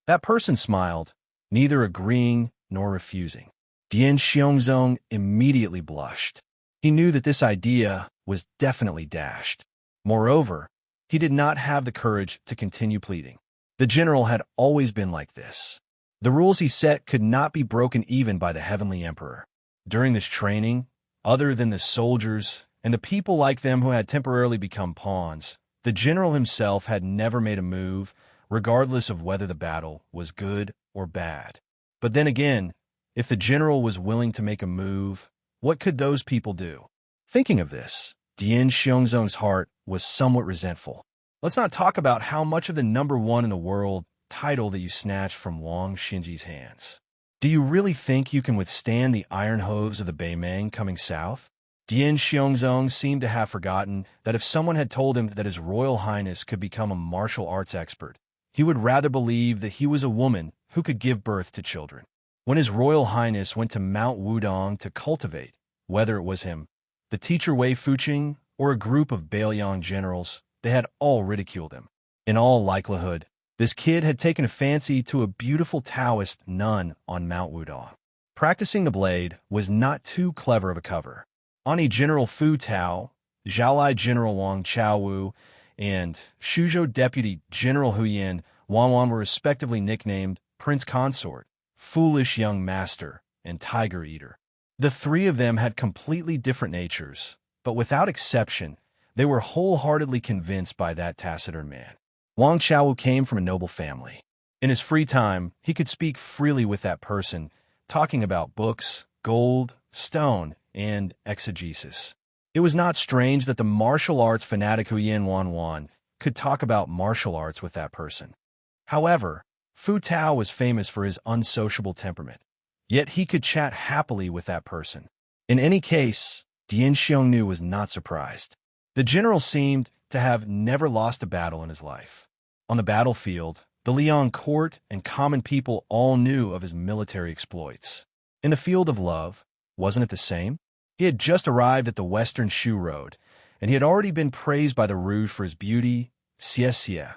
That person smiled, neither agreeing nor refusing. Dian Xiongzong immediately blushed. He knew that this idea was definitely dashed. Moreover, he did not have the courage to continue pleading. The general had always been like this. The rules he set could not be broken even by the heavenly emperor. During this training, other than the soldiers and the people like them who had temporarily become pawns, the general himself had never made a move, regardless of whether the battle was good or bad. But then again, if the general was willing to make a move, what could those people do? Thinking of this, Dian Xiongzong's heart was somewhat resentful. Let's not talk about how much of the number one in the world title that you snatched from Wang Xinji's hands. Do you really think you can withstand the iron hooves of the Beimeng coming south? Dian Xiongzong seemed to have forgotten that if someone had told him that His Royal Highness could become a martial arts expert, he would rather believe that he was a woman who could give birth to children. When His Royal Highness went to Mount Wudong to cultivate, whether it was him, the teacher Wei Fuqing, or a group of Bailiang generals, they had all ridiculed him. In all likelihood, this kid had taken a fancy to a beautiful Taoist nun on Mount Wudong. Practicing the blade was not too clever of a cover. Ani General Fu Tao, Zhaolai General Wang Chaowu, and Shuzhou Deputy General Huyan Wanwan were respectively nicknamed Prince Consort, Foolish Young Master, and Tiger Eater. The three of them had completely different natures, but without exception, they were wholeheartedly convinced by that taciturn man. Wang Chaowu came from a noble family. In his free time, he could speak freely with that person, talking about books, gold, stone, and exegesis. It was not strange that the martial arts fanatic Huyan Wanwan could talk about martial arts with that person. However, Fu Tao was famous for his unsociable temperament, yet he could chat happily with that person. In any case, Dian Xiongnu was not surprised. The general seemed to have never lost a battle in his life. On the battlefield, the Liang court and common people all knew of his military exploits. In the field of love, wasn't it the same? He had just arrived at the Western Shu Road, and he had already been praised by the Rouge for his beauty, xie,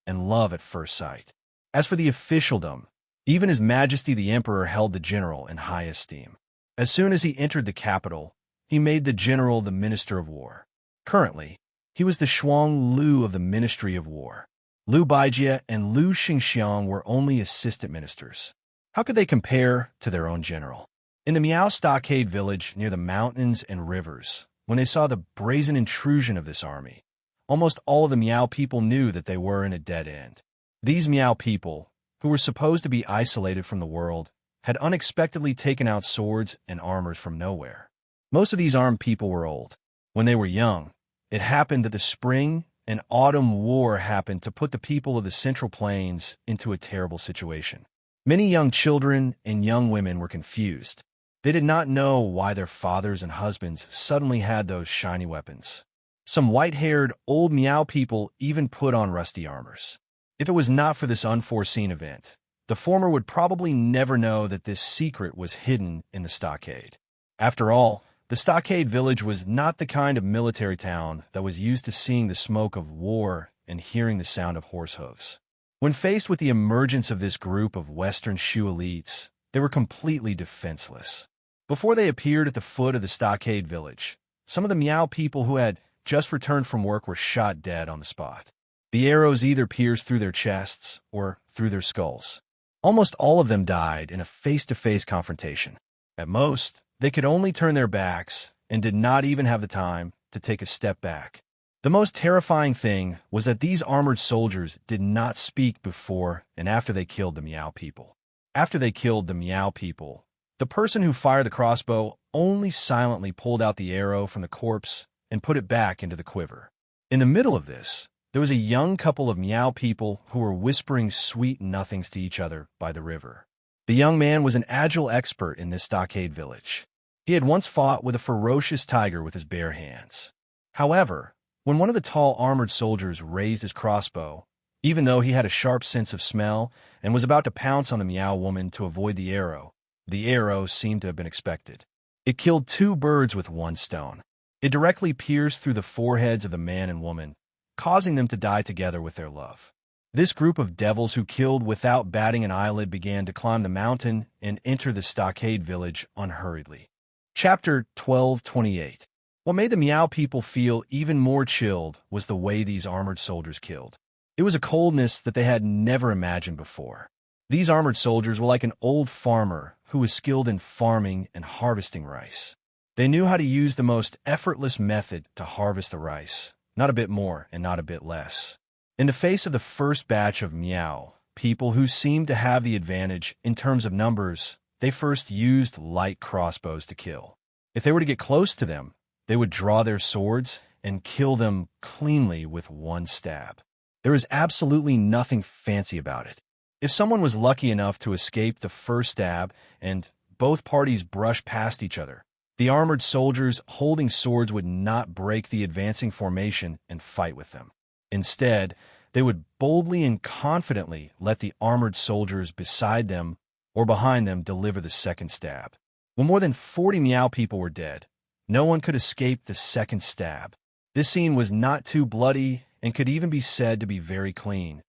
and love at first sight. As for the officialdom, even His Majesty the Emperor held the general in high esteem. As soon as he entered the capital, he made the general the Minister of War. Currently, He was the Shuang Lu of the Ministry of War. Liu Baijie and Liu Xingxiang were only assistant ministers. How could they compare to their own general? In the Miao stockade village near the mountains and rivers, when they saw the brazen intrusion of this army, almost all of the Miao people knew that they were in a dead end. These Miao people, who were supposed to be isolated from the world, had unexpectedly taken out swords and armors from nowhere. Most of these armed people were old. When they were young, it happened that the spring and autumn war happened to put the people of the Central Plains into a terrible situation. Many young children and young women were confused. They did not know why their fathers and husbands suddenly had those shiny weapons. Some white-haired old Miao people even put on rusty armors. If it was not for this unforeseen event, the former would probably never know that this secret was hidden in the stockade. After all, the stockade village was not the kind of military town that was used to seeing the smoke of war and hearing the sound of horse hooves. When faced with the emergence of this group of Western Shu elites, they were completely defenseless. Before they appeared at the foot of the stockade village, some of the Miao people who had just returned from work were shot dead on the spot. The arrows either pierced through their chests or through their skulls. Almost all of them died in a face-to-face confrontation. At most, they could only turn their backs and did not even have the time to take a step back. The most terrifying thing was that these armored soldiers did not speak before and after they killed the Miao people. After they killed the Miao people, the person who fired the crossbow only silently pulled out the arrow from the corpse and put it back into the quiver. In the middle of this, there was a young couple of Miao people who were whispering sweet nothings to each other by the river. The young man was an agile expert in this stockade village. He had once fought with a ferocious tiger with his bare hands. However, when one of the tall armored soldiers raised his crossbow, even though he had a sharp sense of smell and was about to pounce on the Miao woman to avoid the arrow seemed to have been expected. It killed two birds with one stone. It directly pierced through the foreheads of the man and woman, causing them to die together with their love. This group of devils who killed without batting an eyelid began to climb the mountain and enter the stockade village unhurriedly. Chapter 12:28. What made the Miao people feel even more chilled was the way these armored soldiers killed. It was a coldness that they had never imagined before. These armored soldiers were like an old farmer who was skilled in farming and harvesting rice. They knew how to use the most effortless method to harvest the rice, not a bit more and not a bit less. In the face of the first batch of Miao people who seemed to have the advantage in terms of numbers, they first used light crossbows to kill. If they were to get close to them, they would draw their swords and kill them cleanly with one stab. There was absolutely nothing fancy about it. If someone was lucky enough to escape the first stab and both parties brushed past each other, the armored soldiers holding swords would not break the advancing formation and fight with them. Instead, they would boldly and confidently let the armored soldiers beside them or behind them deliver the second stab. When more than 40 Miao people were dead, no one could escape the second stab. This scene was not too bloody and could even be said to be very clean.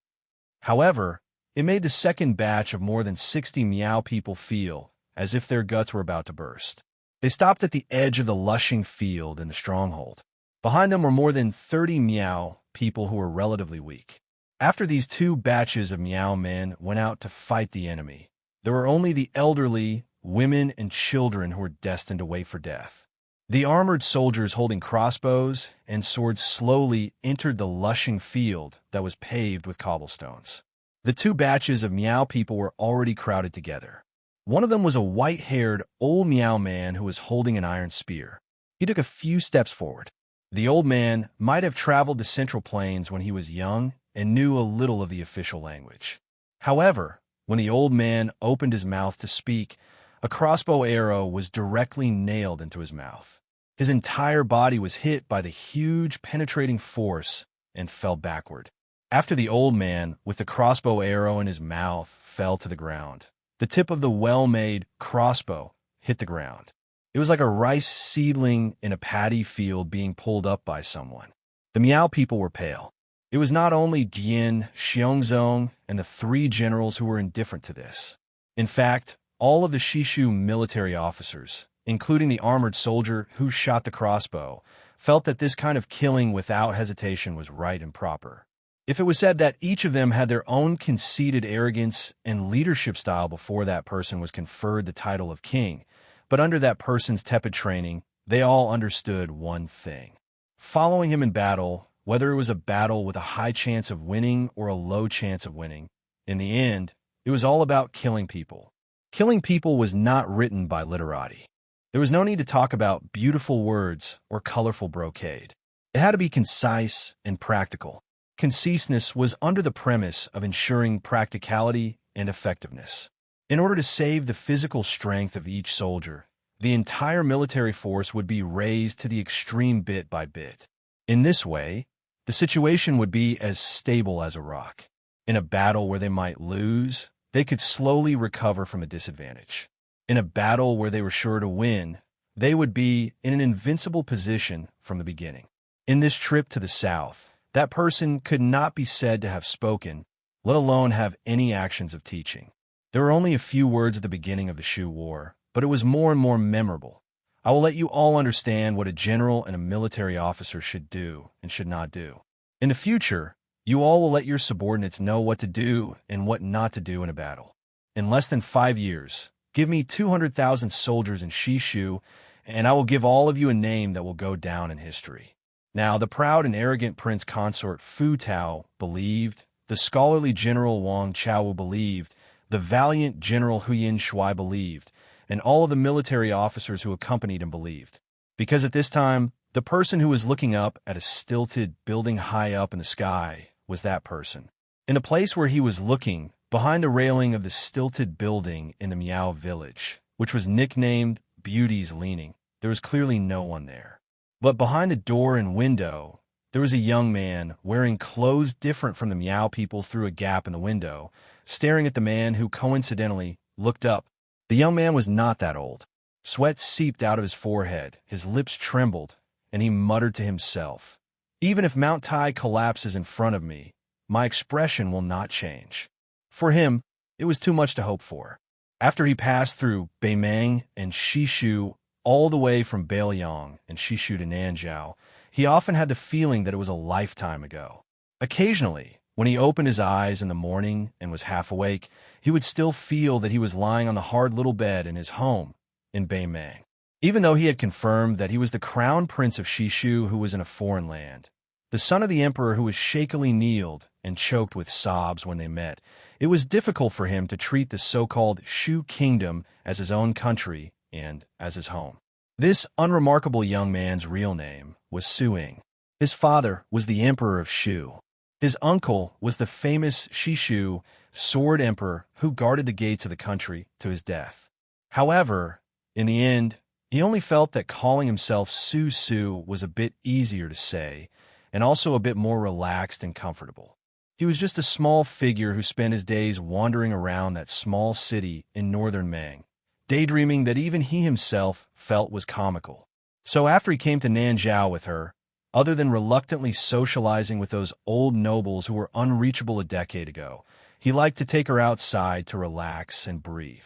However, it made the second batch of more than 60 Miao people feel as if their guts were about to burst. They stopped at the edge of the lushing field in the stronghold. Behind them were more than 30 Miao people who were relatively weak. After these two batches of Miao men went out to fight the enemy, there were only the elderly, women, and children who were destined to wait for death. The armored soldiers holding crossbows and swords slowly entered the lushing field that was paved with cobblestones. The two batches of Miao people were already crowded together. One of them was a white-haired old Miao man who was holding an iron spear. He took a few steps forward. The old man might have traveled the Central Plains when he was young and knew a little of the official language. However, when the old man opened his mouth to speak, a crossbow arrow was directly nailed into his mouth. His entire body was hit by the huge penetrating force and fell backward. After the old man, with the crossbow arrow in his mouth, fell to the ground, the tip of the well-made crossbow hit the ground. It was like a rice seedling in a paddy field being pulled up by someone. The Miao people were pale. It was not only Jian, Xiongzong, and the three generals who were indifferent to this. In fact, all of the Shishu military officers, including the armored soldier who shot the crossbow, felt that this kind of killing without hesitation was right and proper. If it was said that each of them had their own conceited arrogance and leadership style before that person was conferred the title of king, but under that person's tepid training, they all understood one thing. Following him in battle, whether it was a battle with a high chance of winning or a low chance of winning, in the end, it was all about killing people. Killing people was not written by literati. There was no need to talk about beautiful words or colorful brocade. It had to be concise and practical. Conciseness was under the premise of ensuring practicality and effectiveness. In order to save the physical strength of each soldier, the entire military force would be raised to the extreme bit by bit. In this way, the situation would be as stable as a rock. In a battle where they might lose, they could slowly recover from a disadvantage. In a battle where they were sure to win, they would be in an invincible position from the beginning. In this trip to the south, that person could not be said to have spoken, let alone have any actions of teaching. There were only a few words at the beginning of the Shu War, but it was more and more memorable. I will let you all understand what a general and a military officer should do and should not do. In the future, you all will let your subordinates know what to do and what not to do in a battle. In less than 5 years, give me 200,000 soldiers in Shishu, and I will give all of you a name that will go down in history. Now, the proud and arrogant prince consort Fu Tao believed, the scholarly general Wang Chao believed, the valiant general Huyin Shuai believed, and all of the military officers who accompanied him believed. Because at this time, the person who was looking up at a stilted building high up in the sky was that person. In the place where he was looking, behind the railing of the stilted building in the Miao village, which was nicknamed Beauty's Leaning, there was clearly no one there. But behind the door and window, there was a young man wearing clothes different from the Miao people through a gap in the window, staring at the man who coincidentally looked up. The young man was not that old. Sweat seeped out of his forehead, his lips trembled, and he muttered to himself, "Even if Mount Tai collapses in front of me, my expression will not change." For him, it was too much to hope for. After he passed through Beimang and Shishu all the way from Beiliang and Shishu to Nanzhao, he often had the feeling that it was a lifetime ago. Occasionally, when he opened his eyes in the morning and was half awake, he would still feel that he was lying on the hard little bed in his home in Beimang. Even though he had confirmed that he was the crown prince of Shishu who was in a foreign land, the son of the emperor who was shakily kneeled and choked with sobs when they met, it was difficult for him to treat the so-called Shu kingdom as his own country and as his home. This unremarkable young man's real name was Suing. His father was the emperor of Shu. His uncle was the famous Shishu sword emperor who guarded the gates of the country to his death. However, in the end, he only felt that calling himself Su Su was a bit easier to say and also a bit more relaxed and comfortable. He was just a small figure who spent his days wandering around that small city in northern Mang, daydreaming that even he himself felt was comical. So after he came to Nanzhao with her, other than reluctantly socializing with those old nobles who were unreachable a decade ago, he liked to take her outside to relax and breathe.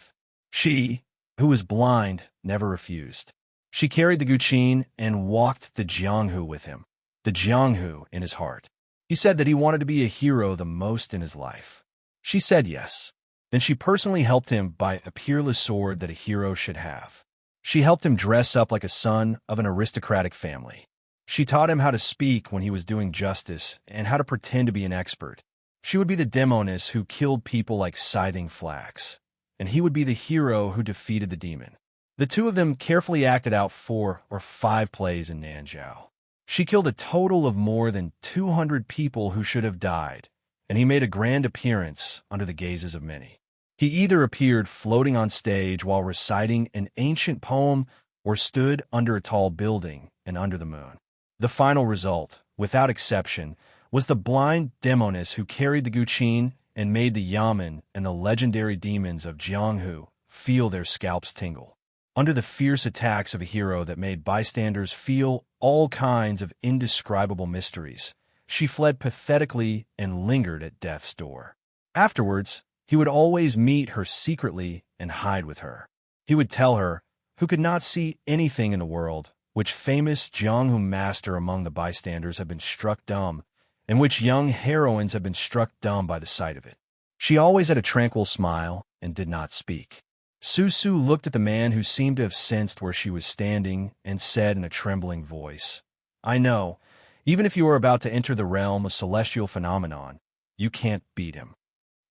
She, who was blind, never refused. She carried the Guqin and walked the Jianghu with him, the Jianghu in his heart. He said that he wanted to be a hero the most in his life. She said yes. Then she personally helped him buy a peerless sword that a hero should have. She helped him dress up like a son of an aristocratic family. She taught him how to speak when he was doing justice and how to pretend to be an expert. She would be the demoness who killed people like scything flax, and he would be the hero who defeated the demon. The two of them carefully acted out 4 or 5 plays in Nanzhao. She killed a total of more than 200 people who should have died, and he made a grand appearance under the gazes of many. He either appeared floating on stage while reciting an ancient poem or stood under a tall building and under the moon. The final result, without exception, was the blind demoness who carried the Guqin and made the Yamen and the legendary demons of Jianghu feel their scalps tingle. Under the fierce attacks of a hero that made bystanders feel all kinds of indescribable mysteries, she fled pathetically and lingered at death's door. Afterwards, he would always meet her secretly and hide with her. He would tell her, who could not see anything in the world, which famous Jianghu master among the bystanders had been struck dumb, and which young heroines had been struck dumb by the sight of it. She always had a tranquil smile and did not speak. Su looked at the man who seemed to have sensed where she was standing and said in a trembling voice, "I know, even if you are about to enter the realm of celestial phenomenon, you can't beat him."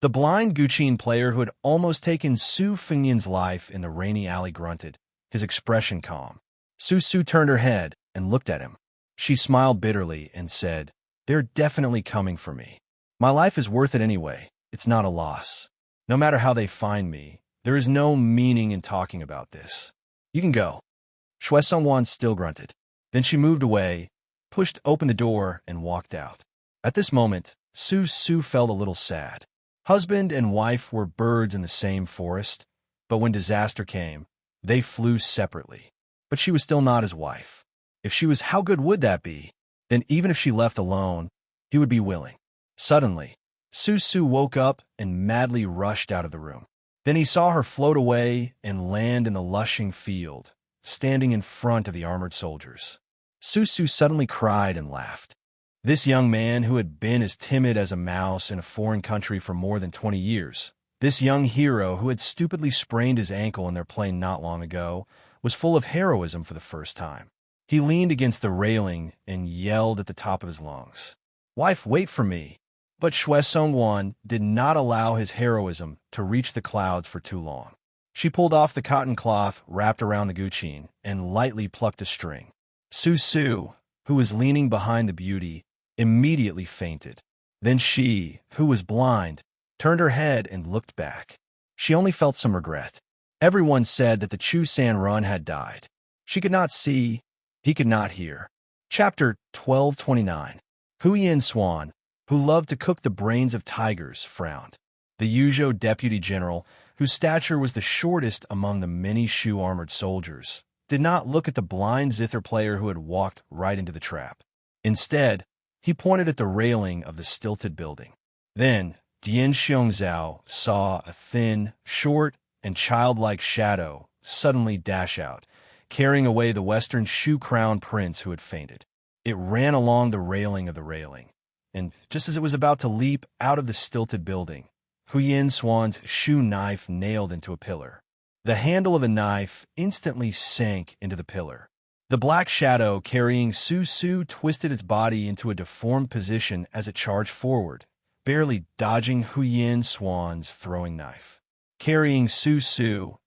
The blind Guqin player who had almost taken Su Fengyan's life in the rainy alley grunted, his expression calm. Su turned her head and looked at him. She smiled bitterly and said, "They're definitely coming for me. My life is worth it anyway. It's not a loss. No matter how they find me, there is no meaning in talking about this. You can go." Shui Songwan still grunted. Then she moved away, pushed open the door, and walked out. At this moment, Su felt a little sad. Husband and wife were birds in the same forest, but when disaster came, they flew separately. But she was still not his wife. If she was, how good would that be? Then even if she left alone, he would be willing. Suddenly, Su woke up and madly rushed out of the room. Then he saw her float away and land in the lushing field, standing in front of the armored soldiers. Su suddenly cried and laughed. This young man who had been as timid as a mouse in a foreign country for more than 20 years, this young hero who had stupidly sprained his ankle in their plane not long ago, was full of heroism for the first time. He leaned against the railing and yelled at the top of his lungs, "Wife, wait for me!" But Shui Songwan did not allow his heroism to reach the clouds for too long. She pulled off the cotton cloth wrapped around the Guqin and lightly plucked a string. Su, who was leaning behind the beauty, immediately fainted. Then she, who was blind, turned her head and looked back. She only felt some regret. Everyone said that the Chu San Run had died. She could not see, he could not hear. Chapter 1229. Huyen Swan, who loved to cook the brains of tigers, frowned. The Yuzhou deputy general, whose stature was the shortest among the many Shu-armored soldiers, did not look at the blind zither player who had walked right into the trap. Instead, he pointed at the railing of the stilted building. Then, Dian Xiongzhao saw a thin, short, and childlike shadow suddenly dash out, carrying away the Western Shu crown prince who had fainted. It ran along the railing of the railing, and just as it was about to leap out of the stilted building, Huyen Swan's Shu knife nailed into a pillar. The handle of the knife instantly sank into the pillar. The black shadow carrying Su twisted its body into a deformed position as it charged forward, barely dodging Huyen Swan's throwing knife. Carrying Su,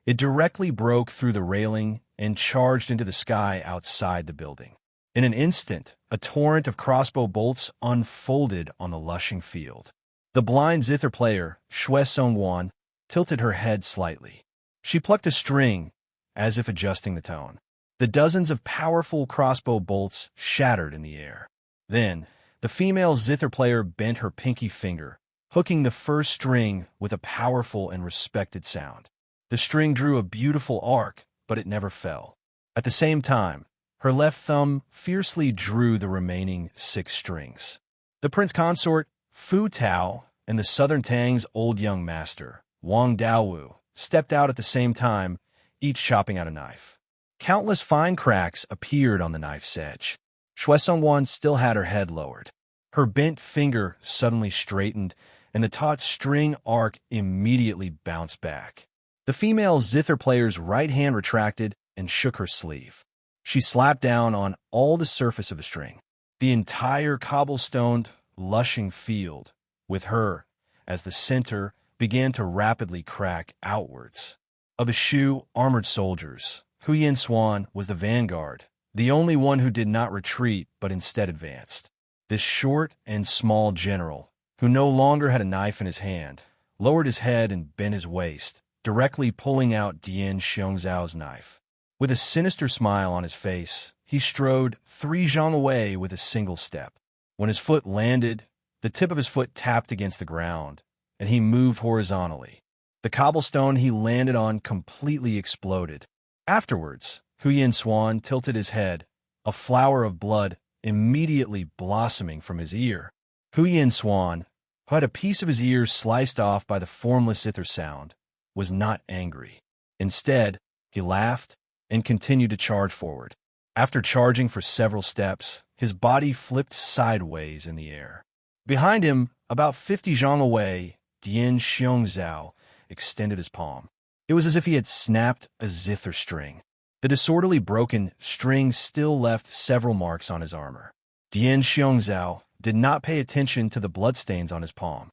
it directly broke through the railing and charged into the sky outside the building. In an instant, a torrent of crossbow bolts unfolded on the lushing field. The blind zither player, Shui Songwan, tilted her head slightly. She plucked a string, as if adjusting the tone. The dozens of powerful crossbow bolts shattered in the air. Then, the female zither player bent her pinky finger, hooking the first string with a powerful and respected sound. The string drew a beautiful arc, but it never fell. At the same time, her left thumb fiercely drew the remaining 6 strings. The prince consort, Fu Tao, and the Southern Tang's old young master, Wang Daowu, stepped out at the same time, each chopping out a knife. Countless fine cracks appeared on the knife's edge. Shui Songwan still had her head lowered. Her bent finger suddenly straightened, and the taut string arc immediately bounced back. The female zither player's right hand retracted and shook her sleeve. She slapped down on all the surface of the string. The entire cobblestoned, lushing field, with her as the center, began to rapidly crack outwards. Of the Shu armored soldiers, Huyen Swan was the vanguard, the only one who did not retreat but instead advanced. This short and small general, who no longer had a knife in his hand, lowered his head and bent his waist, directly pulling out Dian Xiongzhao's knife. With a sinister smile on his face, he strode 3 zhang away with a single step. When his foot landed, the tip of his foot tapped against the ground, and he moved horizontally. The cobblestone he landed on completely exploded. Afterwards, Huyen Swan tilted his head, a flower of blood immediately blossoming from his ear. Huyen Swan, who had a piece of his ear sliced off by the formless zither sound, was not angry. Instead, he laughed and continued to charge forward. After charging for several steps, his body flipped sideways in the air. Behind him, about 50 zhang away, Dian Xiongzhao extended his palm. It was as if he had snapped a zither string. The disorderly broken string still left several marks on his armor. Dian Xiongzhao did not pay attention to the bloodstains on his palm.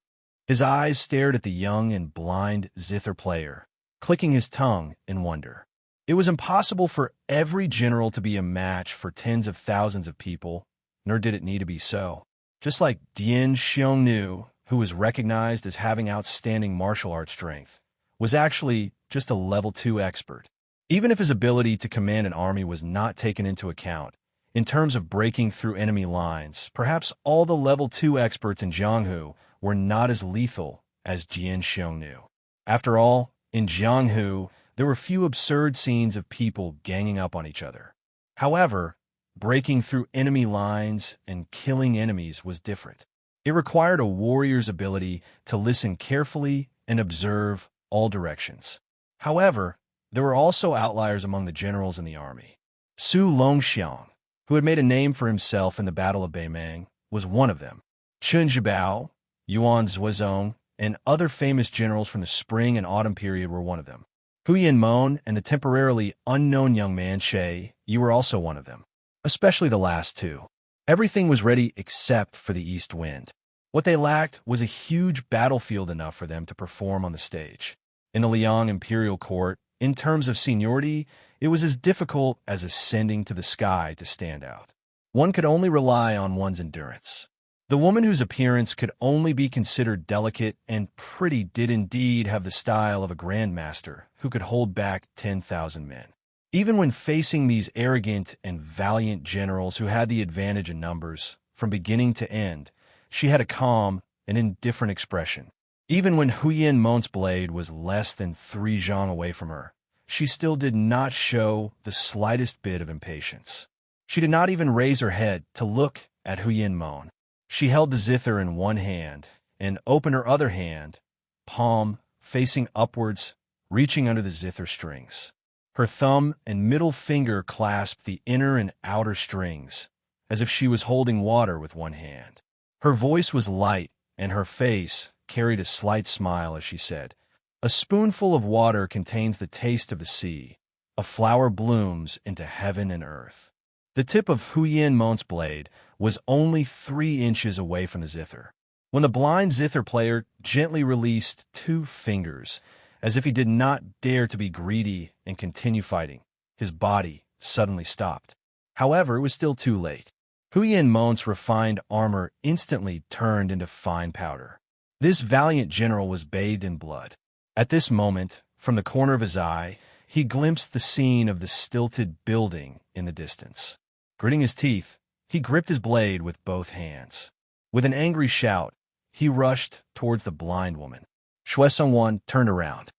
His eyes stared at the young and blind zither player, clicking his tongue in wonder. It was impossible for every general to be a match for tens of thousands of people, nor did it need to be so. Just like Dian Xiongnu, who was recognized as having outstanding martial arts strength, was actually just a level 2 expert. Even if his ability to command an army was not taken into account, in terms of breaking through enemy lines, perhaps all the level 2 experts in Jianghu were not as lethal as Dian Xiongnu. After all, in Jianghu, there were few absurd scenes of people ganging up on each other. However, breaking through enemy lines and killing enemies was different. It required a warrior's ability to listen carefully and observe all directions. However, there were also outliers among the generals in the army. Su Longxiang, who had made a name for himself in the Battle of Beimang, was one of them. Chen Zhibao, Yuan Zuozong, and other famous generals from the spring and autumn period were one of them. Huyan Mon and the temporarily unknown young man Shay Yi were also one of them, especially the last two. Everything was ready except for the east wind. What they lacked was a huge battlefield enough for them to perform on the stage. In the Liang imperial court, in terms of seniority, it was as difficult as ascending to the sky to stand out. One could only rely on one's endurance. The woman whose appearance could only be considered delicate and pretty did indeed have the style of a grandmaster who could hold back 10,000 men. Even when facing these arrogant and valiant generals who had the advantage in numbers, from beginning to end, she had a calm and indifferent expression. Even when Huyan Mon's blade was less than 3 zhang away from her, she still did not show the slightest bit of impatience. She did not even raise her head to look at Huyan Mon. She held the zither in one hand and opened her other hand, palm facing upwards, reaching under the zither strings. Her thumb and middle finger clasped the inner and outer strings, as if she was holding water with one hand. Her voice was light, and her face carried a slight smile as she said, "A spoonful of water contains the taste of the sea. A flower blooms into heaven and earth." The tip of Huyan Mon's blade was only 3 inches away from the zither, when the blind zither player gently released 2 fingers, as if he did not dare to be greedy and continue fighting. His body suddenly stopped. However, it was still too late. Huyan Mon's refined armor instantly turned into fine powder. This valiant general was bathed in blood. At this moment, from the corner of his eye, he glimpsed the scene of the stilted building in the distance. Gritting his teeth, he gripped his blade with both hands. With an angry shout, he rushed towards the blind woman. Xue Songwan turned around.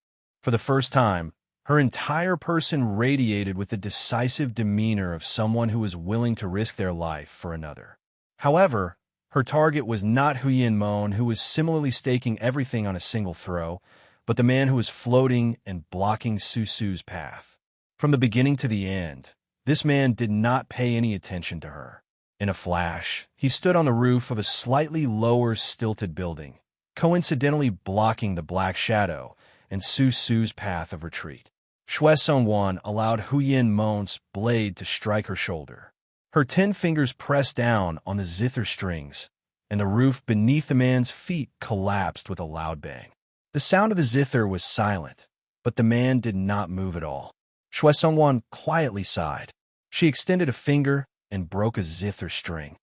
For the first time, her entire person radiated with the decisive demeanor of someone who was willing to risk their life for another. However, her target was not Huyan Mon, who was similarly staking everything on a single throw, but the man who was floating and blocking Su Su's path. From the beginning to the end, this man did not pay any attention to her. In a flash, he stood on the roof of a slightly lower stilted building, coincidentally blocking the black shadow and Su Su's path of retreat. Xue Songwan allowed Huyan Mon's blade to strike her shoulder. Her 10 fingers pressed down on the zither strings, and the roof beneath the man's feet collapsed with a loud bang. The sound of the zither was silent, but the man did not move at all. Xue Songwan quietly sighed. She extended a finger and broke a zither string.